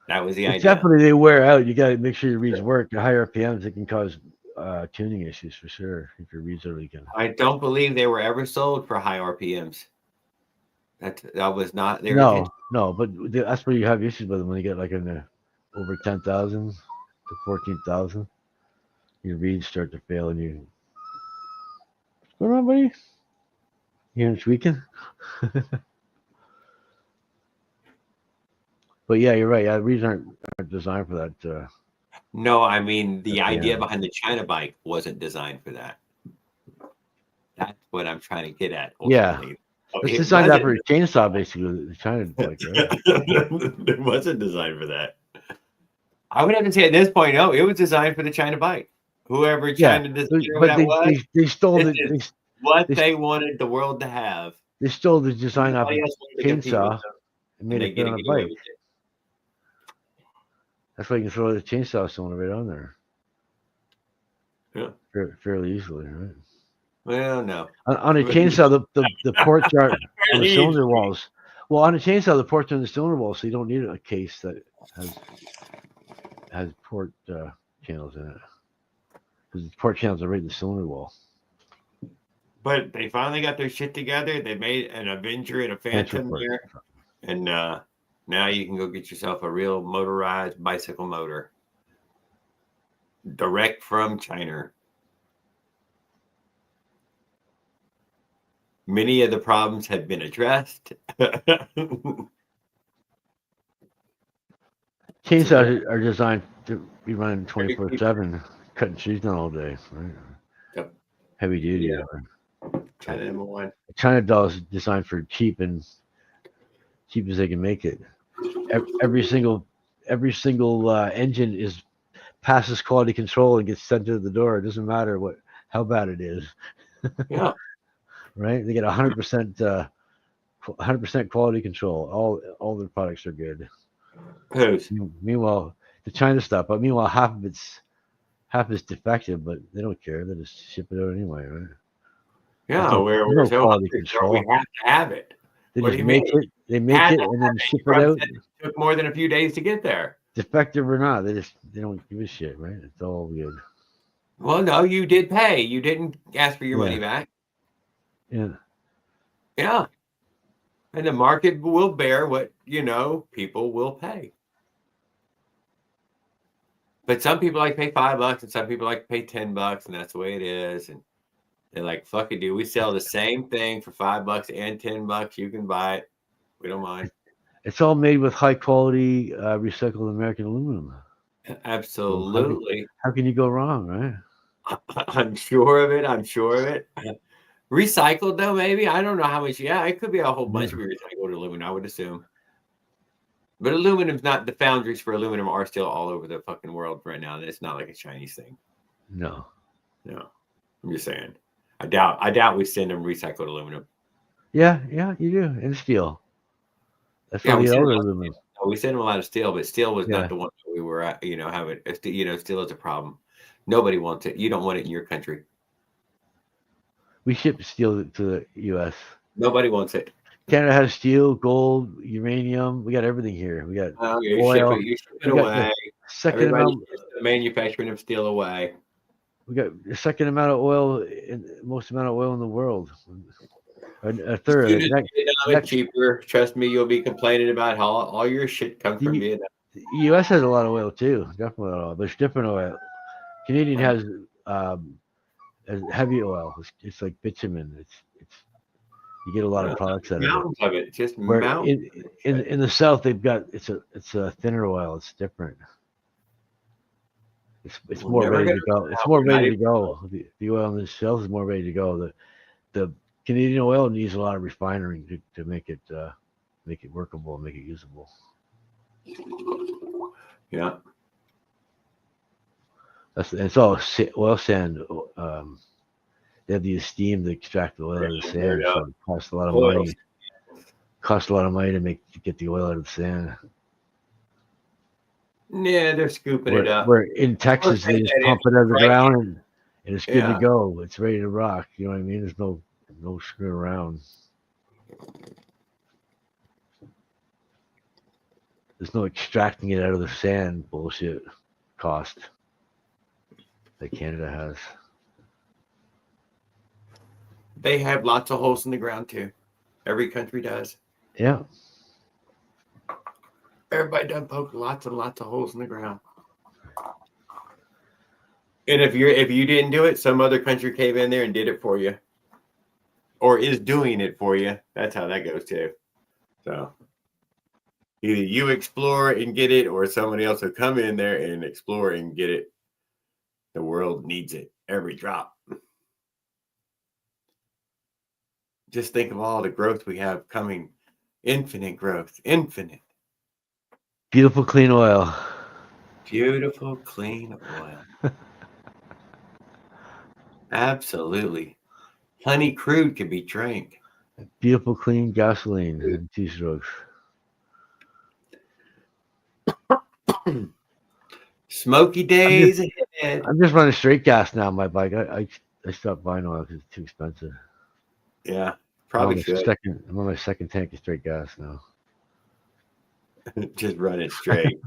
That was the idea. Definitely, they wear out. You got to make sure your reeds work. The higher RPMs, it can cause tuning issues for sure if your reeds are leaking. I don't believe they were ever sold for high RPMs. That was not their intention. No, but that's where you have issues with them when you get like in the over 10,000 to 14,000. Your reeds start to fail, and you. What's going on, buddy? You hearing squeaking? But yeah, you're right. Yeah, reeds aren't designed for that. No, I mean the idea behind the China bike wasn't designed for that. That's what I'm trying to get at. Ultimately. Yeah, it's designed after a chainsaw, basically. The China bike, right? It wasn't designed for that. I would have to say at this point, no, it was designed for the China bike. Whoever China designed that they stole they wanted the world to have. They stole the design off a chainsaw and made it fit on a bike. That's why you can throw the chainsaw cylinder right on there. Yeah. Fairly easily, right? Well, no. On a chainsaw, the ports are on the cylinder walls. Well, on a chainsaw, the ports are on the cylinder walls, so you don't need a case that has port channels in it. Because the port channels are right in the cylinder wall. But they finally got their shit together. They made an Avenger and a Phantom here. And Now you can go get yourself a real motorized bicycle motor. Direct from China. Many of the problems have been addressed. Chainsaws are designed to be running 24/7, cutting trees down all day, right? Yep. Heavy duty. Yeah. China number one. China doll is designed for cheap as they can make it. Every single engine is passes quality control and gets sent to the door. It doesn't matter how bad it is. Yeah. Right? They get 100% quality control. All their products are good. Whose? Meanwhile, the China stuff, but meanwhile half is defective, but they don't care. They just ship it out anyway, right? Yeah, no quality control. We have to have it. They What just do you make mean? it. They make it and then ship it out. It took more than a few days to get there. Defective or not, they don't give a shit, right? It's all good. Well, no, you did pay. You didn't ask for your money back. Yeah. Yeah. And the market will bear what, people will pay. But some people like to pay $5 and some people like to pay $10, and that's the way it is. And they're like, fuck it, dude. We sell the same thing for $5 and $10. You can buy it. We don't mind. It's all made with high quality recycled American aluminum. Absolutely. How can you go wrong, right? I'm sure of it. Recycled though, maybe. I don't know how much. Yeah, it could be a whole bunch of recycled aluminum, I would assume. But aluminum's not, the foundries for aluminum are still all over the fucking world right now. It's not like a Chinese thing. No. I'm just saying. I doubt we send them recycled aluminum. Yeah, you do. And steel. That's yeah, we send aluminum. We send them a lot of steel, but steel was not the one that we were at, having, steel is a problem. Nobody wants it. You don't want it in your country. We ship steel to the U.S. Nobody wants it. Canada has steel, gold, uranium. We got everything here. We got oil. You ship it away. Second amount the manufacturing of steel away. We got the second amount of oil, most amount of oil in the world. A third. Next cheaper. Trust me, you'll be complaining about how all your shit comes from Vietnam. The U.S. has a lot of oil too. Definitely a lot of oil. There's different oil. Canadian has heavy oil. It's like bitumen. It's you get a lot of products out of it. Just mountains. In the South, they've got it's a thinner oil. It's different. It's more ready to go. It's more ready to go. The oil in the South is more ready to go. The Canadian oil needs a lot of refining to make it workable, make it usable. Yeah. It's all oil sand. They have the steam to extract the oil out of the sand. So it costs a lot of money. Costs a lot of money to get the oil out of the sand. Yeah, they're scooping it up. Where in Texas they just pump it out of the ground and it's good to go. It's ready to rock. You know what I mean? There's no screwing around. There's no extracting it out of the sand bullshit cost that Canada has. They have lots of holes in the ground too. Every country does. Yeah. Everybody done poke lots and lots of holes in the ground. And if you didn't do it, some other country came in there and did it for you. Or is doing it for you. That's how that goes too. So either you explore and get it, or somebody else will come in there and explore and get it. The world needs it. Every drop. Just think of all the growth we have coming. Infinite growth. Infinite. Beautiful, clean oil. Beautiful, clean oil. Absolutely. Honey crude can be drank. Beautiful, clean gasoline and 2 strokes. Smoky days ahead. I'm just running straight gas now on my bike. I stopped buying oil because it's too expensive. Yeah, probably should. I'm on my second tank of straight gas now. Just run it straight.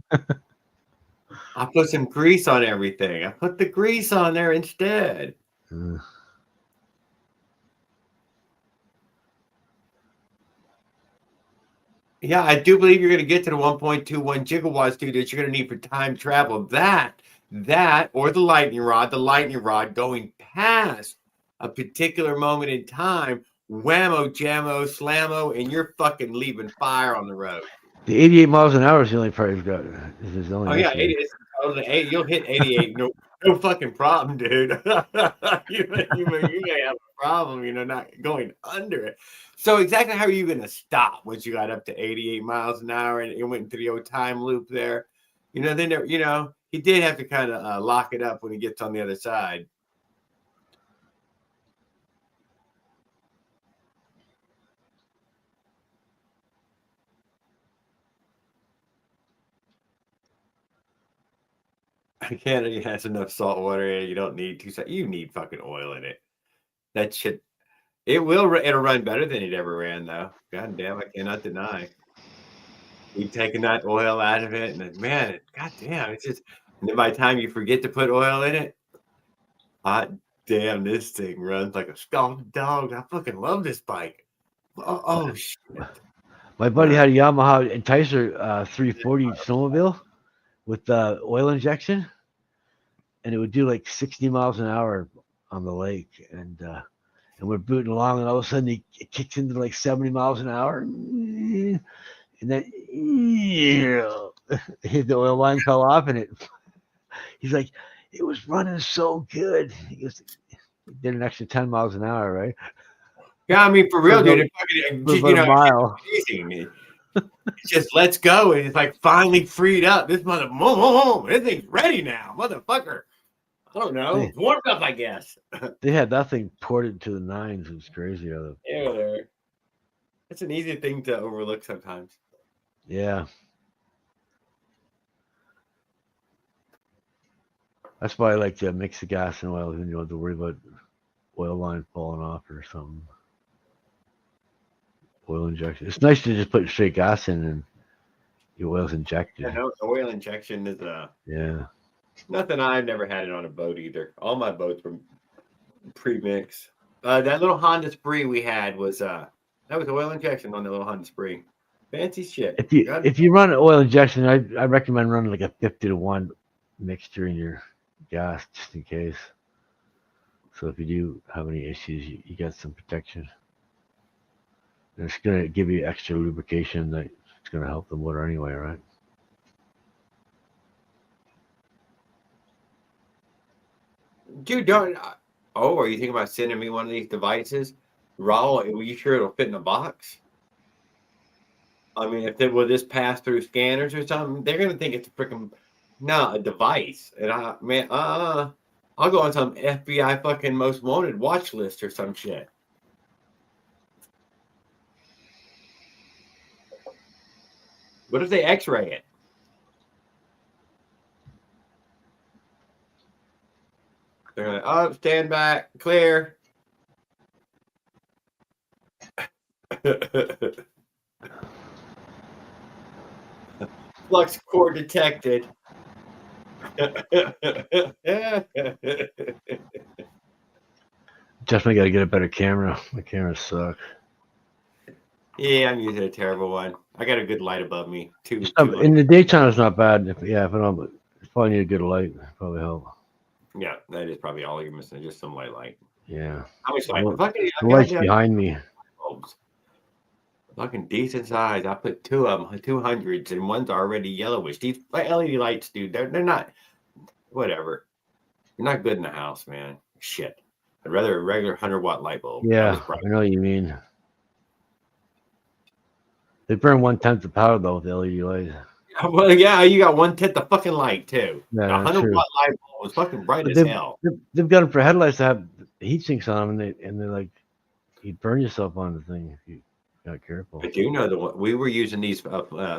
I put some grease on everything. I put the grease on there instead. Yeah, I do believe you're going to get to the 1.21 gigawatts, dude, that you're going to need for time travel. That, or the lightning rod going past a particular moment in time, whammo, jammo, slammo, and you're fucking leaving fire on the road. The 88 miles an hour is the only part he's got. Is the only Oh yeah, issue. 80, you'll hit 88. No fucking problem, dude. you may have a problem, not going under it. So exactly how are you going to stop once you got up to 88 miles an hour and it went into the old time loop there? Then there, he did have to kind of lock it up when he gets on the other side. Canada has enough salt water in it. You don't need you need fucking oil in it. That shit, it'll run better than it ever ran though. God damn, I cannot deny. You've taken that oil out of it, and man, god damn, it's just. And then by the time you forget to put oil in it, hot damn, this thing runs like a scalded dog. I fucking love this bike. Oh shit. My buddy had a Yamaha Enticer 340 snowmobile with oil injection, and it would do like 60 miles an hour on the lake, and we're booting along, and all of a sudden it kicks into like 70 miles an hour, and then the oil line fell off, and he's like, it was running so good. He goes, did an extra 10 miles an hour, right? Yeah, I mean, for real, dude. A mile. It's just let's go, and it's like finally freed up. This this thing's ready now, motherfucker. I don't know. It's warmed up, I guess. They had that thing ported to the nines. It was crazy. Yeah, it's an easy thing to overlook sometimes. Yeah. That's why I like to mix the gas and oil, and you don't have to worry about oil line falling off or something. Oil injection. It's nice to just put straight gas in and your oil's injected. Yeah, no, oil injection is nothing. I've never had it on a boat either. All my boats were pre-mix. That little Honda Spree we had was that was oil injection on the little Honda Spree. Fancy shit. If you run oil injection, I recommend running like a 50-to-1 mixture in your gas just in case. So if you do have any issues, you got some protection. And it's gonna give you extra lubrication that it's gonna help the motor anyway, right? Dude, don't. Oh, are you thinking about sending me one of these devices? Raul, are you sure it'll fit in a box? I mean, will this pass through scanners or something? They're gonna think it's a freaking a device. And I'll go on some FBI fucking most wanted watch list or some shit. What if they X-ray it? They're like, oh, stand back, clear. Flux core detected. Definitely got to get a better camera. My cameras suck. Yeah, I'm using a terrible one. I got a good light above me. In the daytime, it's not bad. If I don't, probably need a good light. Probably help. Yeah, that is probably all you're missing. Just some light. Yeah. How much light? The light's behind me. Bulbs. Fucking decent size. I put two of them, 200s, and one's already yellowish. These LED lights, dude, they're not. Whatever. They're not good in the house, man. Shit. I'd rather a regular 100-watt light bulb. Yeah, I know what you mean. They burn 1/10 the power though with the LED lights. Well, yeah, you got 1/10 the fucking light too. Yeah, a 100-watt light bulb was fucking bright as hell. They've got them for headlights that have heat sinks on them, and they're like, you burn yourself on the thing if you're not careful. I do know we were using these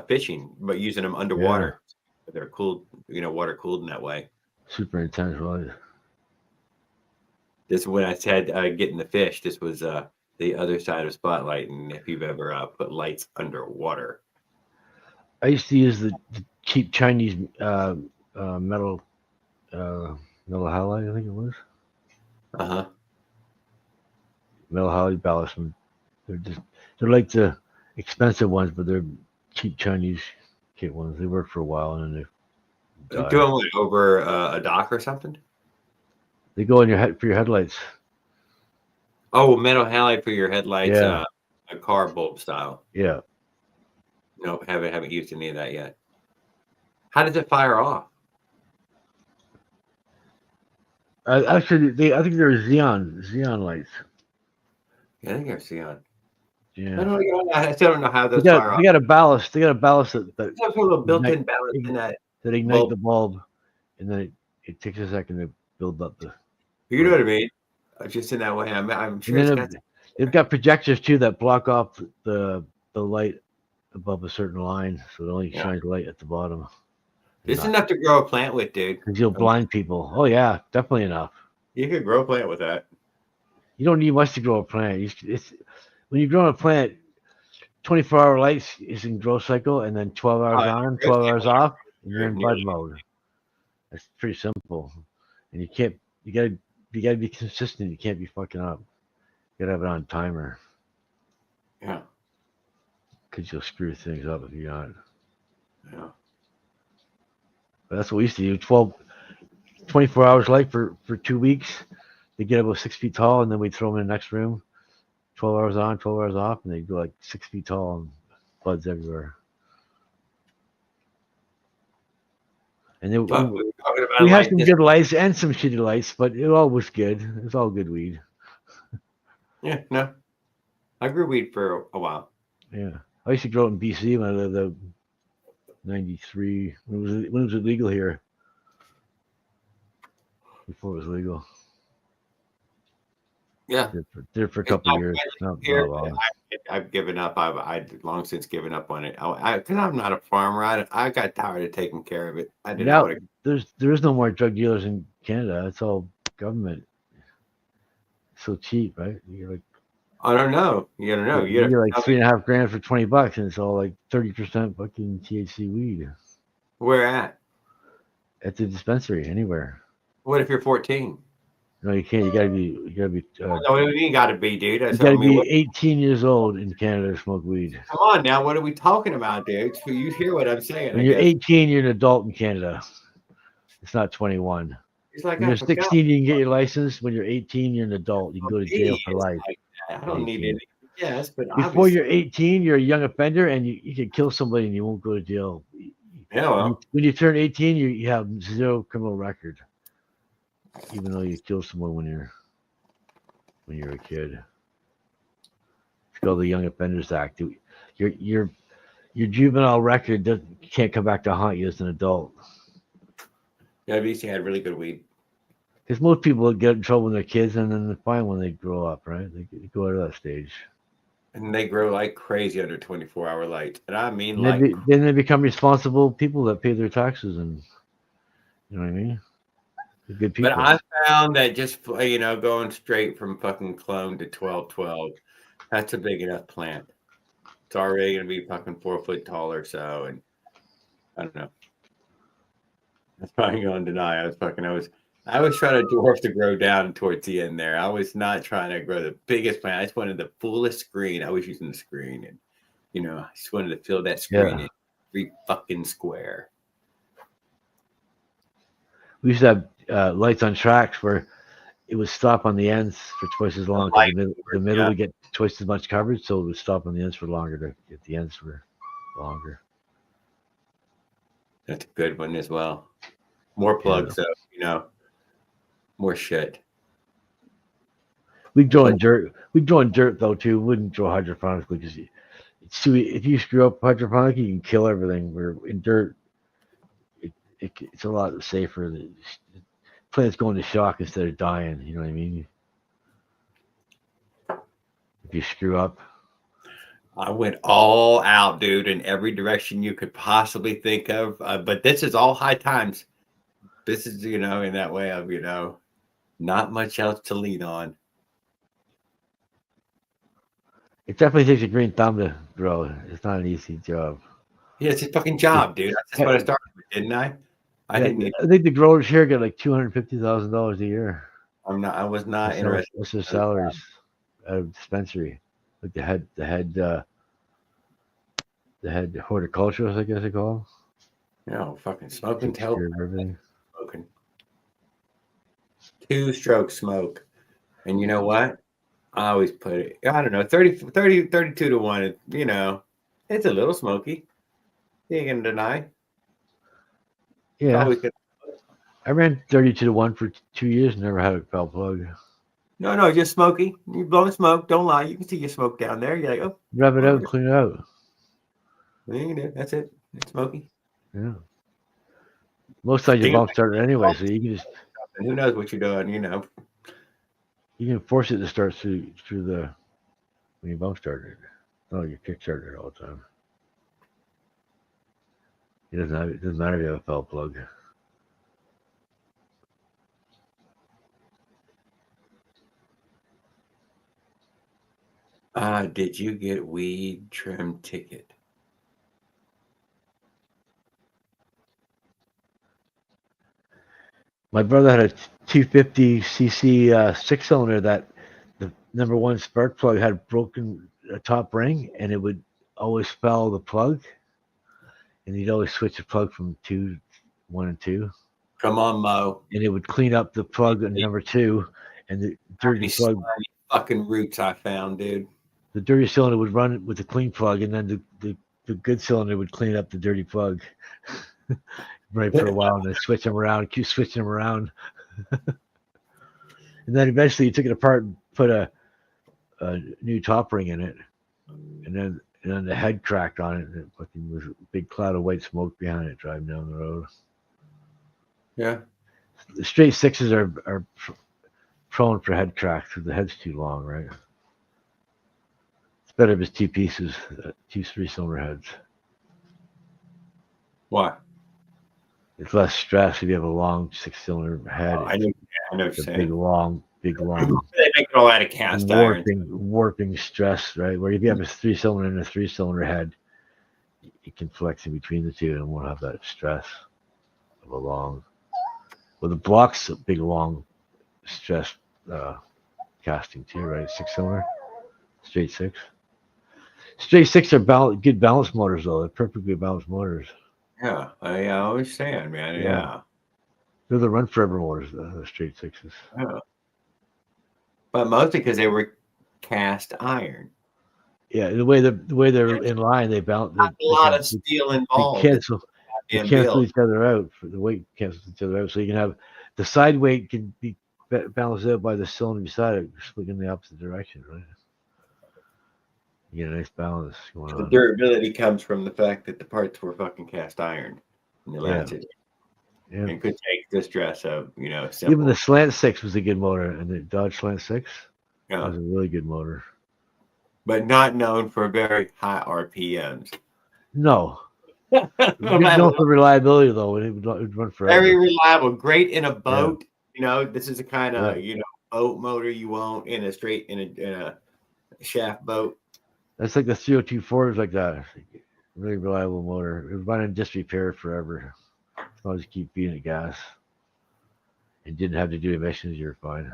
fishing, but using them underwater. Yeah. They're cooled, water cooled in that way. Super intense light. This is when I said getting the fish. This was the other side of Spotlight, and if you've ever put lights underwater. I used to use the cheap Chinese metal halide, I think it was. Metal halide ballast. They're like the expensive ones, but they're cheap Chinese kit ones. They work for a while and then they die. Doing what, over a dock or something? They go on your head for your headlights. Oh, metal halide for your headlights, Yeah. A car bulb style. Yeah. No, haven't used any of that yet. How does it fire off? Actually, I think they're Xeon lights. Yeah, I think they're Xeon. Yeah. I still don't know how those They fire off. got a ballast. They got a ballast that There's a little built-in ballast in that. that ignite the bulb, and then it takes a second to build up the. You know what I mean? Just in that way, I'm sure They've got projectors too that block off the light above a certain line, so it only shines light at the bottom. It's enough to grow a plant with, dude. Because you'll blind people. Oh yeah, definitely enough. You could grow a plant with that. You don't need much to grow a plant. When you grow a plant, 24-hour lights is in growth cycle, and then 12 hours on, 12 hours off, and you're in bud mode. That's pretty simple. And you gotta be consistent. You can't be fucking up. You gotta have it on timer. Yeah. Because you'll screw things up if you're not. Yeah. But that's what we used to do. 24 hours light for 2 weeks. They get about 6 feet tall, and then we'd throw them in the next room. 12 hours on, 12 hours off, and they'd go like 6 feet tall and buds everywhere. And we had some good lights and some shitty lights, but it all was good. It was all good weed. Yeah, no. I grew weed for a while. Yeah. I used to grow it in BC when I lived out 93, when it was illegal here. Before it was legal. Yeah. Did it for a couple of years. Not long. I've given up. I've long since given up on it. Because I'm not a farmer. I got tired of taking care of it. I didn't know. There is no more drug dealers in Canada. It's all government. It's so cheap, right? You're like, I don't know. You don't know. You're like $3.5 grand for $20, and it's all like 30% fucking THC weed. Where at? At the dispensary, anywhere. What if you're 14? No, you can't. You gotta be. No, you gotta be, dude. You gotta be 18 years old in Canada to smoke weed. Come on now, what are we talking about, dude? You hear what I'm saying? When you're 18, you're an adult in Canada. It's not 21. Like when you're 16, you can get your license. When you're 18, you're an adult. You can go to jail for life. I don't need any. Yes, but before you're 18, you're a young offender, and you can kill somebody and you won't go to jail. Yeah. Well, when you turn 18, you have zero criminal record, even though you killed someone when you're a kid. It's called the Young Offenders Act. Your juvenile record can't come back to haunt you as an adult. Yeah, BC had really good weed. Because most people get in trouble when they're kids, and then they're fine when they grow up, right? They go out of that stage. And they grow like crazy under 24-hour light. And I mean, then they become responsible people that pay their taxes, and you know what I mean? They're good people. But I found that just, going straight from fucking clone to 1212, that's a big enough plant. It's already going to be fucking 4 foot tall or so. And I don't know. That's probably going to deny. I was trying to dwarf to grow down towards the end there. I was not trying to grow the biggest plant. I just wanted the fullest screen. I was using the screen, and I just wanted to fill that screen in every fucking square. We used to have lights on tracks where it would stop on the ends for twice as long. The middle would get twice as much coverage, so it would stop on the ends for longer to get the ends for longer. That's a good one as well. More plugs, though, more shit. We'd grow in dirt. We'd grow in dirt though too. We wouldn't grow hydroponically because if you screw up hydroponically, you can kill everything. Where in dirt, it's a lot safer. The plants go into shock instead of dying. You know what I mean? If you screw up. I went all out, dude, in every direction you could possibly think of. But this is all high times. This is, in that way of, not much else to lean on. It definitely takes a green thumb to grow. It's not an easy job. Yeah, it's a fucking job, dude. That's what I started with, didn't I? I think the growers here get like $250,000 a year. I was not interested. What's their salaries at a dispensary? Like the head the head horticulturist, I guess they call No, fucking smoking takes care tail. of everything. Smoking. 2-stroke smoke. And you know what? I always put it, I don't know, 32 to 1. You know, it's a little smoky. You ain't going to deny. Yeah. Always good. I ran 32 to 1 for 2 years, never had a foul plug. No, just smoky. You're blowing smoke. Don't lie. You can see your smoke down there. You're like, oh. Rev it out, clean it out. What you can do? That's it. It's smoky. Yeah. Most times you bump start it anyway, so you can just. And who knows what you're doing, you know. You can force it to start through the when you bump start it. Oh, you kick start it all the time. It doesn't matter if you have a foul plug. Did you get weed trim ticket? My brother had a 250cc 6-cylinder that the number one spark plug had broken a top ring, and it would always foul the plug, and he'd always switch the plug from 1 and 2. Come on, Mo. And it would clean up the plug at number 2, and the dirty plug. Fucking roots I found, dude. The dirty cylinder would run with the clean plug, and then the good cylinder would clean up the dirty plug. Right for a while, and then switch them around, keep switching them around. And then eventually you took it apart and put a new top ring in it, and then the head cracked on it, and it fucking was a big cloud of white smoke behind it driving down the road. Yeah. The straight 6s are prone for head cracks because the head's too long, right? It's better if it's 2 pieces, 2 3-cylinder heads. Why? It's less stress if you have a long 6-cylinder head. I know what you're saying. Big long. They make it all out of cast iron. Warping stress, right? Where if you have a 3-cylinder and a 3-cylinder head, it can flex in between the two and won't have that stress of a long. Well, the block's a big long stress casting too, right? 6-cylinder, straight 6. Straight 6 are good balance motors though. They're perfectly balanced motors. Yeah, I understand, man. Yeah. They're the run forever motors, the straight 6s. Yeah. But mostly because they were cast iron. Yeah, the way they're in line, they balance. Not a lot of steel involved. They cancel each other out. The weight cancels each other out, so you can have the side weight can be balanced out by the cylinder beside it, split in the opposite direction, right? You get a nice balance going on. The durability comes from the fact that the parts were fucking cast iron and they lasted. Yeah. And could take the stress of, simple. Even the Slant 6 was a good motor, and the Dodge Slant 6 was a really good motor. But not known for very high RPMs. No. Known for reliability, though. It would run forever. Very reliable. Great in a boat. Yeah. This is the kind of, boat motor you want in a shaft boat. That's like the 302 is like that. Really reliable motor. It would run in disrepair forever. As long as you keep feeding it gas and didn't have to do emissions, you're fine.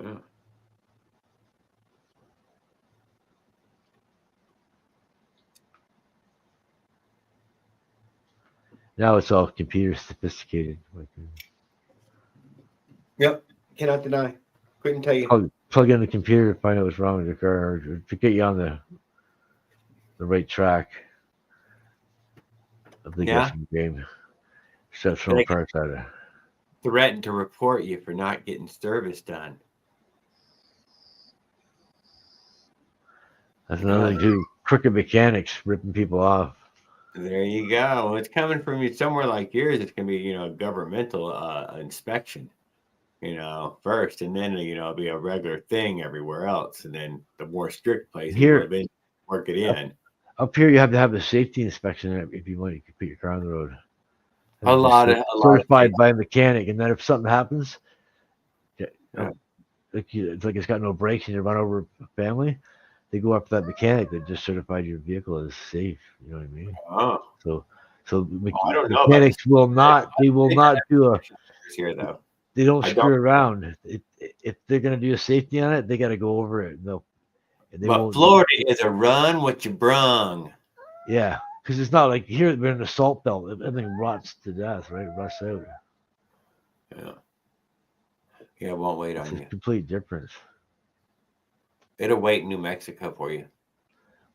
Yeah. Now it's all computer sophisticated. Yep. Cannot deny. Couldn't tell you. Plug in the computer to find out what's wrong with your car, or to get you on the right track of the guessing game. Start throwing parts at it. Threaten to report you for not getting service done. That's another thing too. Crooked mechanics ripping people off. There you go. Well, it's coming from somewhere like yours. It's gonna be a governmental inspection. First, and then it'll be a regular thing everywhere else, and then the more strict places here work it in. Up here, you have to have a safety inspection if you want to put your car on the road. A lot certified by a mechanic, and then if something happens, it's like it's got no brakes and you run over a family, they go up to that mechanic that just certified your vehicle as safe. You know what I mean? Oh. So mechanics will not. They will not do a. Here though. They don't screw around. If they're going to do a safety on it, they got to go over it. And they but won't. Florida is a run what you brung. Yeah, because it's not like here we're in the salt belt. Everything rots to death, right? It rusts out. Yeah. Yeah, it won't wait It's on a you. complete difference. It'll wait in New Mexico for you.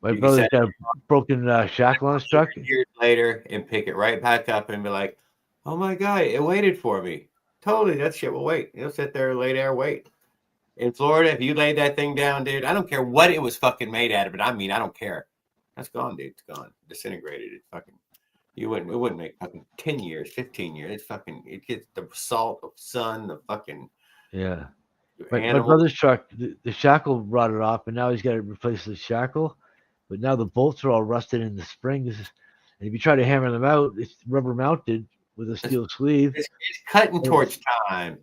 My You can brother's set got a broken shackle on his truck. years later and pick it right back up and be like, oh my God, it waited for me. Totally, that shit will wait. It'll sit there, lay there, wait. In Florida, if you laid that thing down, dude, I don't care what it was fucking made out of, but I mean, I don't care. That's gone, dude. It's gone. Disintegrated. It fucking, it wouldn't make fucking 10 years, 15 years. It's fucking, it gets the salt, the sun, the fucking Yeah. My animal. brother's truck, the shackle rotted off, and now he's got to replace the shackle. But now the bolts are all rusted in the springs. And if you try to hammer them out, it's rubber mounted with a steel sleeve. It's cutting torch time.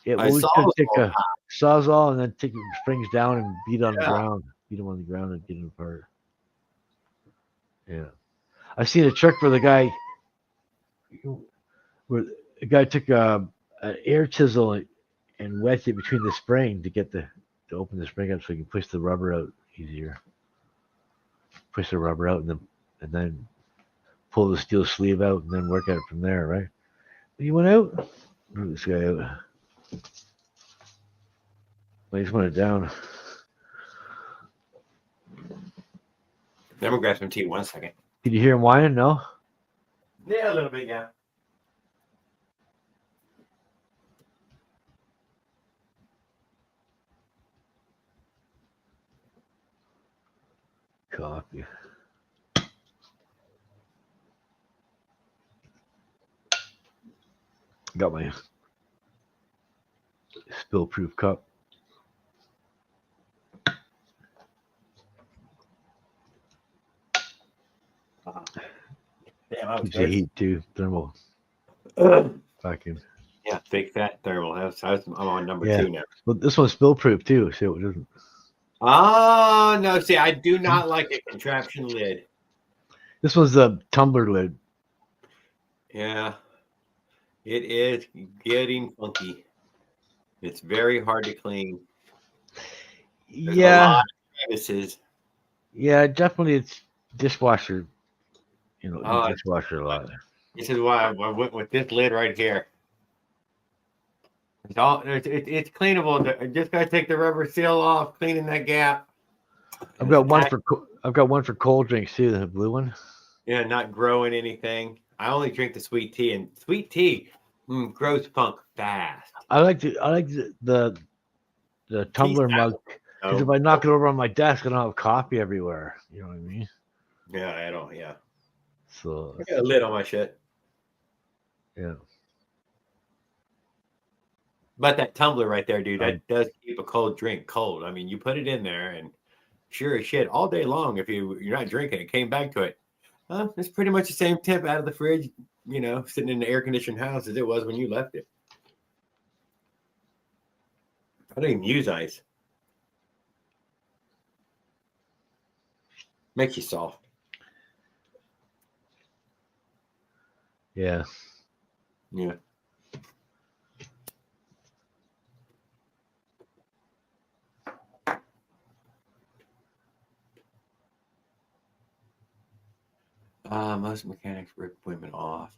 Yeah, I well, we saw should it take all. a sawzall and then take the springs down and beat on the Yeah. ground. Beat them on the ground and get them apart. Yeah. I've seen a trick where the guy took an air chisel and wedged it between the spring to open the spring up so you can push the rubber out easier. Push the rubber out and then pull the steel sleeve out and then work at it from there, right? You went out? Move this guy out. Well, he just went it down. I'm gonna grab some tea 1 second. Did you hear him whining? No? Yeah, a little bit, yeah. Coffee. Got my spill-proof cup. Damn, I was Keeps the heat too. Thermal. Fucking. Yeah, big fat thermal. I'm on number Yeah. 2 now. Well, this one's spill-proof too, so it doesn't. Oh no! See, I do not like a contraption lid. This one's a tumbler lid. Yeah, it is getting funky. It's very hard to clean. There's a lot of crevices. Yeah, definitely. It's dishwasher. Oh, dishwasher a lot. this is why I went with this lid right here. It's cleanable. I just gotta take the rubber seal off, cleaning that gap. I've got one for cold drinks too. The blue one. Yeah, not growing anything. I only drink the sweet tea, and sweet tea grows funk fast. I like the tumbler mug because if I knock it over on my desk, I don't have coffee everywhere. You know what I mean? Yeah, I don't. Yeah. So I got a lid on my shit. Yeah. But that tumbler right there, dude, that does keep a cold drink cold. I mean, you put it in there, and sure as shit, all day long, if you're not drinking it, came back to it. It's pretty much the same temp out of the fridge, sitting in the air-conditioned house as it was when you left it. I don't even use ice. Makes you soft. Yeah. Yeah. Most mechanics rip women off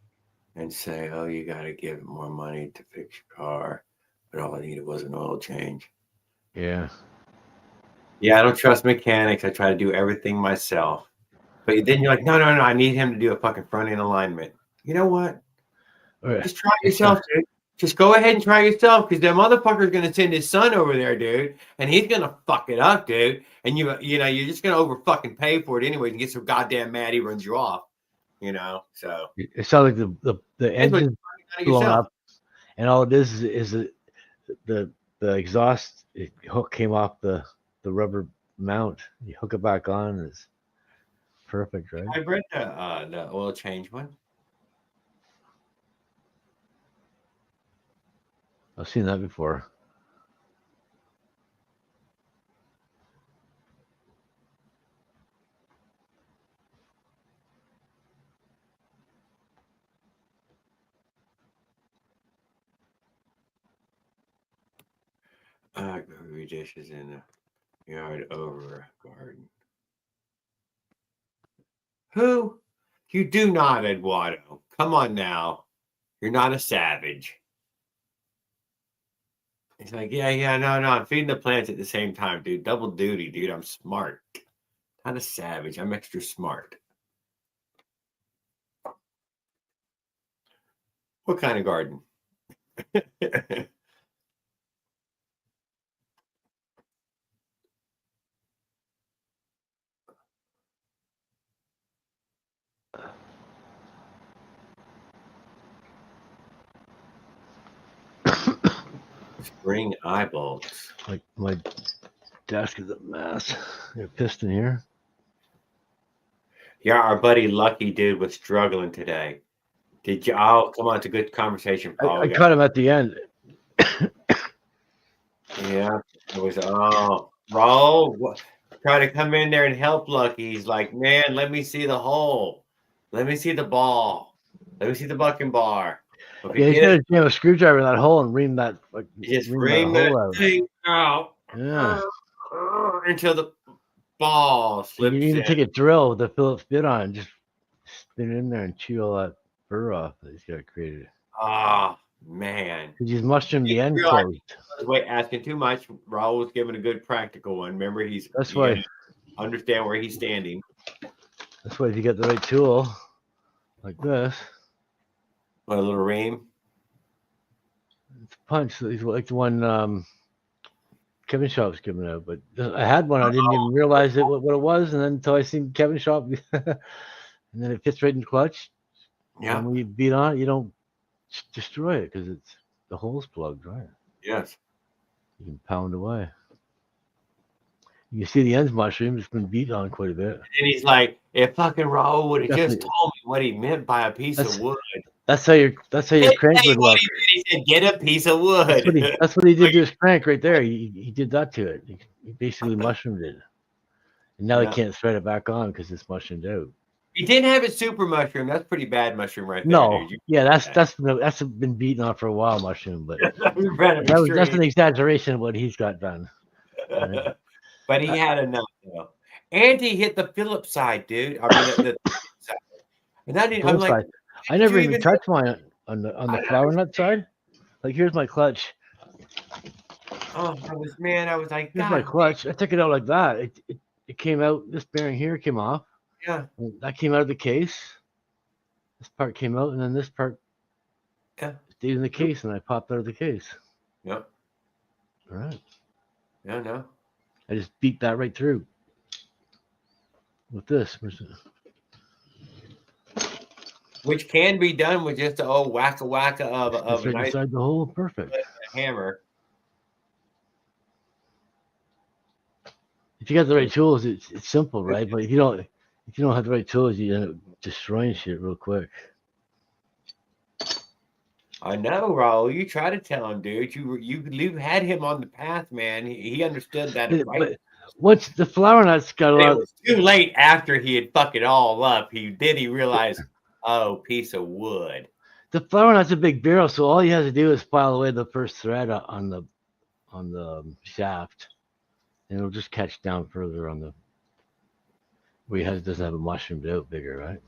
and say, oh, you got to give more money to fix your car. But all I needed was an oil change. Yeah. Yeah, I don't trust mechanics. I try to do everything myself. But then you're like, no, I need him to do a fucking front end alignment. You know what? Right. Just try yourself, dude. Just go ahead and try yourself, because that motherfucker's gonna send his son over there, dude, and he's gonna fuck it up, dude. And you're just gonna over fucking pay for it anyway and get so goddamn mad he runs you off. So it sounds like the engine's blown up, and all it is the exhaust hook came off the rubber mount. You hook it back on, it's perfect, right? I read the oil change one. I've seen that before. Grocery dishes in Yard over garden. Who? You do not, Eduardo. Come on now. You're not a savage. He's like, yeah, no, I'm feeding the plants at the same time, dude. Double duty, dude. I'm smart. Not a savage. I'm extra smart. What kind of garden? Spring eyeballs. Like my desk is a mess. Got a piston here. Yeah, our buddy Lucky dude was struggling today. Did you? Oh, come on, it's a good conversation. I caught him at the end. Yeah, it was. Oh, Raul, try to come in there and help Lucky. He's like, man, let me see the hole. Let me see the ball. Let me see the bucking bar. Yeah, he's gonna jam a screwdriver in that hole and ream that. Like, just ream that thing out. Yeah. Until the ball slips. You need to take a drill with a Phillips bit on and just spin it in there and chew all that burr off that he's got created. Oh man! He's mushroomed the end closed. Wait, asking too much. Raul was giving a good practical one. Remember, that's why understand where he's standing. That's why if you get the right tool, like this. What, a little ream? It's a punch. It's like the one Kevin Shop was giving out, but I had one. I didn't even realize what it was, and then until I seen Kevin Shop, and then it fits right in the clutch. Yeah. And when you beat on it, you don't destroy it because it's the hole's plugged, right? Yes. You can pound away. You can see the ends mushroom. It's been beat on quite a bit. And he's like, if fucking Raul would have just told me what he meant by a piece of wood. That's how your crank would look. He said, get a piece of wood. That's what he did to his crank right there. He did that to it. He basically mushroomed it. And now he can't thread it back on because it's mushroomed out. He didn't have it super mushroom. That's pretty bad mushroom right there. No, dude. That's been beaten on for a while, mushroom. But that's an exaggeration of what he's got done. Right? But he had enough though. And he hit the Phillips side, dude. I mean the side. And that I'm like, side. I never even touched mine on the flower nut side. Like, here's my clutch. Oh, I was like, here's my clutch. I took it out like that. It came out. This bearing here came off. Yeah. That came out of the case. This part came out, and then this part stayed in the case, and I popped out of the case. Yep. All right. Yeah, no. I just beat that right through with this. Which can be done with just a whack-a-whack of a nice inside the hole, perfect hammer. If you got the right tools, it's simple, right? But if you don't have the right tools, you end up destroying shit real quick. I know, Raul. You try to tell him, dude. You had him on the path, man. He understood that. Right. What's the flower nuts got a lot? It was too late after he had fucked it all up. He realized. Oh, piece of wood. The flower nut's a big barrel, so all you have to do is file away the first thread on the shaft, and it'll just catch down further on the where it doesn't have a mushroomed out bigger, right?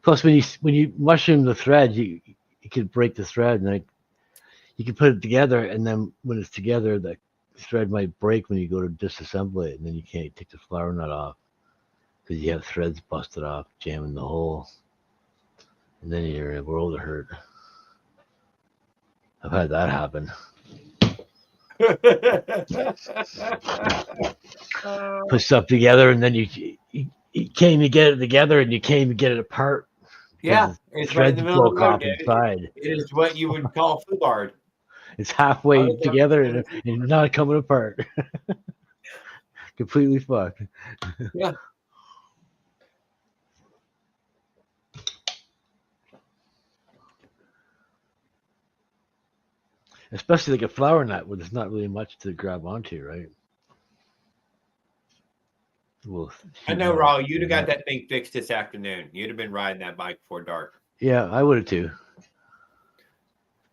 Plus, when you mushroom the thread, you can break the thread, and then you can put it together, and then when it's together, the thread might break when you go to disassemble it, and then you can't take the flower nut off because you have threads busted off, jamming the hole. And then you're in a world of hurt. I've had that happen. Put stuff together, and then you can't even get it together, and you can't even get it apart. Yeah, it's right in the middle of the road, inside. It is what you would call foolard. It's halfway together and not coming apart. Completely fucked. Yeah. Especially like a flower nut where there's not really much to grab onto, right? Well, I know, Raul, you'd have got that thing fixed this afternoon. You'd have been riding that bike before dark. Yeah, I would have too.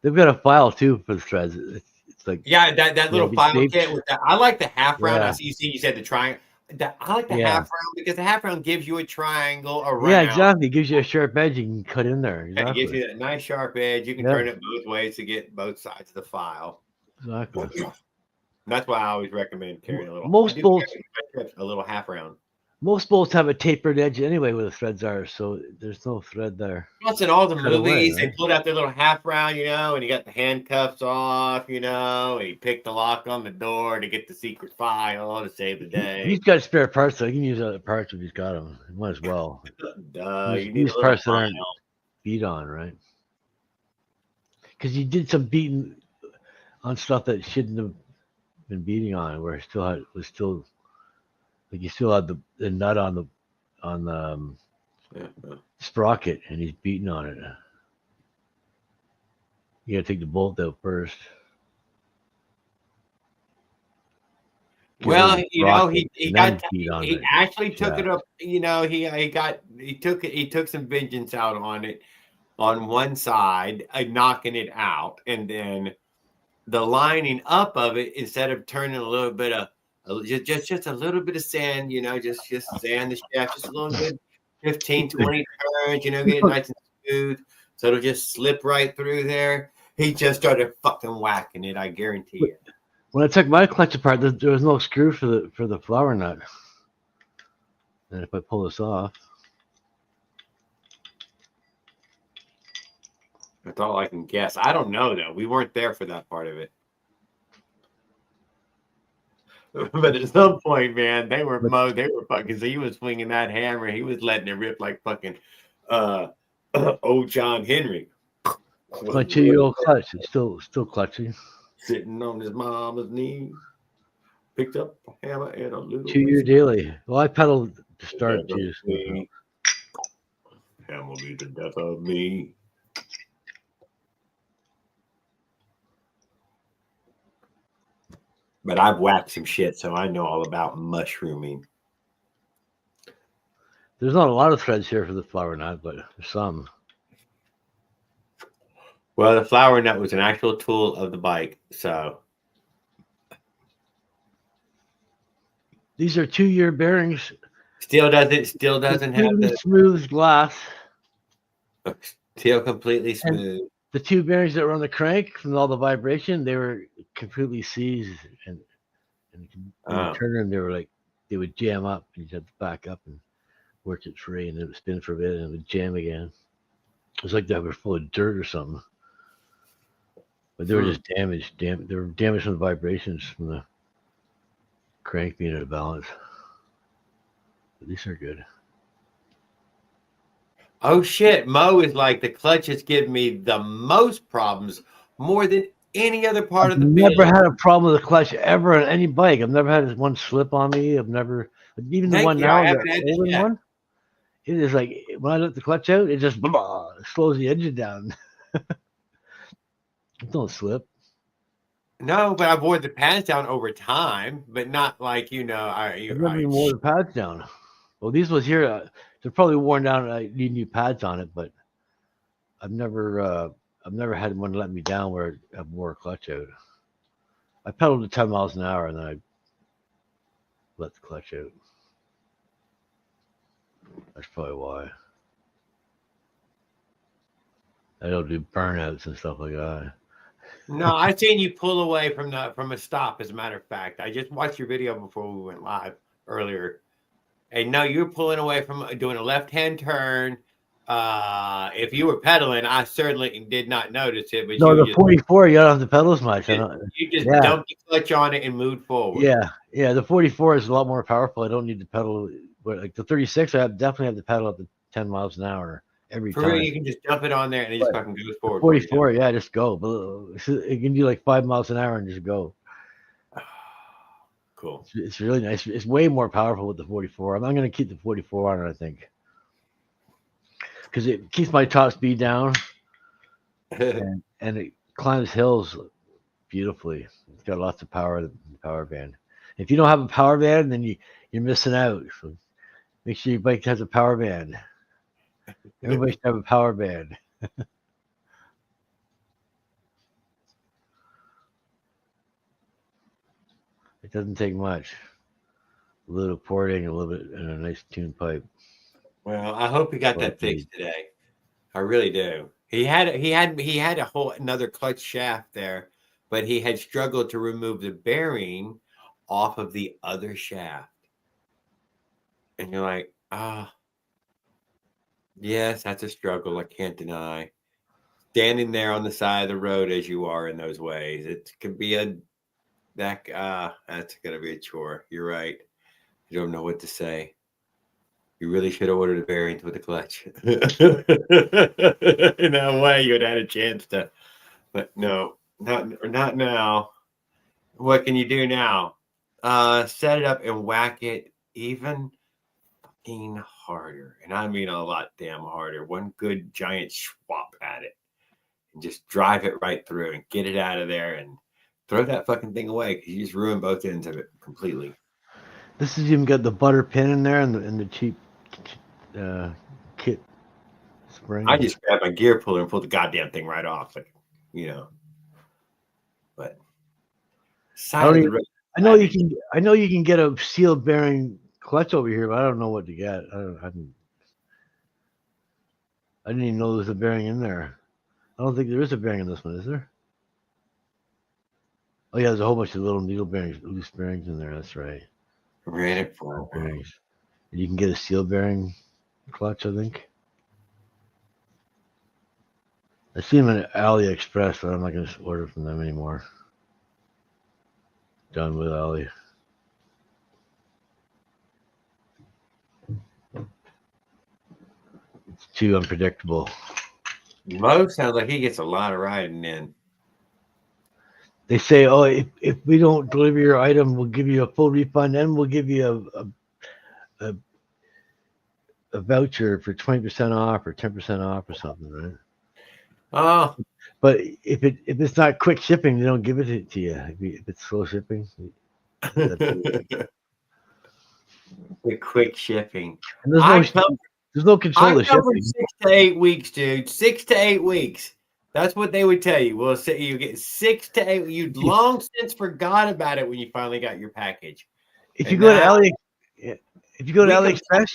They've got a file too for the threads. It's It's like that little good final shaped. kit with that. I like the half round. Yeah. I see you said the triangle. I like the Yeah. half round because the half round gives you a triangle around. Yeah, exactly. It gives you a sharp edge you can cut in there. And Exactly. it gives you that nice sharp edge. You can turn it both ways to get both sides of the file. Exactly. That's why I always recommend carrying a little. Most bolts, a little half round. most bolts have a tapered edge anyway where the threads are, so there's no thread there. Plus, in all the Cut away, movies, right? they pulled out their little half round, and you got the handcuffs off, and he picked the lock on the door to get the secret file to save the day. He's got spare parts, so he can use other parts if he's got them. He might as well. You need These parts that aren't beat on, right? Because you did some beating on stuff that shouldn't have been beating on, where it was still like you still had the nut on the sprocket, and he's beating on it. You gotta take the bolt out first. Well, he actually took it up. He took some vengeance out on it on one side, knocking it out, and then the lining up of it, instead of turning a little bit of just a little bit of sand, just sand the shaft just a little bit, 15, 20 turns, get it nice and smooth, so it'll just slip right through there. He just started fucking whacking it, I guarantee you. When I took my clutch apart, there was no screw for the flower nut. And if I pull this off, that's all I can guess. I don't know though. We weren't there for that part of it. But at some point, man, they were fucking. So he was swinging that hammer. He was letting it rip like fucking old John Henry. my 2-year-old clutch, it's still clutching. Sitting on his mama's knee, picked up a hammer and a little 2-year daily. Well, I pedaled to start too. Hammer me the death of me. But I've whacked some shit, so I know all about mushrooming. There's not a lot of threads here for the flower nut, but there's some. Well, the flower nut was an actual tool of the bike, so. These are 2-year bearings. Still doesn't have the smooth glass. Still completely smooth. And the 2 bearings that were on the crank from all the vibration, they were completely seized, and when you turn them, they would jam up, and you had to back up and work it free, and it would spin for a bit, and it would jam again. It was like they were full of dirt or something. But they were just damaged. They were damaged from the vibrations from the crank being out of balance. But these are good. Oh shit, Mo is like, the clutches give me the most problems, more than any other part of the build. I've never had a problem with the clutch ever on any bike. I've never had one slip on me. I've never, even the one now, the older one, it is like, when I let the clutch out, it just slows the engine down. Don't slip. No, but I've wore the pads down over time, but not like, I've never even wore the pads down. Well, these ones here, they're probably worn down. I need new pads on it, but I've never had one let me down where I wore a clutch out. I pedaled at 10 miles an hour and then I let the clutch out. That's probably why. I don't do burnouts and stuff like that. No, I've seen you pull away from a stop, as a matter of fact. I just watched your video before we went live earlier. And no, you were pulling away from doing a left-hand turn. If you were pedaling, I certainly did not notice it. But no, the 44, you don't have to pedal as much. You just dumped the clutch on it and moved forward. Yeah, the 44 is a lot more powerful. I don't need to pedal. But like the 36, I definitely have to pedal up to 10 miles an hour every time. You can just dump it on there and it just fucking goes forward. 44, yeah, just go. It can do like 5 miles an hour and just go. Cool. It's really nice. It's way more powerful with the 44. I'm going to keep the 44 on it, I think, because it keeps my top speed down and it climbs hills beautifully. It's got lots of power, the power band. If you don't have a power band, then you're missing out. So make sure your bike has a power band. Everybody should have a power band. It doesn't take much. A little porting, a little bit, and a nice tuned pipe. Well, I hope he got that fixed today. I really do. He had a whole another clutch shaft there, but he had struggled to remove the bearing off of the other shaft. And you're like, yes, that's a struggle. I can't deny. Standing there on the side of the road as you are in those ways, it could be that's gonna be a chore. You're right. I don't know what to say. You really should have ordered a bearings with a clutch. In that way, you'd had a chance to. But no, not now. What can you do now? Set it up and whack it even fucking harder. And I mean a lot damn harder. One good giant swap at it. And just drive it right through and get it out of there and throw that fucking thing away because you just ruined both ends of it completely. This has even got the butter pin in there and the cheap kit spring. I just grabbed my gear puller and pulled the goddamn thing right off. Like, but I know you can get a sealed bearing clutch over here, but I don't know what to get. I didn't even know there was a bearing in there. I don't think there is a bearing in this one, is there? Oh yeah, there's a whole bunch of little needle bearings, loose bearings in there. That's right. Ran it for bearings. You can get a seal bearing clutch, I think. I see them at AliExpress, but I'm not going to order from them anymore. Done with Ali. It's too unpredictable. Mo sounds like he gets a lot of riding in. They say, oh, if we don't deliver your item, we'll give you a full refund and we'll give you a voucher for 20% off or 10% off or something, right? Oh. But if it's not quick shipping, they don't give it to you. If it's slow shipping. The quick shipping. And there's no control of shipping. 6 to 8 weeks, dude. 6 to 8 weeks. That's what they would tell you. Well, say you get 6 to 8. You long since forgot about it when you finally got your package. If you go to AliExpress,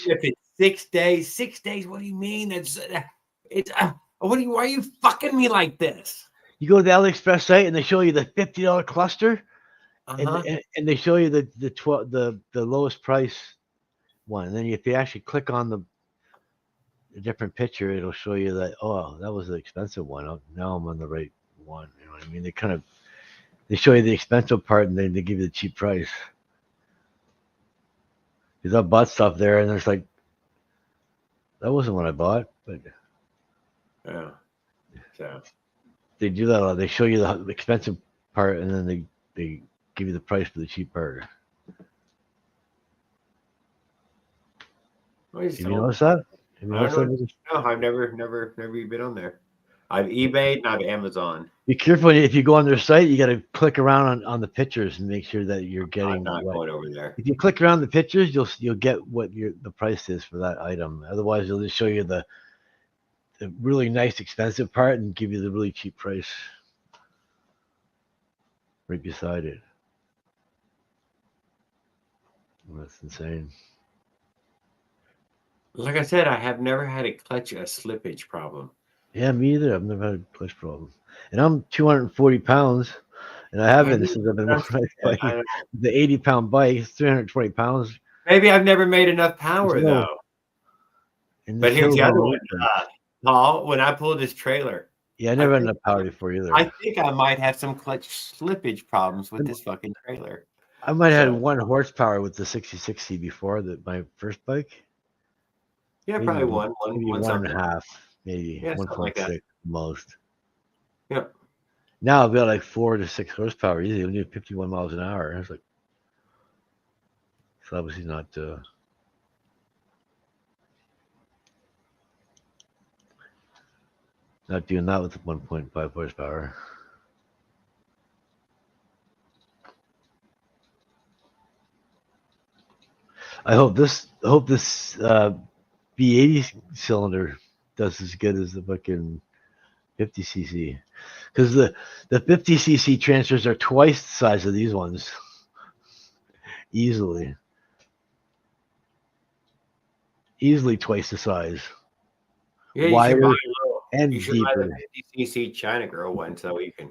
if it's 6 days, 6 days. What do you mean? Why are you fucking me like this? You go to the AliExpress site and they show you the $50 cluster, and they show you the lowest price one. And then if you actually click on the different picture, it'll show you that, oh, that was the expensive one. Now I'm on the right one. You know what I mean? They show you the expensive part and then they give you the cheap price. Because I bought stuff there and there's like, that wasn't what I bought, but yeah. So they do that a lot. They show you the expensive part and then they give you the price for the cheap part. Have you noticed that? No, I've never been on there. I've eBayed and I've Amazon. Be careful if you go on their site. You got to click around on the pictures and make sure that you're getting. I'm not going over there. If you click around the pictures, you'll get what the price is for that item. Otherwise, they'll just show you the really nice expensive part and give you the really cheap price right beside it. That's insane. Like I said, I have never had a slippage problem. Yeah, me either. I've never had a clutch problem. And I'm 240 pounds, and I haven't since I've been riding the 80-pound bike. It's 320 pounds. Maybe I've never made enough power, though. But here's the other one, Paul, when I pulled this trailer. Yeah, I never had enough power before either. I think I might have some clutch slippage problems with this fucking trailer. I might have had 1 horsepower with the 6060 before my first bike. Yeah, maybe probably one and a half, maybe 1.6 most. Yep. Now I've got like 4 to 6 horsepower easy. I need 51 miles an hour. I was like, it's obviously not. Not doing that with 1.5 horsepower. I hope this V80 cylinder does as good as the fucking 50cc, because the 50cc transfers are twice the size of these ones. easily twice the size, Yeah, wider you and should buy deeper. the 50cc China Girl one so you can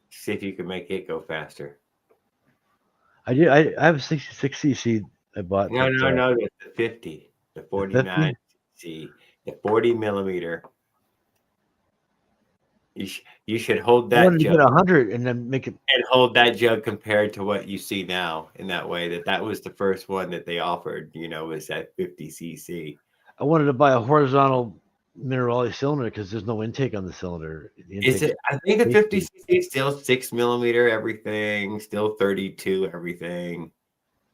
see if you can make it go faster. I do. I have a 66cc. I bought. No, the 50, the 49cc, the 40 millimeter. You should hold I that wanted to jug get 100 and then make it. and hold that jug compared to what you see now in that way. That was the first one that they offered. Was that 50cc. I wanted to buy a horizontal minerale cylinder because there's no intake on the cylinder. Is it? I think the 50cc is still 6 millimeter everything, still 32 everything.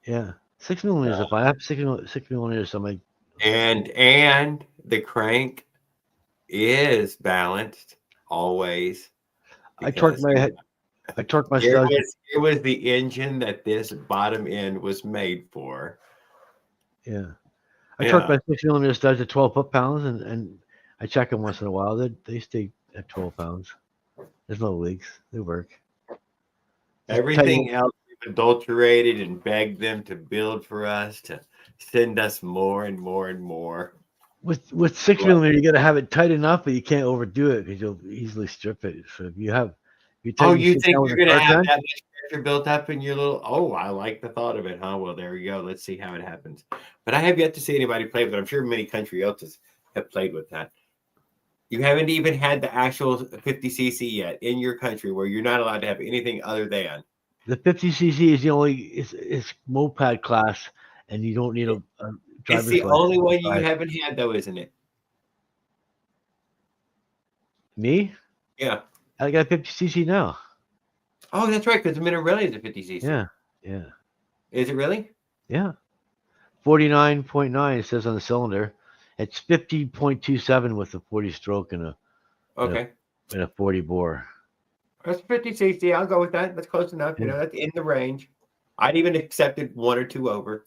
Yeah, 6 millimeters. If I have 6 millimeters, I'm like. And the crank is balanced always. I torqued my head. I torqued my studs. It was the engine that this bottom end was made for. Yeah. I torqued my 6 millimeter studs at 12 foot-pounds, and I check them once in a while. They stay at 12 pounds. There's no leaks. They work. Everything else we've adulterated and begged them to build for us, to send us more and more and more. With 6 millimeter, you got to have it tight enough, but you can't overdo it because you'll easily strip it. So if you think you're going to have that much pressure built up in your little? Oh, I like the thought of it, huh? Well, there we go. Let's see how it happens. But I have yet to see anybody play with it. I'm sure many country else's have played with that. You haven't even had the actual 50cc yet in your country, where you're not allowed to have anything other than the 50cc is the only it's moped class, and you don't need a driver's license. It's the only one you haven't had, though, isn't it? Me? Yeah. I got 50cc now. Oh, that's right, because the Minarelli is a 50cc. Yeah. Is it really? Yeah. 49.9 it says on the cylinder. It's 50.27 with a 40 stroke and a 40 bore. That's 50cc. I'll go with that. That's close enough. Yeah. That's in the range. I'd even accepted 1 or 2 over.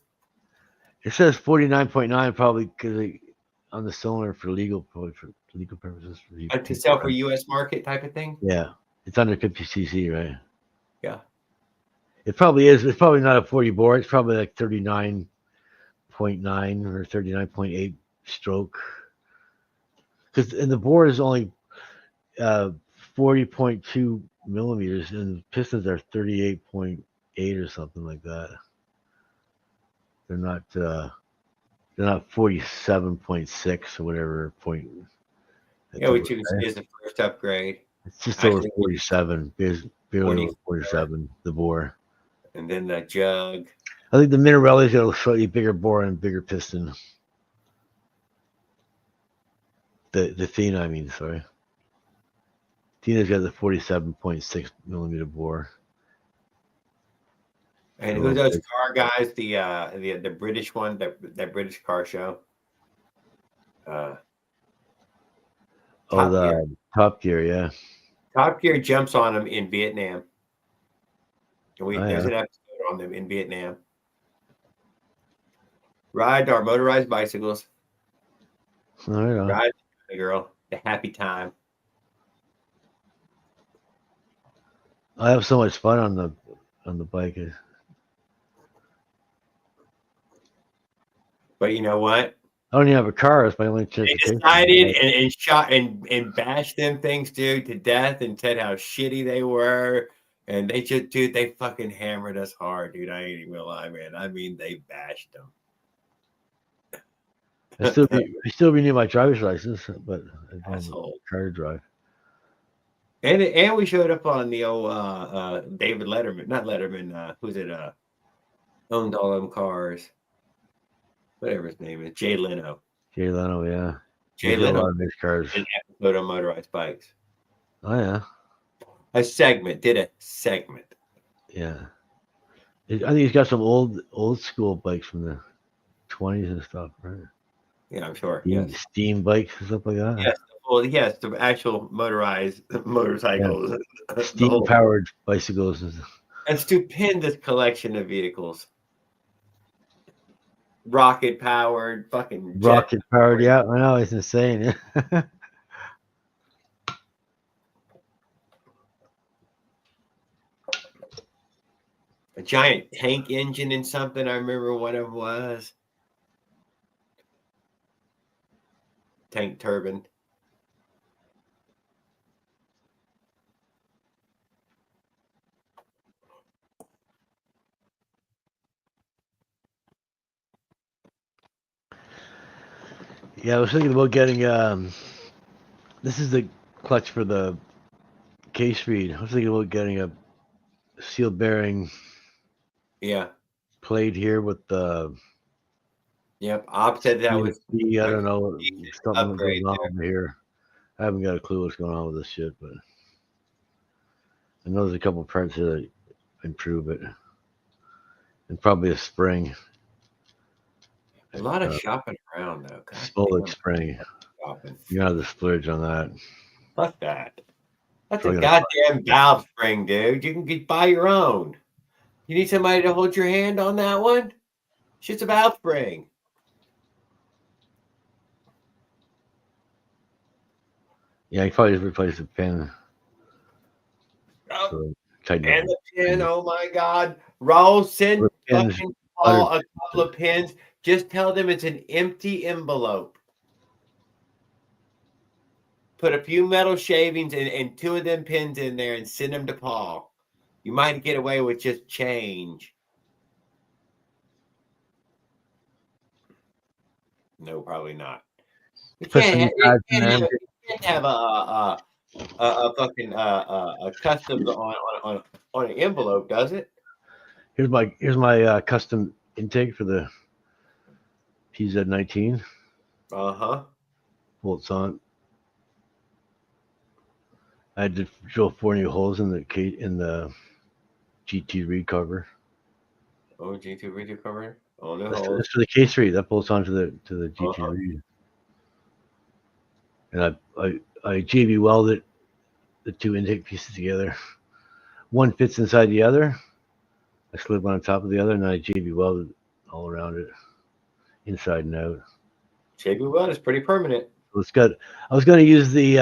It says 49.9 probably because on the cylinder for legal purposes. To sell for U.S. market type of thing? Yeah. It's under 50cc, right? Yeah. It probably is. It's probably not a 40 bore. It's probably like 39.9 or 39.8 stroke. And the bore is only 40.2 millimeters, and pistons are 38.8 or something like that. They're not 47.6 or whatever point. Yeah, which you can see is the first upgrade. It's just over 47, barely over 47, the bore. And then the jug. I think the Minarelli's got a slightly bigger bore and bigger piston. The Athena, I mean, sorry. Athena's got the 47.6 millimeter bore. And who those car guys? The British one, that British car show. Top Gear, yeah. Top Gear jumps on them in Vietnam. And there's an episode on them in Vietnam. Ride our motorized bicycles. Ride the girl. The happy time. I have so much fun on the bike. But you know what? I don't even have a car. It's my only chance. They decided and shot and bashed them things, dude, to death and said how shitty they were. And they fucking hammered us hard, dude. I ain't even gonna lie, man. I mean, they bashed them. I still renew my driver's license, but I don't have a car to drive. And we showed up on the old David Letterman, not Letterman. Who's it? Owned all them cars. Whatever his name is, Jay Leno. Jay Leno, yeah. Jay Leno makes cars. An episode on motorized bikes. Oh yeah. A segment. Yeah. I think he's got some old school bikes from the 20s and stuff, right? Yeah, I'm sure. Steam bikes and stuff like that. Yes. Well, yes, the actual motorized motorcycles. Yeah. Steam powered bicycles. A stupendous collection of vehicles. Rocket powered, fucking rocket powered. Yeah, I know, it's insane. giant tank engine in something. I remember what it was. Tank turbine. Yeah, I was thinking about getting this is the clutch for the case feed. I was thinking about getting a seal bearing Yeah. plate here with the Yep. Opposite that was I don't know, something upgrade going on over here. I haven't got a clue what's going on with this shit, but I know there's a couple parts here that improve it. And probably a spring. a lot of shopping around though. Smolek spring. Shopping. You have the splurge on that. Fuck that. That's Probably a gonna goddamn valve spring, dude. You can buy your own. You need somebody to hold your hand on that one? Shit's a valve spring. Yeah, you probably just replace the pin. Oh, So tighten and up. the pin, oh my God. Roll, send Pins, fucking Paul a couple of pins. Just tell them it's an empty envelope. Put a few metal shavings and 2 of them pins in there and send them to Paul. You might get away with just change. No, probably not. You can't have a fucking a customs on an envelope, does it? Here's my custom intake for the PZ19. Bolts on. I had to drill 4 new holes in the GT reed cover. Oh, GT reed cover. Oh, no. That's for the case reed. That bolts onto the GT reed. And I JB welded the 2 intake pieces together. One fits inside the other. I slid one on top of the other, and then I JB welded all around it, inside and out. JB weld is pretty permanent. So it's got. I was going to use the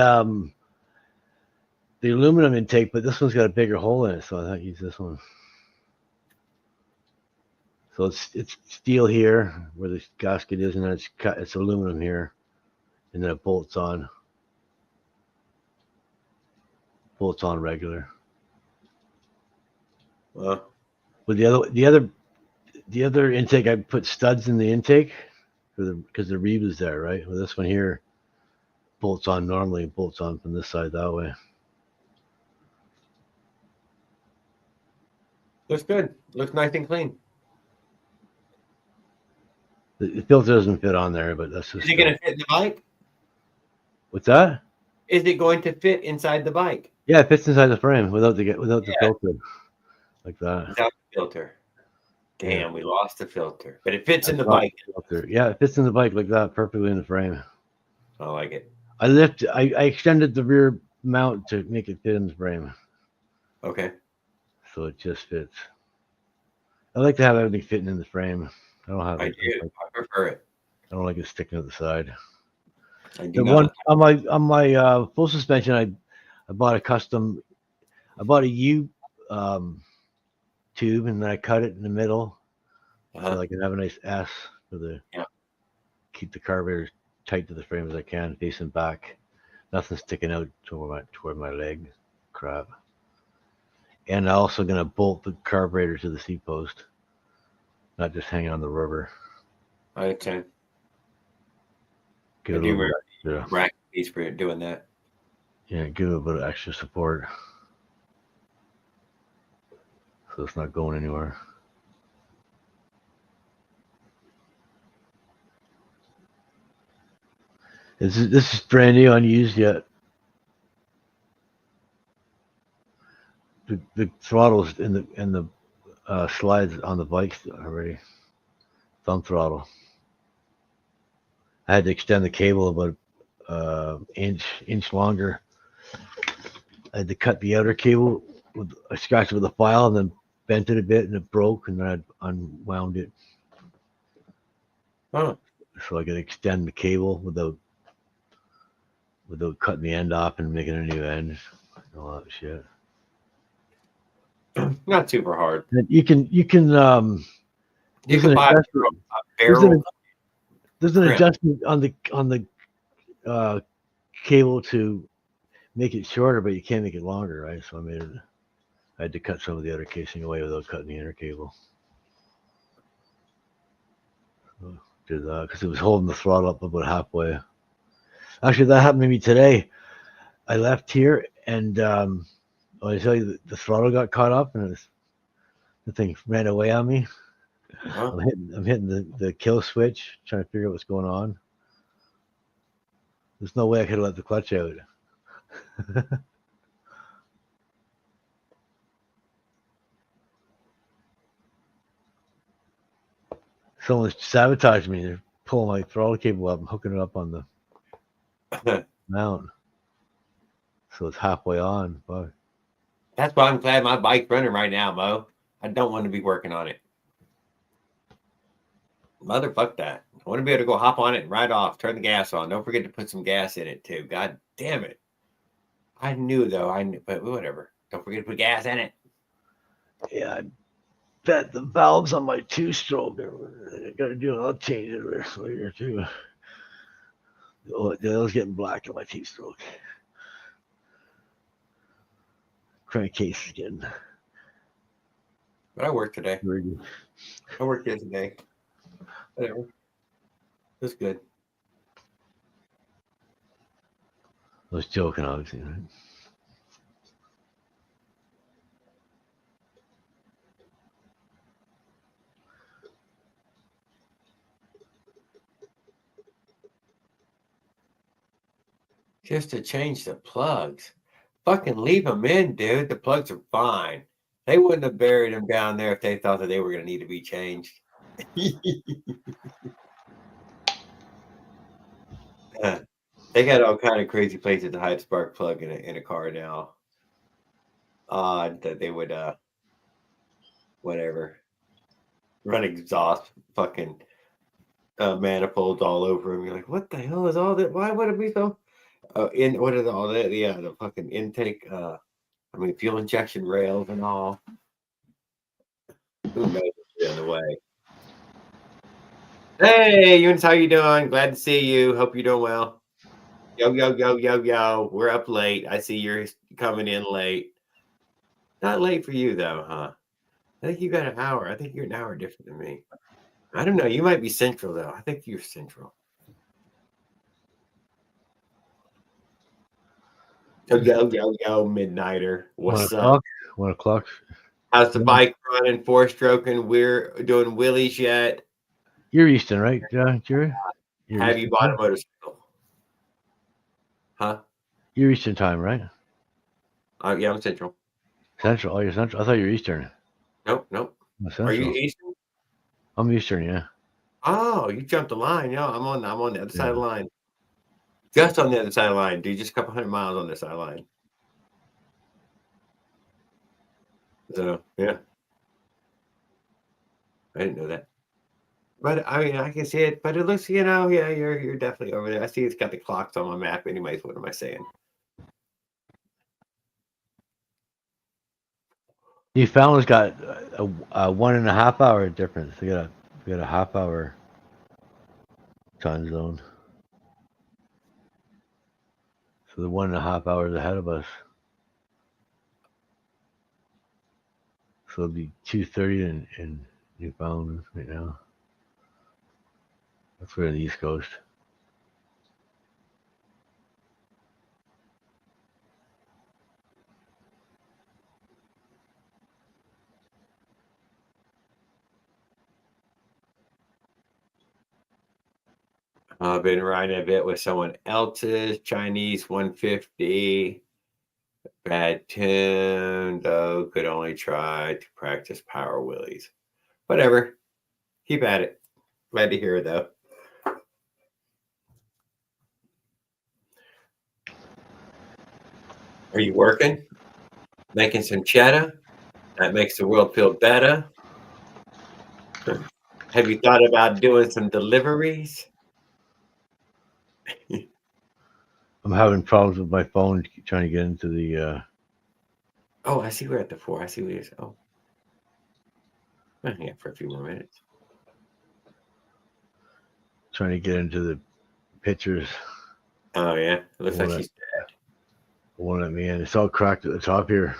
aluminum intake, but this one's got a bigger hole in it, so I thought I'd use this one. So it's steel here where the gasket is, and then it's aluminum here, and then it bolts on. Bolts on regular. Well, with the other intake, I put studs in the intake because the reed was there, right? Well, this one here bolts on normally, bolts on from this side that way. Looks good. Looks nice and clean. The filter doesn't fit on there, but that's just. Is it going to fit in the bike? What's that? Is it going to fit inside the bike? Yeah, it fits inside the frame without the filter, like that. Without the filter. Damn, we lost the filter, but it fits in the bike. Filter. Yeah, it fits in the bike like that, perfectly in the frame. I like it. I extended the rear mount to make it fit in the frame. Okay. So it just fits. I like to have everything fitting in the frame. I don't have. I prefer it. I don't like it sticking to the side. The one on my full suspension, I bought a U tube, and then I cut it in the middle so I can have a nice S for keep the carburetor tight to the frame as I can, facing back. Nothing sticking out toward my leg. Crap. And I'm also gonna bolt the carburetor to the seat post, not just hang on the rubber. I understand. Give a rack piece for doing that. Yeah, give it a bit of extra support, so it's not going anywhere. This is brand new, unused yet. The throttles and the slides on the bikes already. Thumb throttle. I had to extend the cable about inch longer. I had to cut the outer cable I scratched it with a file and then bent it a bit, and it broke, and then I unwound it. Oh. So I could extend the cable without cutting the end off and making a new end and all that shit. Not super hard. You can You there's can an buy a adjustment. barrel. There's an crimp. adjustment on the cable to make it shorter, but you can't make it longer, right? So I had to cut some of the outer casing away without cutting the inner cable. So did that because it was holding the throttle up about halfway. Actually, that happened to me today. I left here and I tell you, the throttle got caught up and the thing ran away on me. Huh? I'm hitting the kill switch, trying to figure out what's going on. There's no way I could have let the clutch out. Someone's sabotaged me. They're pulling my throttle cable up and hooking it up on the mount. So it's halfway on. But That's why I'm glad my bike's running right now, Mo. I don't want to be working on it. Motherfuck that. I want to be able to go hop on it and ride off, turn the gas on. Don't forget to put some gas in it, too. God damn it. I knew, but whatever. Don't forget to put gas in it. yeah, I bet the valves on my two-stroke. I got to do it. I'll change it later, too. The oil's getting black on my two-stroke. Crankcase is getting. But I worked today. Dirty. I worked yesterday. Whatever. That's good. I was joking, obviously, right? Just to change the plugs. Fucking leave them in, dude. The plugs are fine. They wouldn't have buried them down there if they thought that they were going to need to be changed. They got all kind of crazy places to hide spark plug in a car now. That they would whatever run exhaust fucking manifolds all over them. You're like, what the hell is all that? Why would it be so? What is all that? Yeah, the fucking intake. Fuel injection rails and all. Who knows what's in the way? Hey, Eunice, how you doing? Glad to see you. Hope you're doing well. Yo, yo, yo, yo, yo. We're up late. I see you're coming in late. Not late for you, though, huh? I think you got an hour. I think you're an hour different than me. I don't know. You might be central, though. I think you're central. Yo, yo, yo, midnighter. What's up? 1 o'clock. How's the bike running? 4-stroking? We're doing wheelies yet? You're Eastern, right, Jerry? Have you bought a motorcycle? Huh? You're Eastern time, right? Yeah, I'm Central. Central? Oh, you're Central? I thought you were Eastern. Nope. Are you Eastern? I'm Eastern, yeah. Oh, you jumped the line. Yeah, I'm on the other side of the line. Just on the other side of the line, dude. Just a couple hundred miles on the side of the line. So, yeah. I didn't know that. But I can see it. But it looks, yeah, you're definitely over there. I see it's got the clocks on my map. Anyways, what am I saying? Newfoundland's got a 1.5 hour difference. We got a half-hour time zone. So they're 1.5 hours ahead of us. So it'll be 2:30 in Newfoundland right now. That's where the East Coast. I've been riding a bit with someone else's Chinese 150. Bad tune, though. Could only try to practice power wheelies. Whatever. Keep at it. Glad to hear it, though. Are you working? Making some cheddar? That makes the world feel better. Have you thought about doing some deliveries? I'm having problems with my phone trying to get into the Oh, I see we're at the 4. I see we is. Oh. I'll hang out for a few more minutes. Trying to get into the pictures. Oh, yeah. It looks like she's dead. One at me, and it's all cracked at the top here.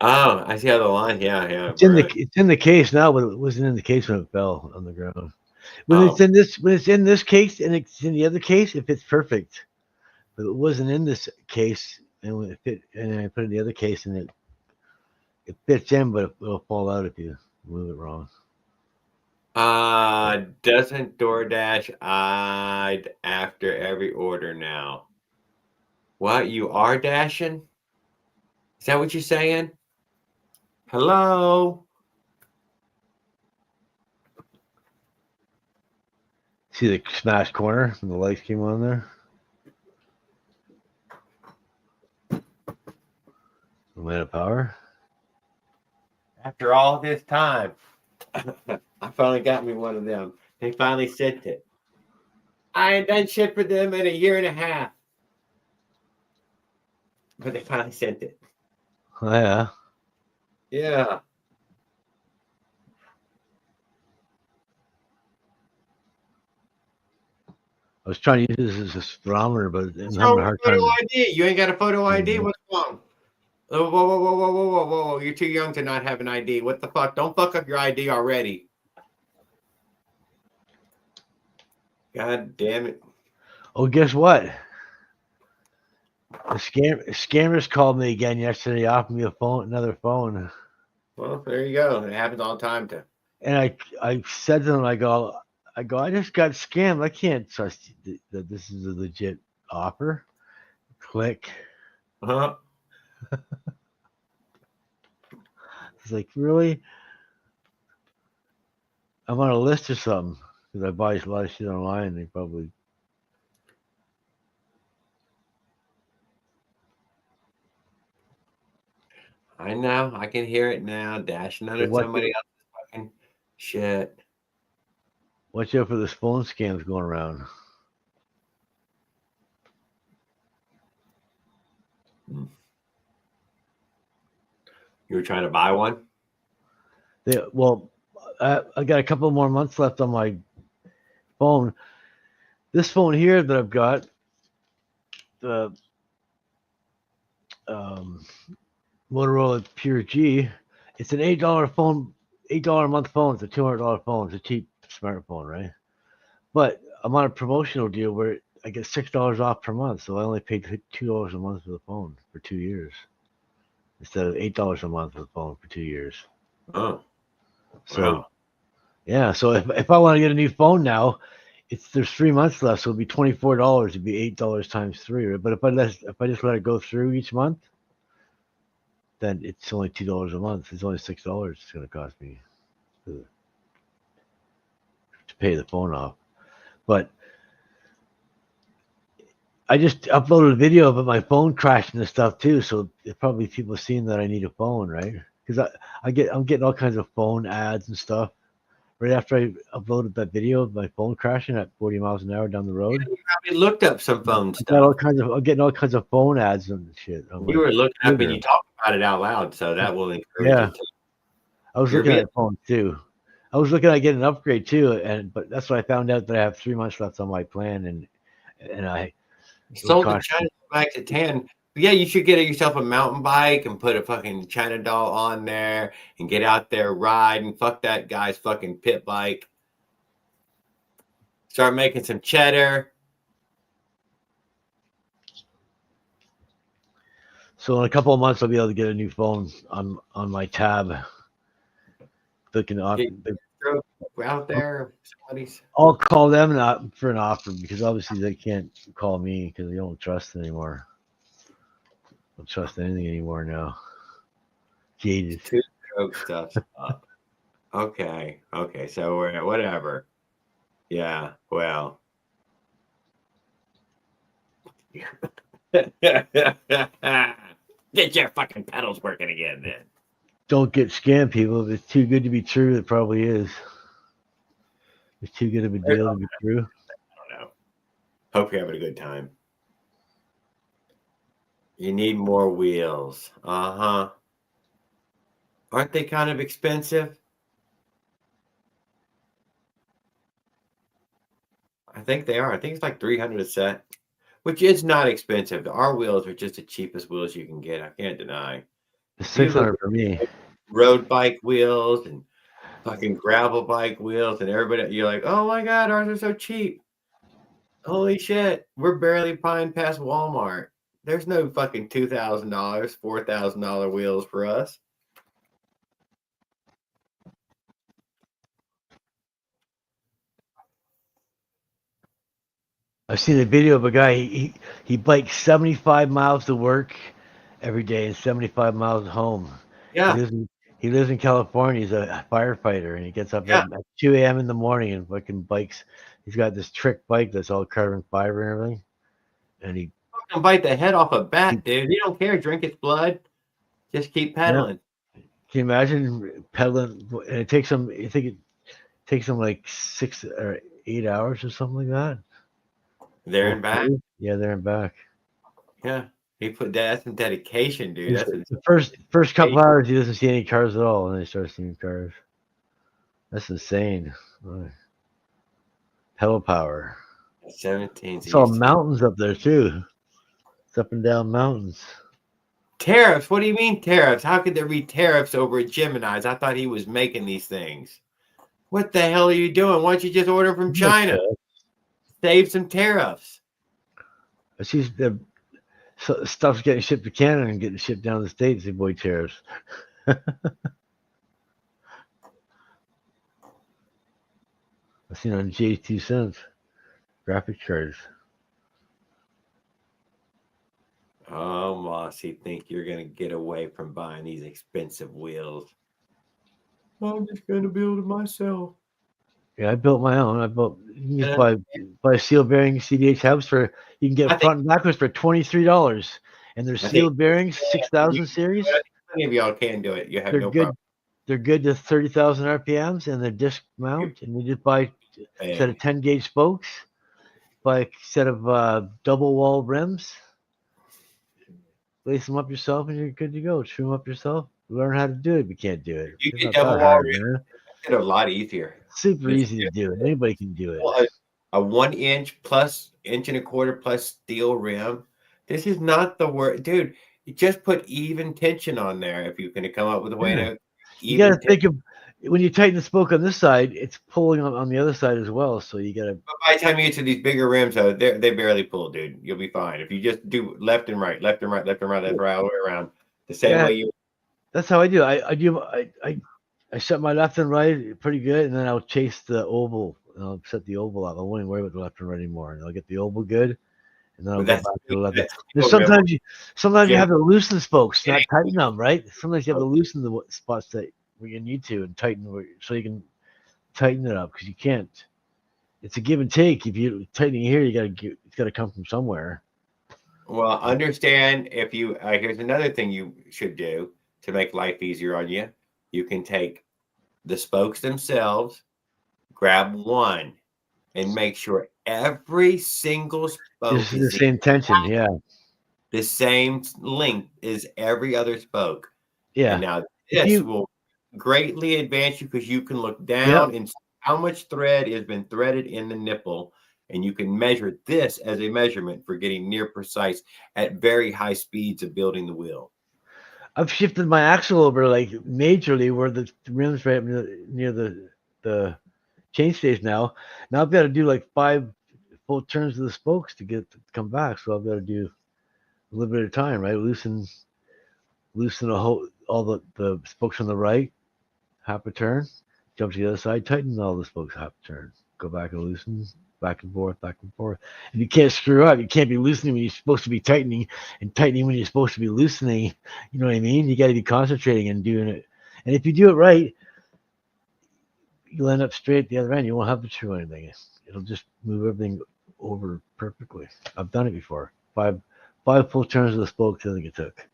Oh, I see how the line. Yeah. It's in the case now, but it wasn't in the case when it fell on the ground. When Oh. it's in this case and it's in the other case, it fits perfect. But it wasn't in this case, and when it fit, and then I put it in the other case, and it fits in, but it'll fall out if you move it wrong. Doesn't DoorDash after every order now? What, you are dashing? Is that what you're saying? Hello? See the smashed corner when the lights came on there? The light of power? After all this time, I finally got me one of them. They finally sent it. I ain't done shit for them in a year and a half. But they finally sent it. Oh, yeah. Yeah. I was trying to use this as a speedometer, but I'm So having a hard time. photo ID. You ain't got a photo ID? What's wrong? Oh, whoa. You're too young to not have an ID. What the fuck? Don't fuck up your ID already. God damn it. Oh, guess what? The scammers called me again yesterday, offered me another phone. Well, there you go. It happens all the time to. And I said to them, I go, I just got scammed. I can't trust that this is a legit offer. Click. Uh-huh. It's like, really? I'm on a list or something because I buy a lot of shit online. They probably. I know. I can hear it now. Dashing under somebody else's fucking shit. Watch out for this phone scams going around. You were trying to buy one? I got a couple more months left on my phone. This phone here that I've got, the Motorola Pure G, it's an $8 phone, $8 a month phone. It's a $200 phone. It's a cheap smartphone, right? But I'm on a promotional deal where I get $6 off per month, so I only paid $2 a month for the phone for 2 years instead of $8 a month for the phone for 2 years. Oh, so wow. Yeah. So if I want to get a new phone now, there's 3 months left, so it'll be $24. It'd be $8 times 3. But if I just let it go through each month, then it's only $2 a month. It's only $6 it's going to cost me to pay the phone off. But I just uploaded a video of my phone crashing and stuff too, so probably people seeing that I need a phone, right? Because I'm getting all kinds of phone ads and stuff. Right after I uploaded that video of my phone crashing at 40 miles an hour down the road, You probably looked up some phone stuff. I'm getting all kinds of phone ads and shit. You were looking up and you talked about it out loud, so that will encourage it too. I was looking at phones too. I was looking at getting an upgrade too, but that's what I found out, that I have 3 months left on my plan, and I sold the China back to 10. Yeah, you should get yourself a mountain bike and put a fucking China doll on there and get out there, ride, and fuck that guy's fucking pit bike. Start making some cheddar. So in a couple of months, I'll be able to get a new phone on my tab. Looking out there. I'll call them for an offer, because obviously they can't call me because they don't trust anymore. Don't trust anything anymore now. Jaded. Two-stroke stuff. Okay. So we're whatever. Yeah. Well. Get your fucking pedals working again, then. Don't get scammed, people. If it's too good to be true, it probably is. It's too good of a deal to be true. I don't know. Hope you're having a good time. You need more wheels. Uh-huh. Aren't they kind of expensive? I think they are. I think it's like $300 a set, which is not expensive. Our wheels are just the cheapest wheels you can get. I can't deny. It's You look 600 for me. at road bike wheels and fucking gravel bike wheels, and everybody, you're like, oh my God, ours are so cheap. Holy shit, we're barely paying past Walmart. There's no fucking $2,000, $4,000 wheels for us. I've seen a video of a guy. He bikes 75 miles to work every day and 75 miles home. Yeah, He lives in California. He's a firefighter, and he gets up yeah. at 2 a.m. in the morning and fucking bikes. He's got this trick bike that's all carbon fiber and everything. And he Fucking bite the head off a bat, dude. You don't care. Drink its blood. Just keep pedaling. Can you imagine pedaling? And it takes him. I think it takes him like 6 or 8 hours or something like that. There and back. Yeah, there and back. Yeah, he put that. That's some dedication, dude. That's The first couple hours he doesn't see any cars at all, and then he starts seeing cars. That's insane. Pedal power. 17. It's all mountains up there too. It's up and down mountains. Tariffs? What do you mean tariffs? How could there be tariffs over at Gemini's? I thought he was making these things. What the hell are you doing? Why don't you just order from China? Save some tariffs. I see the stuff's getting shipped to Canada and getting shipped down to the States. They avoid tariffs. I've seen on J2 cents graphic cards. Oh, Moss, you think you're going to get away from buying these expensive wheels? I'm just going to build it myself. Yeah, I built my own. You can buy steel bearing CDH hubs for, you can get front and backwards for $23. And there's steel bearings, 6,000 series. Many of y'all can do it. You have no problem. They're good to 30,000 RPMs, and they're disc mount. And you just buy a set of 10 gauge spokes, buy a set of double wall rims, lace them up yourself, and you're good to go. Trim them up yourself. Learn how to do it if you can't do it. You get double wall rims. It's a lot easier. Super easy to do it. Anybody can do it. Well, a 1 inch plus inch and a quarter plus steel rim. This is not the word, dude. You just put even tension on there if you're going to come up with a way to. You got to think of when you tighten the spoke on this side, it's pulling on the other side as well. So you got to. But by the time you get to these bigger rims, though, they barely pull, dude. You'll be fine if you just do left and right, left and right, left and right, left and right, all the way around the same way you. That's how I do. I set my left and right pretty good, and then I'll chase the oval. And I'll set the oval up. I won't even worry about the left and right anymore. And I'll get the oval good, and then I'll go back to the left. Sometimes you have to loosen spokes, not tighten them, right? Sometimes you have to loosen the spots that where you need to and tighten so you can tighten it up because you can't. It's a give and take. If you tighten here, it's got to come from somewhere. Well, understand if you here's another thing you should do to make life easier on you. You can take the spokes themselves, grab one, and make sure every single spoke is the same tension. Yeah, the same length as every other spoke. Yeah. And now this will greatly advance you because you can look down and see how much thread has been threaded in the nipple, and you can measure this as a measurement for getting near precise at very high speeds of building the wheel. I've shifted my axle over like majorly where the rim's right near the chain stays now. Now I've got to do like 5 full turns of the spokes to come back. So I've got to do a little bit of time, right? Loosen all the spokes on the right, half a turn, jump to the other side, tighten all the spokes, half a turn, go back and loosen, back and forth, and you can't screw up. You can't be loosening when you're supposed to be tightening, and tightening when you're supposed to be loosening. You know what I mean? You got to be concentrating and doing it. And if you do it right, you'll end up straight at the other end. You won't have to chew anything. It'll just move everything over perfectly. I've done it before. 5 full turns of the spokes. I think it took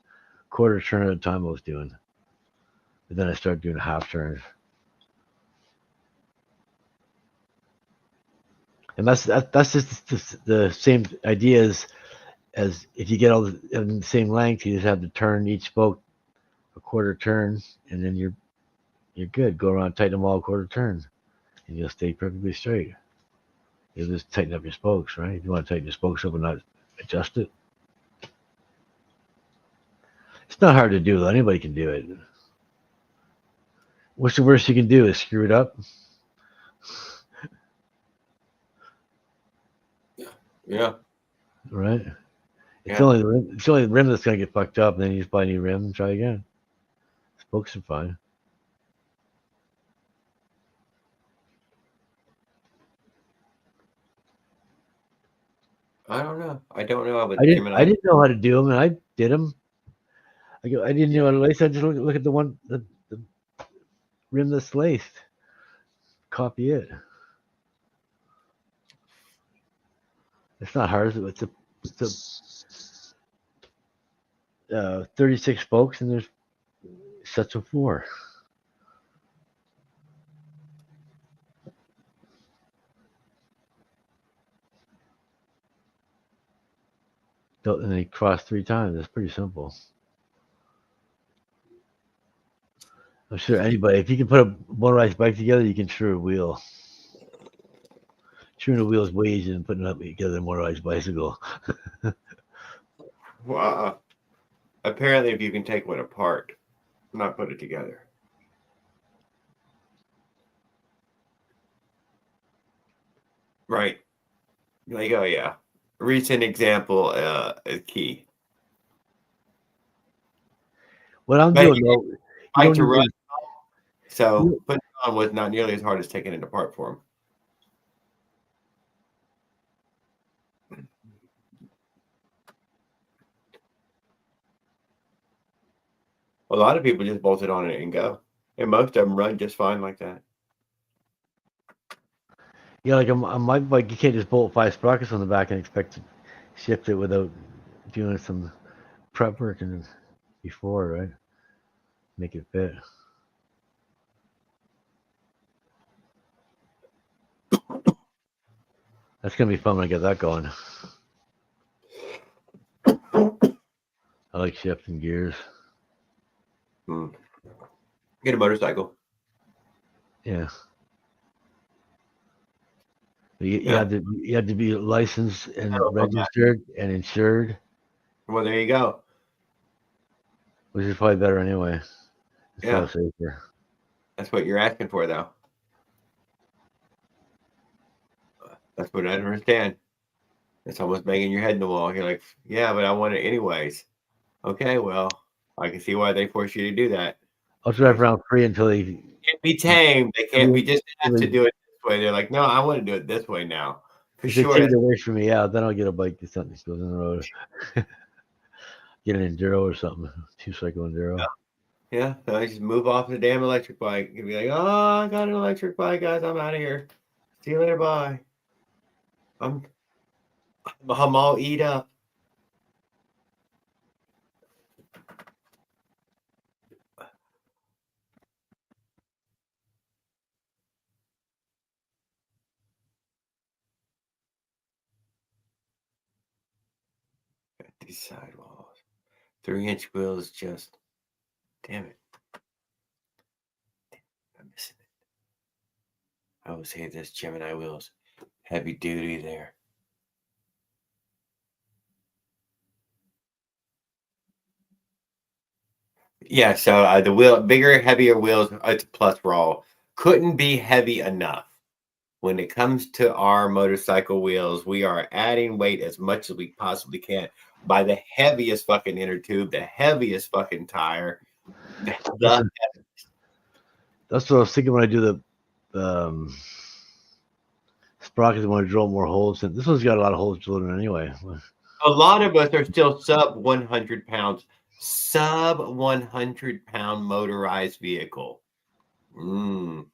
quarter turn at a time I was doing. But then I started doing half turns. And that's just the same idea as if you get all in the same length, you just have to turn each spoke a quarter turn, and then you're good. Go around, tighten them all a quarter turn, and you'll stay perfectly straight. You'll just tighten up your spokes, right? If you want to tighten your spokes up and not adjust it. It's not hard to do, though. Anybody can do it. What's the worst you can do is screw it up? Yeah. Right? It's Yeah. only the rim that's going to get fucked up, and then you just buy a new rim and try again. Spokes are fine. I don't know. I don't know. But I didn't know how to do them, and I did them. I didn't know how to lace. I just look at the rim that's laced. Copy it. It's not hard. It's a 36 spokes, and there's sets of 4. And they cross 3 times. It's pretty simple. I'm sure anybody, if you can put a motorized bike together, you can screw a wheel. Screwing a wheel is way easier than putting up together a motorized bicycle. Wow. Apparently, if you can take one apart, not put it together. Right. Like, oh yeah. Recent example is key. What I'm doing though, like to run, so putting it on was not nearly as hard as taking it apart for him. A lot of people just bolt it on it and go, and most of them run just fine like that. Yeah, like on my bike, you can't just bolt 5 sprockets on the back and expect to shift it without doing some prep work and before, right? Make it fit. That's gonna be fun when I get that going. I like shifting gears. Get a motorcycle. Yeah. You have to be licensed and registered and insured. Well, there you go. Which is probably better anyway. It's Yeah. safer. That's what you're asking for, though. That's what I don't understand. It's almost banging your head in the wall. You're like, yeah, but I want it anyways. Okay, well, I can see why they force you to do that. I'll drive around free until they can't be tamed. They can't be just asked to do it this way. They're like, no, I want to do it this way now. For if sure. They take it away from me, yeah, then I'll get a bike that something goes on the road. Get an enduro or something, 2-cycle enduro. Yeah, so I just move off the damn electric bike. You'd be like, oh, I got an electric bike, guys. I'm out of here. See you later. Bye. I'm all eat up. These sidewalls. 3-inch wheels, just damn it. I'm missing it. I always hate this Gemini wheels. Heavy duty there. Yeah, so the bigger, heavier wheels, it's a plus for all. Couldn't be heavy enough. When it comes to our motorcycle wheels, we are adding weight as much as we possibly can by the heaviest fucking inner tube, the heaviest fucking tire. That's what I was thinking when I do the sprockets. I want to drill more holes in. This one's got a lot of holes drilled in anyway. A lot of us are still sub 100 pounds. Sub 100 pound motorized vehicle.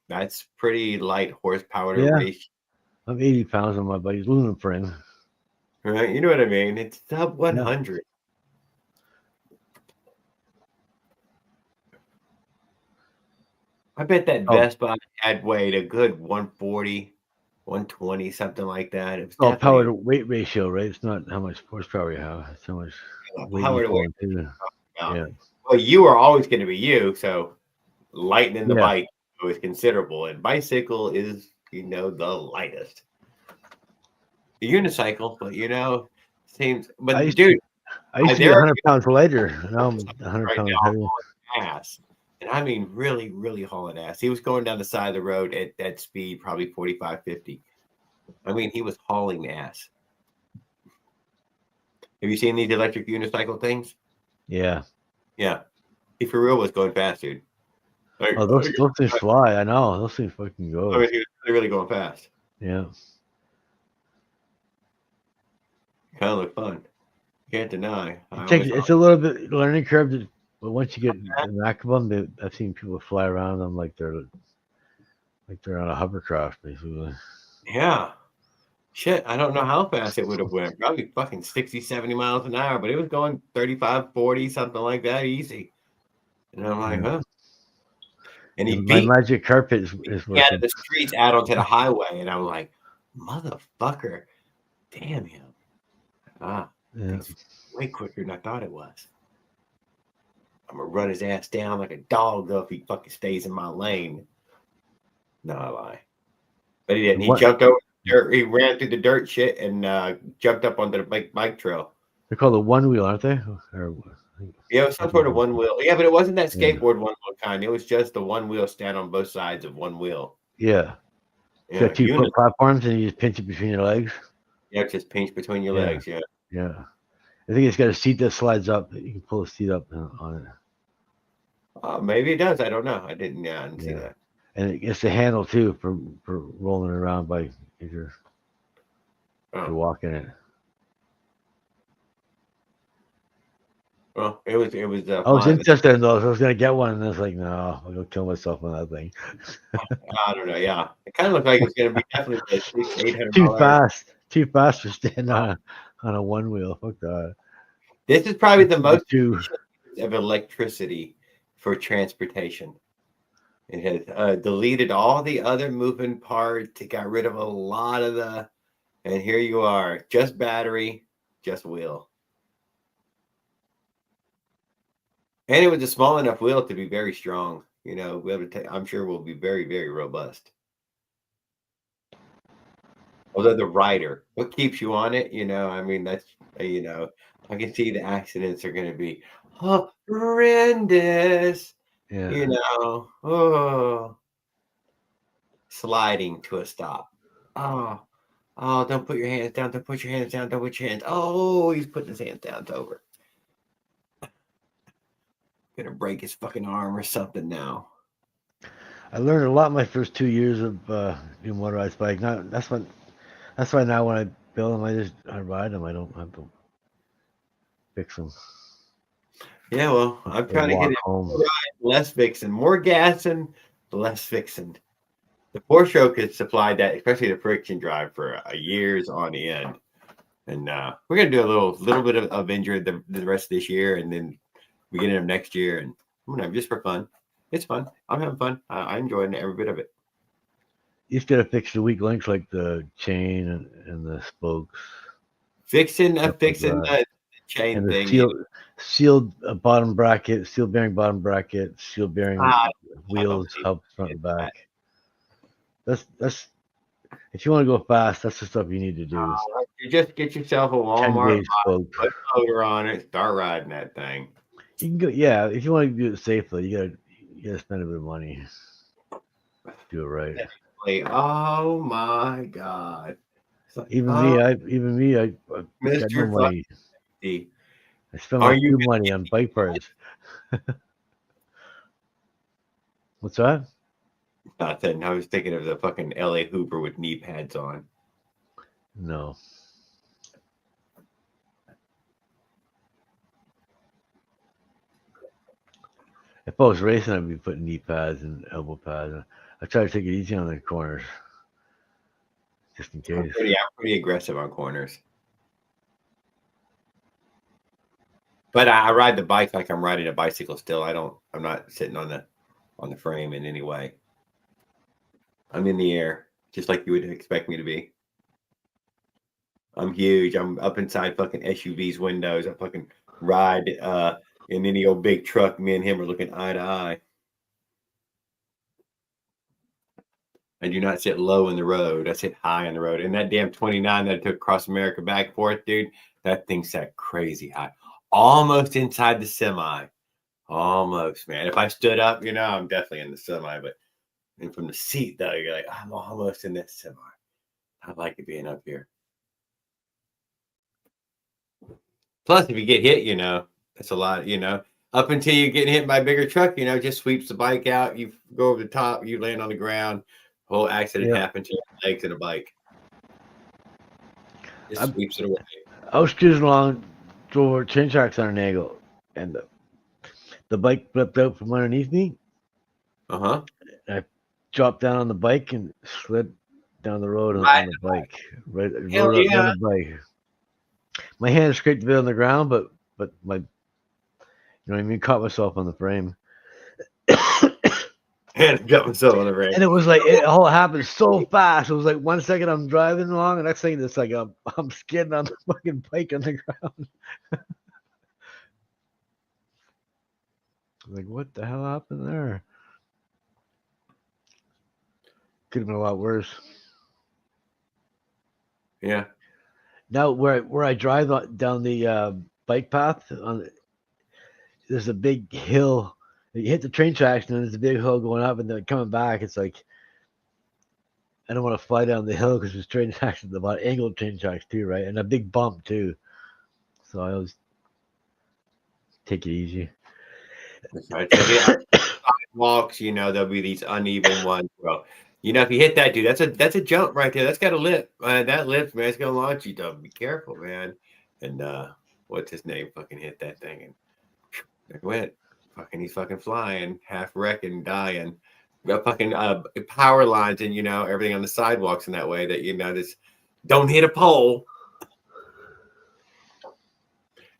That's pretty light horsepower to race. I'm 80 pounds on my bike's aluminum frame. Right, you know what I mean? It's sub 100. Yeah. I bet that Vespa had weighed a good 140, 120, something like that. It was power to weight ratio, right? It's not how much horsepower you have. It's how much weight power to weight. Yeah. Well, you are always going to be you, so lightening the Yeah. bike is considerable, and bicycle is, the lightest. The unicycle, but seems. But I used dude, I used to be there 100 pounds lighter. Now I'm 100 right pounds now heavier. hauling ass, and I mean really, really hauling ass. He was going down the side of the road at that speed, probably 45, 50. I mean, he was hauling ass. Have you seen these electric unicycle things? Yeah. Yeah, he for real was going fast, dude. Like, Oh, those things fly. I know. Those things fucking go. I mean, he was really going fast. Yeah. Kind of look fun. Can't deny. It's a little bit learning curve, but once you get the knack of them, I've seen people fly around them like they're on a hovercraft, basically. Yeah. Shit, I don't know how fast it would have went. Probably fucking 60, 70 miles an hour, but it was going 35, 40, something like that, easy. And I'm like, huh? And he My beat magic carpet is me out working. of the streets out onto the highway, and I'm like, motherfucker, damn him. Yeah. It's way quicker than I thought it was. I'm gonna run his ass down like a dog, though, if he fucking stays in my lane. No, I lie. But he didn't. He jumped over the dirt. He ran through the dirt shit and jumped up onto the bike trail. They're called a one wheel, aren't they? Yeah, it was some sort of one wheel. Yeah, but it wasn't that skateboard one wheel kind. It was just the one wheel stand on both sides of one wheel. Yeah. It's got 2-foot platforms and you just pinch it between your legs. Yeah, just pinch between your legs. Yeah. Yeah. I think it's got a seat that slides up. You can pull the seat up on it. Maybe it does. I don't know. I didn't see that. And it's a handle too for rolling around if you're walking it. Well, it was. I was interested in those. I was gonna get one, and I was like, no, I'll go kill myself on that thing. I don't know. Yeah, it kind of looked like it's gonna be definitely at least $800. Too fast for standing on a one wheel. Fuck that. This is probably the most of electricity for transportation. It has deleted all the other moving parts. It got rid of a lot of and here you are, just battery, just wheel. And it was a small enough wheel to be very strong. I'm sure will be very, very robust. Although the rider, what keeps you on it? I mean, that's, I can see the accidents are going to be horrendous. Yeah. Sliding to a stop. Oh, don't put your hands down. Don't put your hands down. Don't put your hands. Oh, he's putting his hands down. It's over. Gonna break his fucking arm or something now. I learned a lot my first 2 years of doing motorized bike. That's why now when I build them, I ride them. I don't have to fix them. Yeah, well, I'm trying to get it home. Less fixing, more gassing, less fixing. The four-stroke has supplied that, especially the friction drive, for years on end. And we're gonna do a little bit of injury the rest of this year, and then we get them next year, and just for fun. It's fun. I'm having fun. I enjoy every bit of it. You just gotta fix the weak links like the chain and the spokes. Fixing the chain and the thing. Sealed bottom bracket, sealed bearing bottom bracket, sealed bearing wheels, hub front and back. That's if you want to go fast, that's the stuff you need to do. You just get yourself a Walmart, put a motor on it, start riding that thing. You can go, yeah. If you want to do it safely, you gotta spend a bit of money. Do it right. Definitely. Oh my God! Even me, I got no money. I spend my money on bike parts. What's that? Nothing. I was thinking of the fucking LA Hoover with knee pads on. No. If I was racing, I'd be putting knee pads and elbow pads. I try to take it easy on the corners, just in case. I'm pretty aggressive on corners. But I ride the bike like I'm riding a bicycle still. I'm not sitting on the frame in any way. I'm in the air, just like you would expect me to be. I'm huge. I'm up inside fucking SUVs windows. I fucking ride And any old big truck, me and him are looking eye to eye. I do not sit low in the road. I sit high on the road. And that damn 29 that I took across America back and forth, dude, that thing sat crazy high. Almost inside the semi. Almost, man. If I stood up, I'm definitely in the semi. But and from the seat, though, you're like, I'm almost in this semi. I like it being up here. Plus, if you get hit, that's a lot, Up until you get hit by a bigger truck, just sweeps the bike out. You go over the top, you land on the ground. Whole accident happened to your legs and a bike. Just sweeps it away. I was cruising along, drove chain tracks on an angle, and the bike flipped out from underneath me. Uh-huh. I dropped down on the bike and slid down the road on the bike. Right on the bike. My hand scraped a bit on the ground, but my, you know what I mean, caught myself on the frame. And got myself on the frame. And it was like it all happened so fast. It was like 1 second I'm driving along, the next thing it's like I'm skidding on the fucking bike on the ground. Like, what the hell happened there? Could have been a lot worse. Yeah. Now, where I drive down the bike path, there's a big hill. You hit the train tracks, and then there's a big hill going up, and then coming back, it's like I don't want to fly down the hill because there's train tracks at the bottom, angled train tracks too, right? And a big bump too. So I always take it easy. Walks, there'll be these uneven ones. Well, if you hit that dude, that's a jump right there. That's got a lip. That lip, man, it's gonna launch you. Though. Be careful, man. And what's his name? Fucking hit that thing and it went. He's fucking flying, half wrecking, dying. We got fucking power lines and everything on the sidewalks in that way that just don't hit a pole.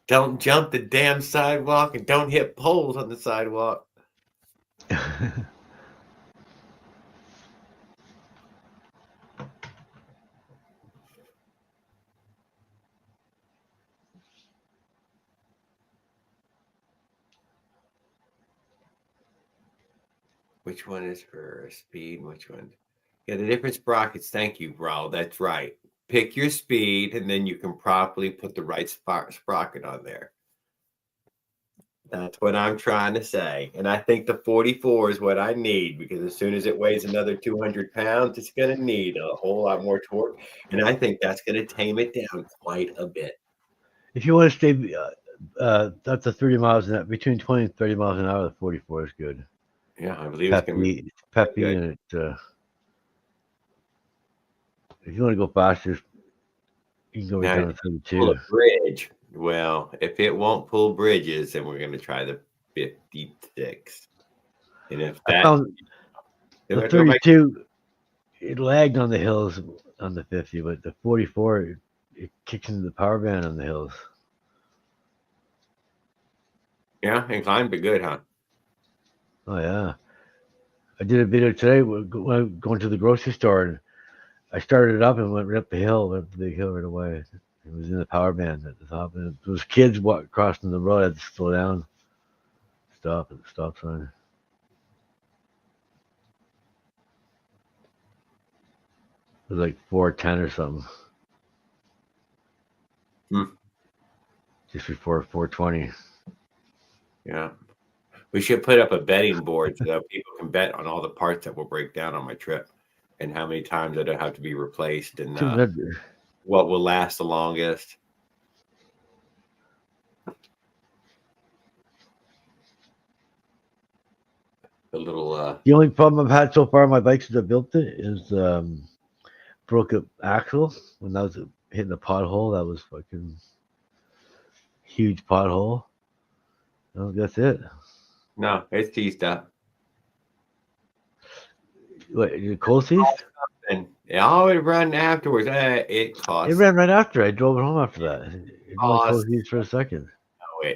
Don't jump the damn sidewalk and don't hit poles on the sidewalk. Which one is for speed? Which one? Yeah, the different sprockets. Thank you, Raul. That's right. Pick your speed, and then you can properly put the right sprocket on there. That's what I'm trying to say. And I think the 44 is what I need because as soon as it weighs another 200 pounds, it's going to need a whole lot more torque. And I think that's going to tame it down quite a bit. If you want to stay up to 30 miles an hour, between 20 and 30 miles an hour, the 44 is good. Yeah, I believe it's going to be peppy and it. If you want to go faster, you can go right down to 32. Pull a bridge. Well, if it won't pull bridges, then we're going to try the 56. And if that the 32, it lagged on the hills on the 50, but the 44, it kicks into the power band on the hills. Yeah, inclined but good, huh? Oh yeah, I did a video today when going to the grocery store, and I started it up and went right up the big hill right away. It was in the power band at the top, and there was kids crossing the road. I had to slow down, stop at the stop sign. It was like 410 or something. Just before 420. Yeah. We should put up a betting board so that people can bet on all the parts that will break down on my trip and how many times it'll have to be replaced and what will last the longest. A little The only problem I've had so far on my bikes since I built it is broke up axle when I was hitting a pothole. That was fucking huge pothole. No, that's it. No, it's teased up. What, your cold seized? And it always run afterwards. It costs. It ran right after. I drove it home after that. It only cold seized for a second. Oh,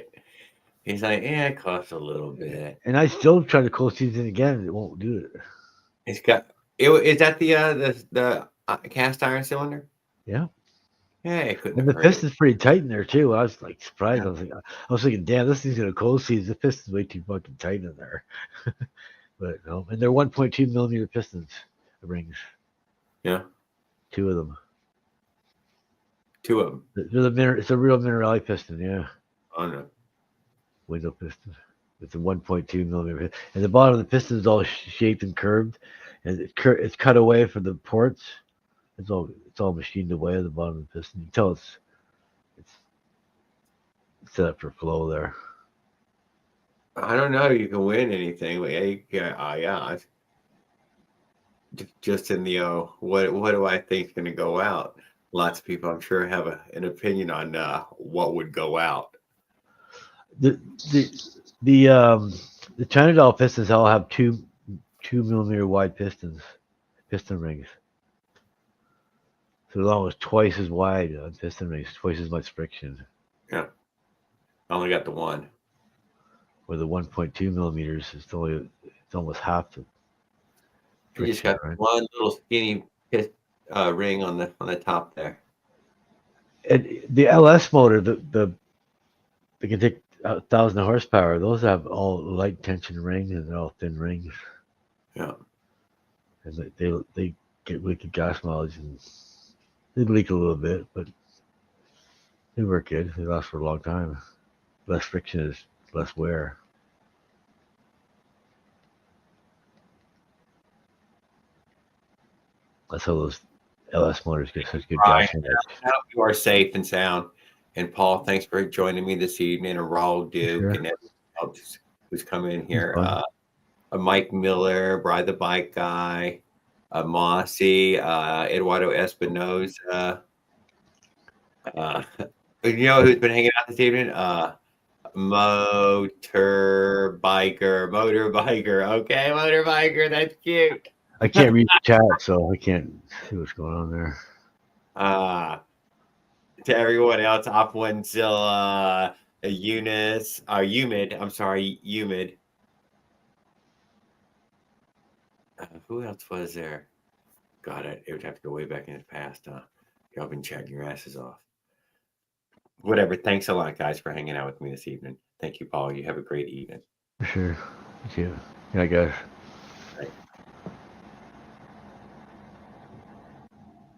he's like, it costs a little bit. And I still try to cold seize it again. It won't do it. It's got. Is that the cast iron cylinder? Yeah. Hey, it couldn't And have the hurt it. piston's pretty tight in there too. I was like surprised. I was thinking, damn, this thing's gonna cold seize. The piston's way too fucking tight in there. But no, and they're 1.2 millimeter pistons rings. Yeah, 2 of them. 2 of them. It's a real Minerali piston, yeah. Oh no. Window piston. It's a 1.2 millimeter. And the bottom of the piston is all shaped and curved, and it's cut away from the ports. It's all machined away at the bottom of the piston. You can tell it's set up for flow there. I don't know. You can win anything. Yeah. Just in the what do I think is going to go out? Lots of people, I'm sure, have an opinion on what would go out. The China doll pistons all have 2 millimeter wide piston rings. So they're almost twice as wide on piston rings, twice as much friction. Yeah. I only got the one. Where the 1.2 millimeters is almost half the. You just got one little skinny ring on the top there. And the LS motor, they can take 1,000 horsepower. Those have all light tension rings and they're all thin rings. Yeah. And they get wicked gas mileage and they leak a little bit, but they work good. They last for a long time. Less friction is less wear. That's how those LS motors get such good gas mileage. I hope you are safe and sound. And Paul, thanks for joining me this evening. And Raul Duke and everyone else who's come in here. Mike Miller, Bride the Bike Guy, Mossy, Eduardo Espinoza. You know who's been hanging out this evening? Motor biker. Okay, motor biker. That's cute. I can't read the chat, so I can't see what's going on there. To everyone else, Opwenzilla, Eunice, Humid. I'm sorry, Humid. Who else was there? God, it would have to go way back in the past. Y'all been chatting your asses off. Whatever. Thanks a lot, guys, for hanging out with me this evening. Thank you, Paul. You have a great evening. For sure. Thank you. Yeah, guys.